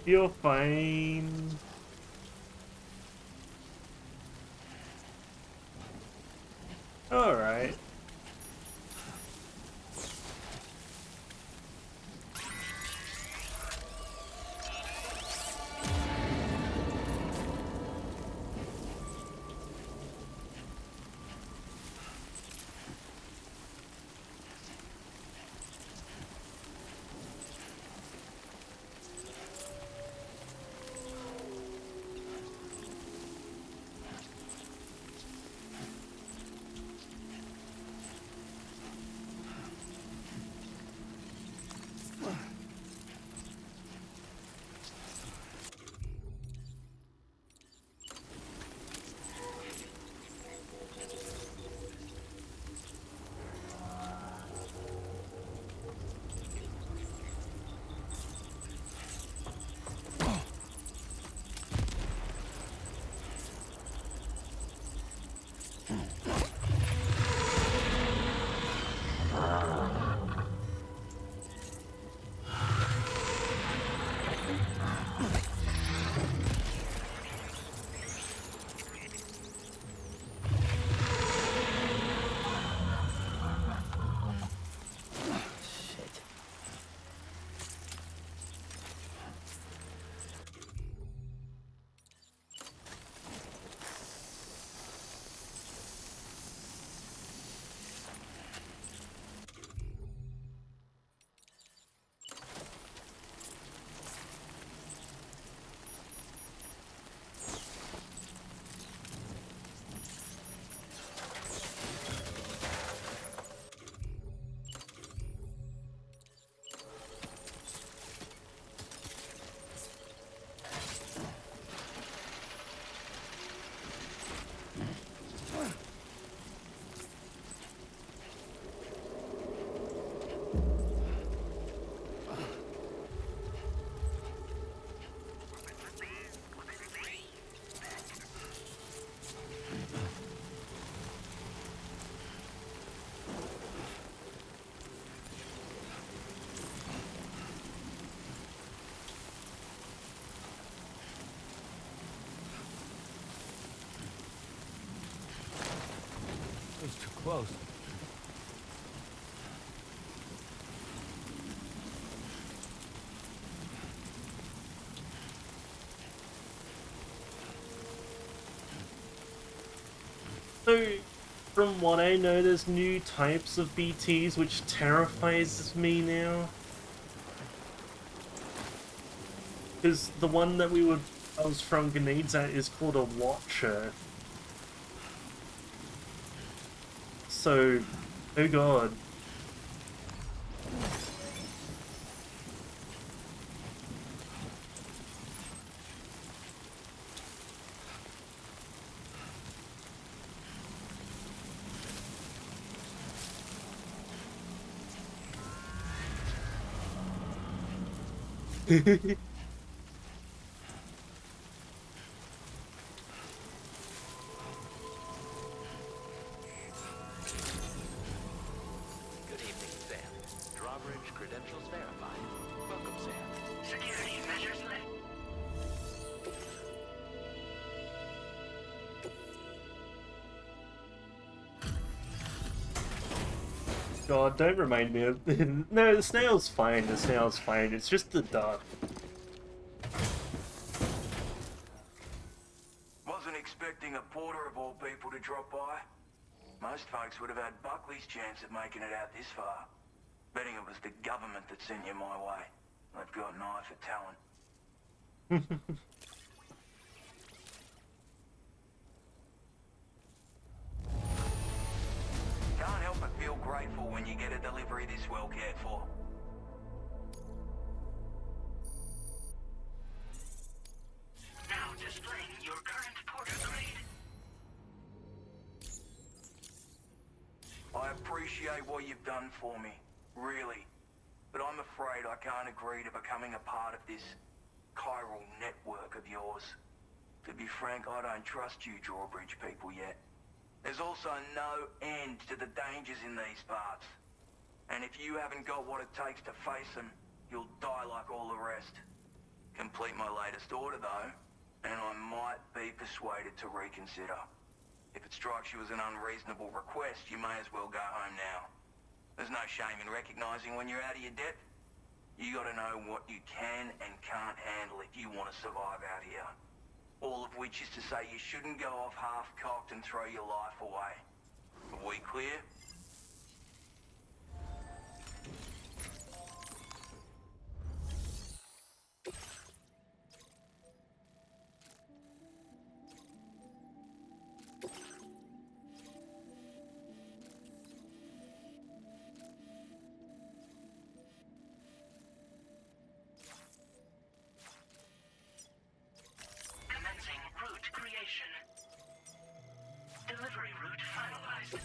You're fine. Alright. close. So, from what I know, there's new types of BTs, which terrifies me now. Because the one that I was throwing grenades at is called a Watcher. So, oh god. Good evening, Sam. Drawbridge credentials verified. Welcome, Sam. Security measures left. God, don't remind me of... No, the snail's fine, the snail's fine. It's just the duck. Wasn't expecting a porter of all people to drop by. Most folks would have had Buckley's chance of making it out this far. Betting it was the government that sent you my way. They've got an eye for talent. Can't help but feel grateful when you get a delivery this well cared for. Now displaying your current porter grade. I appreciate what you've done for me, really. But I'm afraid I can't agree to becoming a part of this chiral network of yours. To be frank, I don't trust you drawbridge people yet. There's also no end to the dangers in these parts. And if you haven't got what it takes to face them, you'll die like all the rest. Complete my latest order though, and I might be persuaded to reconsider. If it strikes you as an unreasonable request, you may as well go home now. There's no shame in recognizing when you're out of your depth. You gotta know what you can and can't handle if you want to survive out here. All of which is to say you shouldn't go off half-cocked and throw your life away. Are we clear? Commencing route creation. Delivery route finalized.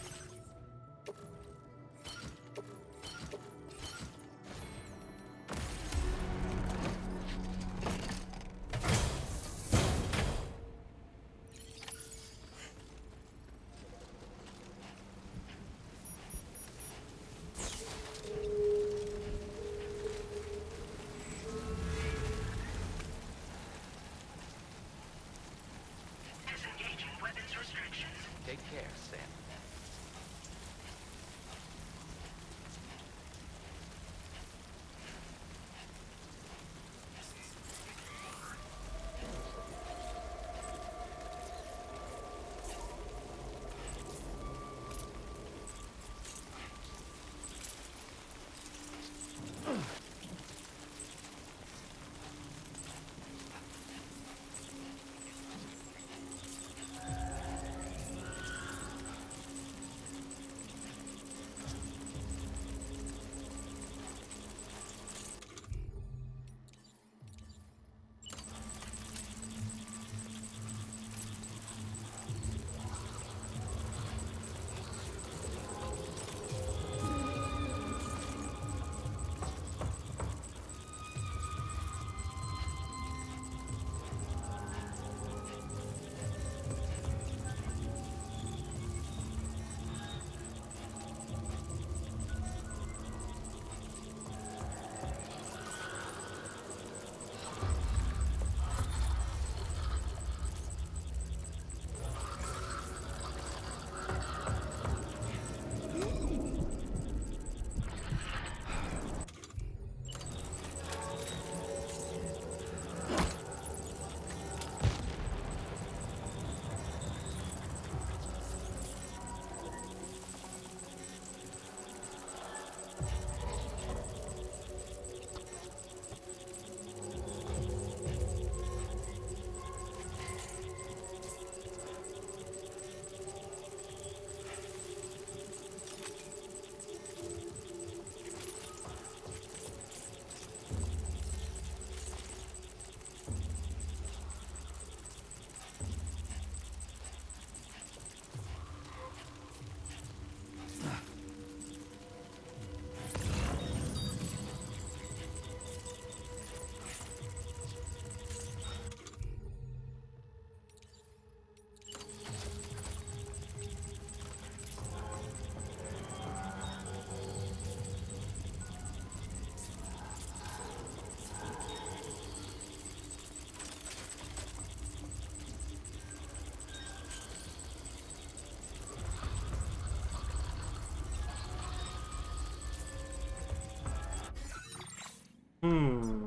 Hmm.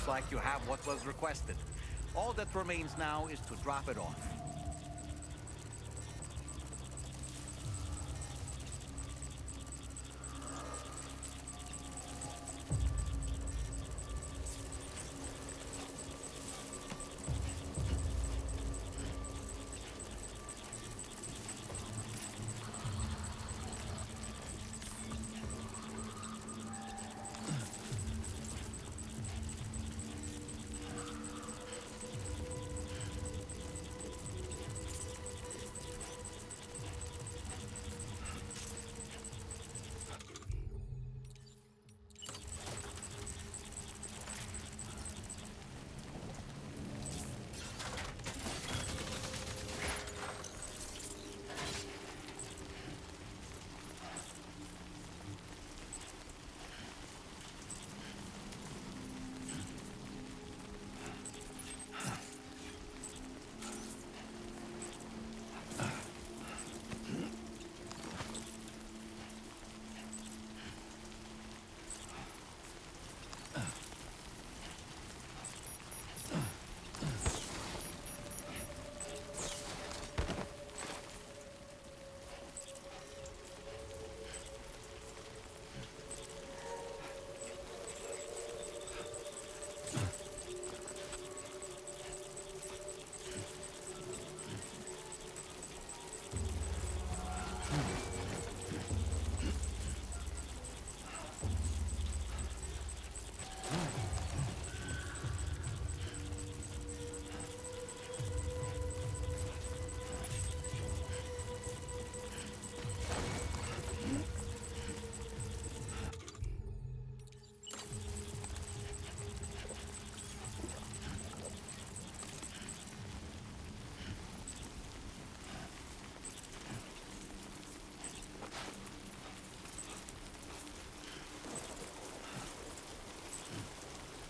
Looks like you have what was requested. All that remains now is to drop it off.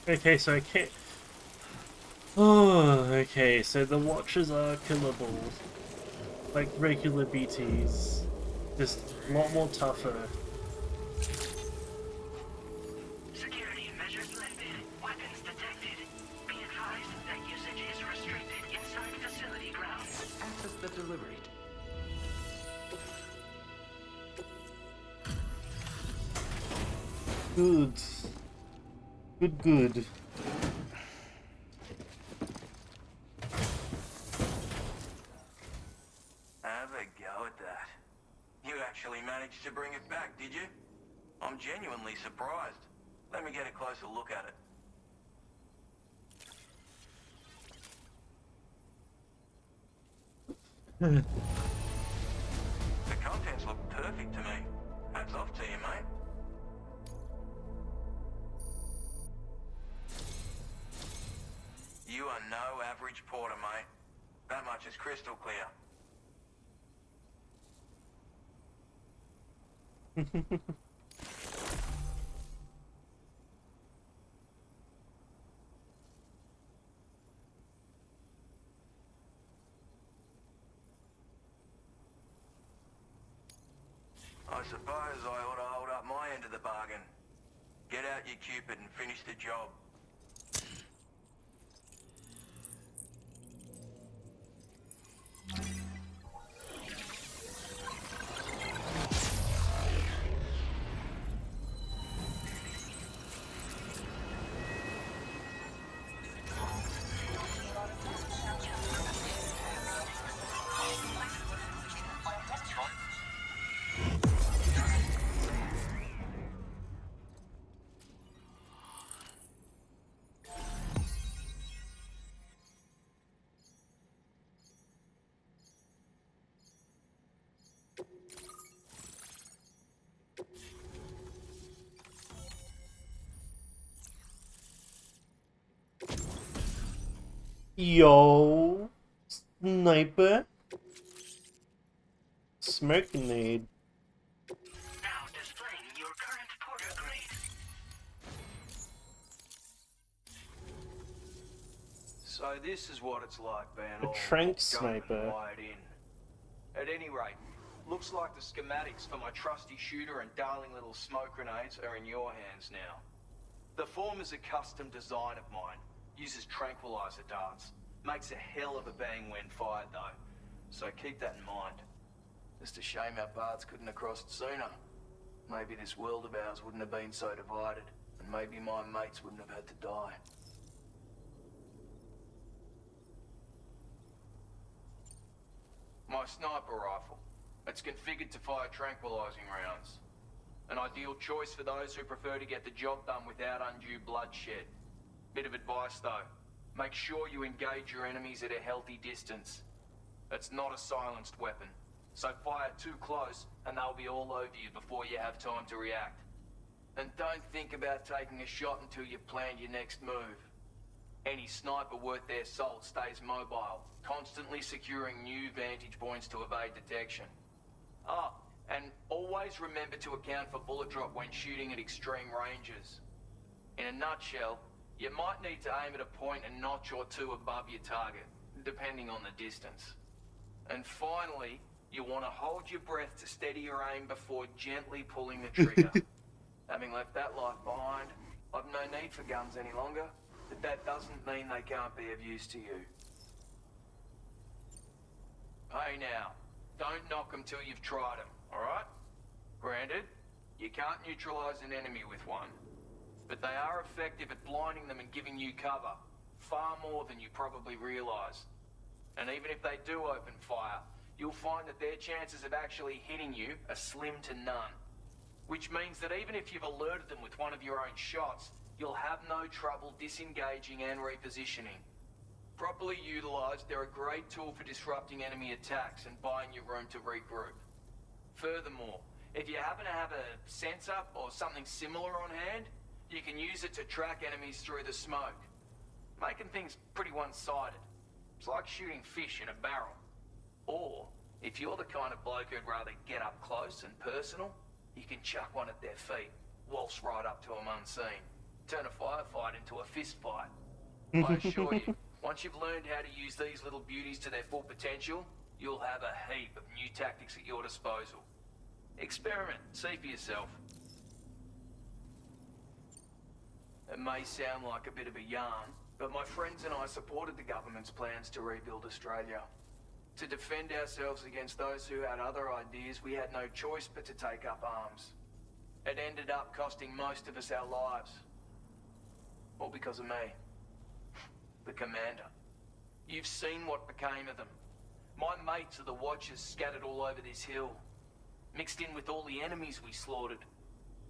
Okay, so I can't... Oh, okay, so the Watchers are killable. Like regular BTs. Just a lot more tougher. Security measures lifted. Weapons detected. Be advised that usage is restricted inside facility grounds. Access the delivery. Good. Good. Have a go at that. You actually managed to bring it back, did you? I'm genuinely surprised. Let me get a closer look at it. The contents look perfect to me. Hats off to you, mate. You are no average porter, mate. That much is crystal clear. I suppose I ought to hold up my end of the bargain. Get out your Cupid and finish the job. Yo, sniper. Smoke grenade. Now displaying your current porter grade. So this is what it's like being A all trank hooked up and sniper. wired in. At any rate, looks like the schematics for my trusty shooter and darling little smoke grenades are in your hands now. The form is a custom design of mine. Uses tranquilizer darts. Makes a hell of a bang when fired though. So keep that in mind. Just a shame our paths couldn't have crossed sooner. Maybe this world of ours wouldn't have been so divided. And maybe my mates wouldn't have had to die. My sniper rifle. It's configured to fire tranquilizing rounds. An ideal choice for those who prefer to get the job done without undue bloodshed. Bit of advice though. Make sure you engage your enemies at a healthy distance. It's not a silenced weapon, so fire too close and they'll be all over you before you have time to react. And don't think about taking a shot until you've planned your next move. Any sniper worth their salt stays mobile, constantly securing new vantage points to evade detection. Ah, and always remember to account for bullet drop when shooting at extreme ranges. In a nutshell, you might need to aim at a point a notch or two above your target, depending on the distance. And finally, you want to hold your breath to steady your aim before gently pulling the trigger. Having left that life behind, I've no need for guns any longer, but that doesn't mean they can't be of use to you. Hey now, don't knock them till you've tried them, alright? Granted, you can't neutralize an enemy with one, but they are effective at blinding them and giving you cover, far more than you probably realize. And even if they do open fire, you'll find that their chances of actually hitting you are slim to none. Which means that even if you've alerted them with one of your own shots, you'll have no trouble disengaging and repositioning. Properly utilized, they're a great tool for disrupting enemy attacks and buying you room to regroup. Furthermore, if you happen to have a sensor or something similar on hand, you can use it to track enemies through the smoke, making things pretty one-sided. It's like shooting fish in a barrel. Or, if you're the kind of bloke who'd rather get up close and personal, you can chuck one at their feet, waltz right up to them unseen. Turn a firefight into a fist fight. I assure you, once you've learned how to use these little beauties to their full potential, you'll have a heap of new tactics at your disposal. Experiment, see for yourself. It may sound like a bit of a yarn, but my friends and I supported the government's plans to rebuild Australia. To defend ourselves against those who had other ideas, we had no choice but to take up arms. It ended up costing most of us our lives. All because of me. The commander. You've seen what became of them. My mates are the Watchers scattered all over this hill. Mixed in with all the enemies we slaughtered.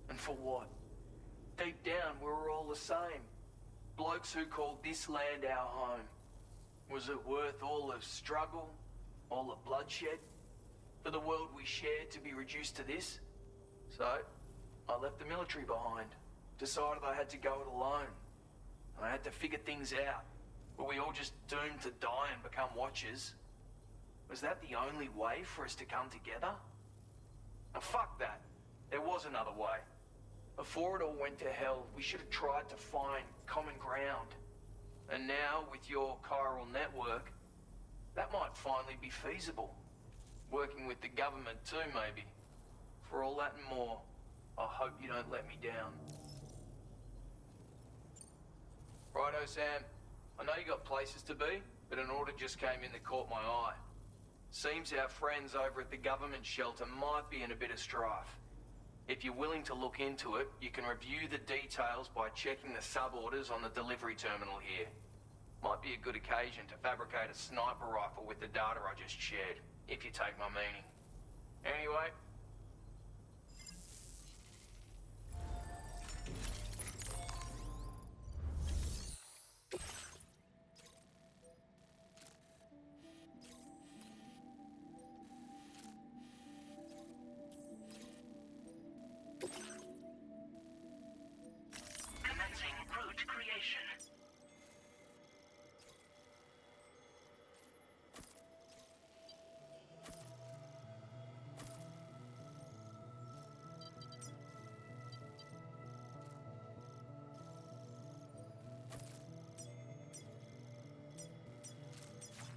And for what? Deep down, we were all the same. Blokes who called this land our home. Was it worth all the struggle? All the bloodshed? For the world we shared to be reduced to this? So, I left the military behind. Decided I had to go it alone. I had to figure things out. Were we all just doomed to die and become Watchers? Was that the only way for us to come together? Now, fuck that. There was another way. Before it all went to hell, we should have tried to find common ground. And now, with your chiral network, that might finally be feasible. Working with the government too, maybe. For all that and more, I hope you don't let me down. Righto, Sam. I know you got places to be, but an order just came in that caught my eye. Seems our friends over at the government shelter might be in a bit of strife. If you're willing to look into it, you can review the details by checking the sub-orders on the delivery terminal here. Might be a good occasion to fabricate a sniper rifle with the data I just shared, if you take my meaning. Anyway, Commencing route creation.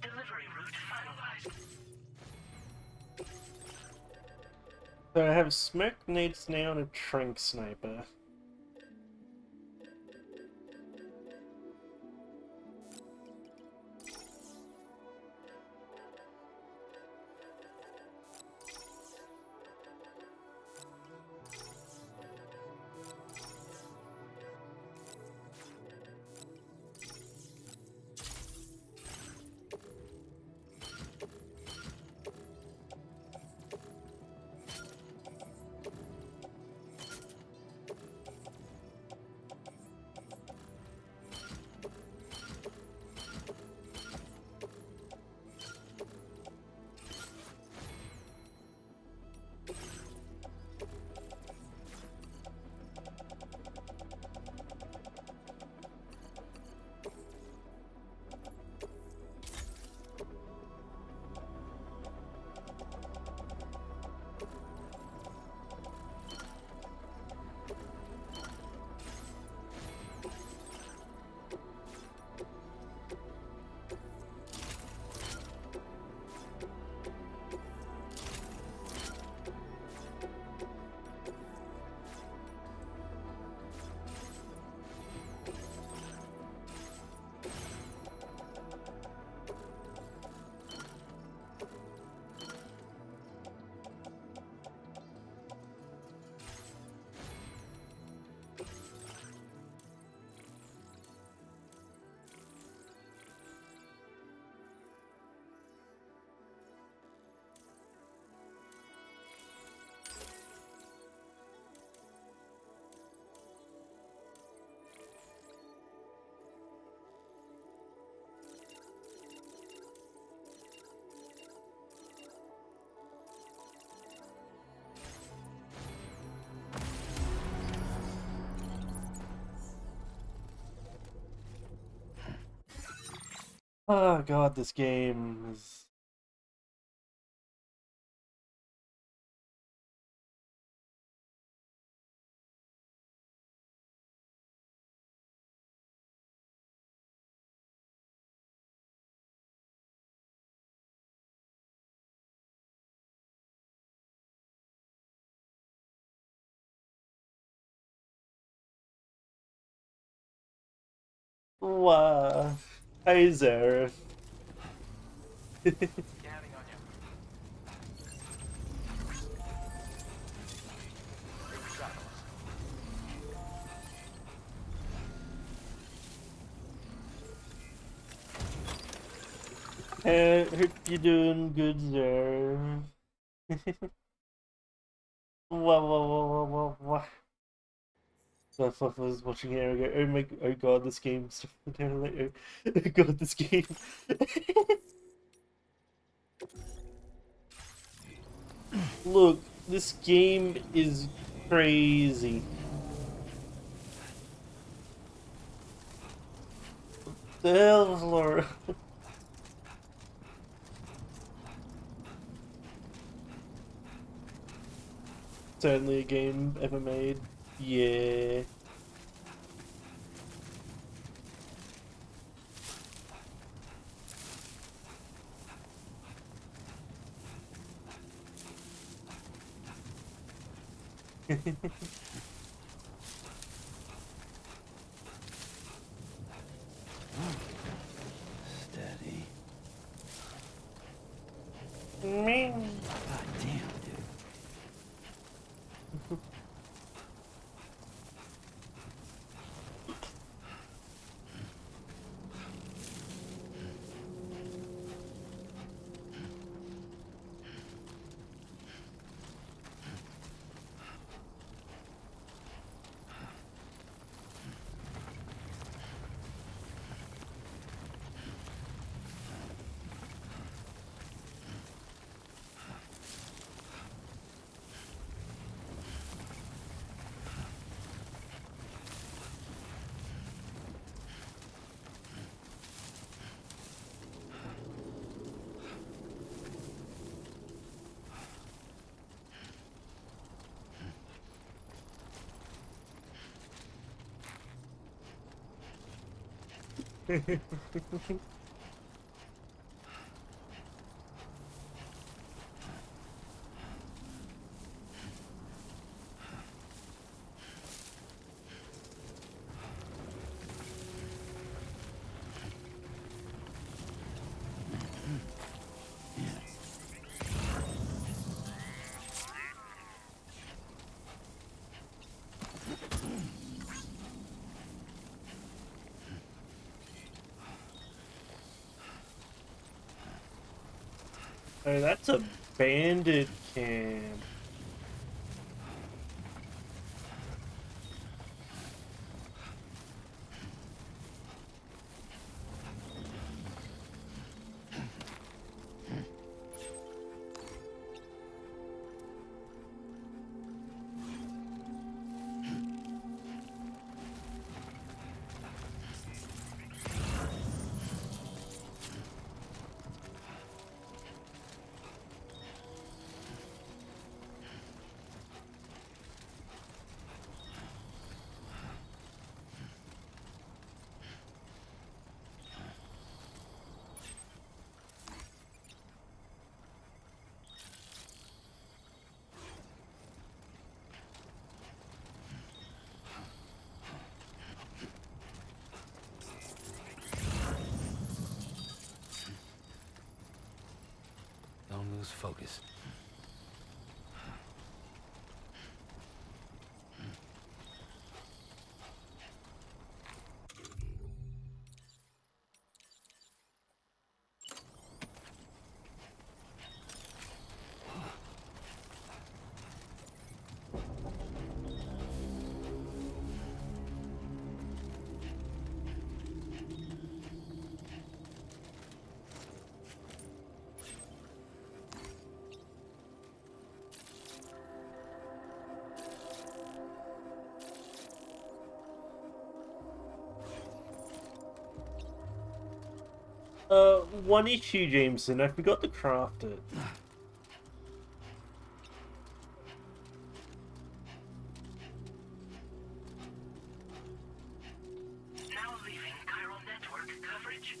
Delivery route finalized. So I have smoke nades now and a trank sniper. Oh god, this game is Wow. Hey, Zareth. Hope you're doing good, Zareth. Wow. I was watching it and I go, oh god, this game's like, oh god, this game. Look, this game is crazy. The hell, Laura? Certainly a game ever made. Yeah. Steady. Me. God damn, dude. Oh, that's a bandit camp. Don't lose focus. One issue, Jameson. I forgot to craft it. Now leaving chiral network coverage.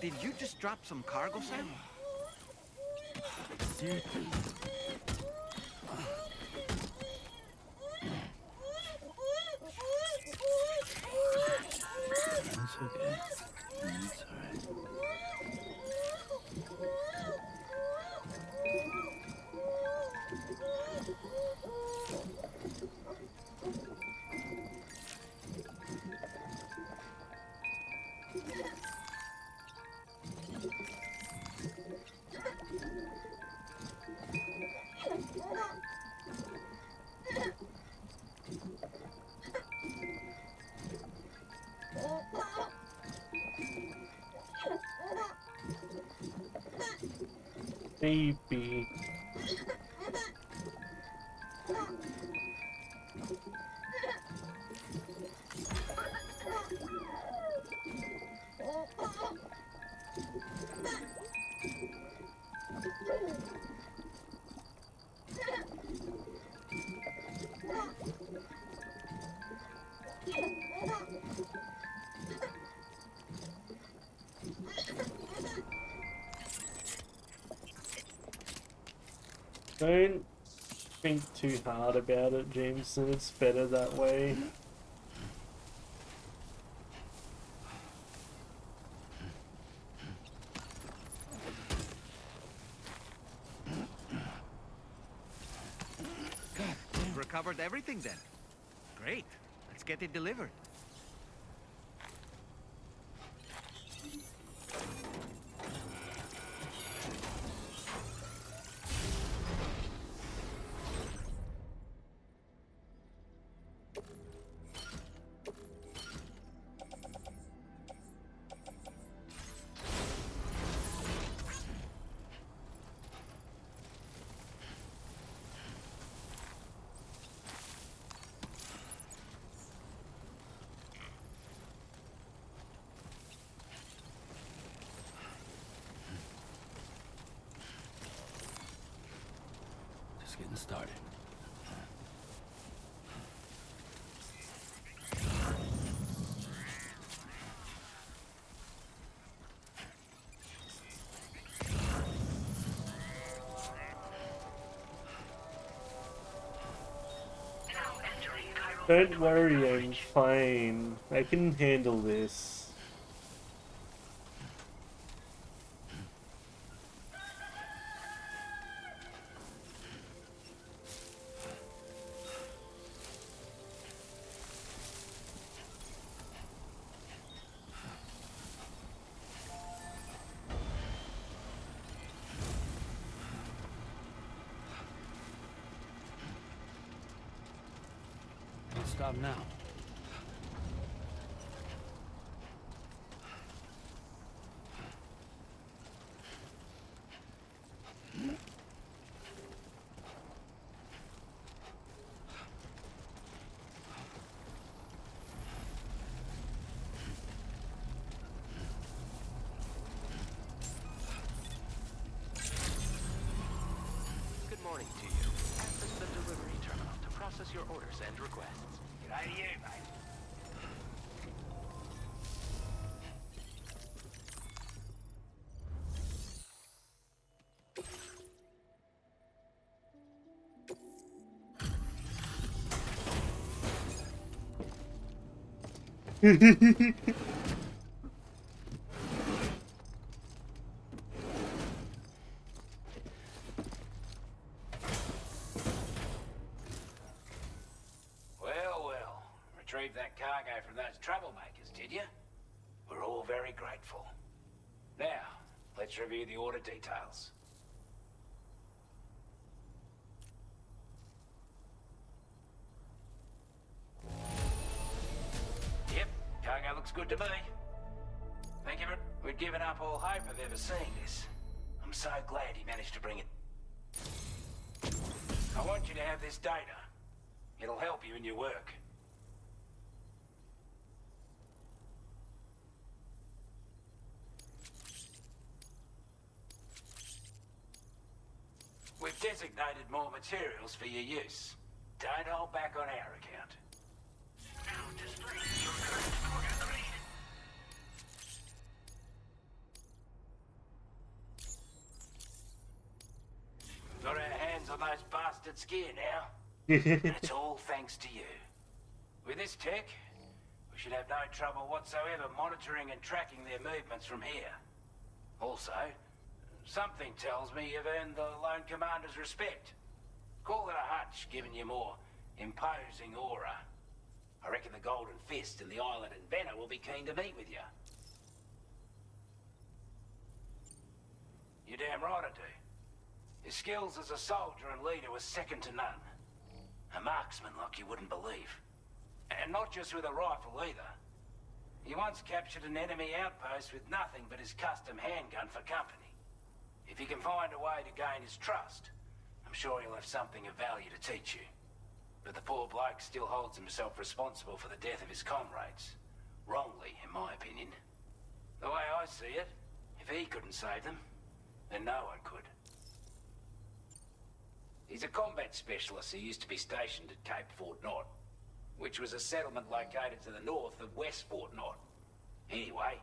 Did you just drop some cargo, Sam? Seriously? That's okay. That's alright. Baby. Don't think too hard about it, Jameson. It's better that way. You've recovered everything then. Great. Let's get it delivered. Just getting started. Don't worry, I'm fine. I can handle this. Don't stop now. Good morning to you. Access the delivery terminal to process your orders and requests. G'day to you, mate. Well. Retrieved that cargo from those troublemakers, did you? We're all very grateful. Now, let's review the order details. Yep, cargo looks good to me. Thank you. We'd given up all hope of ever seeing this. I'm so glad he managed to bring it. I want you to have this data. It'll help you in your work. We've designated more materials for your use. Don't hold back on our account. Now display your current order grade. its gear now. And it's all thanks to you. With this tech, we should have no trouble whatsoever monitoring and tracking their movements from here. Also, something tells me you've earned the Lone Commander's respect. Call it a hunch, giving you more imposing aura. I reckon the Golden Fist and the Island Inventor will be keen to meet with you. You're damn right I do. His skills as a soldier and leader were second to none. A marksman like you wouldn't believe. And not just with a rifle either. He once captured an enemy outpost with nothing but his custom handgun for company. If you can find a way to gain his trust, I'm sure he'll have something of value to teach you. But the poor bloke still holds himself responsible for the death of his comrades. Wrongly, in my opinion. The way I see it, if he couldn't save them, then no one could. He's a combat specialist who used to be stationed at Cape Fort Knot, which was a settlement located to the north of West Fort Knot. Anyway,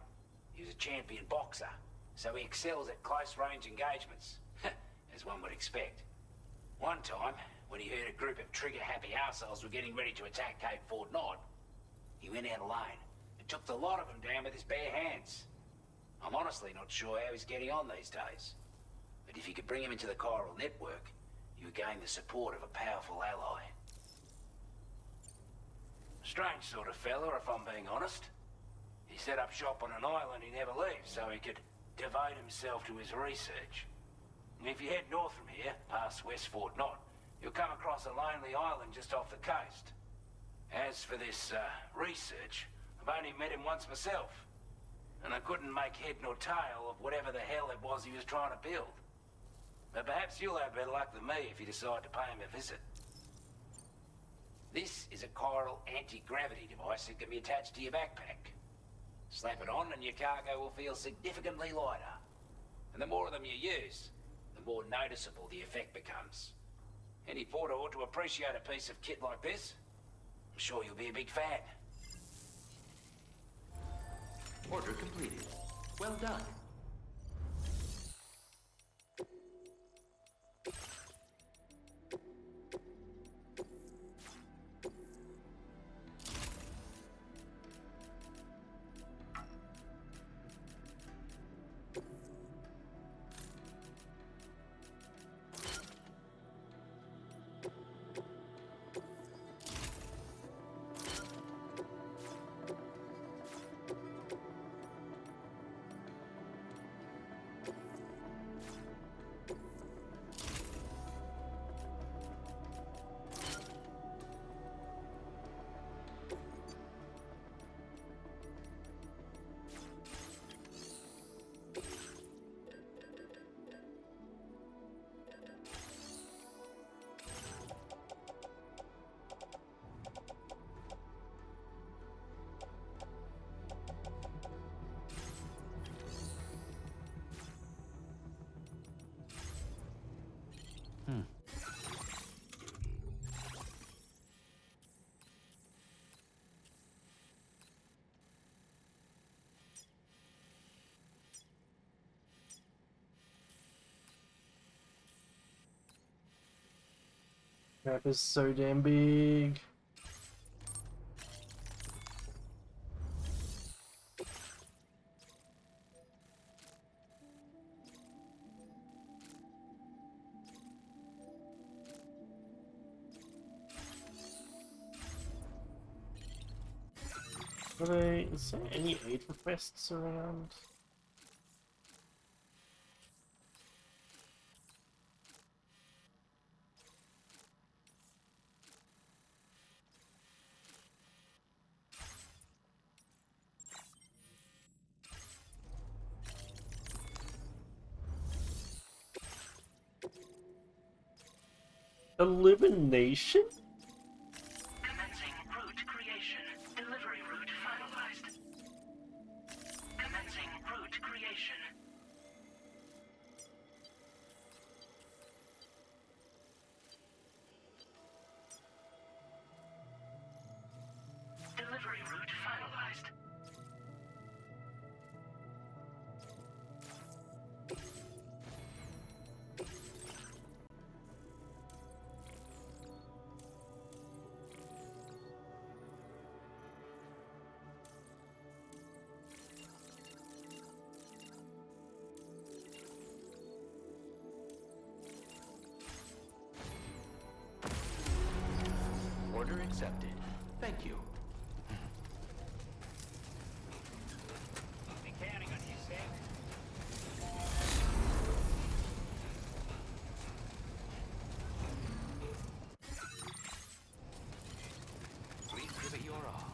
he was a champion boxer, so he excels at close-range engagements, as one would expect. One time, when he heard a group of trigger-happy arseholes were getting ready to attack Cape Fort Knot, he went out alone and took the lot of them down with his bare hands. I'm honestly not sure how he's getting on these days. But if you could bring him into the chiral network, you would gain the support of a powerful ally. Strange sort of fella, if I'm being honest. He set up shop on an island he never leaves so he could devote himself to his research. And if you head north from here, past West Fort Knot, you'll come across a lonely island just off the coast. As for this research, I've only met him once myself. And I couldn't make head nor tail of whatever the hell it was he was trying to build. But perhaps you'll have better luck than me if you decide to pay him a visit. This is a chiral anti-gravity device that can be attached to your backpack. Slap it on and your cargo will feel significantly lighter. And the more of them you use, the more noticeable the effect becomes. Any porter ought to appreciate a piece of kit like this. I'm sure you'll be a big fan. Order completed. Well done. Map is so damn big. Is there any aid requests around? Elimination? Commencing route creation. Delivery route finalized. Commencing route creation. Delivery route finalized. accepted. Thank you. Be counting on you, Sam. Please give it your all.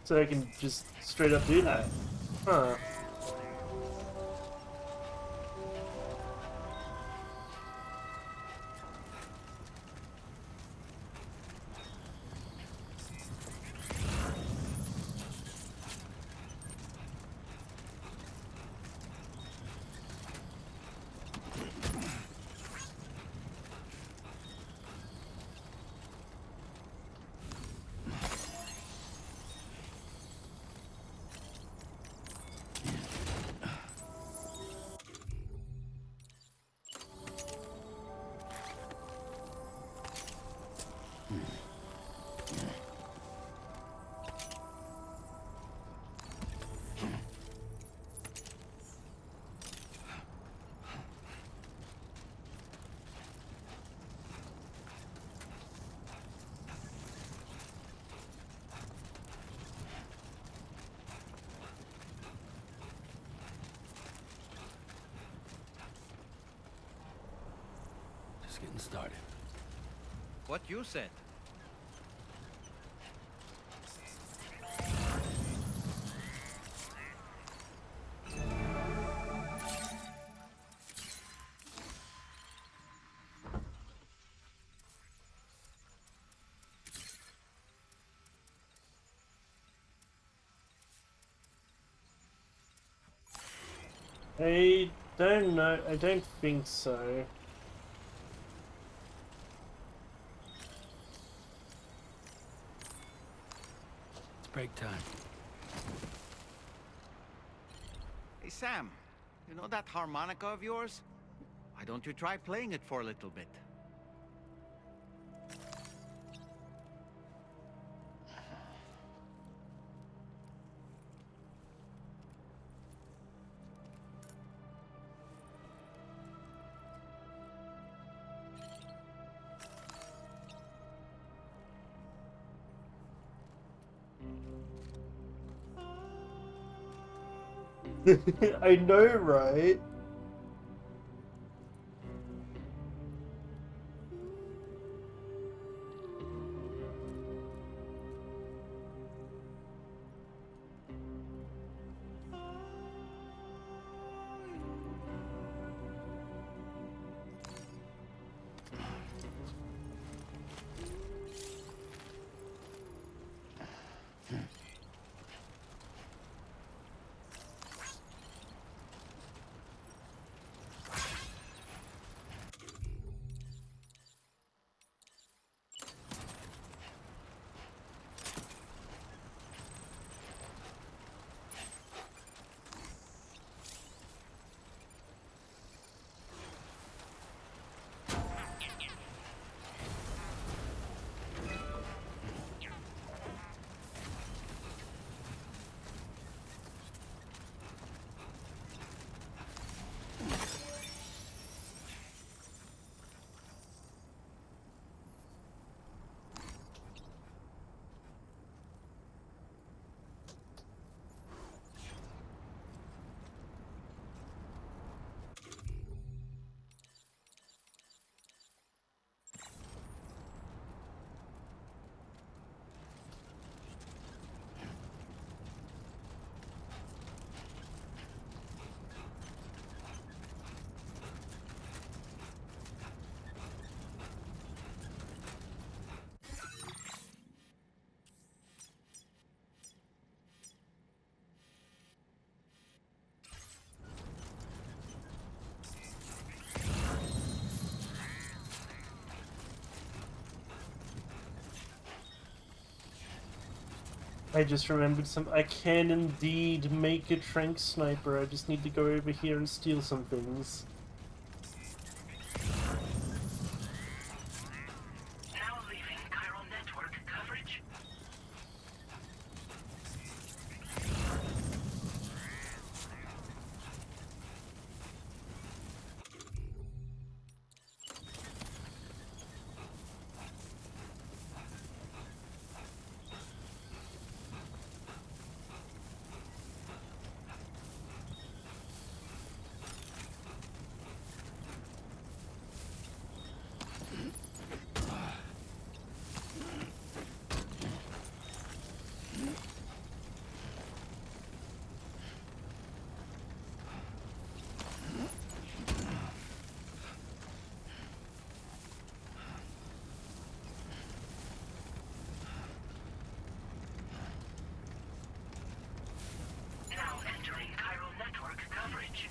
So I can just straight up do that. Huh. Just getting started. What you said? I don't know. I don't think so. It's break time. Hey, Sam, you know that harmonica of yours? Why don't you try playing it for a little bit? I know, right? I just remembered some. I can indeed make a trank sniper. I just need to go over here and steal some things. Now leaving chiral network coverage. Now entering chiral network coverage.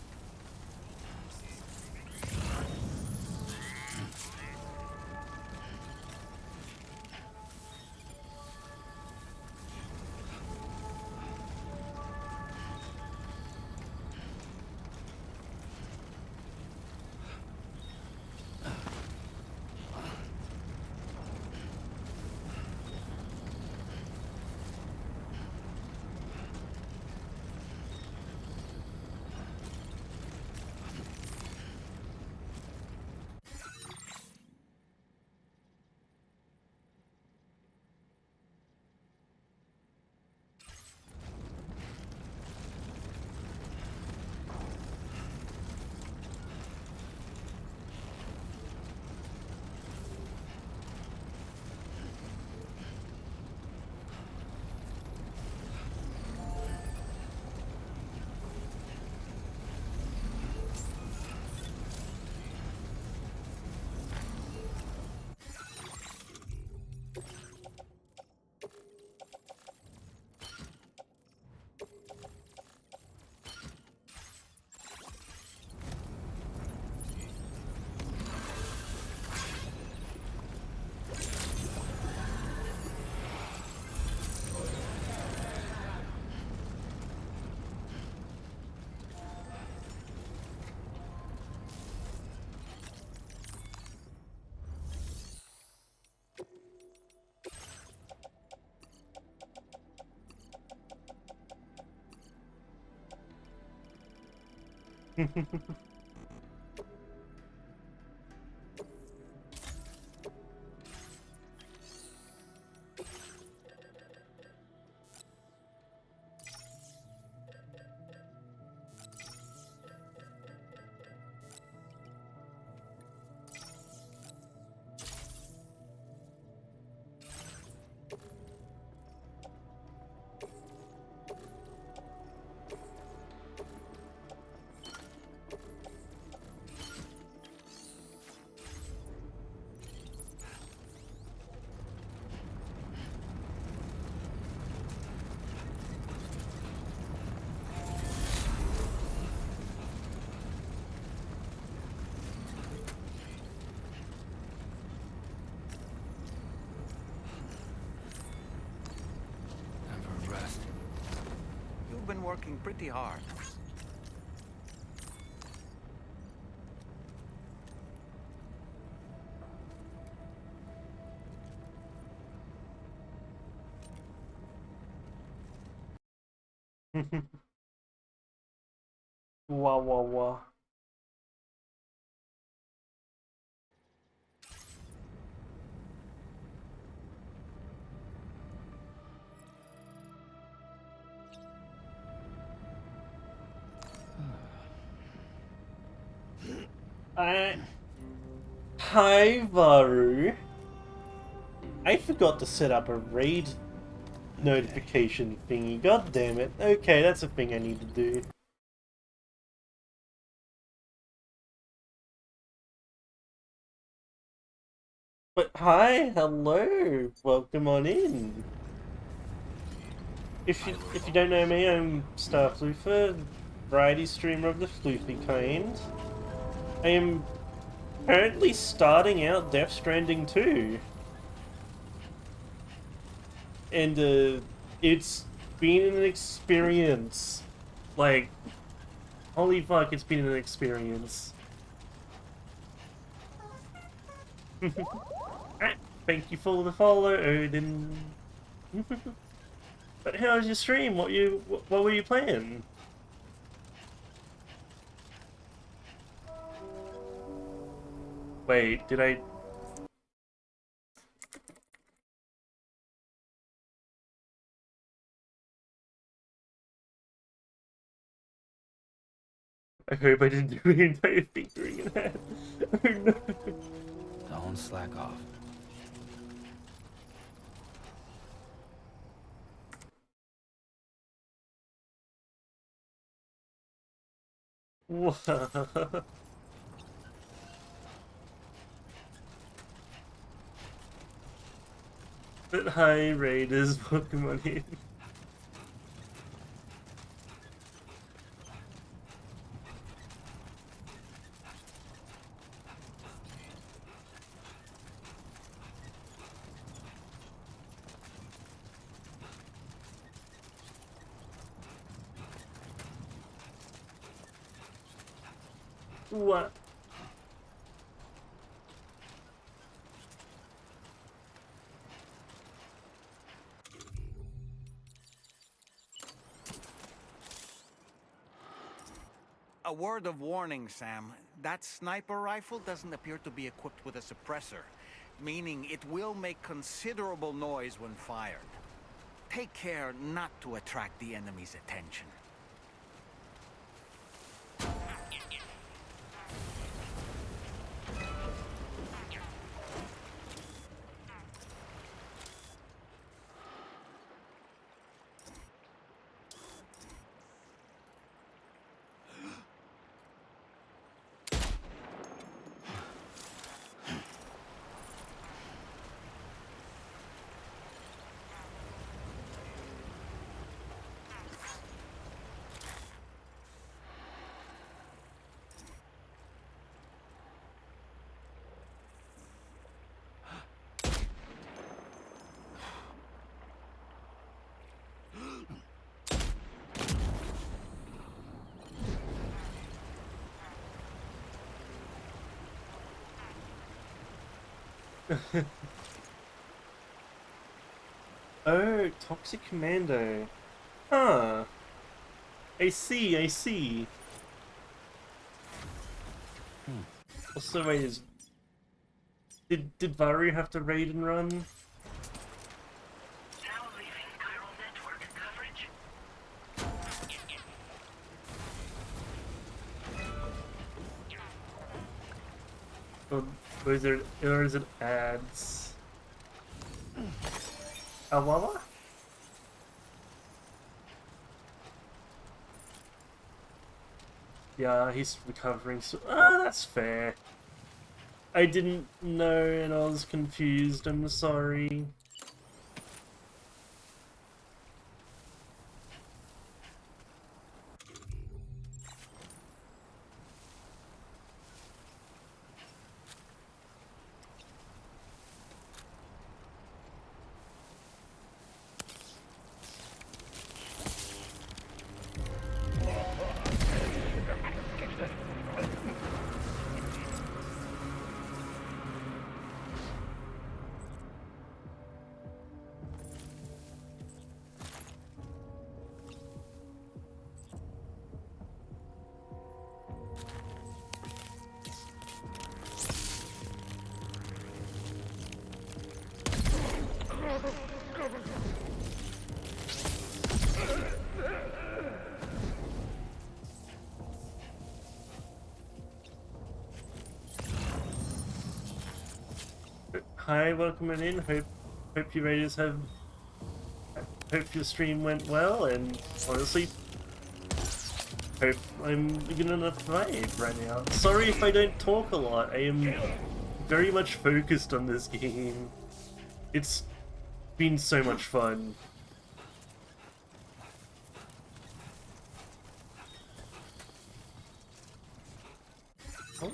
You've been working pretty hard. Wah wah wah. Hi, Varu. I forgot to set up a raid notification thingy. God damn it. Okay, that's a thing I need to do. But hi, hello, welcome on in. If you don't know me, I'm Floofer, variety streamer of the floofy kind. I am currently starting out Death Stranding 2. And It's been an experience. Like, holy fuck, it's been an experience. Thank you for the follow, Odin. But how was your stream? What were you playing? Wait, did I? I hope I didn't do the entire thing during an ad. Oh no. Don't slack off. What? But hi, Raiders, Pokemon here. What? A word of warning, Sam. That sniper rifle doesn't appear to be equipped with a suppressor, meaning it will make considerable noise when fired. Take care not to attract the enemy's attention. Oh, Toxic Commando. Huh. I see, I see. Also, wait, did Varu have to raid and run? Or is it ads? Awala? Yeah, he's recovering, so that's fair. I didn't know and I was confused, I'm sorry. Hi, welcome in. Hope you Raiders have. Hope your stream went well, and honestly, hope I'm good enough vibe right now. Sorry if I don't talk a lot. I am very much focused on this game. It's been so much fun. Oh.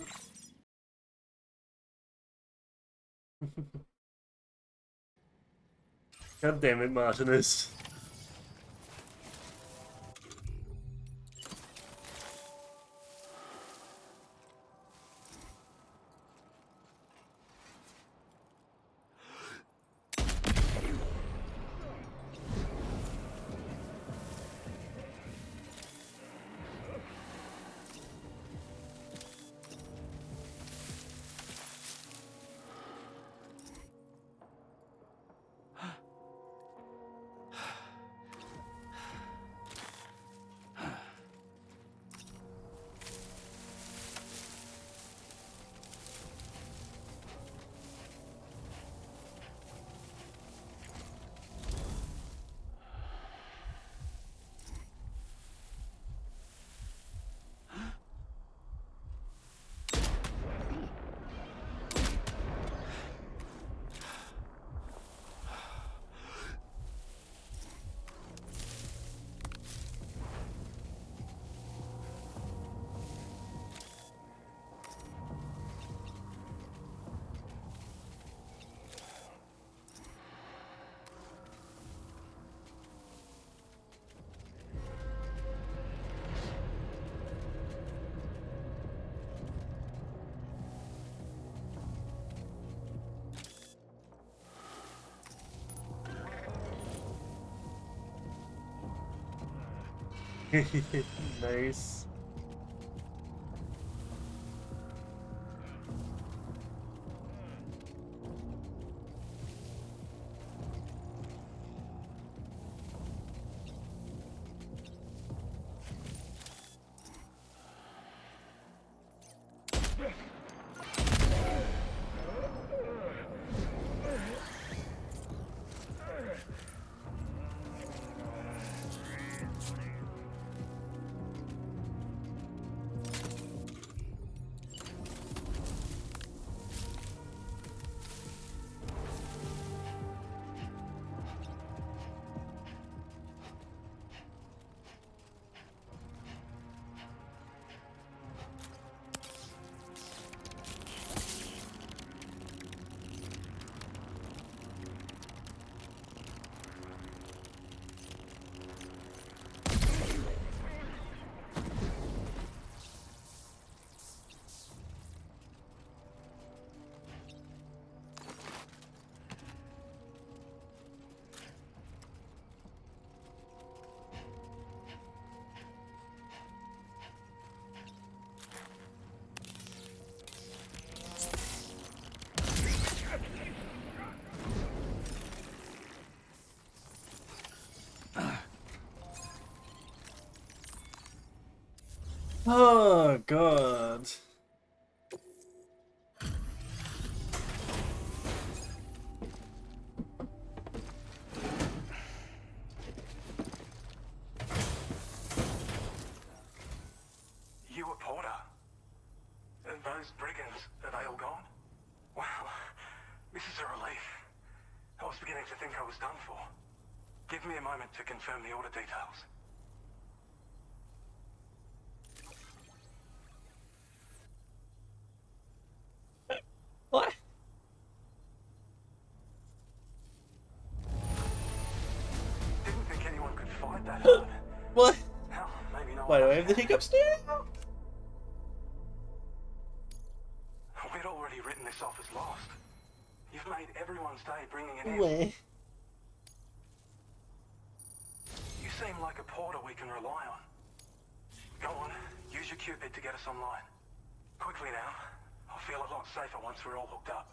God damn it, Martinus. Nice. Oh god. You a Porter? And those brigands, are they all gone? Wow, this is a relief. I was beginning to think I was done for. Give me a moment to confirm the order details. What? Didn't think anyone could fight that hard. What? Hell, maybe no Why do one I have the hiccups now? We'd already written this off as lost. You've made everyone's day bringing it in. Where? You seem like a Porter we can rely on. Go on, use your Cupid to get us online. Quickly now. I'll feel a lot safer once we're all hooked up.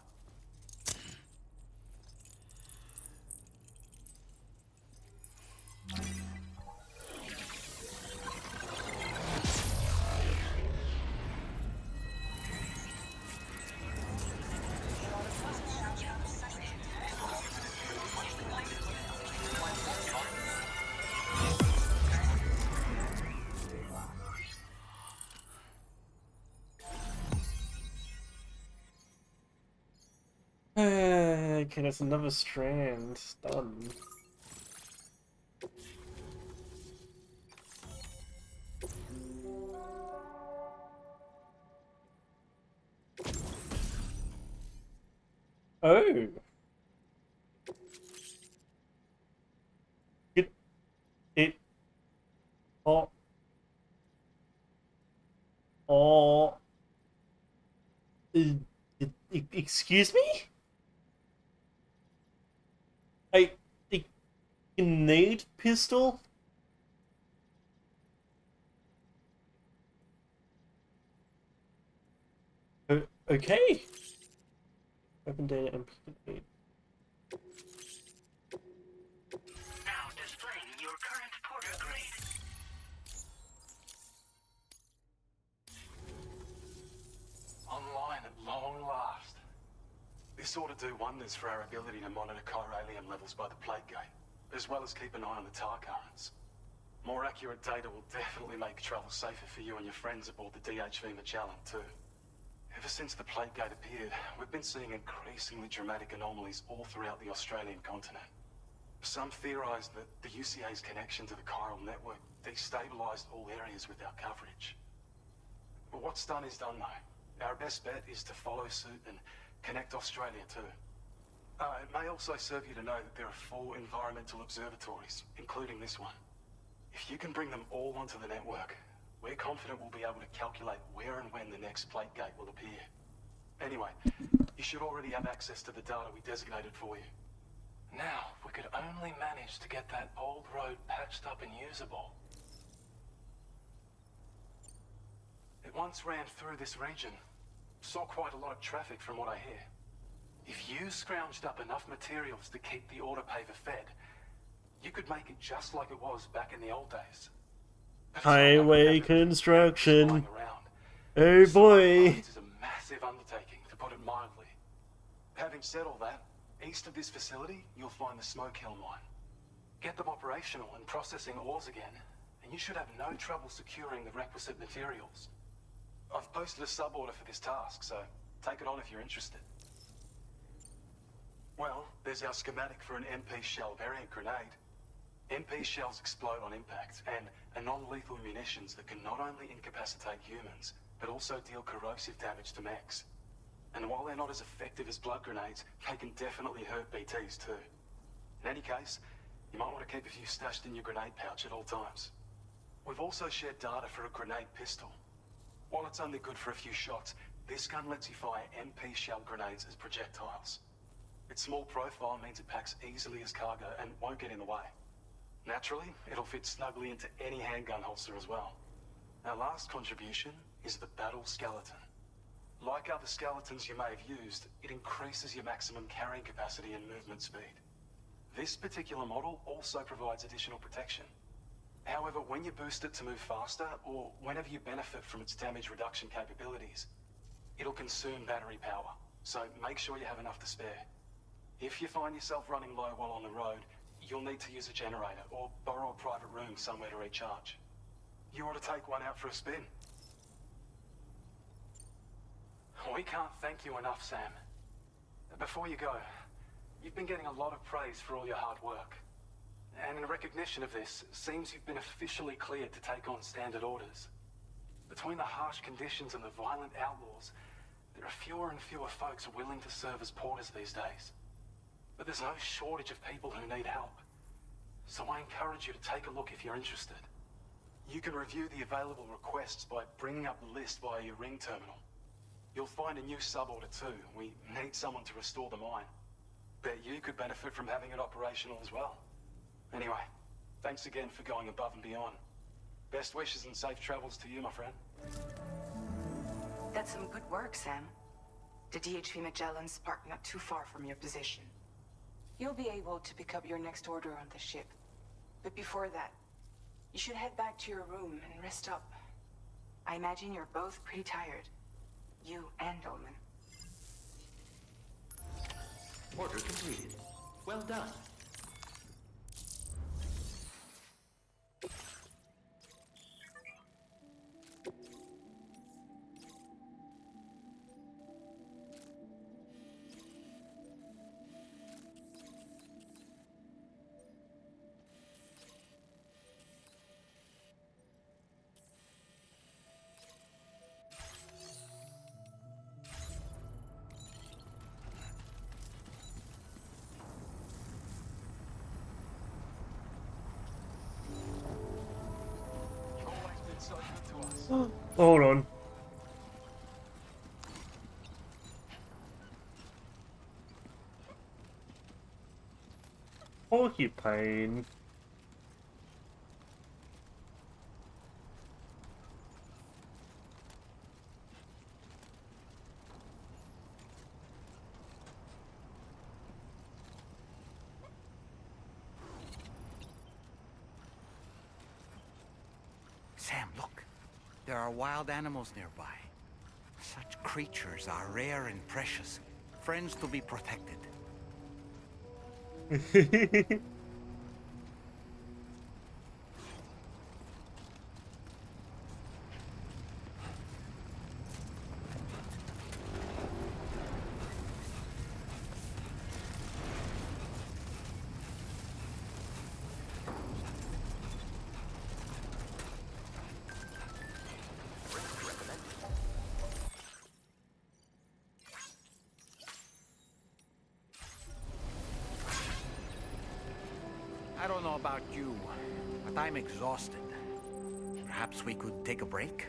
Okay, that's another strand. Done. Oh. It. Oh. Oh. Excuse me? I need pistol? Okay. Open data and aid. Now displaying your current Porter grade. Online at long last. This ought to do wonders for our ability to monitor chiralium levels by the plate gate, as well as keep an eye on the tar currents. More accurate data will definitely make travel safer for you and your friends aboard the DHV Magellan, too. Ever since the plate gate appeared, we've been seeing increasingly dramatic anomalies all throughout the Australian continent. Some theorize that the UCA's connection to the chiral network destabilized all areas with our coverage. But what's done is done, though. Our best bet is to follow suit and connect Australia, too. It may also serve you to know that there are 4 environmental observatories, including this one. If you can bring them all onto the network, we're confident we'll be able to calculate where and when the next plate gate will appear. Anyway, you should already have access to the data we designated for you. Now, if we could only manage to get that old road patched up and usable. once ran through this region. Saw quite a lot of traffic from what I hear. If you scrounged up enough materials to keep the autopaver fed, you could make it just like it was back in the old days. Highway construction. Oh boy. It's a massive undertaking, to put it mildly. Having said all that, east of this facility, you'll find the Smoke Hill mine. Get them operational and processing ores again, and you should have no trouble securing the requisite materials. I've posted a sub-order for this task, so take it on if you're interested. Well, there's our schematic for an MP shell variant grenade. MP shells explode on impact, and are non-lethal munitions that can not only incapacitate humans, but also deal corrosive damage to mechs. And while they're not as effective as blood grenades, they can definitely hurt BTs too. In any case, you might want to keep a few stashed in your grenade pouch at all times. We've also shared data for a grenade pistol. While it's only good for a few shots, this gun lets you fire MP shell grenades as projectiles. Its small profile means it packs easily as cargo and won't get in the way. Naturally, it'll fit snugly into any handgun holster as well. Our last contribution is the Battle Skeleton. Like other skeletons you may have used, it increases your maximum carrying capacity and movement speed. This particular model also provides additional protection. However, when you boost it to move faster, or whenever you benefit from its damage reduction capabilities, it'll consume battery power, so make sure you have enough to spare. If you find yourself running low while on the road, you'll need to use a generator or borrow a private room somewhere to recharge. You ought to take one out for a spin. We can't thank you enough, Sam. Before you go, you've been getting a lot of praise for all your hard work. And in recognition of this, it seems you've been officially cleared to take on standard orders. Between the harsh conditions and the violent outlaws, there are fewer and fewer folks willing to serve as porters these days. But there's no shortage of people who need help. So I encourage you to take a look if you're interested. You can review the available requests by bringing up the list via your ring terminal. You'll find a new sub-order too. We need someone to restore the mine. Bet you could benefit from having it operational as well. Anyway, thanks again for going above and beyond. Best wishes and safe travels to you, my friend. That's some good work, Sam. The DHV Magellan's parked not too far from your position. You'll be able to pick up your next order on the ship. But before that, you should head back to your room and rest up. I imagine you're both pretty tired. You and Dolman. Order completed. Well done. Hold on. Porcupine. Sam, look. There are wild animals nearby. Such creatures are rare and precious. Friends to be protected. I don't know about you, but I'm exhausted. Perhaps we could take a break?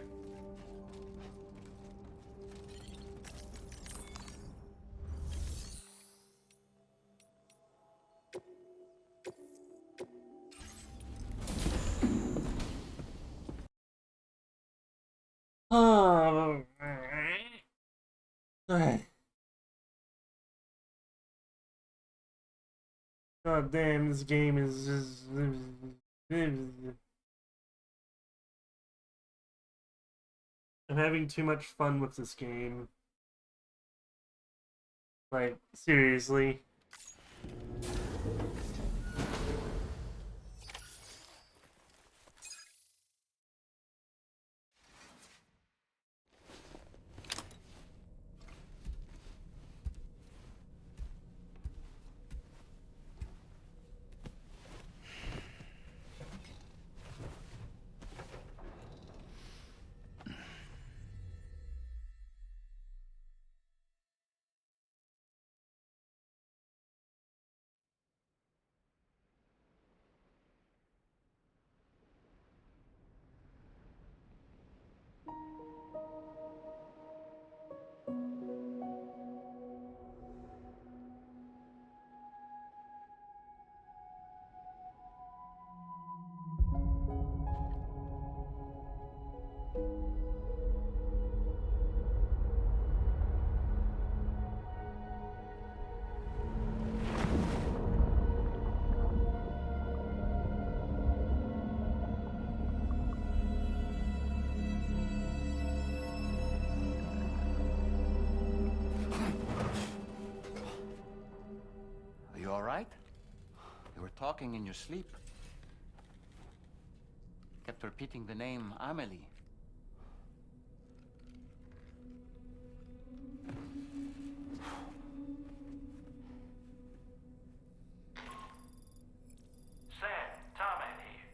Oh, God damn, this game is just. I'm having too much fun with this game. Like, seriously. Are you all right? You were talking in your sleep. Kept repeating the name Amelie. Sam, Tarman here.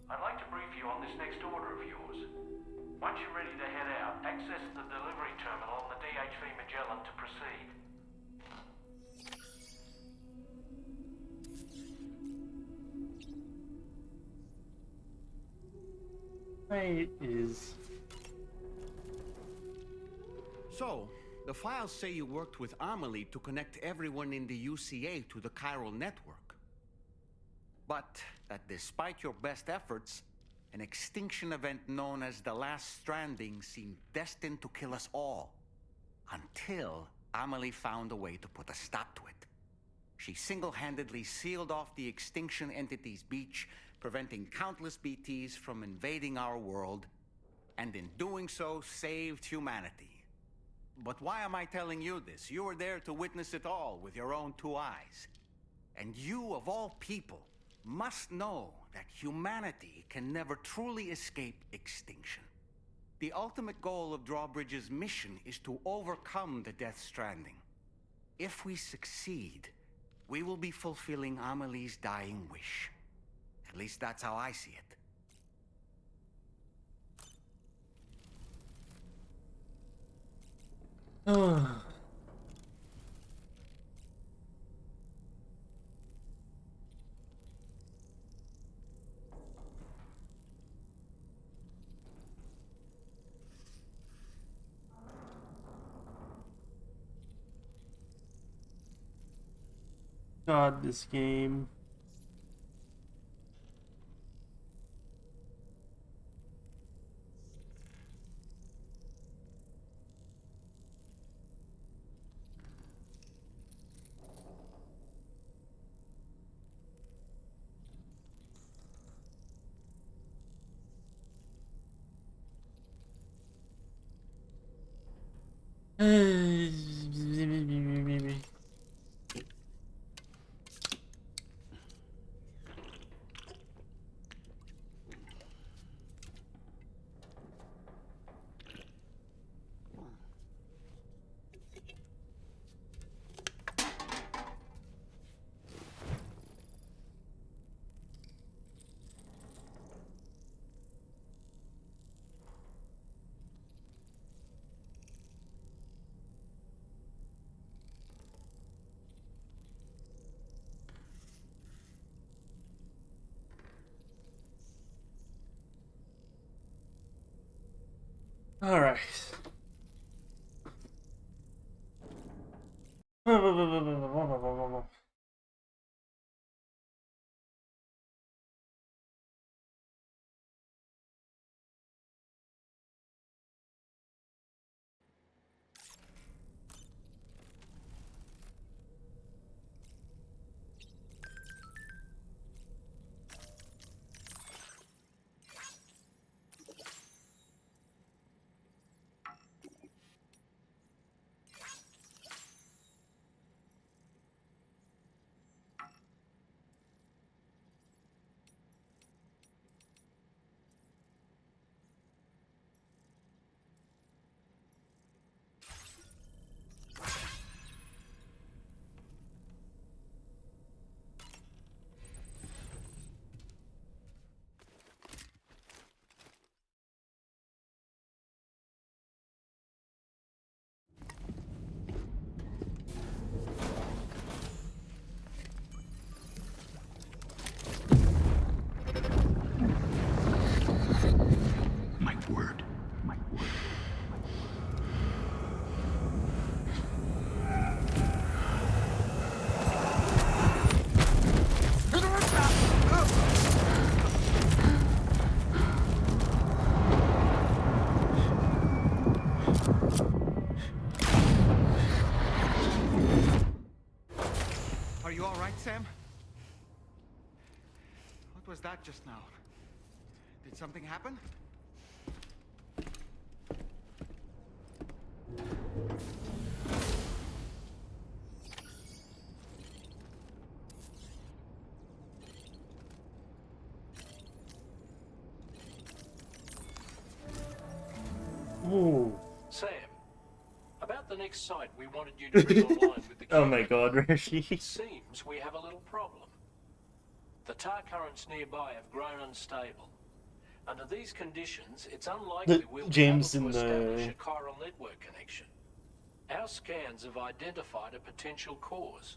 I'd like to brief you on this next order of yours. Once you're ready to head out, access the delivery terminal on the DHV Magellan to proceed. It is. So, the files say you worked with Amelie to connect everyone in the UCA to the chiral network. But that despite your best efforts, an extinction event known as the Last Stranding seemed destined to kill us all. Until Amelie found a way to put a stop to it. She single-handedly sealed off the extinction entity's beach, preventing countless BTs from invading our world, and in doing so, saved humanity. But why am I telling you this? You were there to witness it all with your own two eyes. And you, of all people, must know that humanity can never truly escape extinction. The ultimate goal of Drawbridge's mission is to overcome the Death Stranding. If we succeed, we will be fulfilling Amelie's dying wish. At least that's how I see it. God, this game. All right. was that just now? Did something happen? Ooh. Sam, about the next site we wanted you to bring online with the Oh my god, Rishi. It seems we have a little problem. The tar currents nearby have grown unstable. Under these conditions, it's unlikely we'll be able James to in establish the... a chiral network connection. Our scans have identified a potential cause.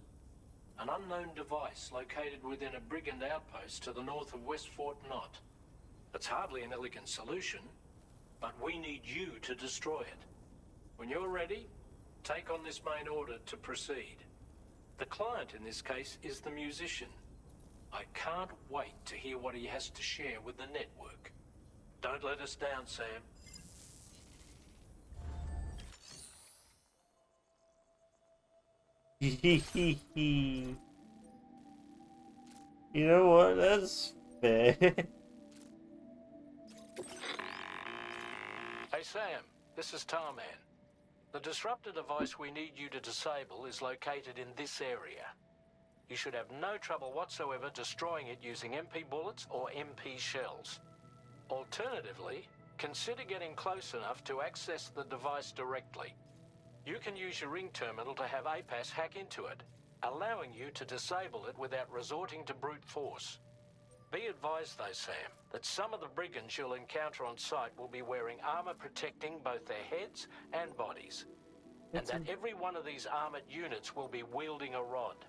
An unknown device located within a brigand outpost to the north of West Fort Knot. It's hardly an elegant solution, but we need you to destroy it. When you're ready, take on this main order to proceed. The client in this case is the musician. I can't wait to hear what he has to share with the network. Don't let us down, Sam. You know what? That's fair. Hey Sam, this is Tarman. The disruptor device we need you to disable is located in this area. You should have no trouble whatsoever destroying it using MP bullets or MP shells. Alternatively, consider getting close enough to access the device directly. You can use your ring terminal to have APAS hack into it, allowing you to disable it without resorting to brute force. Be advised though, Sam, that some of the brigands you'll encounter on site will be wearing armor protecting both their heads and bodies. And that every one of these armored units will be wielding a rod.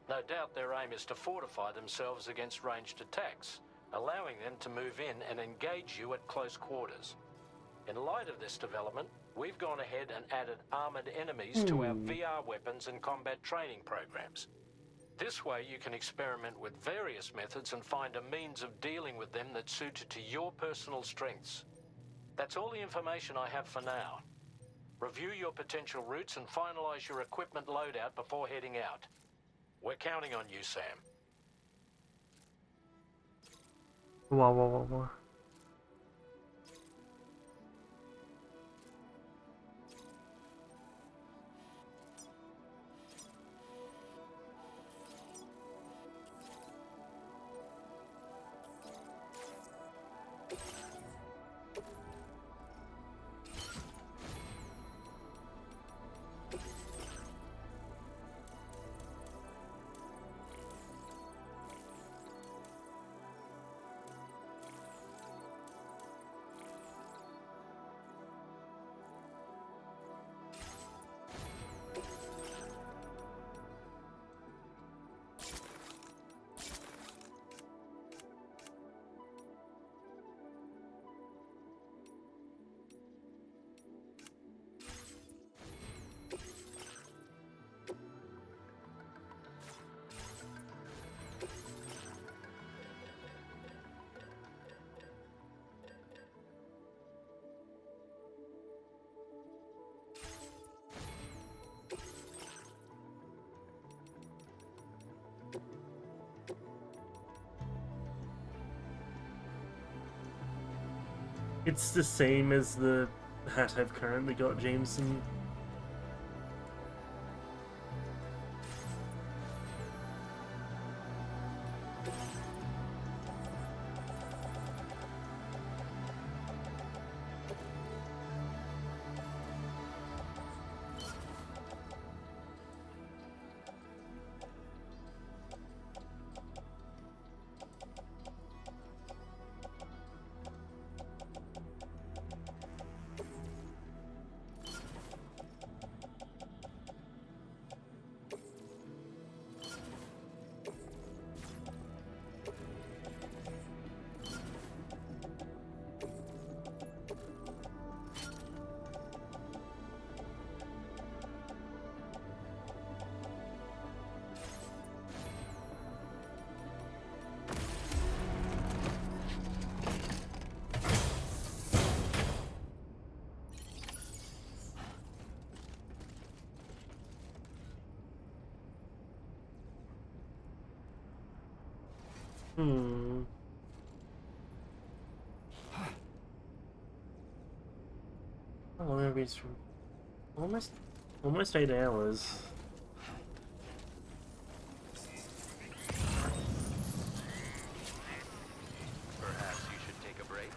No doubt their aim is to fortify themselves against ranged attacks, allowing them to move in and engage you at close quarters. In light of this development, we've gone ahead and added armored enemies to our VR weapons and combat training programs. This way you can experiment with various methods and find a means of dealing with them that's suited to your personal strengths. That's all the information I have for now. Review your potential routes and finalize your equipment loadout before heading out. We're counting on you, Sam. Wow. It's the same as the hat I've currently got, Jameson. Oh, there is almost 8 hours. Perhaps you should take a break?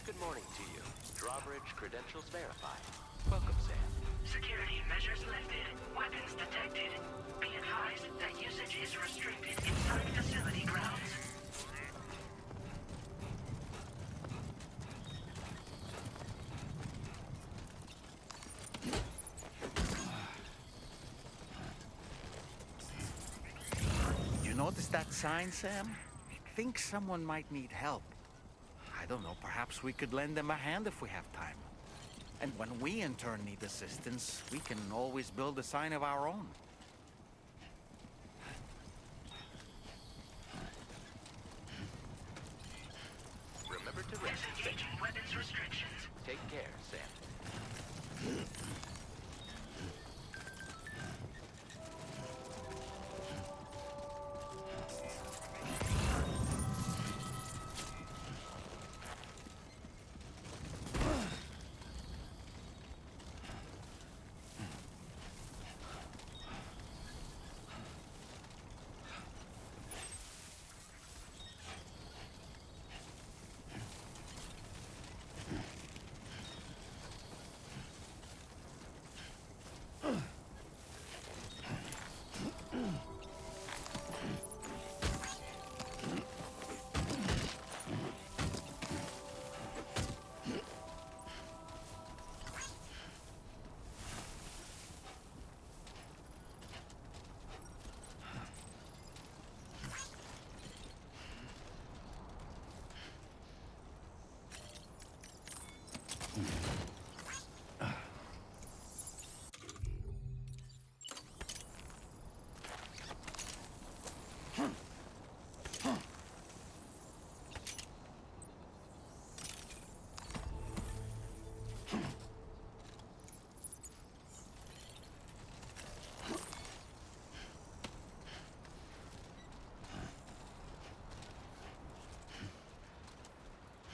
Good morning to you. Drawbridge credentials verified. Welcome, Sam. Security measures lifted. Weapons detected. Be advised that usage is restricted inside facility grounds. You notice that sign, Sam? I think someone might need help. I don't know, perhaps we could lend them a hand if we have time. And when we in turn need assistance, we can always build a sign of our own. Remember to rest. Disengaging weapons restrictions. Take care, Sam.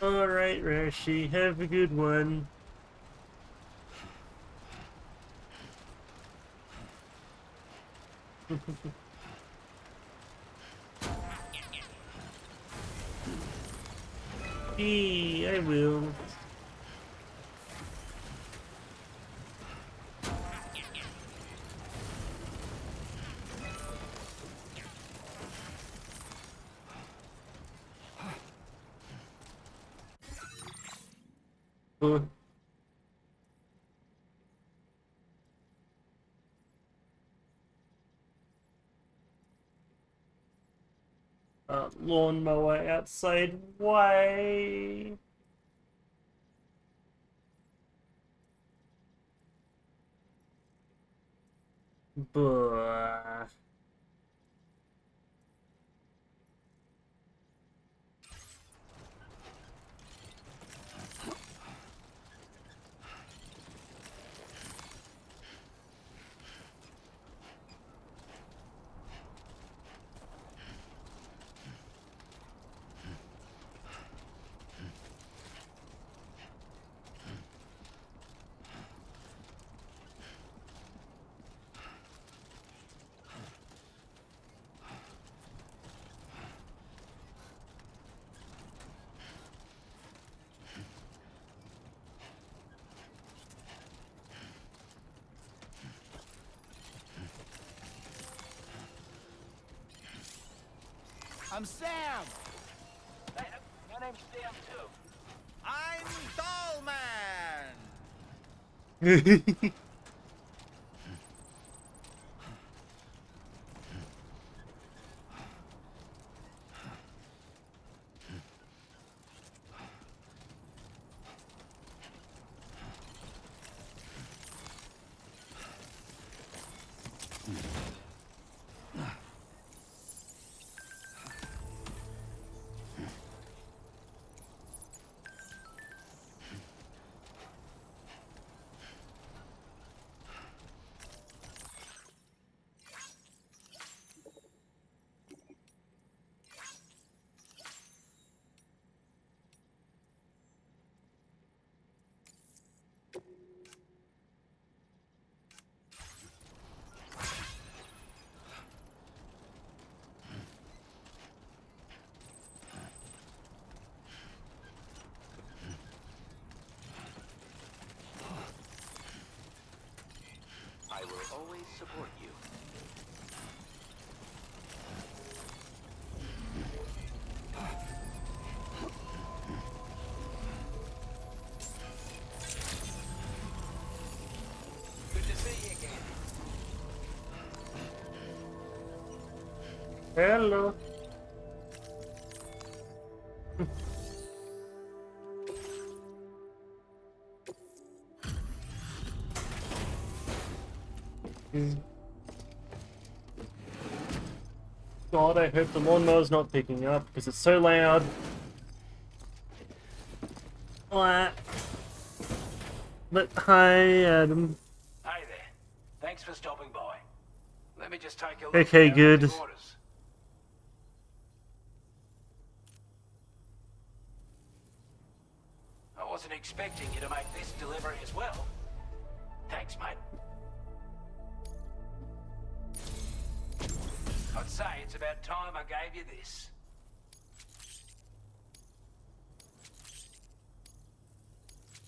Alright, Rashi, have a good one. I will. Lawnmower outside. Why? Buh. I'm Sam! Hey, my name's Sam, too. I'm Doll Man! always support you. Good to see you again. Hello. God, I hope the lawnmower's not picking up because it's so loud. But hi, Adam. Hi there. Thanks for stopping by. Let me just take a look. Okay, at good. the orders. I wasn't expecting you to make this delivery as well. Thanks, mate. I'd say it's about time I gave you this.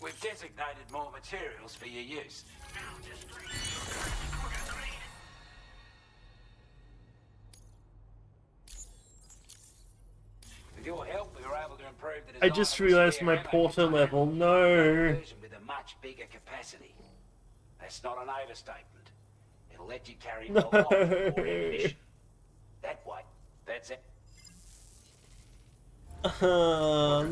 We've designated more materials for your use. With your help, we were able to improve the design I just of the realized spare my ammo porter container. level. Another No. version with a much bigger capacity. That's not an overstatement. It'll let you carry a lot more ammunition. That way. That's it. No.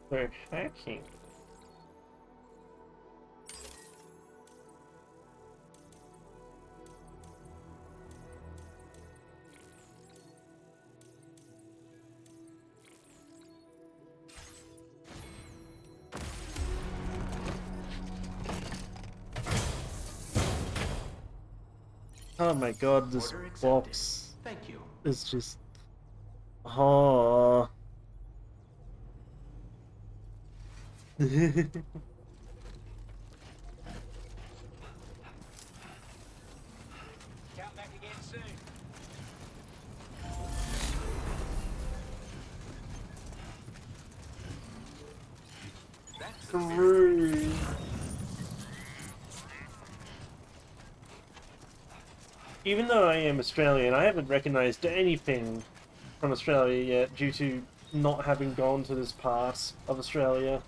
They're hacking. Oh my god, this Order accepted. box Thank you. is just... Oh. Come back again soon. That's Through. Even though I am Australian, I haven't recognized anything from Australia yet due to not having gone to this part of Australia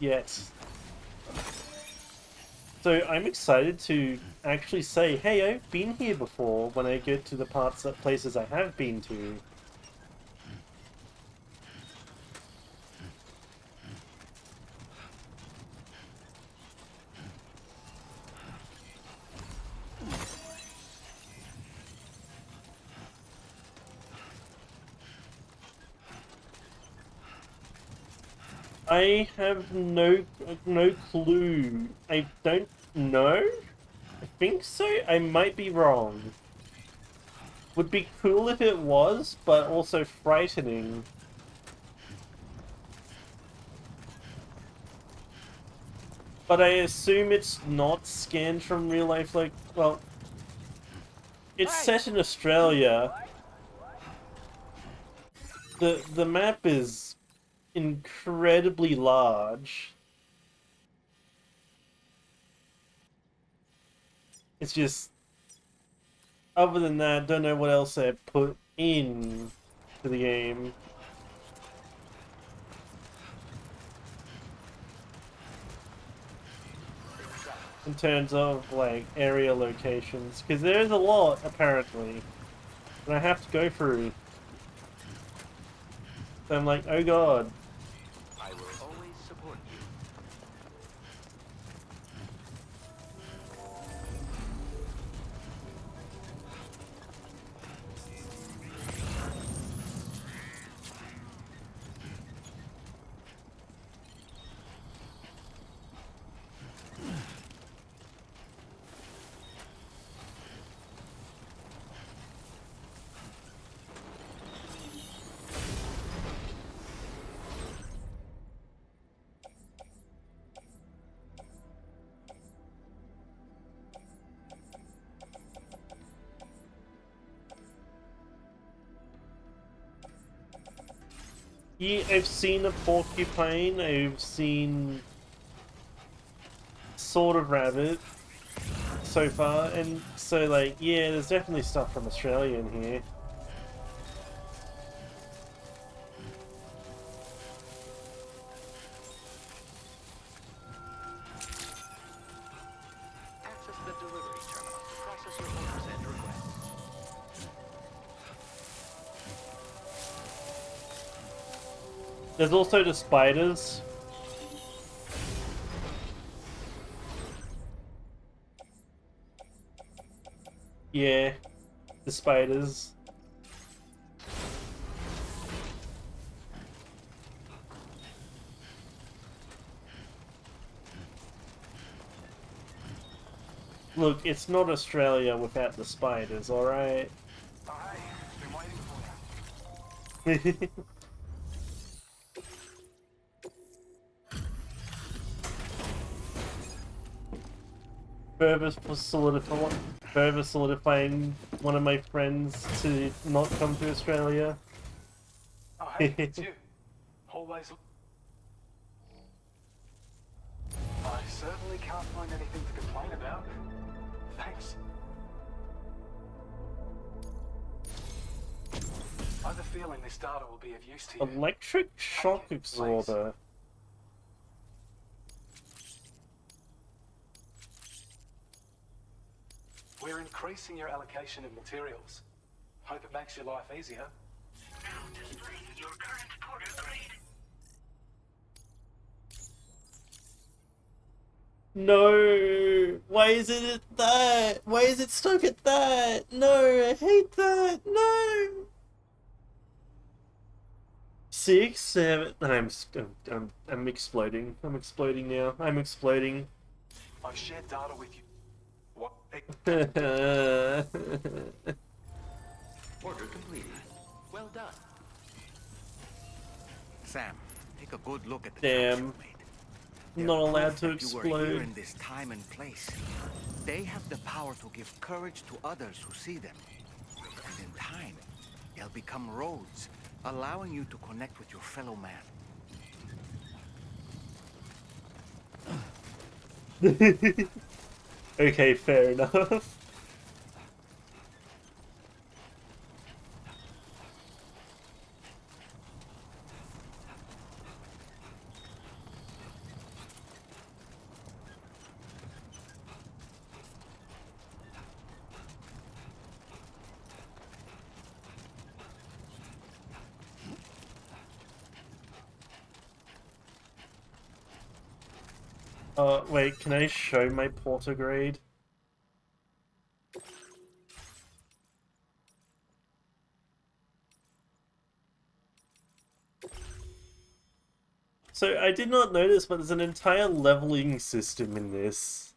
yet. So I'm excited to actually say, hey, I've been here before when I get to the places I have been to. I have no clue. I don't know. I think so. I might be wrong. Would be cool if it was, but also frightening. But I assume it's not scanned from real life. Like, well, it's set in Australia. The map is incredibly large. It's just, other than that, don't know what else they put in to the game. In terms of like area locations, because there's a lot apparently, and I have to go through. So I'm like, oh god. Yeah, I've seen a porcupine, I've seen sort of rabbit so far, and so like, yeah, there's definitely stuff from Australia in here. Access the delivery terminal to process your orders and requests. There's also the spiders. Yeah, the spiders. Look, it's not Australia without the spiders, alright? Further solidifying one of my friends to not come to Australia. Oh, hey, it's you. Always. I certainly can't find anything to complain about. Thanks. I have a feeling this data will be of use to you. Electric shock absorber. We're increasing your allocation of materials. Hope it makes your life easier. Now displaying your current porter grade. No! Why is it at that? Why is it stuck at that? No, I hate that. No! 6, 7. I'm exploding. I'm exploding now. I'm exploding. I've shared data with you. What? Order completed. Well done. Sam, take a good look at the Damn. They're Not allowed proof to that you were here explode. in this time and place. They have the power to give courage to others who see them. And in time, they'll become roads, allowing you to connect with your fellow man. Okay, fair enough. Wait, can I show my porter grade? So, I did not notice, but there's an entire leveling system in this.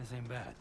This ain't bad.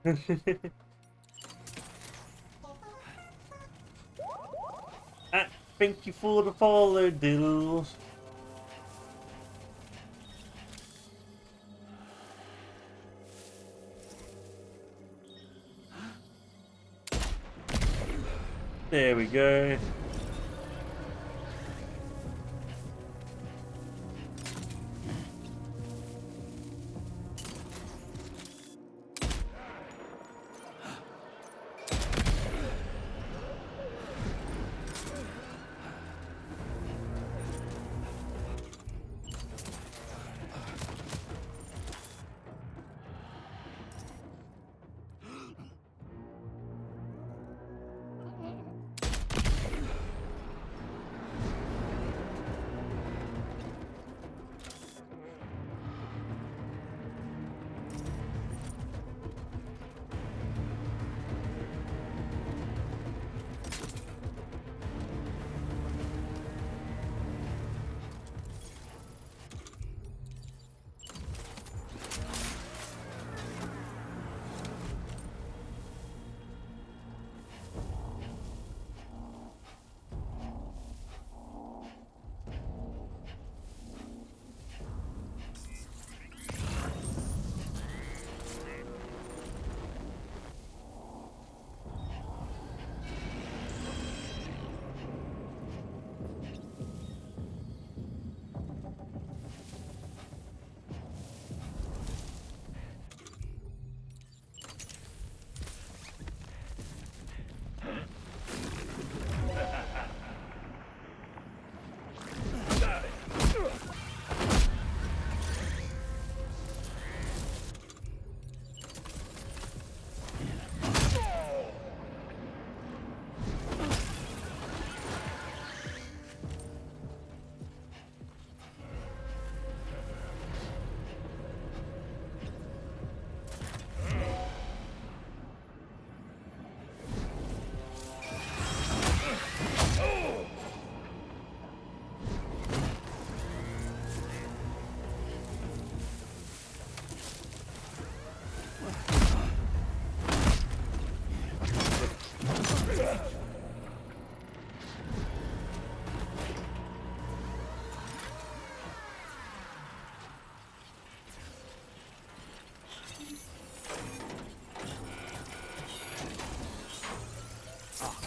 Thank you for the follow, Dill. There we go.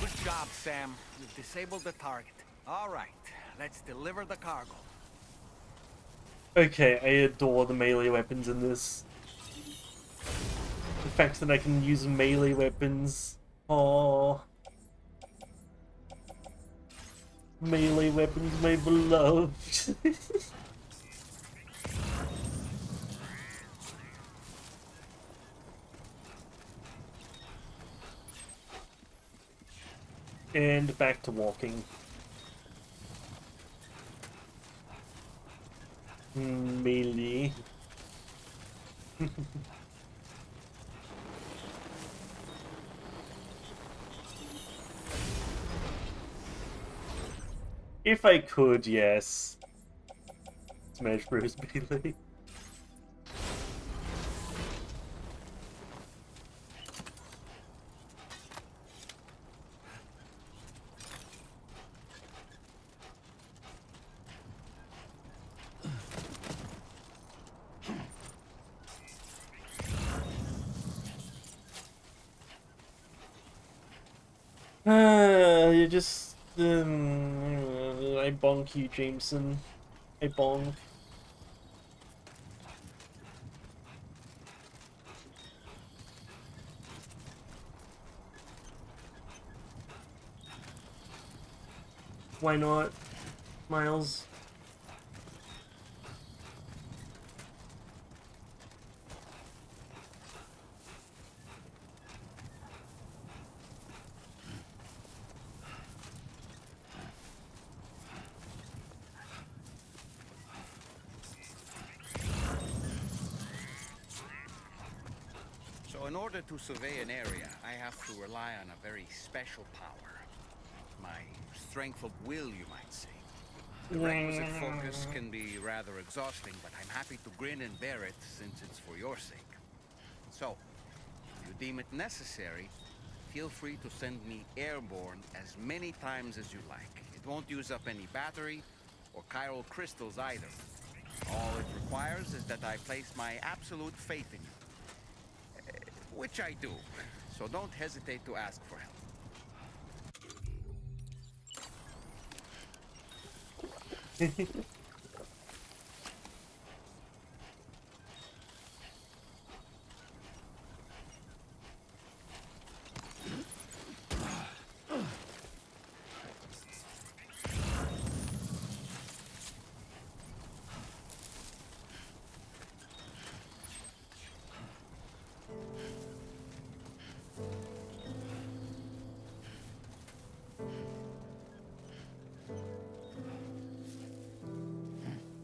Good job, Sam. You've disabled the target. All right, let's deliver the cargo. Okay, I adore the melee weapons in this. The fact that I can use melee weapons. Oh, melee weapons, my beloved. And back to walking. Melee. If I could, yes. Smash Bros. Melee. You just... I bonk you, Jameson. I bonk. Why not, Miles? So in order to survey an area, I have to rely on a very special power. My strength of will, you might say. The requisite focus can be rather exhausting, but I'm happy to grin and bear it since it's for your sake. So, If you deem it necessary, feel free to send me airborne as many times as you like. It won't use up any battery or chiral crystals either. All it requires is that I place my absolute faith in you. Which I do, so don't hesitate to ask for help.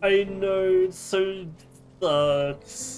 I know, it so sucks.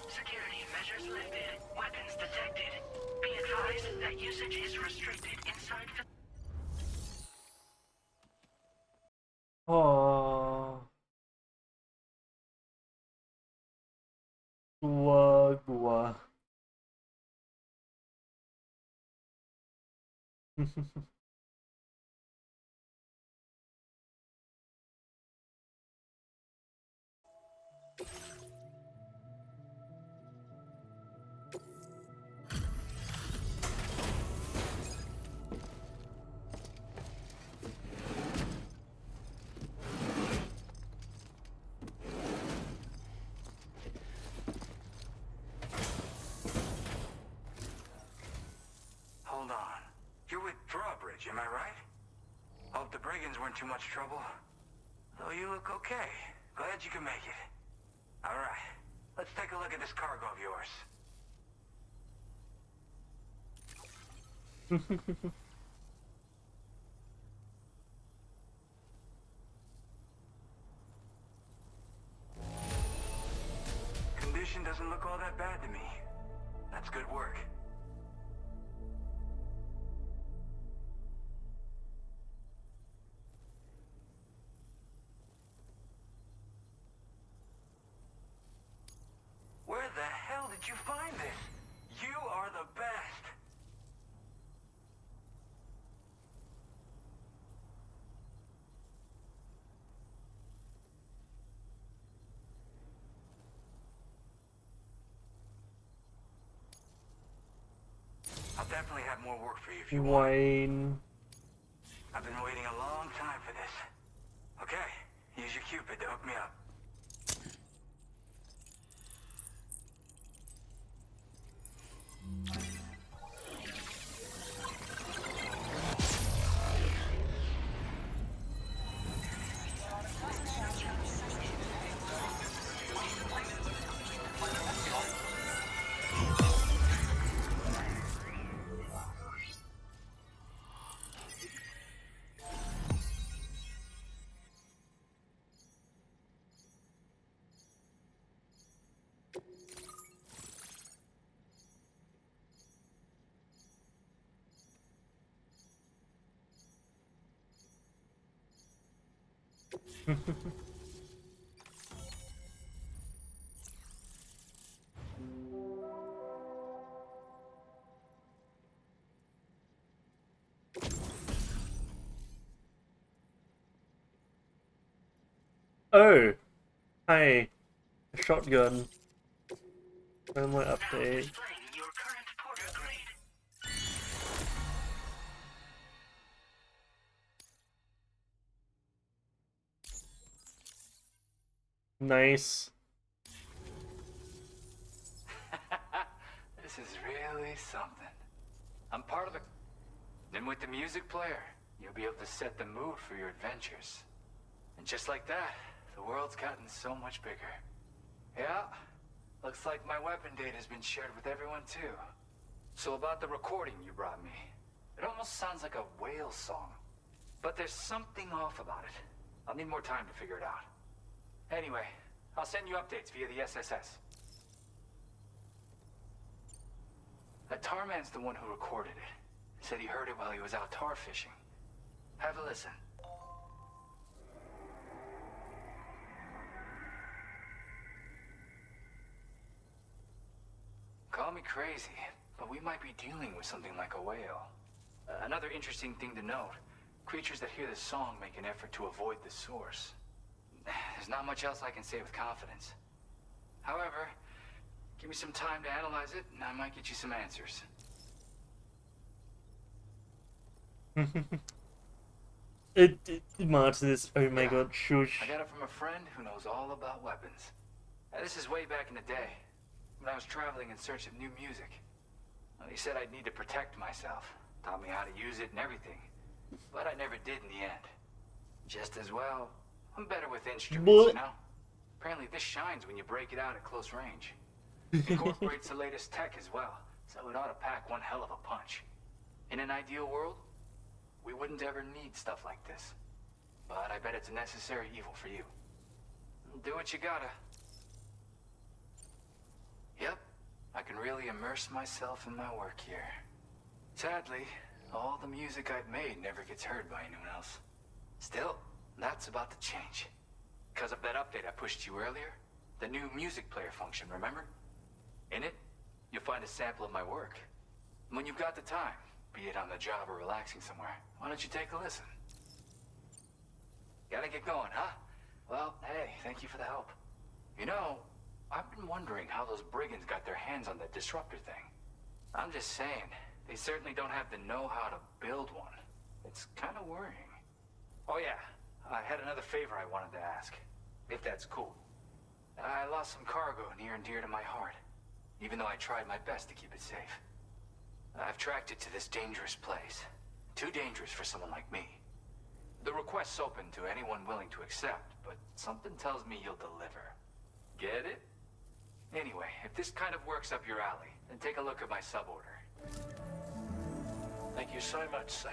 Security measures lifted. Weapons detected. Be advised that usage is restricted inside the... Oh. Gua gua. Hold on. You're with Drawbridge, am I right? Hope the brigands weren't too much trouble. Though you look okay. Glad you can make it. All right. Let's take a look at this cargo of yours. Condition doesn't look all that bad to me. That's good work. definitely have more work for you if you want. Wayne. I've been waiting a long time for this. Okay, use your Cupid to hook me up. Oh, hi, a shotgun. And my update. Nice. This is really something. I'm part of the... Then with the music player, you'll be able to set the mood for your adventures. And just like that, the world's gotten so much bigger. Yeah, looks like my weapon data has been shared with everyone too. So about the recording you brought me, it almost sounds like a whale song. But there's something off about it. I'll need more time to figure it out. Anyway, I'll send you updates via the SSS. That tar man's the one who recorded it. He said he heard it while he was out tar fishing. Have a listen. Call me crazy, but we might be dealing with something like a whale. Another interesting thing to note, creatures that hear the song make an effort to avoid the source. There's not much else I can say with confidence. However, give me some time to analyze it, and I might get you some answers. Martin is, oh my god, shush. I got it from a friend who knows all about weapons. This is way back in the day, when I was traveling in search of new music. Well, he said I'd need to protect myself, taught me how to use it and everything. But I never did in the end. Just as well, I'm better with instruments, you know? Apparently this shines when you break it out at close range. It incorporates the latest tech as well, so it ought to pack one hell of a punch. In an ideal world, we wouldn't ever need stuff like this. But I bet it's a necessary evil for you. Do what you gotta. Yep, I can really immerse myself in my work here. Sadly, all the music I've made never gets heard by anyone else. Still, that's about to change. Because of that update I pushed you earlier, the new music player function, remember? In it, you'll find a sample of my work. When you've got the time, be it on the job or relaxing somewhere, why don't you take a listen? Gotta get going, huh? Well, hey, thank you for the help. You know, I've been wondering how those brigands got their hands on that disruptor thing. I'm just saying, they certainly don't have the know-how to build one. It's kind of worrying. Oh yeah, I had another favor I wanted to ask, if that's cool. I lost some cargo near and dear to my heart, even though I tried my best to keep it safe. I've tracked it to this dangerous place. Too dangerous for someone like me. The request's open to anyone willing to accept, but something tells me you'll deliver. Get it? Anyway, if this kind of works up your alley, then take a look at my suborder. Thank you so much, Sam.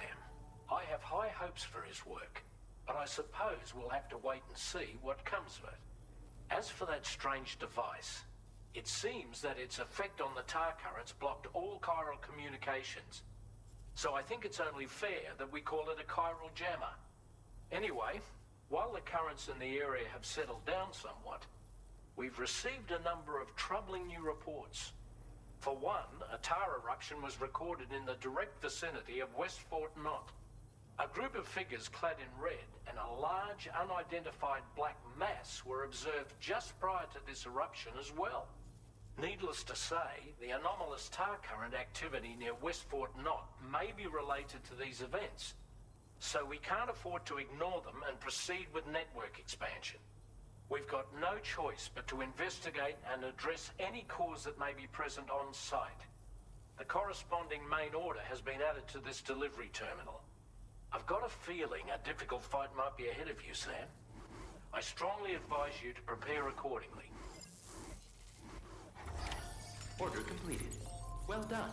I have high hopes for his work, but I suppose we'll have to wait and see what comes of it. As for that strange device, it seems that its effect on the tar currents blocked all chiral communications. So I think it's only fair that we call it a chiral jammer. Anyway, while the currents in the area have settled down somewhat, we've received a number of troubling new reports. For one, a tar eruption was recorded in the direct vicinity of West Fort Knot. A group of figures clad in red and a large unidentified black mass were observed just prior to this eruption as well. Needless to say, the anomalous tar current activity near West Fort Knot may be related to these events. So we can't afford to ignore them and proceed with network expansion. We've got no choice but to investigate and address any cause that may be present on site. The corresponding main order has been added to this delivery terminal. I've got a feeling a difficult fight might be ahead of you, Sam. I strongly advise you to prepare accordingly. Order completed. Well done.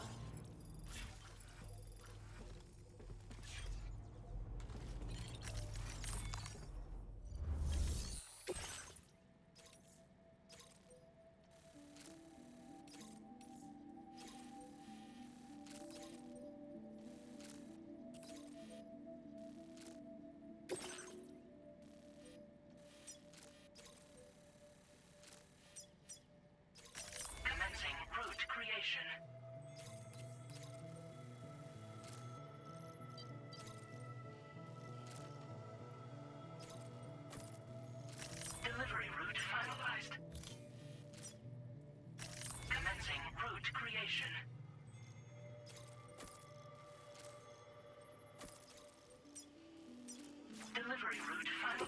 Commencing route creation. Delivery route finalized. Commencing route creation. Delivery route final.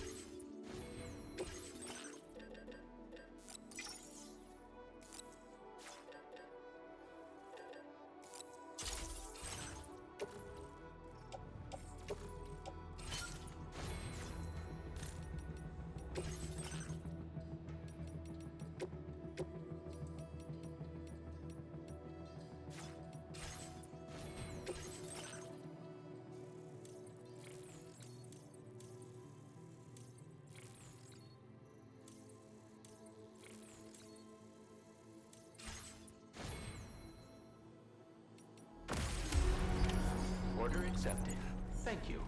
Order accepted. Thank you.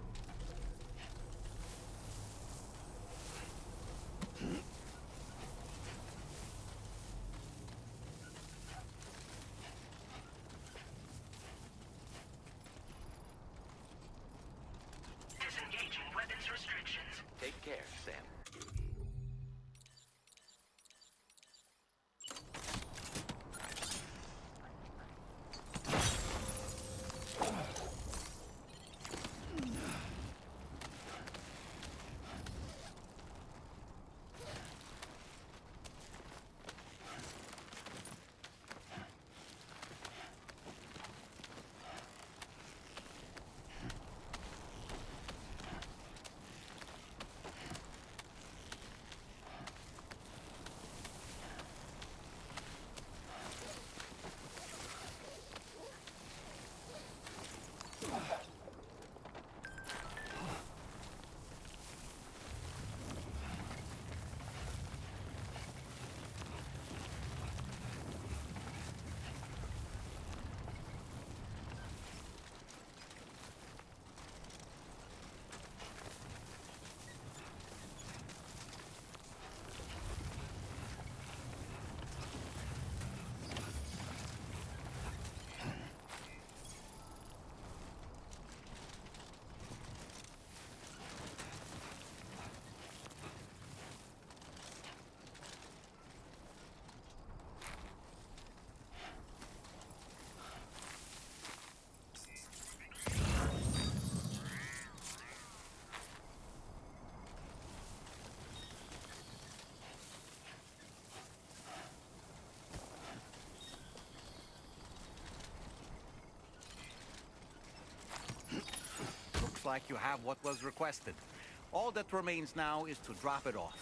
Disengaging weapons restrictions. Take care, Sam. Looks like you have what was requested. All that remains now is to drop it off.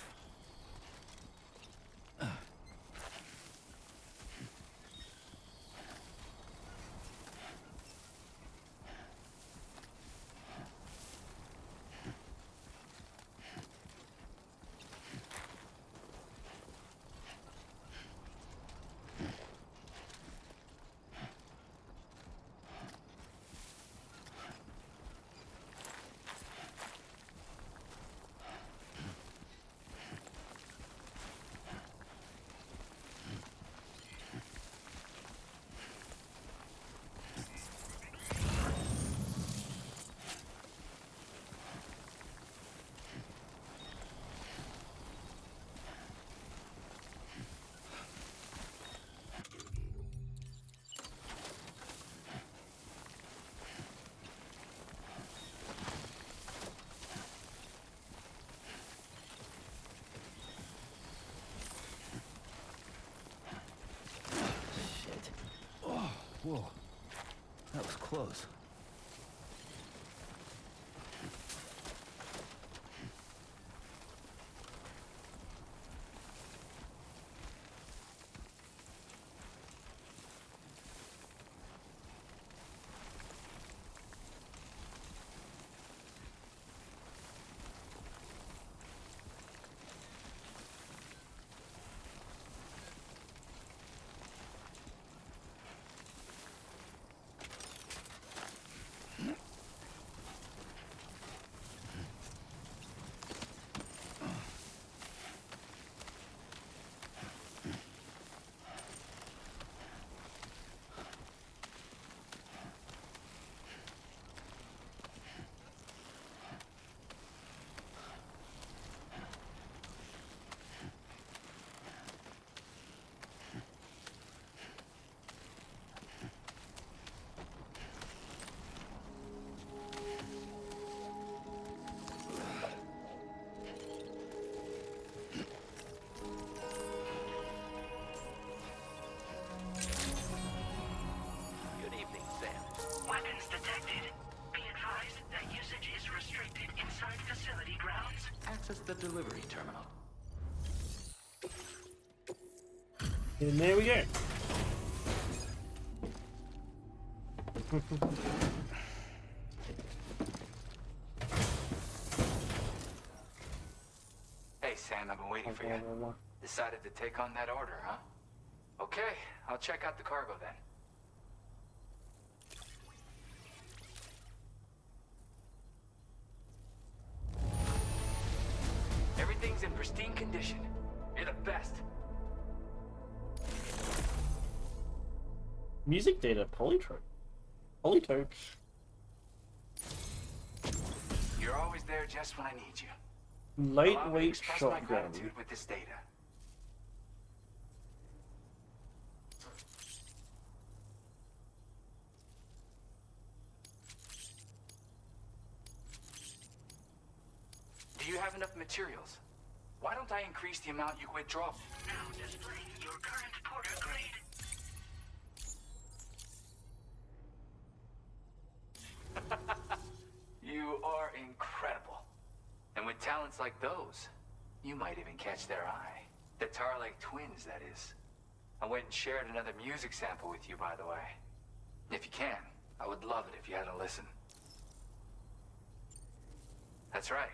Whoa. That was close. Good evening, Sam. Weapons detected. Be advised that usage is restricted inside facility grounds. Access the delivery terminal. And there we go. Hey, Sam, I've been waiting for you. Decided to take on that order, huh? Okay, I'll check out the cargo then. Everything's in pristine condition. You're the best. Music data, polytope. Polytope. You're always there just when I need you. Allow me to Lightweight express my shotgun. gratitude with this data. Do you have enough materials? Why don't I increase the amount you withdraw? Now displaying your current porter grade. You are incredible. And with talents like those, you might even catch their eye. The Tar-like twins, that is. I went and shared another music sample with you, by the way. If you can, I would love it if you had a listen. That's right,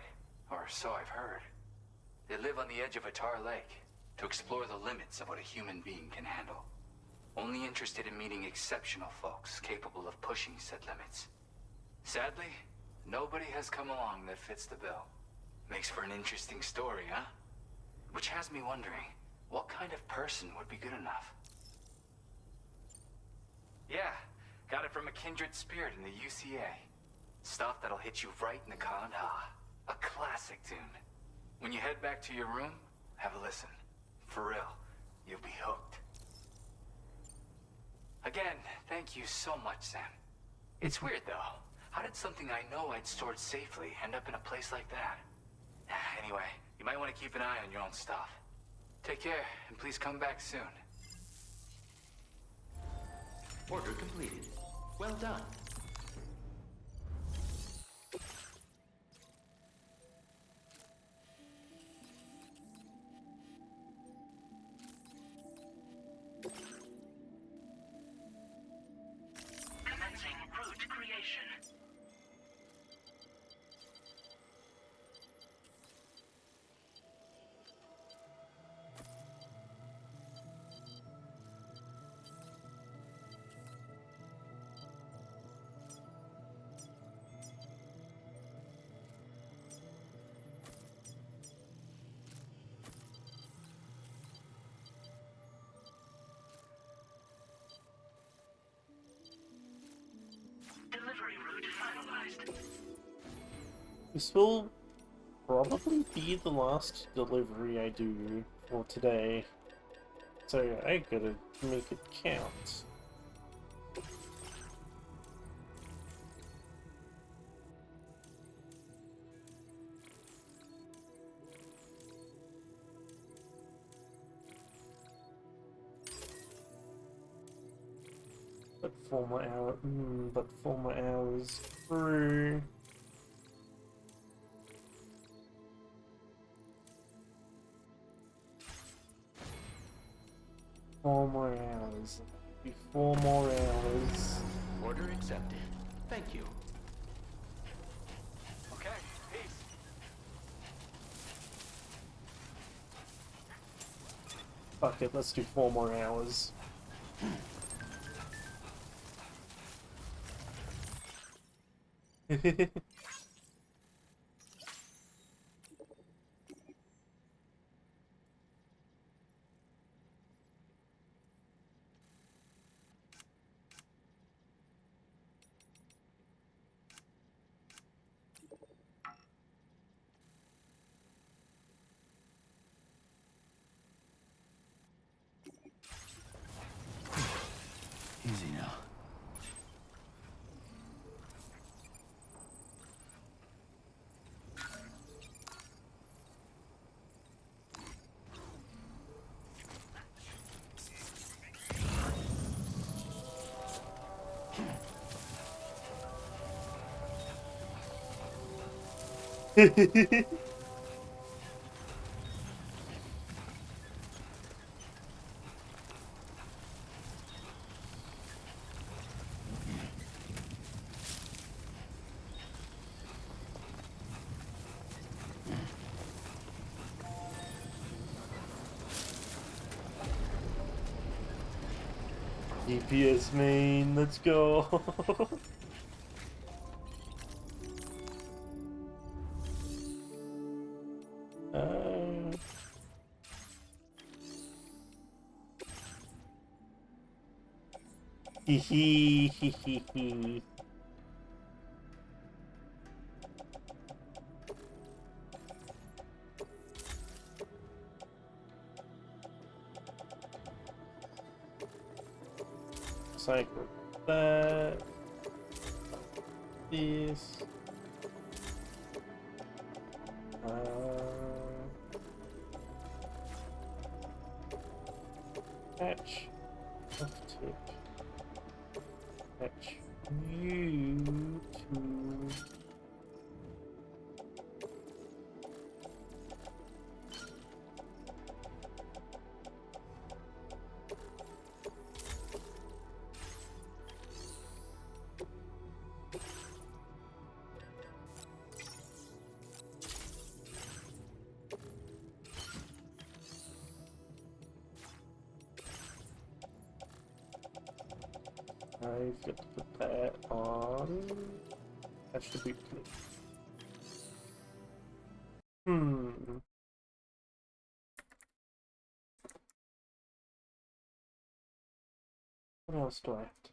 or so I've heard. They live on the edge of a tar lake to explore the limits of what a human being can handle. Only interested in meeting exceptional folks capable of pushing said limits. Sadly, nobody has come along that fits the bill. Makes for an interesting story, huh? Which has me wondering, what kind of person would be good enough? Yeah, got it from a kindred spirit in the UCA. Stuff that'll hit you right in the Kandha. A classic tune. When you head back to your room, have a listen. For real, you'll be hooked. Again, thank you so much, Sam. It's weird, though. How did something I know I'd stored safely end up in a place like that? Anyway, you might want to keep an eye on your own stuff. Take care, and please come back soon. Order completed. Well done. Commencing route creation. Delivery route finalized. This will probably be the last delivery I do for today. So I gotta make it count. But 4 more hours. But 4 more hours through. Four more hours. 4 more hours. Order accepted. Thank you. Okay, peace. Fuck it, let's do 4 more hours. Easy now. DPS main, let's go. Hee hee hee hee hee. Cycle that. This. Patch. Left tip. Patch. You to. I've got to put that on. That should be good. What else do I have to?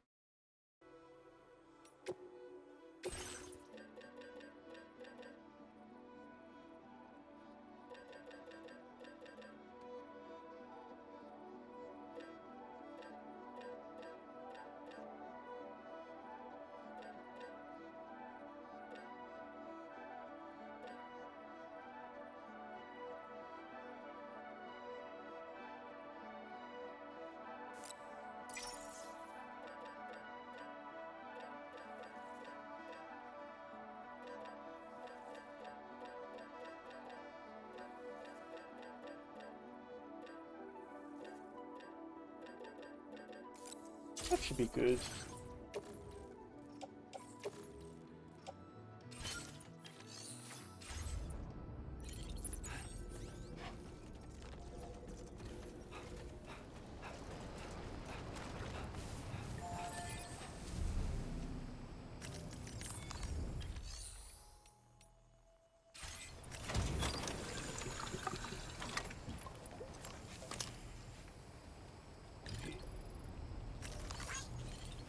That should be good.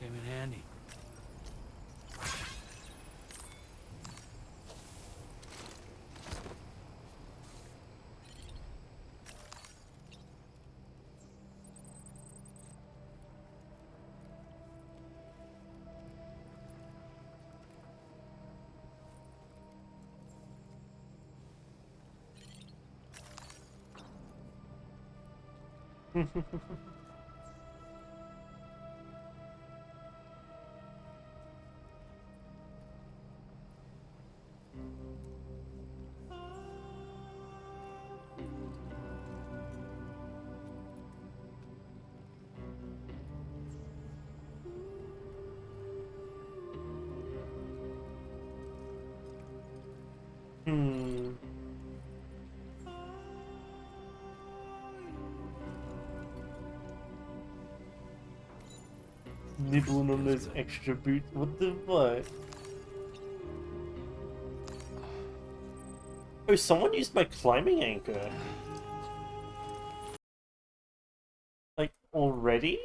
Came in handy. Hmm. Nibbling on those extra boots. What the fuck? Oh, someone used my climbing anchor. Like, already?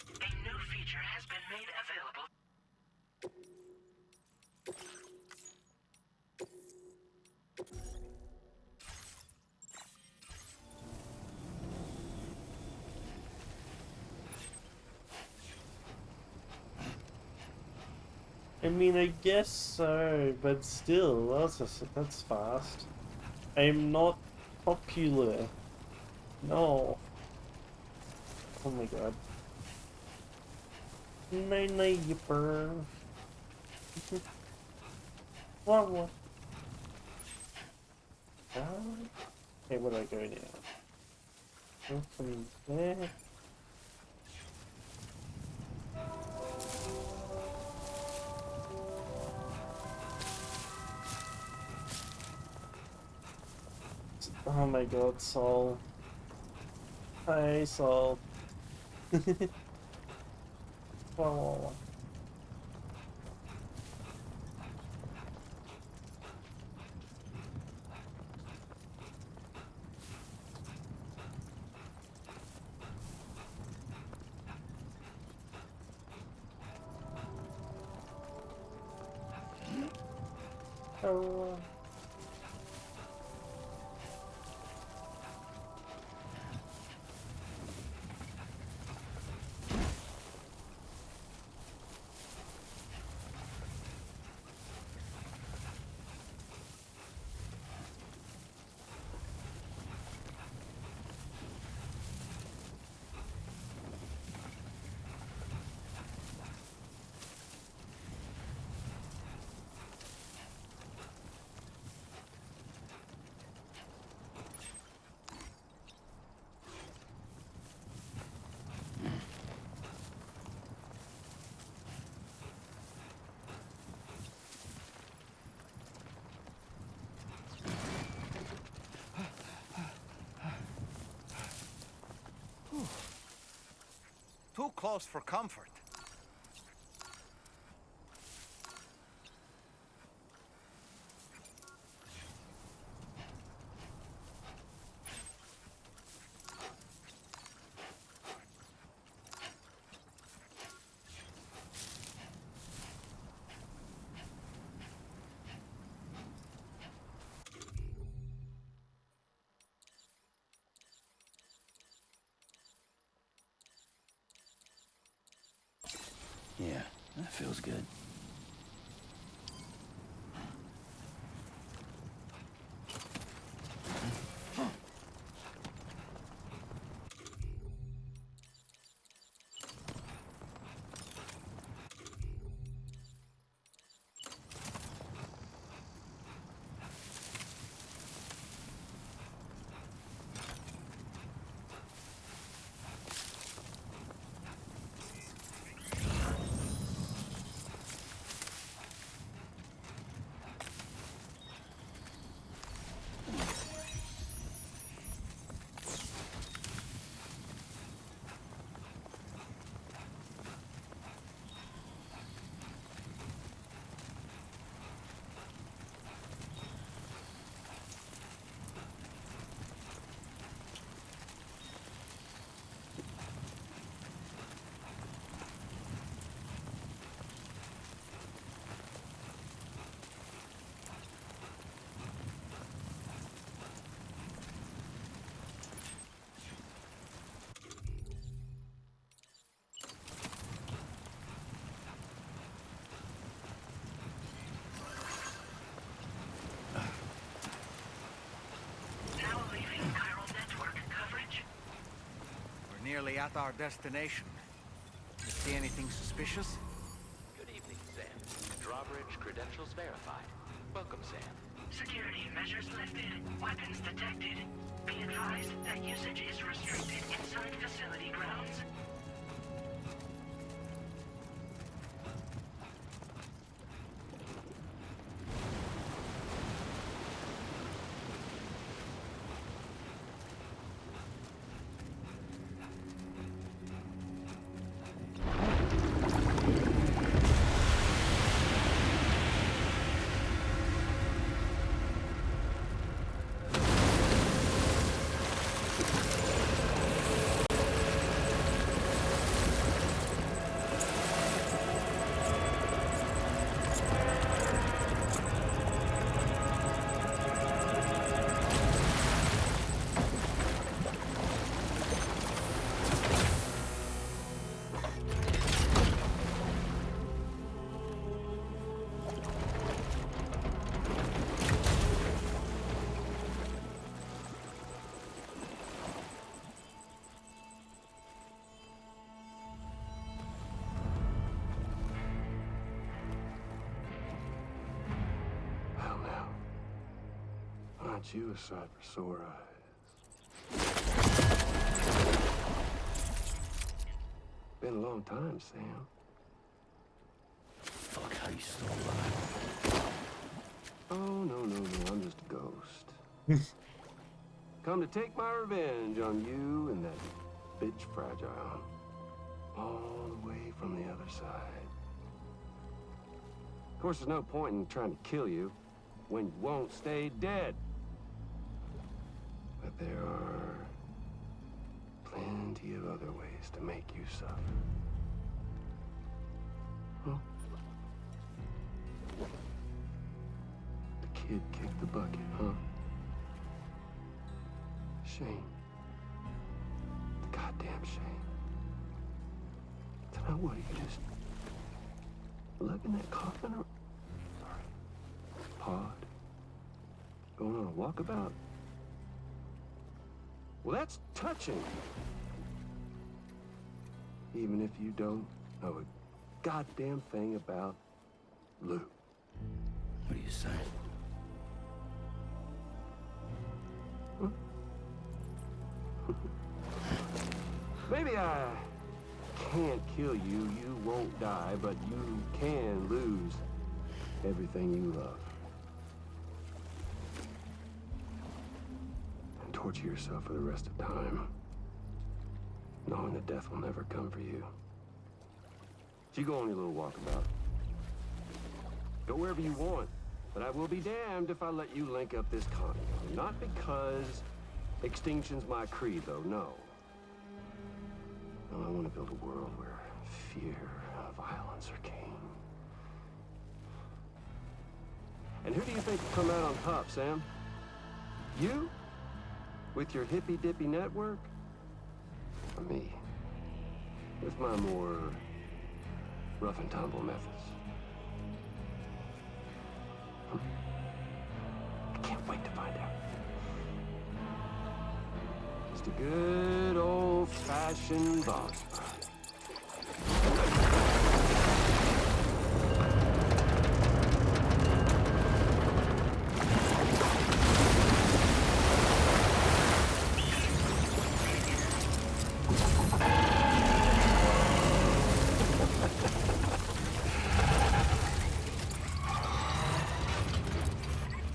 A new feature has been made available. I mean, I guess so, but still, that's fast. I'm not popular. No. Oh my god. No, yipper. What? Okay, where do I go now? Go from there. Oh my god, Sol. Hi, Sol. Whoa. Oh. Too close for comfort. Yeah, that feels good. Now leaving chiral network coverage. We're nearly at our destination. You see anything suspicious? Good evening, Sam. Drawbridge credentials verified. Welcome, Sam. Security measures lifted. Weapons detected. Be advised that usage is restricted inside facility grounds. brought you a sight for sore eyes. Been a long time, Sam. Fuck, how you still alive? Oh, no, I'm just a ghost. Come to take my revenge on you and that bitch Fragile. All the way from the other side. Of course, there's no point in trying to kill you when you won't stay dead. But there are plenty of other ways to make you suffer. Huh? The kid kicked the bucket, huh? Shame. The goddamn shame. So now what, are you just lugging that coffin or... Sorry. Pod? Going on a walkabout? Well, that's touching. Even if you don't know a goddamn thing about Lou. What are you saying? Huh? Maybe I can't kill you, you won't die, but you can lose everything you love. And torture yourself for the rest of time, knowing that death will never come for you. So you go on your little walkabout. Go wherever you want, but I will be damned if I let you link up this condo. Not because extinction's my creed, though, no. No, I want to build a world where fear and violence are king. And who do you think will come out on top, Sam? You? With your hippy-dippy network? Or me? With my more rough and tumble methods? I can't wait to find out. Just a good old-fashioned boss fight.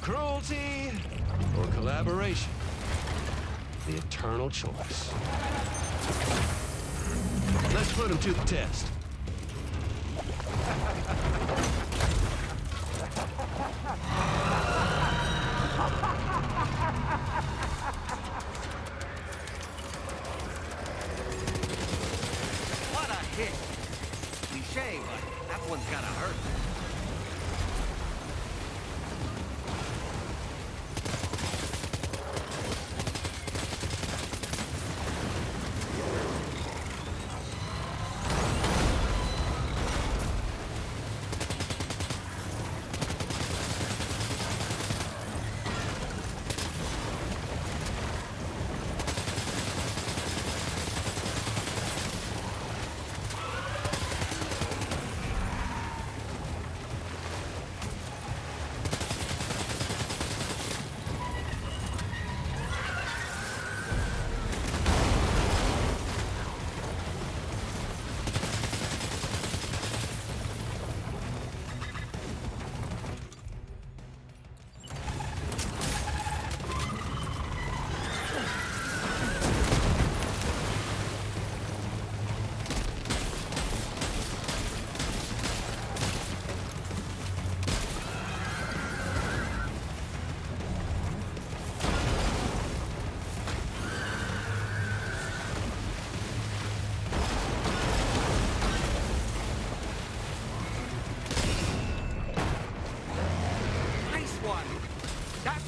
Cruelty or collaboration? The eternal choice. Let's put him to the test. What a hit! Cliché, but that one's gotta hurt.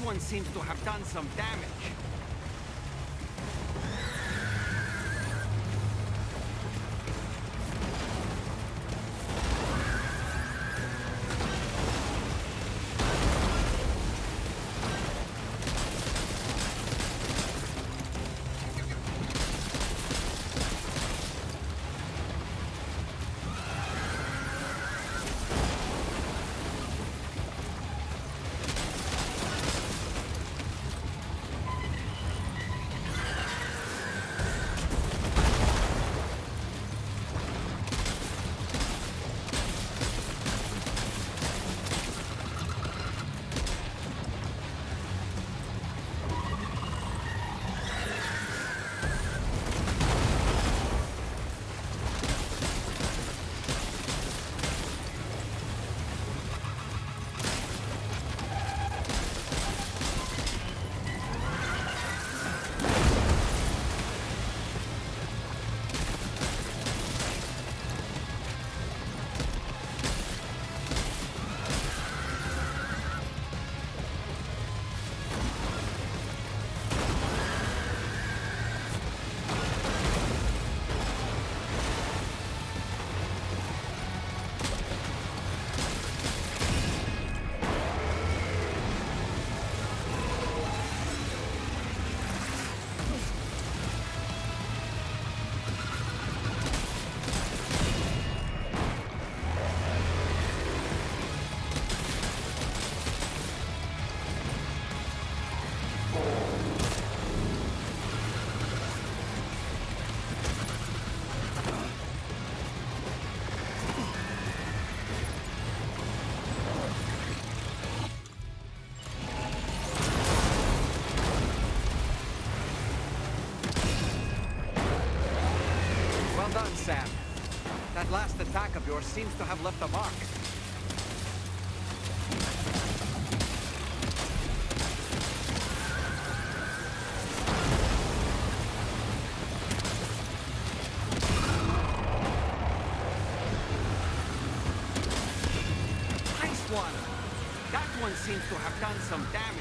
One seems to have done some damage. Sam. That last attack of yours seems to have left a mark. Nice one! That one seems to have done some damage.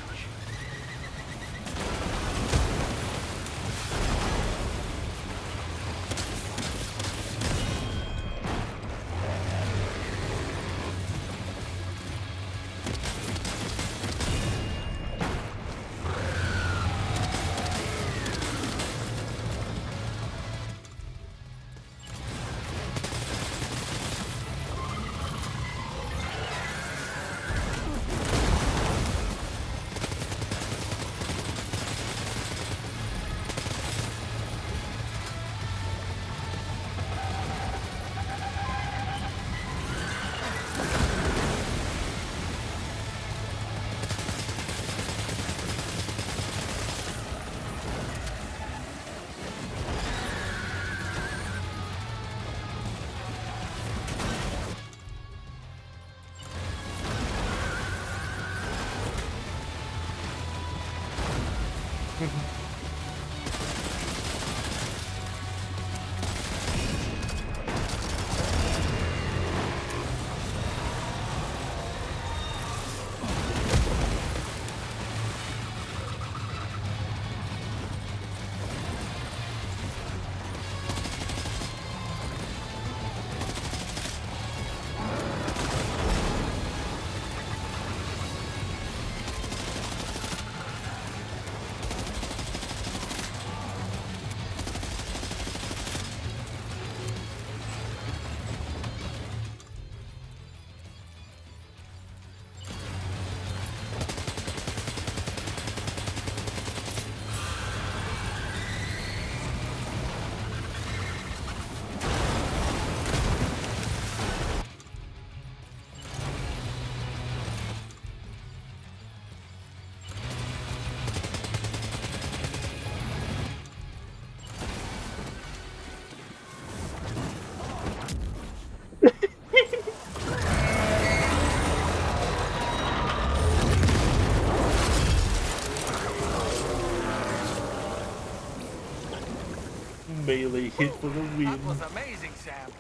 Melee hit for the win. That was amazing, Sam.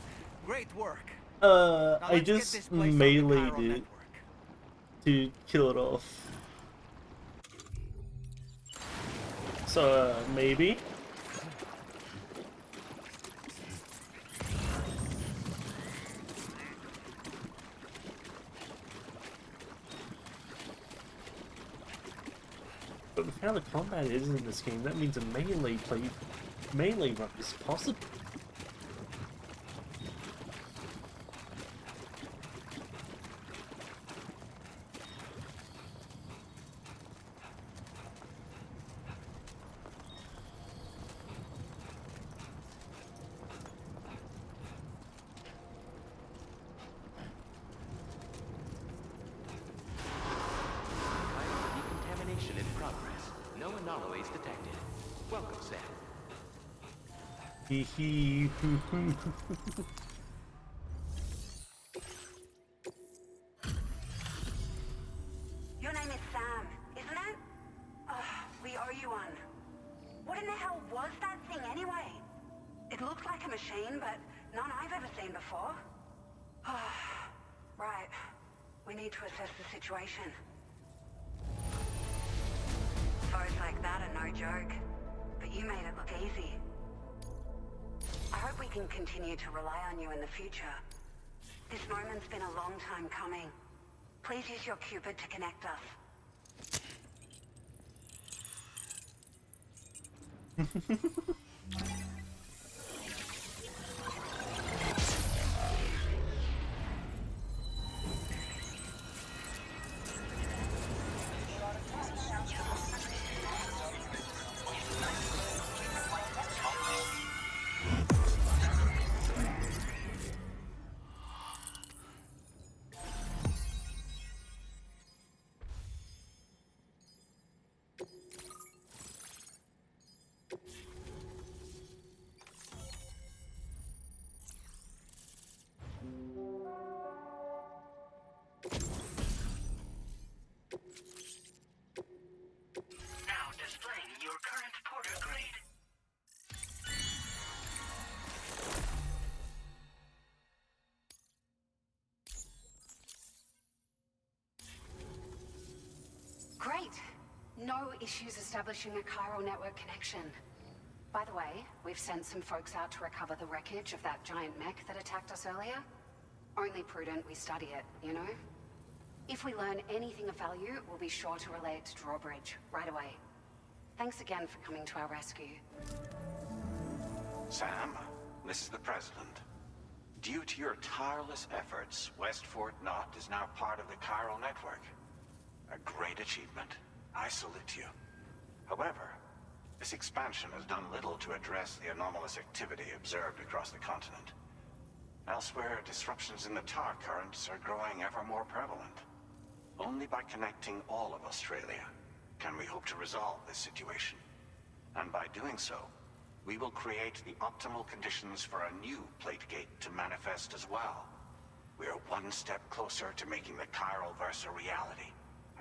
Great work. I just meleeed it to kill it off. So, maybe? But with how the combat is in this game, that means a melee run is possible. Decontamination in progress. No anomalies detected. Welcome, Sam. Hee hee hoo hoo. Your name is Sam, isn't it? We owe you one. What in the hell was that thing anyway? It looked like a machine, but none I've ever seen before. Right. We need to assess the situation. Foes like that are no joke, but you made it look easy. I hope we can continue to rely on you in the future. This moment's been a long time coming. Please use your Cupid to connect us. Porter agreed. Great. No issues establishing a chiral network connection. By the way, we've sent some folks out to recover the wreckage of that giant mech that attacked us earlier. Only prudent we study it, you know? If we learn anything of value, we'll be sure to relay it to Drawbridge right away. Thanks again for coming to our rescue. Sam, this is the President. Due to your tireless efforts, West Fort Knot is now part of the chiral network. A great achievement. I salute you. However, this expansion has done little to address the anomalous activity observed across the continent. Elsewhere, disruptions in the tar currents are growing ever more prevalent. Only by connecting all of Australia can we hope to resolve this situation. And by doing so, we will create the optimal conditions for a new plate gate to manifest as well. We are one step closer to making the chiral verse a reality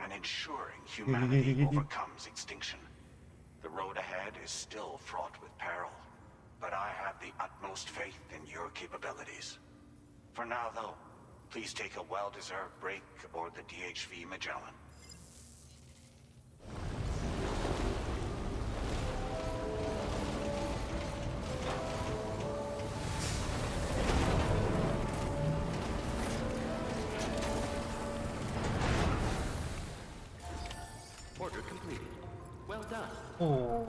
and ensuring humanity overcomes extinction. The road ahead is still fraught with peril, but I have the utmost faith in your capabilities. For now, though, please take a well-deserved break aboard the DHV Magellan. Order completed. Well done. Oh.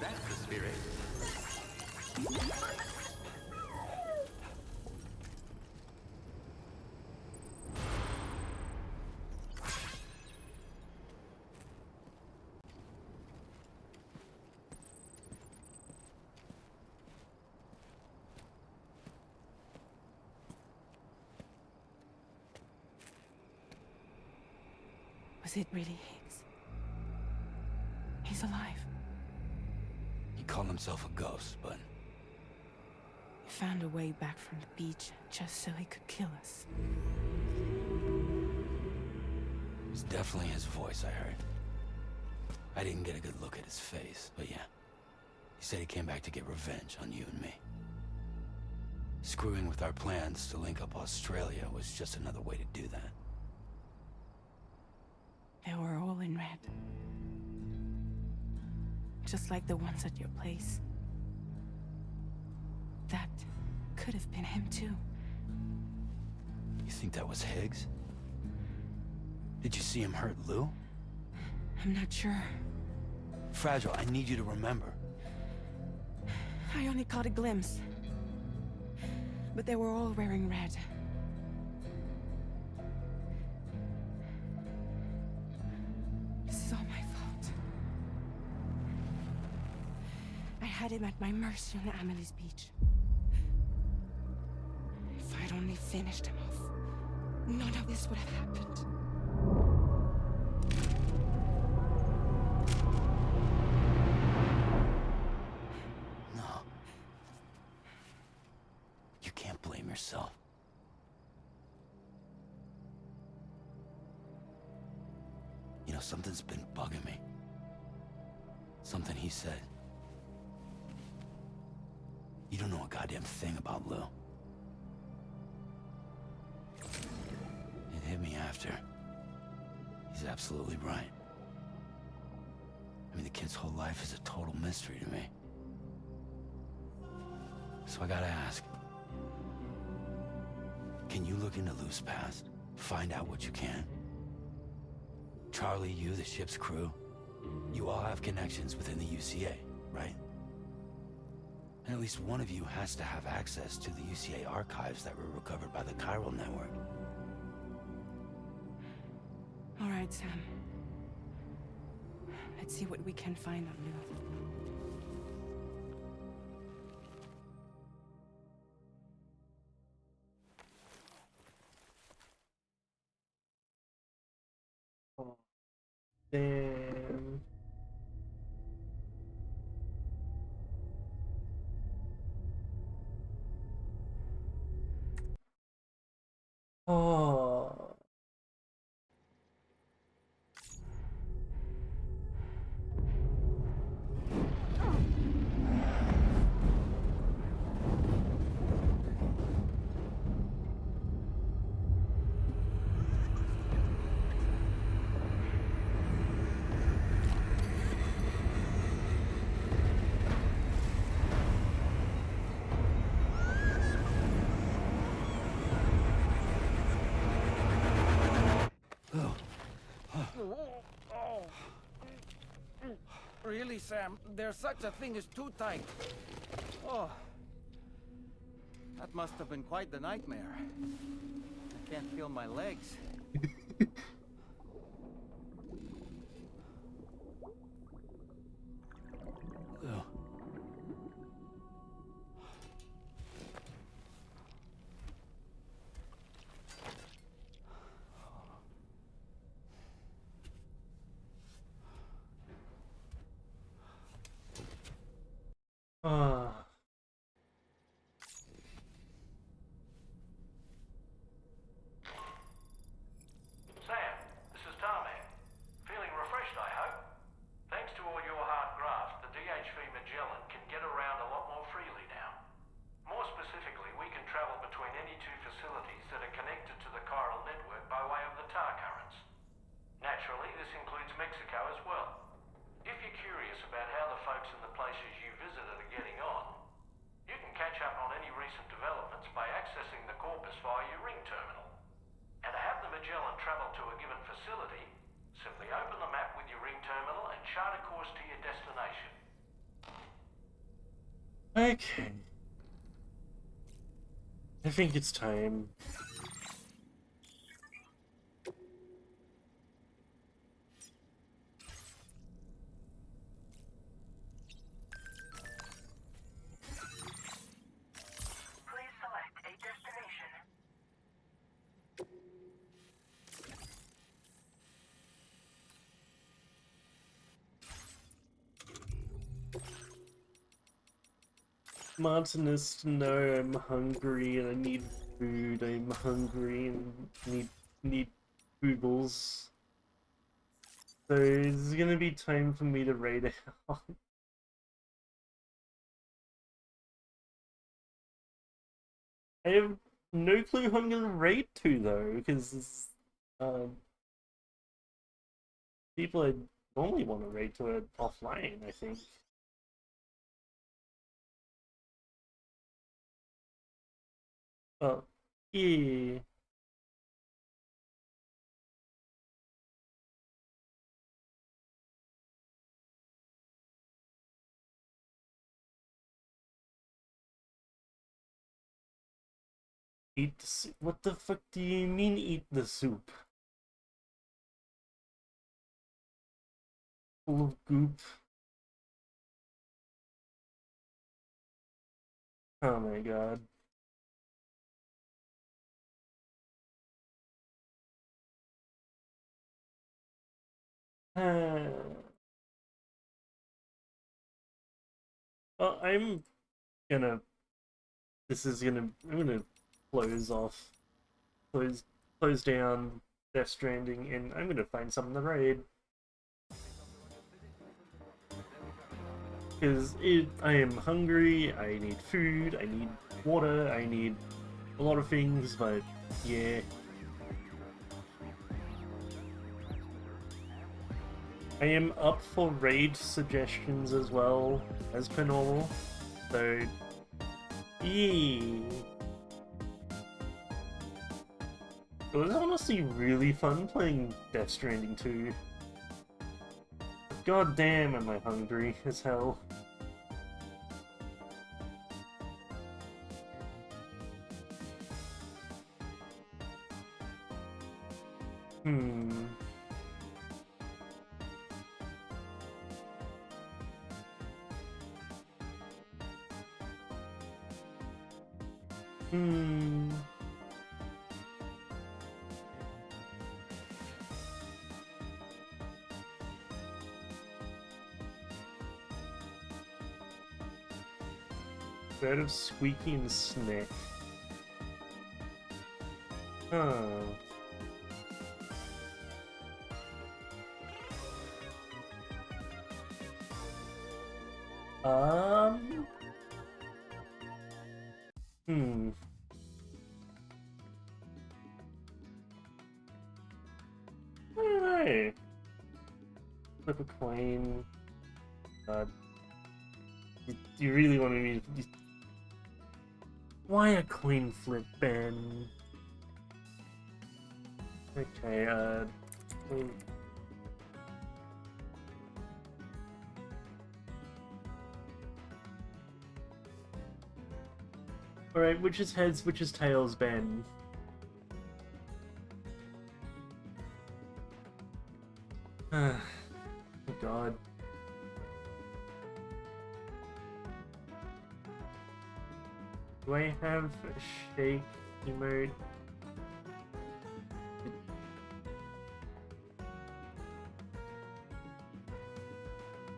That's the spirit. Was it really Higgs? He's alive. He called himself a ghost, but He found a way back from the beach just so he could kill us. it was definitely his voice I heard. I didn't get a good look at his face, but yeah. He said he came back to get revenge on you and me. Screwing with our plans to link up Australia was just another way to do that. They were all in red. Just like the ones at your place. That could have been him too. You think that was Higgs? Did you see him hurt Lou? I'm not sure. Fragile, I need you to remember. I only caught a glimpse. But they were all wearing red. This is all my fault. I had him at my mercy on Amelie's beach. If I'd only finished him off, none of this would have happened. No. You can't blame yourself. You know, something's been bugging me. Something he said. You don't know a goddamn thing about Lou. It hit me after. He's absolutely right. I mean, the kid's whole life is a total mystery to me. So I gotta ask. Can you look into Lou's past? Find out what you can? Charlie, you, the ship's crew, you all have connections within the UCA, right? And at least one of you has to have access to the UCA archives that were recovered by the chiral network. All right, Sam. Let's see what we can find on Lou. Damn. Oh. Really, Sam? There's such a thing as too tight. Oh. That must have been quite the nightmare. I can't feel my legs. Ah. Sam, this is Tarman. Feeling refreshed, I hope? Thanks to all your hard graft, the DHV Magellan can get around a lot more freely now. More specifically, we can travel between any two facilities that are connected to the chiral network by way of the tar currents. Naturally, this includes Mexico as well. If you're curious about how the folks in the places you visited are getting on, you can catch up on any recent developments by accessing the Corpus via your ring terminal. And to have the Magellan travel to a given facility, simply open the map with your ring terminal and chart a course to your destination. Okay. I think it's time. Please select a destination. Martinus, no, I'm hungry and I need food. I'm hungry and need boobles. So it's gonna be time for me to raid out. I have no clue who I'm gonna raid to though, because people I normally want to raid to are offline, I think. Oh, yeah. Eat the soup. What the fuck do you mean eat the soup? Full of goop. Oh my god. Well, I'm gonna. I'm gonna close off, close down Death Stranding, and I'm gonna find something to raid. Because I am hungry, I need food, I need water, I need a lot of things, but yeah. I am up for raid suggestions as well, as per normal, so yeah. It was honestly really fun playing Death Stranding 2. God damn, am I hungry as hell. Hmm. Hmm. Bird of Squeaky and Snack. Huh. Hmm. I don't know. Flip a coin. God. You really want me to... Why a coin flip, Ben? Okay, Alright, which is heads, which is tails, Ben? Oh god. Do I have a shake emote?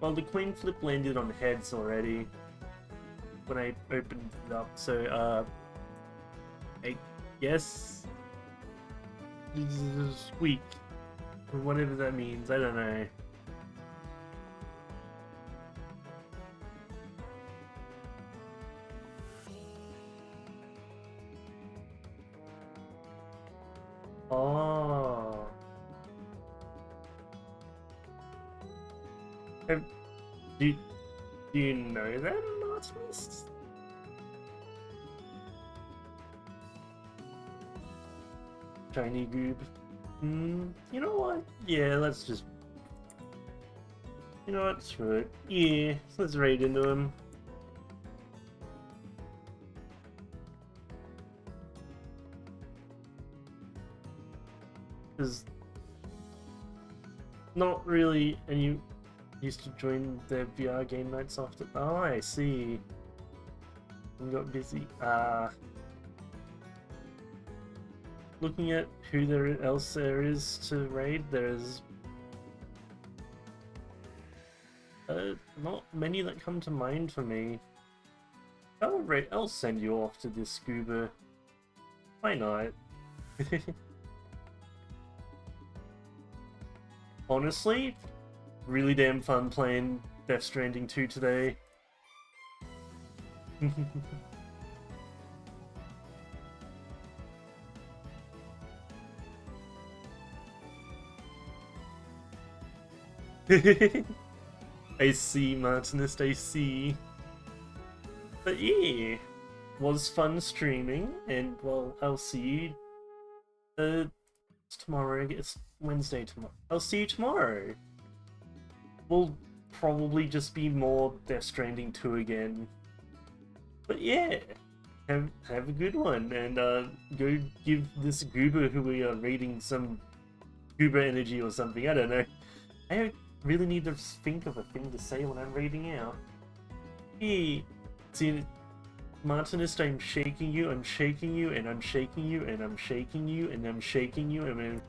Well, the coin flip landed on heads already when I opened it up, so I guess squeak, or whatever that means. I don't know. Oh. Do you know that, Martinus? Shiny goob. You know what? Yeah, let's just... You know what? Screw it. Yeah, let's raid into him. Because... Not really any... Used to join the VR game nights after... Oh, I see. And got busy. Looking at who else there is to raid, there's not many that come to mind for me. I'll send you off to this scuba. Why not? Honestly, really damn fun playing Death Stranding 2 today. I see, Martinist, I see. But yeah, was fun streaming, and well, I'll see you it's tomorrow, it's Wednesday tomorrow. I'll see you tomorrow. We'll probably just be more Death Stranding 2 again. But yeah, have a good one, and go give this goober who we are raiding some goober energy or something, I don't know. I don't really need to think of a thing to say when I'm raiding out. Hey, see, Martinist, I'm shaking you, and I'm shaking you, and I'm shaking you, and I'm shaking you, and I'm shaking you, and I'm